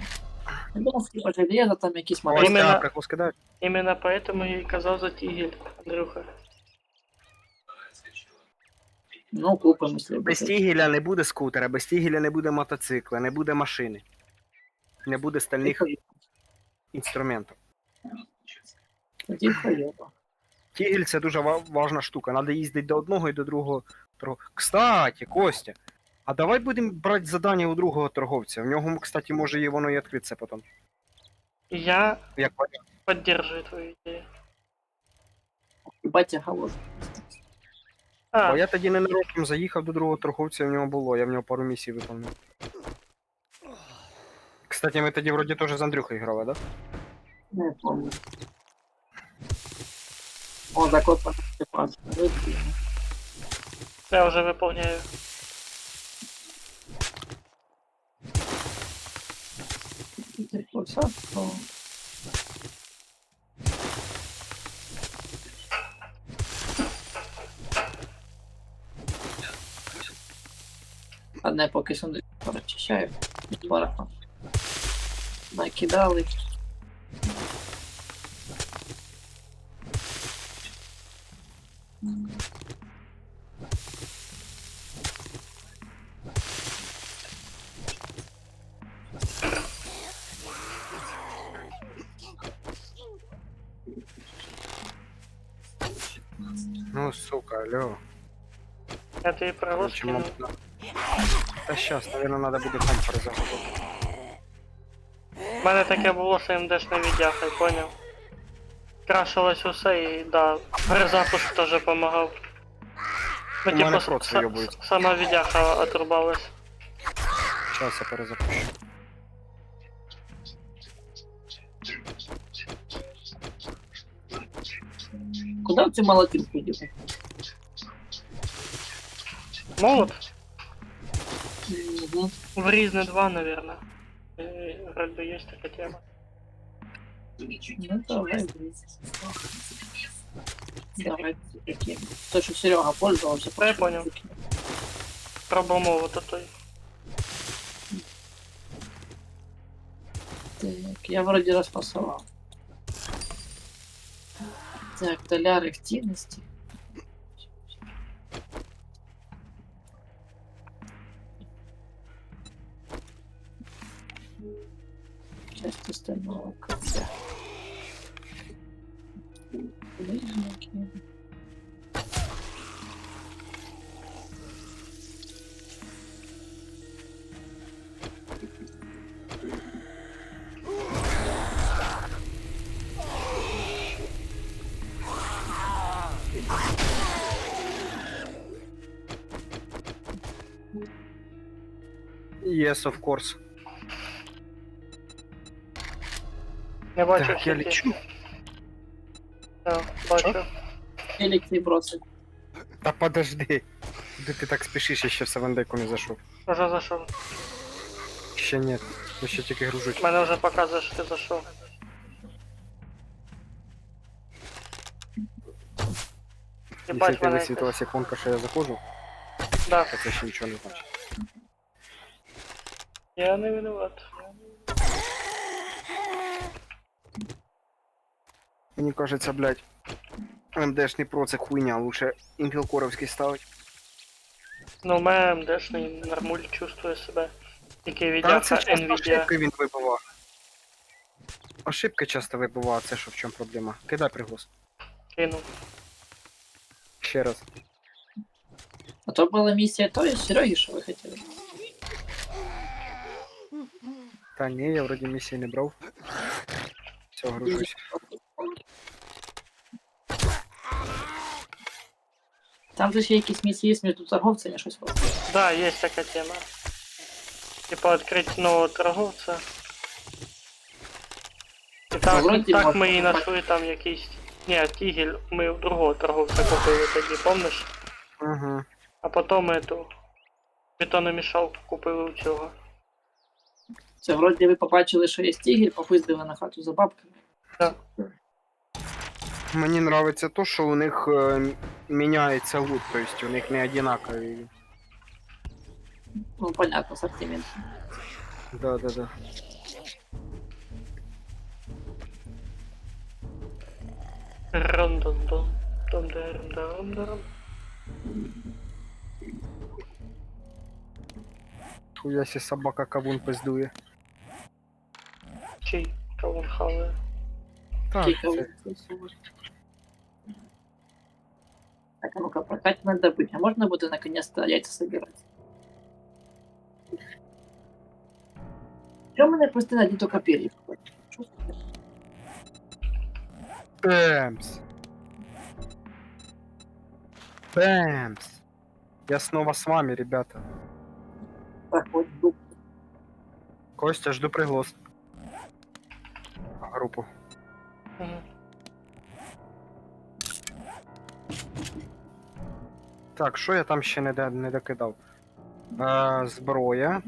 Я думав, типа железо, там якісь Ось матеріали. Іменно- я прикус кидаю. Именно поэтому я и казал за тигель, Андрюха. Ну, купимо, якщо Без тігеля не буде скутера, без тігеля не буде мотоцикла, не буде машини. Не буде стальних інструментів. Тоді поїду. Тігель це дуже важна штука. Надо їздити до одного і до другого торговця. Кстати, Костя, а давай будемо брати задання у другого торговця. В нього, кстати, може і воно і відкритися потім. Я Як варіант. поддерживаю твою идею. Батя голодний. Бо А, я тоді ненароком заїхав до другого торговця, в нього було, я в нього пару місій виконав. Кстати, ми тоді вроді теж з Андрюхою грали, да? Не помню. О, закопано. я уже выполняю. Одне поки сундук розчищаю. Барахом. Накидали. Ну, сука, алло. Я тебе привоз Короче, кинул. Та щас, наверное, надо буде там перезагрузити. У мене таке було з МДшною віддяхою, поняв? Крашилось усе і да, перезапуск теж допомагав. Ну, У мене типу, проц вийобується. сама віддяха отрубалась. Щас я перезапущу. Куди цю молотилку діти? Молот? Угу. В Різне 2, наверное. Вроде бы есть такая тема. Ну, давай. Давай, такие. То, что Серега пользовался. Да, я понял. Пробомол вот той. Так, я вроде распасовал. Так, доляр активности. Часть остального конца. Лыжники. Yes, of course. Не бачу Так, я всякі. лечу. Да, бачу. Электри бросить. Та подожди. Куди ти так спішиш, я ще в Савандеку не зайшов. Уже зайшов. Ще ні, я ще тільки гружусь. Мене вже показує, що ти зайшов. Якщо Єбать ти мене висвітилась іконка, що я заходжу, Да, то це ще нічого не значить. я не виноват. Мені кажеться, блядь, МДшний про це хуйня, лучше Intel Коровський ставить. Ну, у мене МДшний нормуль чувствує себе. Який Та віддяха це часто Nvidia ошибки він вибивав. Ошибки часто вибивав, це що в чому проблема. Кидай приглас. кинув. Ще раз. А то была миссия той, Сереги, что вы хотели. Та ні, я вроді місії не брав. Все, гружусь. Там же ще якісь місії є між торговцями, щось було. Да, есть такая тема. Типа открыть нового торговца. І так, вроді так можна ми і так. знайшли там якийсь. Ні, тігель ми у другого торговця купили тоді, помниш? Угу. А потім эту бетономішалку купили у цього. Це вроді ви побачили, що є стігель, попиздили на хату за бабками. Так. Мені нравиться то, що у них міняється лут, тобто у них не одинакові. Ну, понятно, ассортимент. Да. Рандон-дон. Дон-дон-дон-дон. Хуясі собака кавун пиздує. Чий кавун хаває. Так, Кика це... Так, а ну-ка, прокать надо быть. А можно будет наконец-то яйца собирать? Чё у меня просто один только перьев? Что за херня? Бэмс. Бэмс. Я снова с вами, ребята. Проходит дуб. Костя, жду приглас. Группу. Мгм. Так, що я там ще не докидав? Зброя.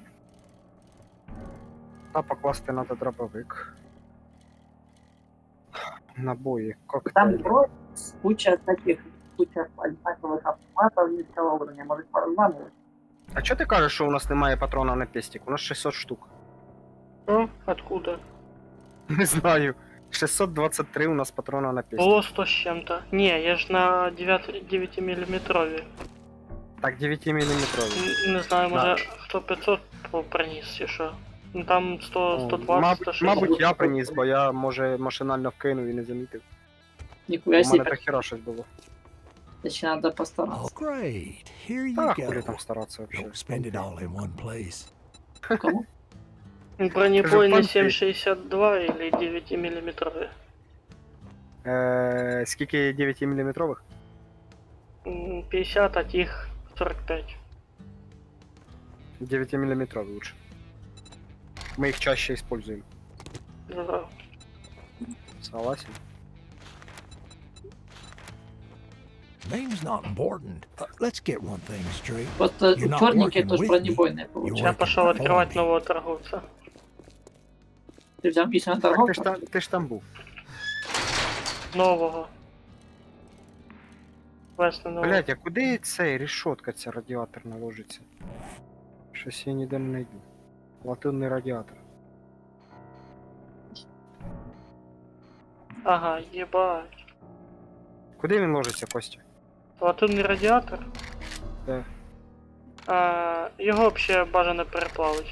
Та покласти надо дробовик. Набої, Там коктейль. бро, куча таких, куча одинаковых автоматов низкого уровня. Может, поразламывать? А чого ти кажеш, що у нас немає патрона на пестик? У нас 600 штук. Що? Откуда? Не знаю. 623 у нас патрона на пестик. Було 100 з чим-то. Ні, я ж на 9 мм. Так, 9 мм. Не знаю, може хто 500 приніс чи що. Ну там 100, 120, Мабуть, 160. мабуть, я приніс, бо я, може, машинально вкинув і не замітив. Нихуя У мене себе. так хіра щось було. Значит, надо постараться. Oh, great. Here you Та хулі go. там старатися Don't взагалі. spend it all in one place. Кому? Бронебойный Кажу, 7,62 или 9 мм. Скільки 9 мм? 50, а тих 45. 9 мм лучше. Мы их чаще используем. Да. Согласен. Name's not important. Let's get one thing straight. Просто You're not черненькие working тоже with бронебойные You're получают. Я working пошел for открывать me. нового торговца. Ты взял письма на Так, торговца? ти ж там був. Нового. Весну нового. Блять, а куди цей решетка ця радіаторна ложиться? Щось я ніде не знайду. Латунний радіатор. Ага, ебать. Куди він ложиться, Костя? Латунний радіатор? Да. Його взагалі бажано переплавити.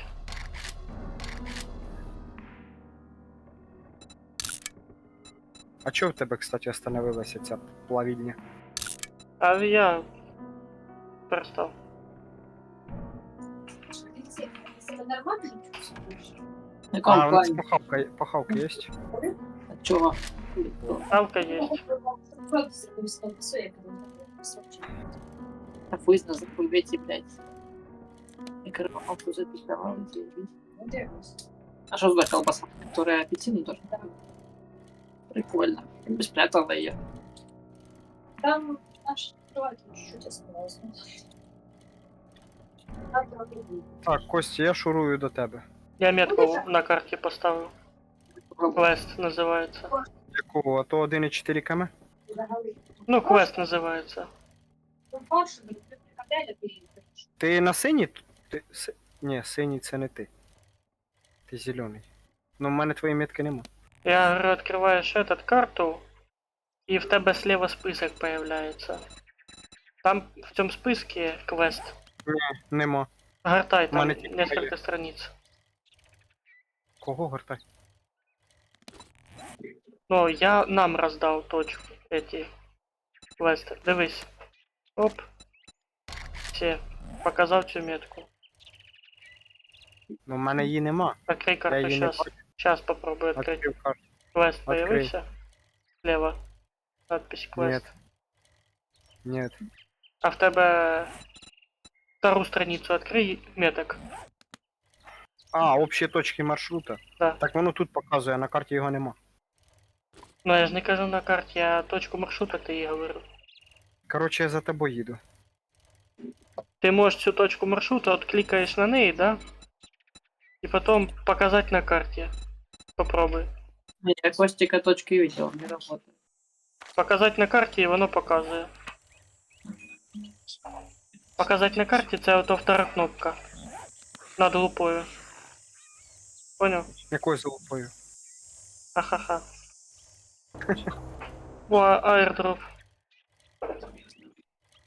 А чого в тебе, кстати, остановилася ця плавільня? А я перестав. Это нормально чувствуешь? На А, каком у нас плане? пахавка є? От чего? Ставка є. А пусть забудете, блядь. Микроволновку записала. А что за колбаса, которая апельсин тоже? Прикольно. Я бы спрятала ее. Там наш открыватель чуть-чуть осталось. Так, Костя, я шурую до тебе. Я метку на карті поставив. Квест називається. Якого? А то 1,4 км? Ну, квест називається. Ти на синій? Ні, синій це не ти. Ти зелений. Ну, в мене твої метки нема. Я говорю, відкриваєш этот карту, і в тебе слева список появляється. Там в цьому списку квест. Нема. Гортай там Мене тільки несколько є. страниц. Кого гортай? Ну, я нам роздав точку, эти квести. Дивись. Оп. Все. Показав цю метку. Ну, в мене її нема. Открий Я карту її не сейчас. Сейчас попробую открыть. відкрив карту. Квест Открой. появился. Слева. Надпись квест. Ні. А в тебе вторую страницу открий меток. А, общі точки маршрута. Да. Так воно тут показує, а на карті його нема. Ну я ж не кажу на карті, а точку маршрута ти їй говорю. Коротше, я за тобою їду. Ти можеш цю точку маршрута, от клікаєш на неї, да? И потом показать на карте. Попробуй. Не, я Костика точки видел, не работает. Показать на карті і воно показує. Показать на карті це ото втора кнопка. Над лупою. Понял? Якою залупою? Ха-ха-ха. О, аирдроп.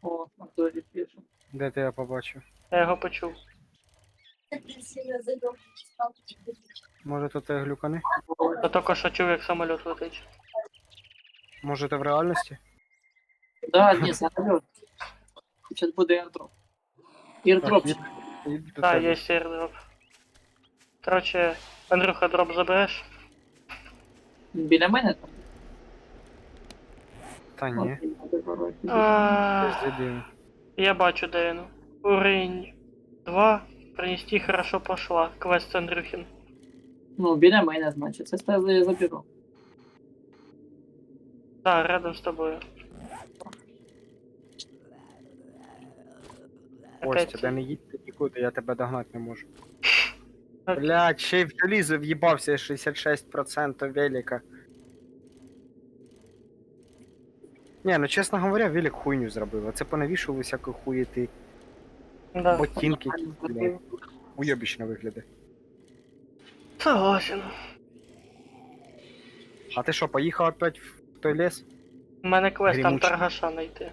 О, Антоні пише. Де ти я побачив? Я його почув. Так сильно задумался. Може тут те глюкани? Я тільки що чув, як самоліт летить. Може ти в реальності? Да, ні, самоліт. Зараз буде airdrop. Airdrop. Так, їду до Так, тебе. є аирдроп. Короче, Андрюха, дроп забереш? Біля мене там. Та ні. Пиздец. Я бачу Дейну. Уровень 2. Принести хорошо пошла. Квест Андрюхин. Ну, біля мене, значить. Це я заберу. Да, рядом з тобою. Костя, да не їдь ти нікуди, я тебе догнати не можу. Так. Блядь, ще й в желізо в'їбався 66% велика. Не, ну чесно говоря, велик хуйню зробив. А це понавішували всяку хуєти. Да. Ботинки, блядь. Уйобічно виглядає. Согласен. А ти що, поїхав опять в той ліс? У мене квест там Гремучий. торгаша знайти.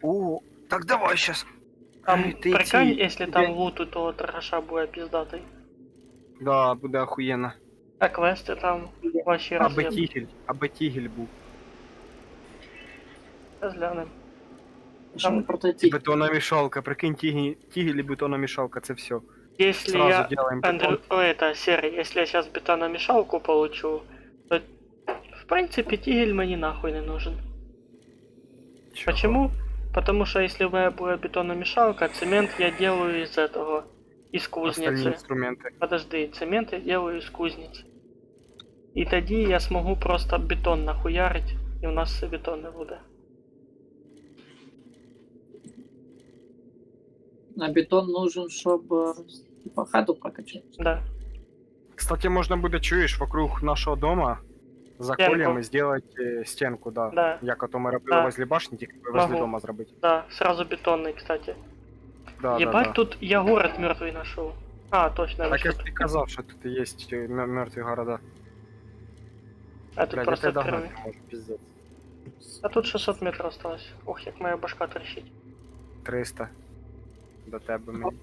О, так давай щас. Там, Ай, ти прикинь, ці- якщо тебе- там луту, то торгаша буде піздатий. Да, буде охуєнно. А квести там вообще Аби роз'єм. тігель був. Розглянем. Що Там ми прототип? Бетономішалка, прикинь, тігель і бетономішалка, це все. Если Сразу я... делаем Андрю... бетон. О, это, Серый, если я сейчас бетономешалку получу, то... В принципе, тигель мне нахуй не нужен. Чого? Почему? Потому что если у меня будет бетономешалка, цемент я делаю из этого, из Остальні кузницы. інструменти. Подожди, цемент я делаю из кузницы. И тоді я смогу просто бетон нахуярить, и у нас все бетон не буде. А бетон нужен, щоб типа хату прокачати. Да. Кстати, можна буде, чуєш, вокруг нашого дома за Стенку. коліями зробити стінку, да. Да. Як ото ми робили Да. возле башні, тільки возле Могу. дома зробити. Да, сразу бетонный, кстати. Да, Ебать, да. тут я город мертвый нашел. А, точно, Так я ж тут. ти казав, що тут є мертві города. А тут Блядь, я просто тебе открыли. догнати не можу, піздець. А тут 600 метров осталось. Ох, як моя башка трещить. 300. До тебе мені.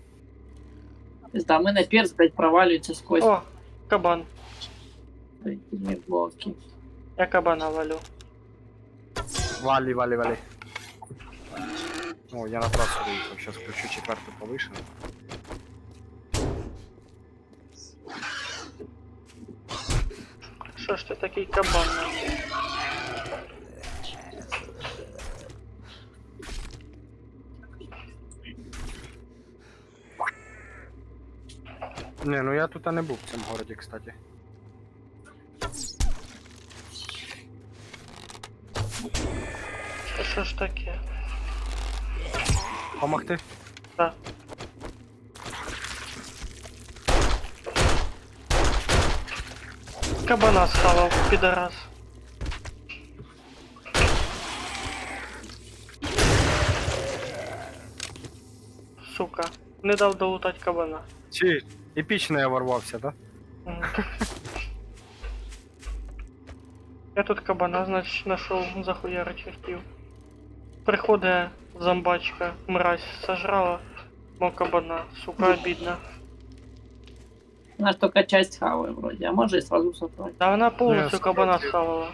Да, в мене перс, блядь, провалюється сквозь О, кабан. блоки. Я кабана валю. Валі. О, я на трасу виїхав, зараз включу четверту повишену. Що ж ти такий кабан? нахуй? Не, ну я тут не був в цьому городі, кстати. Та що ж таке? Помогти? Да. Кабана схавав, підарас. Сука, не дав долутать кабана. Чи епічно я ворвався, да? М. Я тут кабана, значить, нашов, захуярить хотів. Приходить зомбачка, мразь сожрала мого кабана, сука, обідно. Вона ж тільки часть хаває вроді, а може і сразу сохранить. Да вона повністю Ну, я кабана схавав. схавала.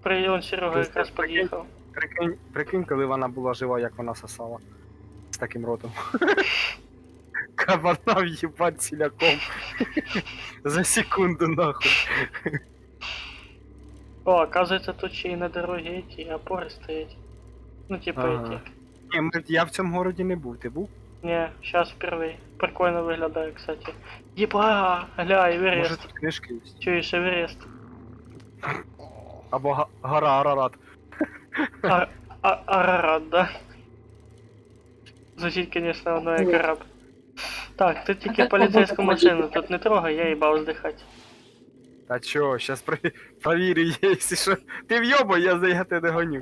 Прийом Серега Ти якраз прикинь? під'їхав. Прикинь, коли вона була жива, як вона сосала. З таким ротом. Кабана в'їбать ціляком. За секунду нахуй. О, оказывается, тут ще й на дорогі ті опори стоять. Ну, типа Ага. эти. Ні, я в цьому городі не був, ти був? Не, сейчас впервые. Прикольно виглядає, кстати. Єба, гля, Може Эверест. тут книжки є? Чуєш, Эверест? Або гора Арарат. Арарат, да? Звучит, конечно, оно як араб. Так, ти тільки так поліцейську робота машину тут не трогай, я їбав здихати. Та чо, щас провірю, якщо що. Ти вйобай, я тебе гоню.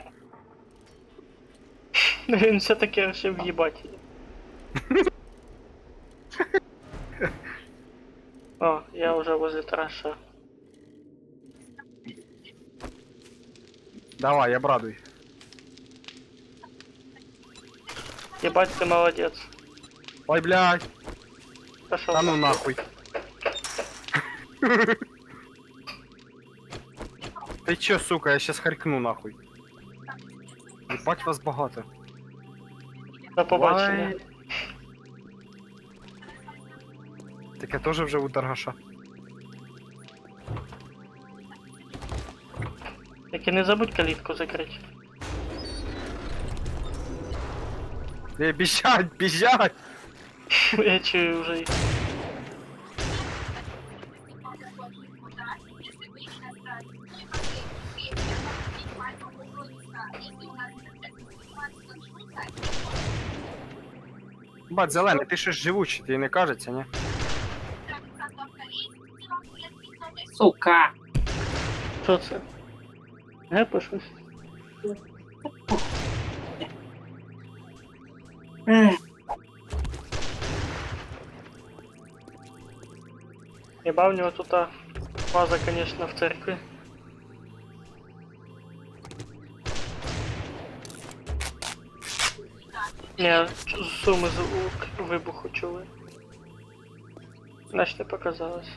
Він все-таки вирішив в'їбати її. О, я вже возле траша. Давай, обрадуй. Єбать, ти молодець. Ой, блядь, Пошел. та ну нахуй. Ти чо, сука, я щас харкну нахуй. Ебать вас багато. До побачення. Ой. Так я теж вже у торгаша. Тільки не забудь калітку закрити. Біжать, біжать! Я чую вже їх. Бать, зелений, ти щось живучий, тобі не кажеться, ні? Сука. Що це? Гепа щось? Ех, Єба, в нього тут база, конечно, в церкві. Не, суми звук вибуху чули. Значить не показалось.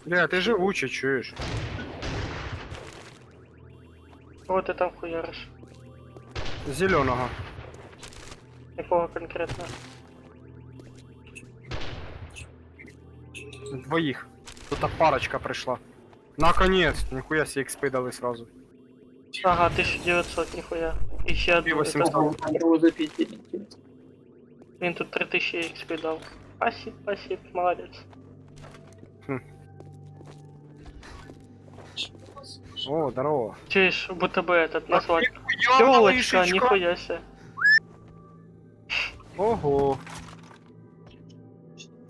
Бля, ти живучий, чуєш? Кого ти там хуяриш? Зеленого. Якого конкретно? Двоїх. Тут парочка прийшла. Наконец, ніхуя себе XP дали сразу. Ага, 1900, ніхуя. І ще одну. 800. ого, его запиздили. Він тут 3000 XP дав. Спасибо, молодець. О, здорово. Чуєш, будто бы этот назвать. Ёбаный Тёлочка, шишка. нихуя себе. Ого.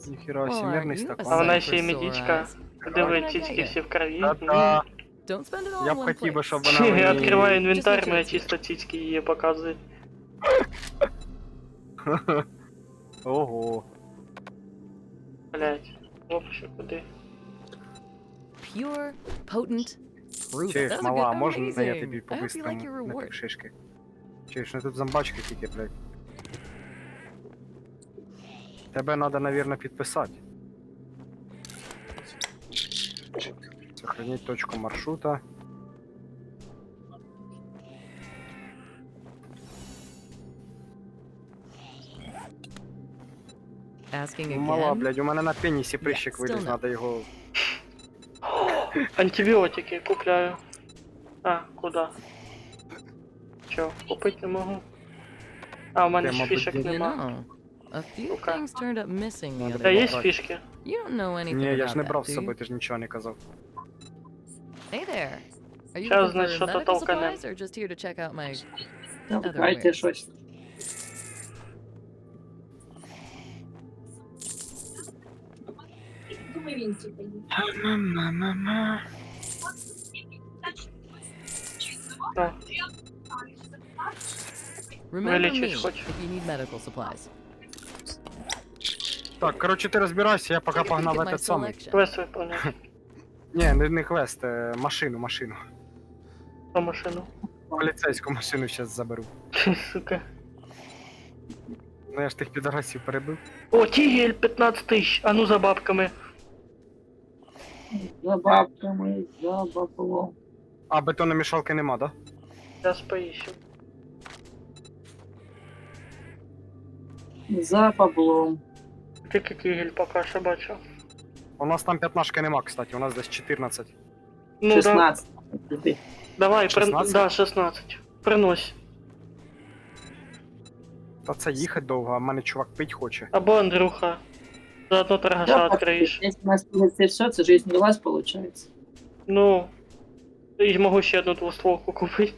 Ніхера Well, себе, are мирний you стакан. А вона aside ще й for медичка. sore Диви, eyes? тічки всі в крові. Та-та. Don't spend it all Я in б one хотів би, place. щоб вона Я мені... відкриваю інвентар, Just моя look чисто тічки її показує. Ого. Блять. Вообще куди? Pure, potent fruit. Чуєш, That was мала, good. можна я Amazing. тобі I hope you like your по-бистрому на reward. півшишки? Чуєш, ну тут зомбачки тільки, блядь. Тебе надо, наверное, підписати. Сохранить точку маршрута. Asking Ну, мала, again? блядь, у мене на пенісі прищик still виліз, no. надо його... Антибіотики купляю. А, куда? Чо, купить не можу. А, у мене Ти, ж мабуть, фішек You нема. know, a few Okay. things turned up missing the Надо other Та day. є брати. фішки? You don't know anything Ні, я ж не about брав that, з do собою, you? ти ж нічого не казав. Hey there. Are you Щас, looking значить, for що-то medical толкане. supplies or just here to check out my... Давайте щось. Думаю, він типу. А, Remember me Вилічись хоч. if you need medical supplies. Так, короче, ти розбирайся, я поки Look погнав at my этот самий. selection. квест виповняти. Ні, не квест, машину. По машину. Поліцейську машину зараз заберу. Сука. Ну я ж тих підарасів перебив. О, тігель 15 тисяч, а ну за бабками. За бабками, за баблом. А бетономішалки нема, да? Зараз поїщу. За баблом. Тільки тігель поки що бачу. У нас там 15 нема, кстати, у нас десь 14. Ну, 16. давай, 16? да, 16. Принось. Та це їхати довго, а в мене чувак пить хоче. Або Андрюха. Заодно торгаша відкриєш. Если у нас это все, це жизнь не вас получается. Ну, і можу ще одну двостволку купити.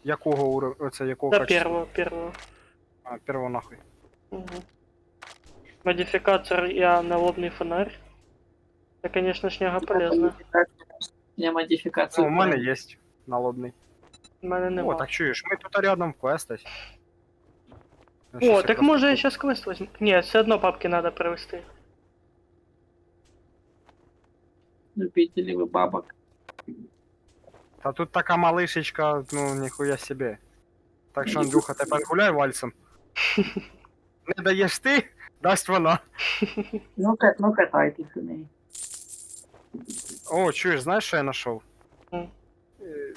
Якого уровня? Оце якого До качества? первого. А, первого нахуй. Угу. Модификатор я налобный фонарь. Это, конечно, шняга полезна. Я Ну, модификацию. у мене є налобний. У мене О, нема. так чуєш, ми тут рядом квест ось. Я О, щас так якраз може я таку- сейчас квест возьму. Ні, все одно папки надо привезти. Любители вы бабок. Та тут така малишечка, ну ніхуя себе. Так що, Андрюха, тепер гуляй вальсом. Не даєш ти, дасть вона. Ну катайтесь у неї. О, чуєш, знаєш, що я знайшов? М.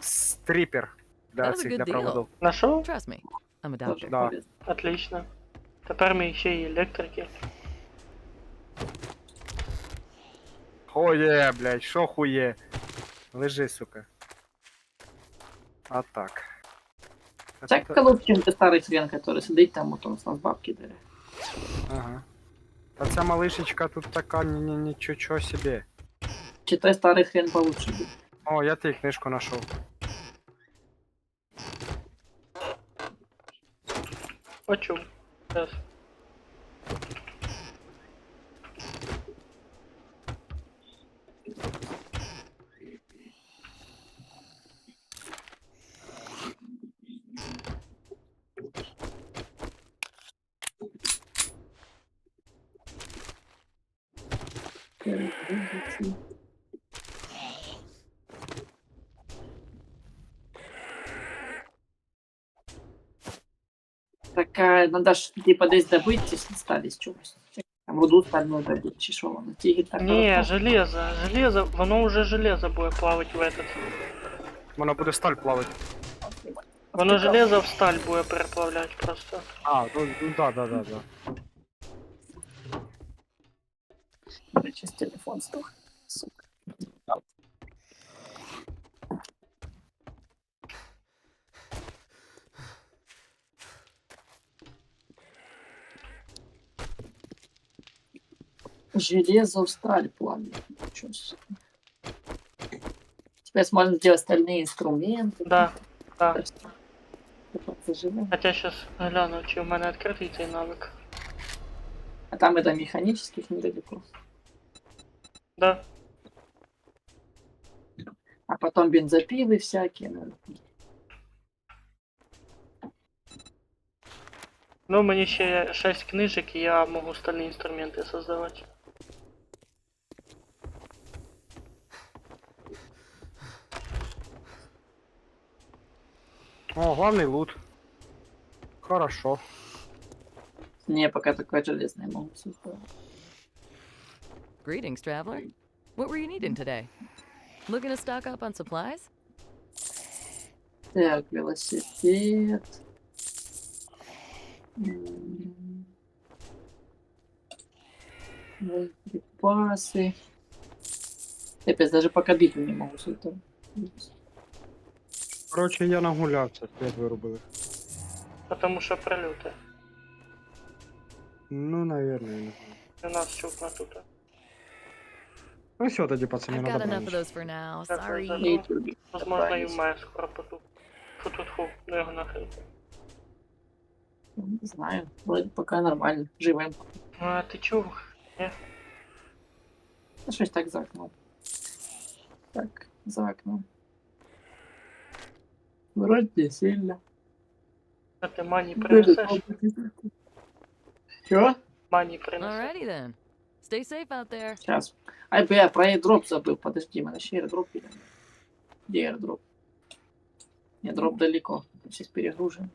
Стріпер для That was a цих, good для deal. проводів. Нашов? Trust me, I'm a Тоже doctor. Да. полезно. Отлично. Тепер ми ще й електрики. Хує, блядь, що хує? Лежи, сука. А так. Це колов, чим ти старий хрен, который сидить там, от он з нас бабки бере. Ага. Та ця малишечка тут така, нічого собі. Чи той старий хрен получше буде. О, я ти книжку знайшов. Почув. Зараз. Така, надо ж типа десь добити ці сталі з чогось. Там руду стальну добити, чи що воно. Тігель так. Ні, железо, воно вже железо буде плавати в этот. Вона буде сталь плавати. Воно железо в сталь буде переплавляти просто. А, ну да. Сейчас телефон стух. Сука. Железо в сталь плавит. Ничего себе. Теперь можно сделать стальные инструменты. Да, да. Так что, типа, заживем. Хоча зараз гляну, чи в мене відкритий цей навик. А там это механических недалеко. Да. А потом бензопилы всякие. Ну, Ну, мені ще 6 книжок, і я можу стальні інструменти создавати. О, главный лут. Хорошо. не, пока такое железное могу создать. Greetings, traveler. What were you needing today? Looking to stock up on supplies? Так, велосипед. Припасы. Капец, даже пока битву не могу создать. Короче, я нагулявся, світ вирубили. Тому що прильоти. Ну, наверное, не знаю. І у нас чутно тут. Ну все, тоді, пацани, I've got надо enough of бронить. those for now. That's Sorry. all. Возможно, і в мене скоро потух. Фу-фу-фу, ну його нахрен. Не знаю, вроде пока нормально, живем. Ну, а ти чув? Ну, щось так за окном. Так, за окном. Вроде не сильно. А ти мані принесеш? Що? Мані принесеш. Alrighty then. Stay safe out there. Сейчас. Ай, бля, про airdrop забыл. Подожди, у мене ще airdrop є. Где airdrop? Airdrop далеко. Сейчас перегружен.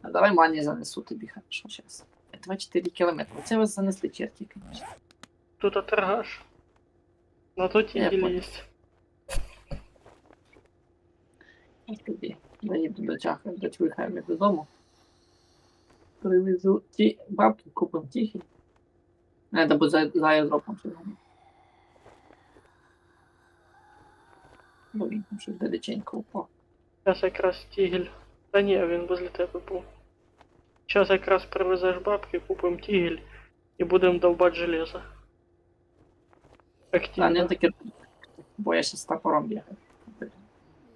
А давай мані занесу тобі, хорошо, сейчас. 2-4 кілометри. Це вас занесли черті, конечно. Тут оторгаш. Ну тут і Я ділі понял. є. Ось тобі. Заїду до чаха, до чвихами додому. Привезу ті бабки, купимо тихі. Надо буде за airdropом сьогодні. Бо він там щось далеченько упав. Зараз якраз тігель. Та ні, він возле тебе був. Зараз якраз привезеш бабки, купимо тігель І будемо довбати железо. А не Активно. таке. Бо я сейчас с топором бегаю.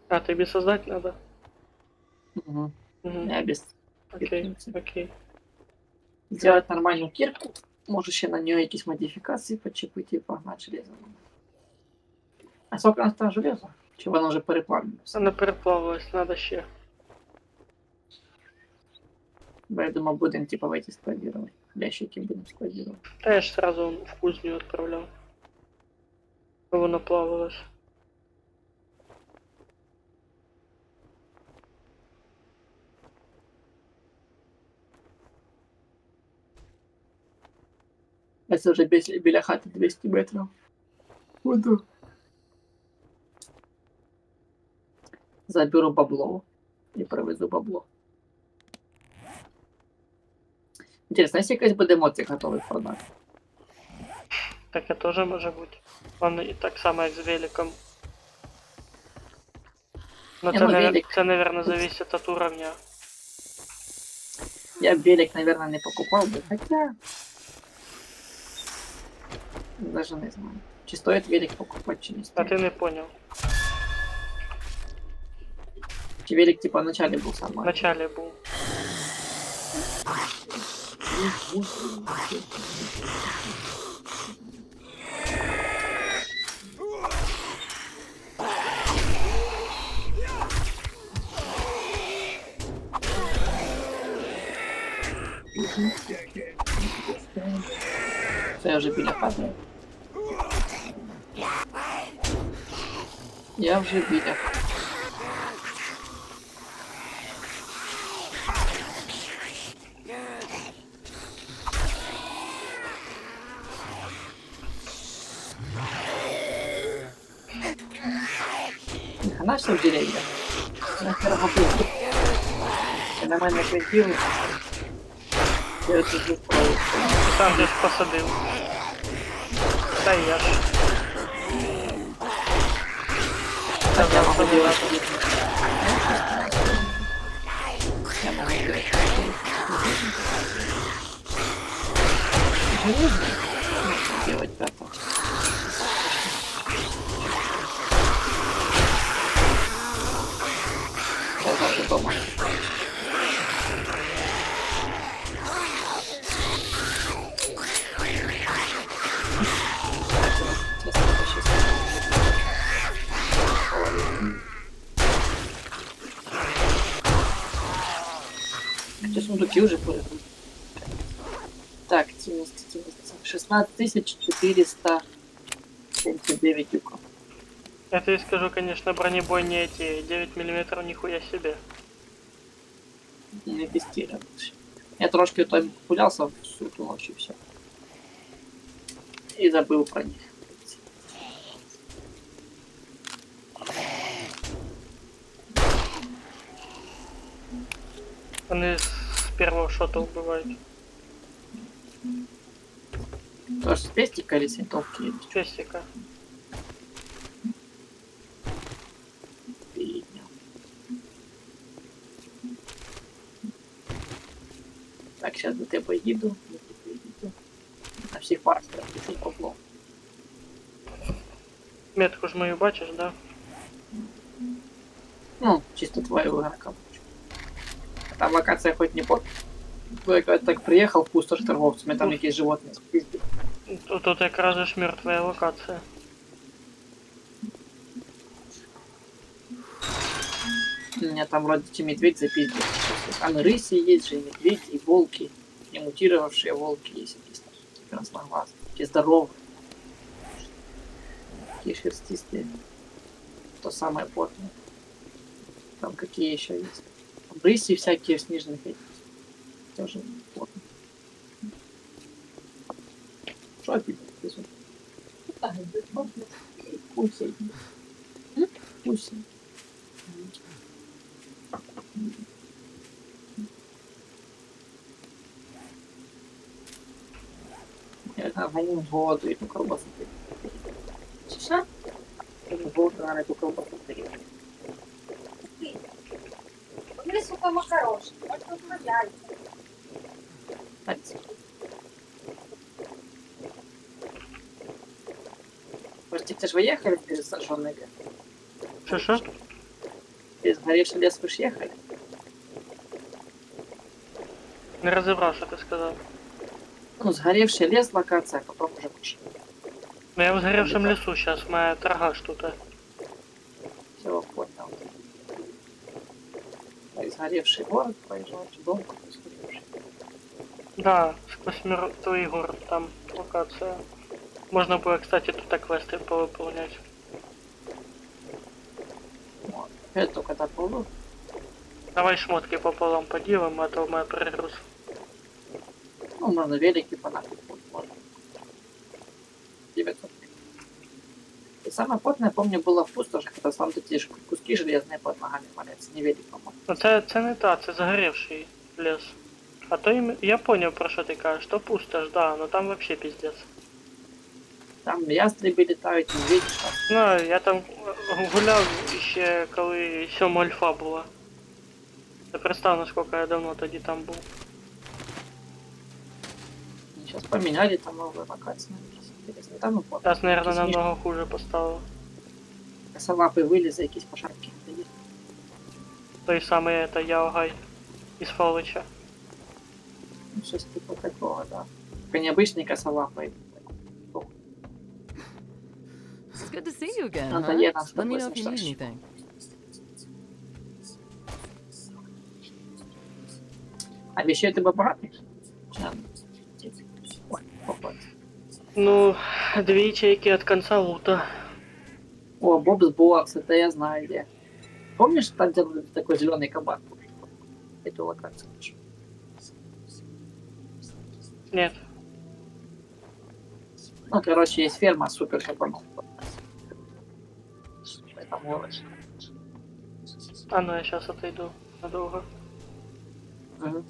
А, тобі создать надо? Угу. Угу. Я без Окей, кирпиці. окей. Сделать нормальну кирку. Може ще на нього якісь модифікації почепити і погнати железо. А сколько у нас там железо? Чи воно вже переплавилося? Вона переплавилась, надо ще. Бо я думав, будемо типа в эти складировать. Ящики будемо складировать. Та я ж сразу в кузню відправляв. Воно плавилось. А це вже біля хати 200 метрів. Буду. Заберу бабло і привезу бабло. Інтересно, якщо якась буде моцик готовий продати? Таке теж може бути. Воно і так само, як з великом. Ну, Не, це, ну, велик. це, наверное, зависит от уровня. Я велик, наверное, не покупал бы, хотя... Даже не знаю. Чи стоит велик покупать, чи не А стоит. ти не понял. Чи велик, типа, в начале был В самый. начале був. Це я вже біля хати. Я вже біля хати. Ніхана все в дерев'я. Нахер гопив. І на мене кричили. Я тут вже вправив. Ти сам десь посадив. Та й я ж. Так, я можу посадив. делать. Я могу делать. Железно. Делать пятого. Я даже дома. Честно, это Хотя сундуки уже порядок. Так, 16 479 юков. Я тебе скажу, конечно, бронебойные эти 9 мм нихуя себе. Не тестировал. Я трошки там пулялся всю ту ночь и все. И забыл про них. Они с первого шота убивают. Тоже с пестика или с винтовки или Честика. передняя. Так, сейчас до тебе їду. На всіх парах пишу поплов. Метку ж мою бачиш, да? Ну, чисто твою игрока. Там локация хоть не под. Я когда так приехал в пустошь торговцами, там якісь животные спиздили. Тут якраз же ж мертвая локация. У меня там вроде эти медведь запиздили. Там и рыси есть же, и медведи, и волки. И мутировавшие волки есть. Какие-то красноглазые. Такие здоровые. Такие шерстистые. То самое потное. Там какие еще есть. Там рыси всякие в снежных этих. Тоже потные. Что опять пишут? Пусть. Пусть. Я гоню воду и колбасу. Що? Воду на эту колбасу. Вони, сука, макарошки. Ось тут мазяться. Витик, ты же вы ехали через сожженный лес? Що? Через сгоревший лес вы ж ехали? Не розібрав, що ти сказав. Ну, сгоревший лес, локация, а потом уже пошли. Ну я в згорівшому лісу, зараз у мене торгаш тут. Все, понял. И сгоревший город проезжаешь, дом какой сгоревший. Да, сквозь мертвый город там локація. Можна буде, кстати, тут квести повиповняти. Вот. Я только так буду. Давай шмотки пополам поділимо, а то в мене перегруз. Ну, можно велики понапить, можно. 900. И самое потное, помню, было в пустоши, когда сам эти куски железные под ногами валяются, не велик, по-моему. Ну це не та, це загорівший ліс. А то я поняв, про що ти кажеш, то пусто ж, да, но там вообще пиздец. Там ястребы летают, не видишь, там. Ну, я там гуляв ще коли 7 альфа була. Ти представ, наскільки я давно тоді там був. Сейчас поменяли там новые локации. Интересно, там ну, вот. Зараз, наверное, Якісь намного хуже поставили. Косолапый вылез, якісь пошарки. Той самий это Яогай із Фалыча. Ну, что-то типа такого, да. Только необычный косолапый. It's good to see you again, Надо huh? я нас с Let me тобой know if you need слушать. anything. А вещей ты бы обратный? Ой, попад. Ну, дві ячейки від конца лута. О, Бобс Бокс, это я знаю где. Помнишь, там где был такой зеленый кабак? Эту локацию. Нет. Ну, короче, есть ферма супер кабанов. Это мелочь. А ну я сейчас отойду надолго. Мгм.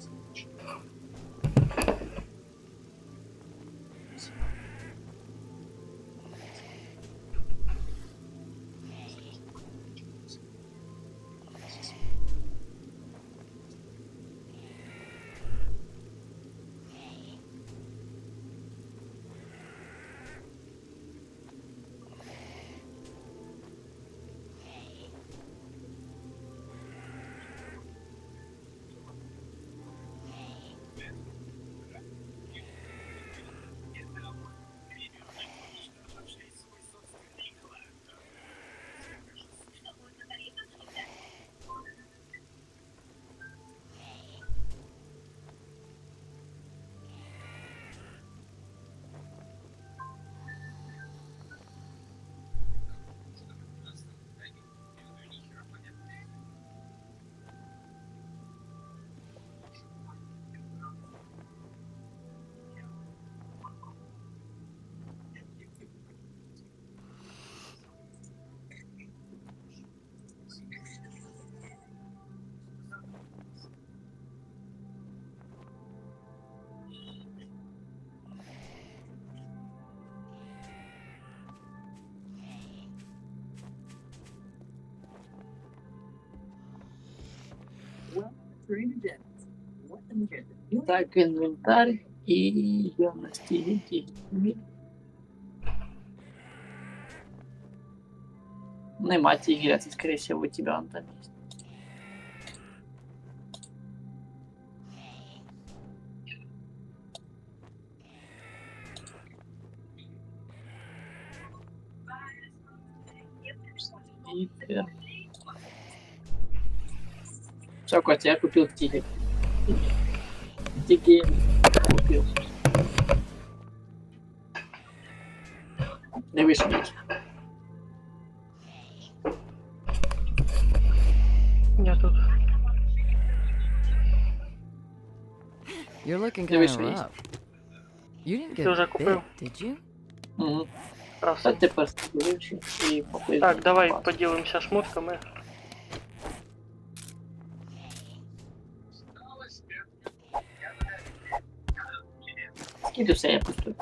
Так, инвентарь и идем на стиле. Нема тигря, это, скорее всего, у тебя он там есть. Тигр. Все, Костя, я купил тигр. Тигр купил. Не вышли. Я тут. You're looking There kind is of waste. rough. You didn't Ты get уже bit, купил? did you? Угу. Раз. А ты просто вышли и похуй. Так, давай поділимося шмотками. Скидывайся, я пустую.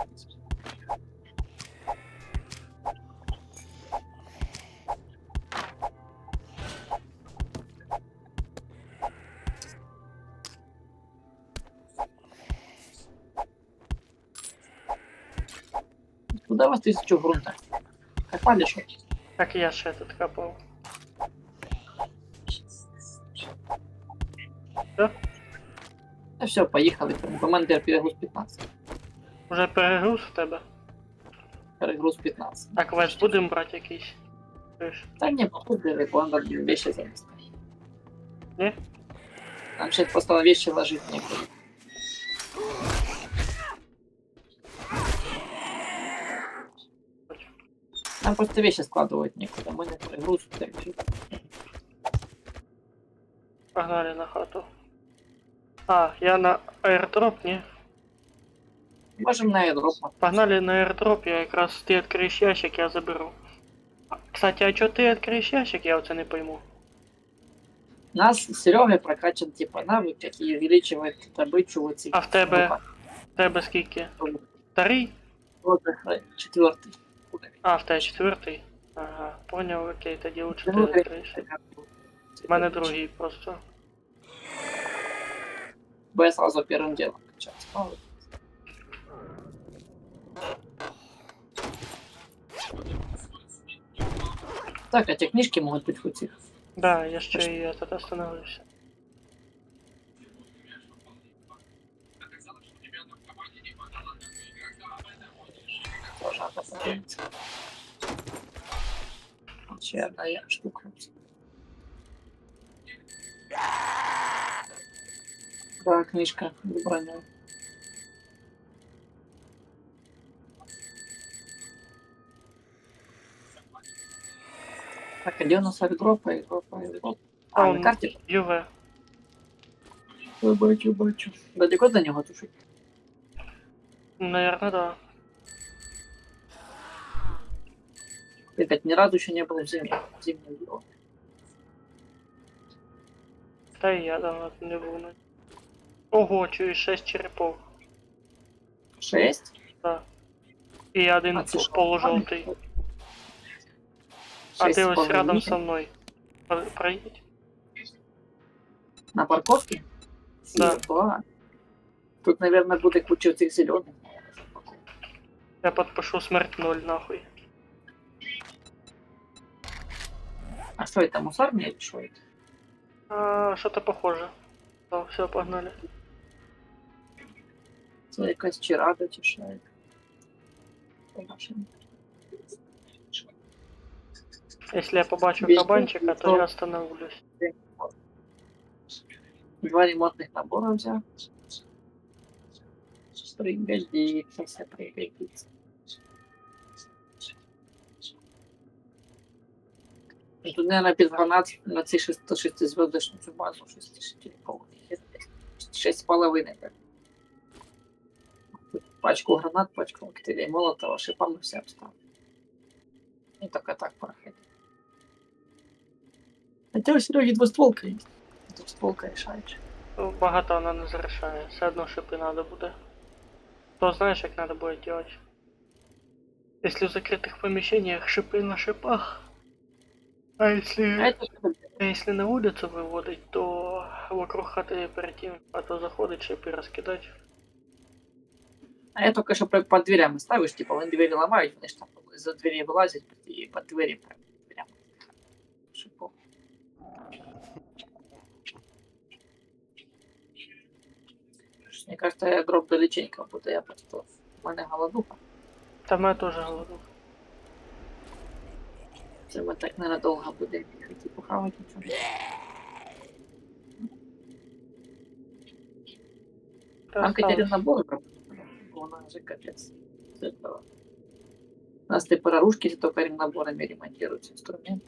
Куда у вас 1000 грунта? Как копали, що? Так я ще тут копав. Та все, поїхали. Командир перегруз 15. Уже перегруз в тебе? Перегруз 15. А квест будемо брати якийсь? Чуєш? Та ні, походили, надо вещи занести. Ні? Там сейчас просто вещи ложить некуда. Нам просто вещи складывать некуда, мы на перегруз. Погнали на хату. А, я на аирдроп, ні? Можем на airdrop. Погнали на аирдроп, я якраз ти відкриєш ящик, я заберу. Кстати, а чого ти відкриєш ящик, я оце не пойму. Нас с Серегой прокачан типа навык, який увеличивает добычу вот этих. А в тебе скільки? Вторий? Вот, четвертый. А, в тебе четвертий? Ага, поняв, окей, тоді лучше ти Другий. відкриєш. У мене другий просто. Бо я сразу первым делом качаться. Ну, так, а те книжки могут быть хоть их. Да, я ще і этот остановився. Тоже надо посмотреть. Вообще одна штука. Да, книжка выбранная. Так, а где у нас аирдропа? А, Он на карте? ЮВ. Я бачу. Далеко до нього тушить? Наверное, да. Ребят, ни разу еще не было в зимнем бюро. Та і я давно не був на. Ого, чую 6 черепов. 6? Да. І один А це що? полужовтий. А ти ось рядом со мною. Проїдь. На парковке? Да. Да. Тут, наверное, будет куча этих зеленых. Я подпишу смерть 0 нахуй. А что это, мусорные или что это? А, что-то похоже. Да, все, погнали. Это якась чирада тишает. Если я побачу Весь кабанчика, то день, я остановлюсь. 2 ремонтных набора взял. Пригодится, пригодится. Тут, наверное, без гранат на ці 6-звездочну базу 6,5. Пачку гранат, пачку коктейлей молотова, шипами все обставили. И только так проходит. Хотя у Сереги двустволка есть. Двустволка решаешь. Ну, багато вона не зарішає. Все одно шипи надо буде. То знаєш, як надо буде делать. Если в закрытых помещениях шипы на шипах, а если на улицу выводить, то вокруг хаты перед тем, а то заходить шипы раскидать. А я только что под дверями ставишь, типа, вони двері ламають, вони ж там за двері вилазять і під двері прямо. Шипом. Мне кажется, я дроп далеченько буде, я просто... У мене голодуха. Там я тоже голоду. Це ми так ненадовго будемо їхати похавати нічого. Там хотели наборы пропустить, она же капец. У нас типа с только наборами ремонтируются инструменты.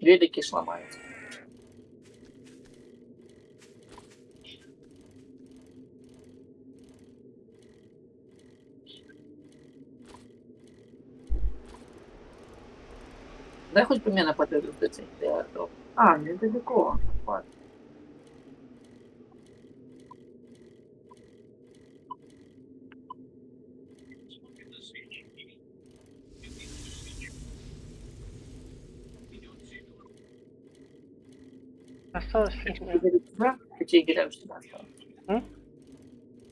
Велики сломаются. Дай хоть по мне подойду до цих. А, недалеко. Ладно. Осталось фигня. Тигель у тебя? Тигель у тебя осталось. М?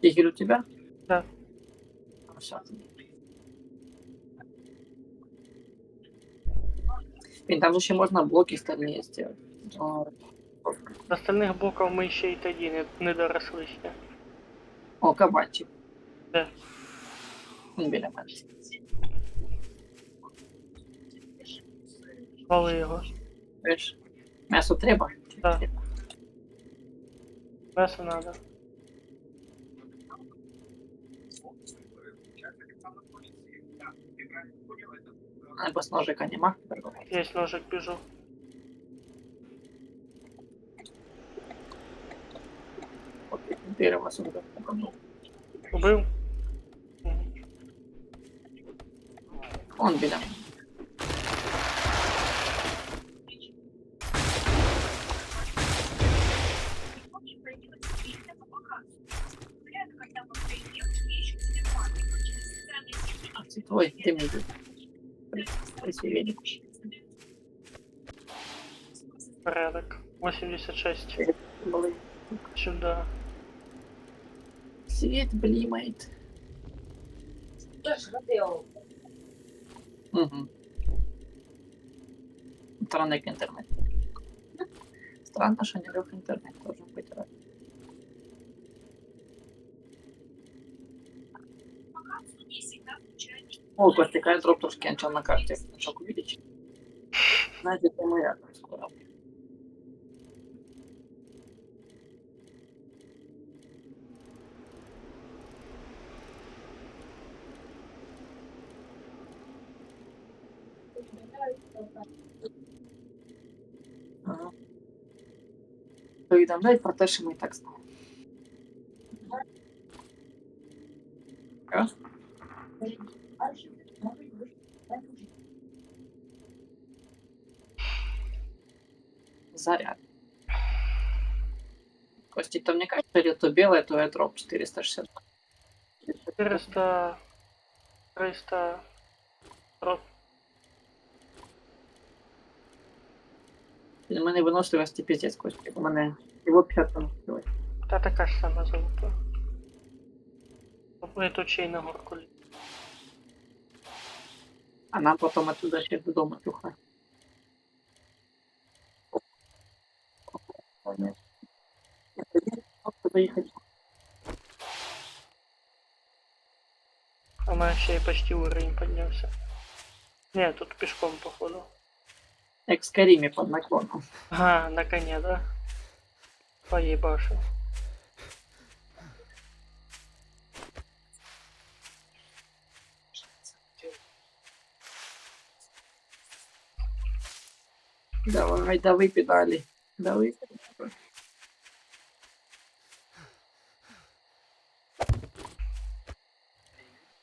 Тигель у тебя? Да. Всё. Блин, там же ще можна блоки стальні зробити. До остальних блоків ми ще й тоді не доросли ще. О, кабанчик. Де? Він біля мене. Вали його. Бачиш? М'ясо треба? Да. М'ясо надо. Або з ножика нема. Є ножик, біжу. Дерево сюди. Убив? Мгм. Он біля мене. А, це твой, ти мені тут. Присвілі. Порядок. 86. Були. Сюда. Світ блімает. Угу. Странный интернет. Странно, что не лег интернет должен быть рад. О, протекает дроп трошки начал на карте. Шок увеличить. Знаете, это моя там скоро. Ага. Повідомляють про те, що ми і так знаємо. Раз. Заряд. Костик, то мне кажется, или то белое, то я дроп 460. 400... 300... Рот. У мене виносливості піздець, Костик. У мене його 50 виносливості. Та така ж сама золота. Это чей на горку літ. А нам потім оттуда ще додому тюха. Заїхати. А у мене ще й почти уровень піднявся. Не, тут пішком походу. Як в Скарімі під наклоном. Ага, на коне, да? Поебашил. Давай, давай педалі. Давай.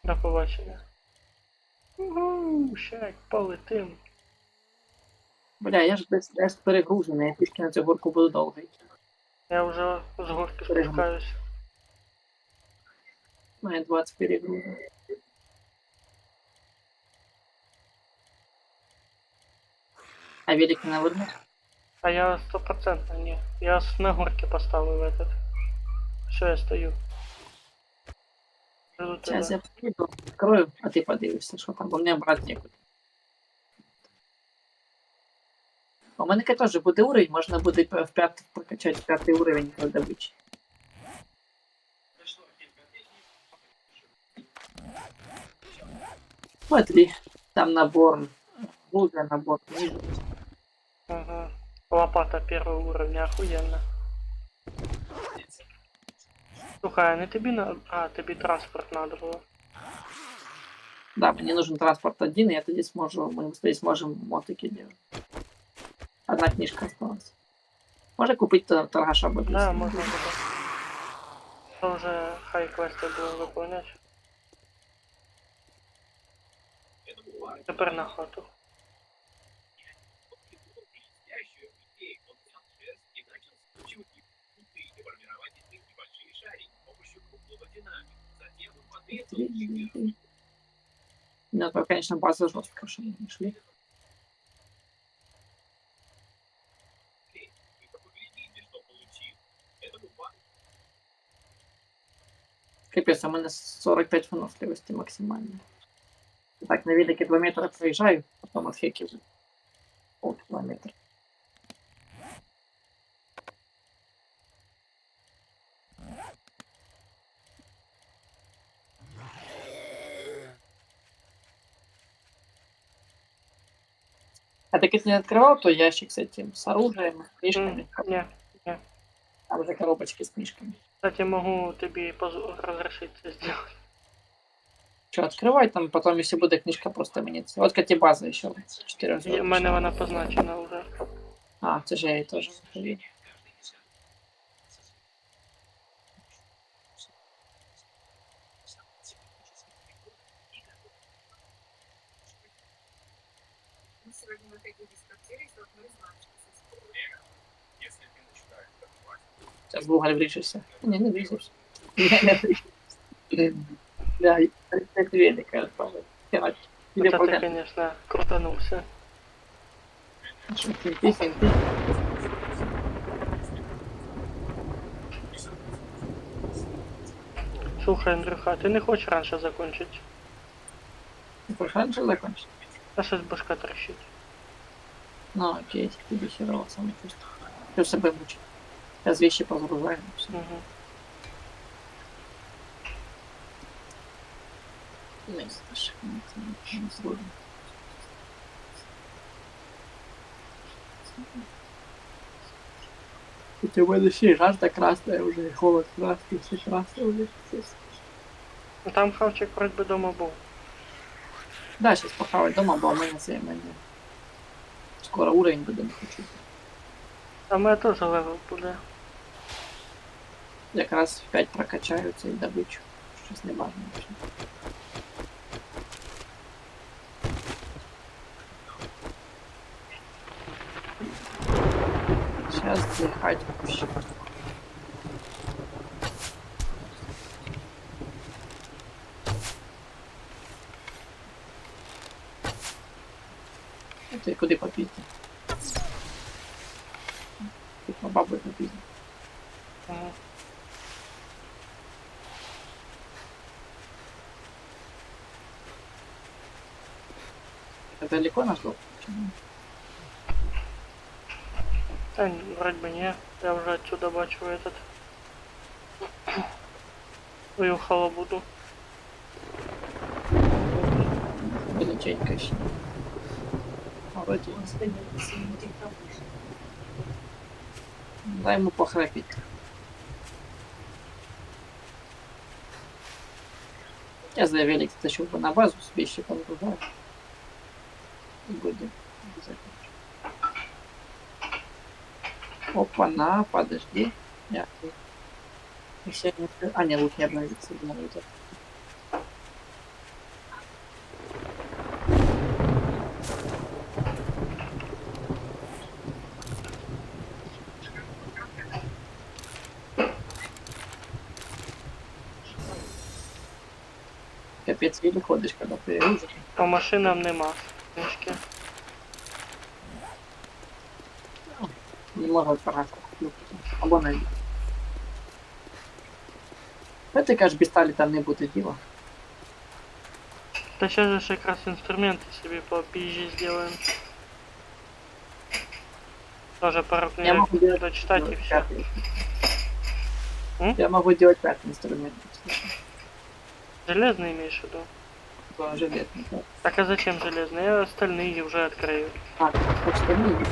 До побачення. Угу, щак, полетим. Бля, я ж без перегружений, я пішки на цю горку буду довго йти. Я вже з горки Перегон. спускаюсь. У мене 20 перегружений. А велик не навернув? А я 100% не. Я на горке поставил этот. Все, я стою. Жду Сейчас тебя. я піду, відкрою, а ти подивишся, що там, бо мені брати нікуди. У мене теж буде уровень, можна буде в п'ятий прокачати 5-й уровень по добичі. Смотри, там набор, луза, набор ниже. Ага. Лопата первого уровня, охуенно. Слухай, а не тобі на... А, тобі транспорт надо було. Да, мне нужен транспорт один, и я тогда сможу, мы быстрее сможем мотики делать. Одна книжка осталась. Можно купить торгаша бы. Да, можна буде. Це вже хай квести будемо виконувати. Тепер на хату. Ну, это, конечно, база жесткая, что мы не шли. Капец, а у меня 45 выносливости максимально. Так, на велике 2 метра проезжаю, потом отхекиваю. полкилометра. А так если не открывал, то ящик с этим, с оружием, с книжками. Ні. Там уже коробочки с книжками. Кстати, можу тобі розрішити це зробити. Что, открывай там, потом, если будет книжка, просто мне. Вот, кстати, база еще. 4 У мене вона позначена вже. А, это же я и тоже видел. Сейчас Google врежешься. Не врежешься. Не врежешься. Да, это великая правда. Тебе Це ти, понятно. звісно, крутанувся. Финты. Слухай, Андрюха, ти не хочеш раніше закінчити? Ты хочешь раньше закончить? Та щось башка трещить. Ну, окей, тебе херово самое чувство. Ты себя мучить. Сейчас вещи позагружаем. Всё. Угу. Ну, и слушай, не сложно. У мене ще жажда красная уже, и холод красный, все красное уже. Ну там хавчик вроді би дома був. Да, сейчас похавать дома, бо у мене це мене. Скоро уровень буде, не хочу. А в мене теж левел буде. Якраз в 5 прокачаю цей добычу. Щось не важно. Сейчас дыхать вообще. Ти куди попізно? Ти по бабу попізно. Угу. Це далеко наш дом? Чи ні? Та вроді би ні. Я вже отсюда бачу этот. Твою халабуду. Величенько ще. Молодець. Дай ему похрапить. Я за велик тащу бы на базу, себе еще подгружаю. И будем обязательно. Опа-на, подожди. Я... Еще не... А, не, лут не обновится. Думаю, это... Капец, еле ходишь, когда перегружен. По машинам нема книжки. Не может парашку купити. Або найду. Ти кажеш, без сталі там не буде діла. Та сейчас же ж якраз інструменти собі по пізжі зробимо. Тоже пару Я книжек могу делать дочитать и все. М? Я могу делать 5 инструментов. Железный имеешь в виду? То железный. Да. Так а зачем железный? Я остальные уже открою. А, хочешь ты мне?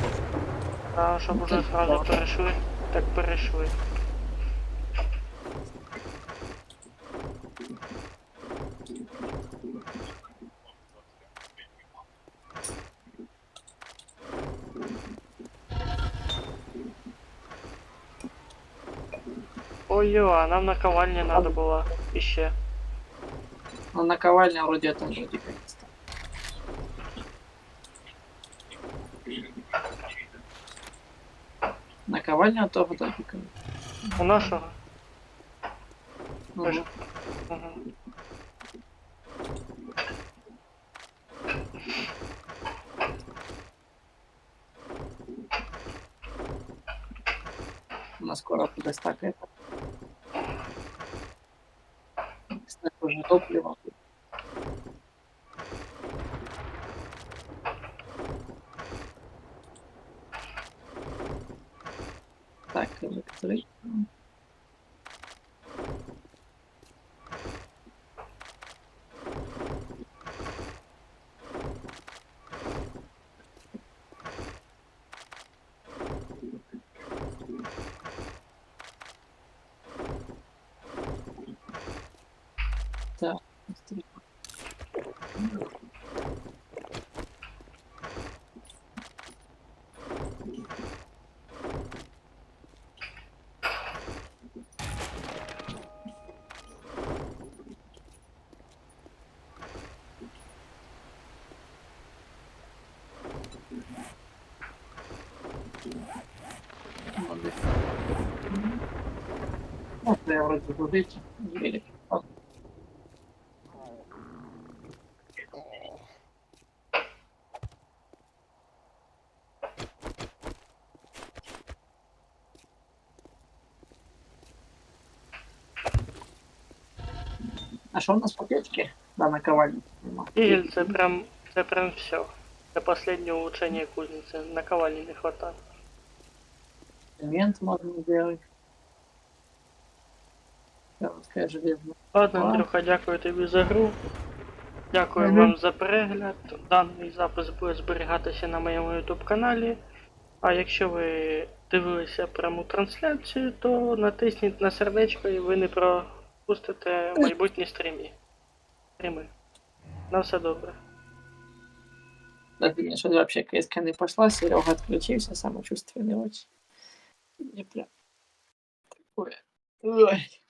А чтобы Ну, уже так, сразу да. перешли. Так перешли. Ой-ё, а нам наковальня надо было еще. Но наковальня вроде это вроде как-то. Наковальня того додика. У нашего? Ну, Тоже. Угу. у нас скоро будет стак это. Стак уже топливо. Електрик. Так, електрик. Молодець. Ну, це я вроді будить. Велик. А що у нас по печке? Да, наковальня. Нема. Игель, це прям все. Це последнее улучшение кузницы. Наковальни не хватает. Элемент можно сделать. Короткая железная. Ладно, Ладно. Андрюха, дякую тобі за гру. Дякую Мгм. вам за перегляд. Даний запис буде зберігатися на моєму YouTube каналі. А якщо ви дивилися пряму трансляцію, то натисніть на сердечко і ви не пропустите майбутні стріми. На все добре. Да, блин, что вообще КСК не пошла, Серега отключился, самочувствие не очень. Не прям такое. Ой.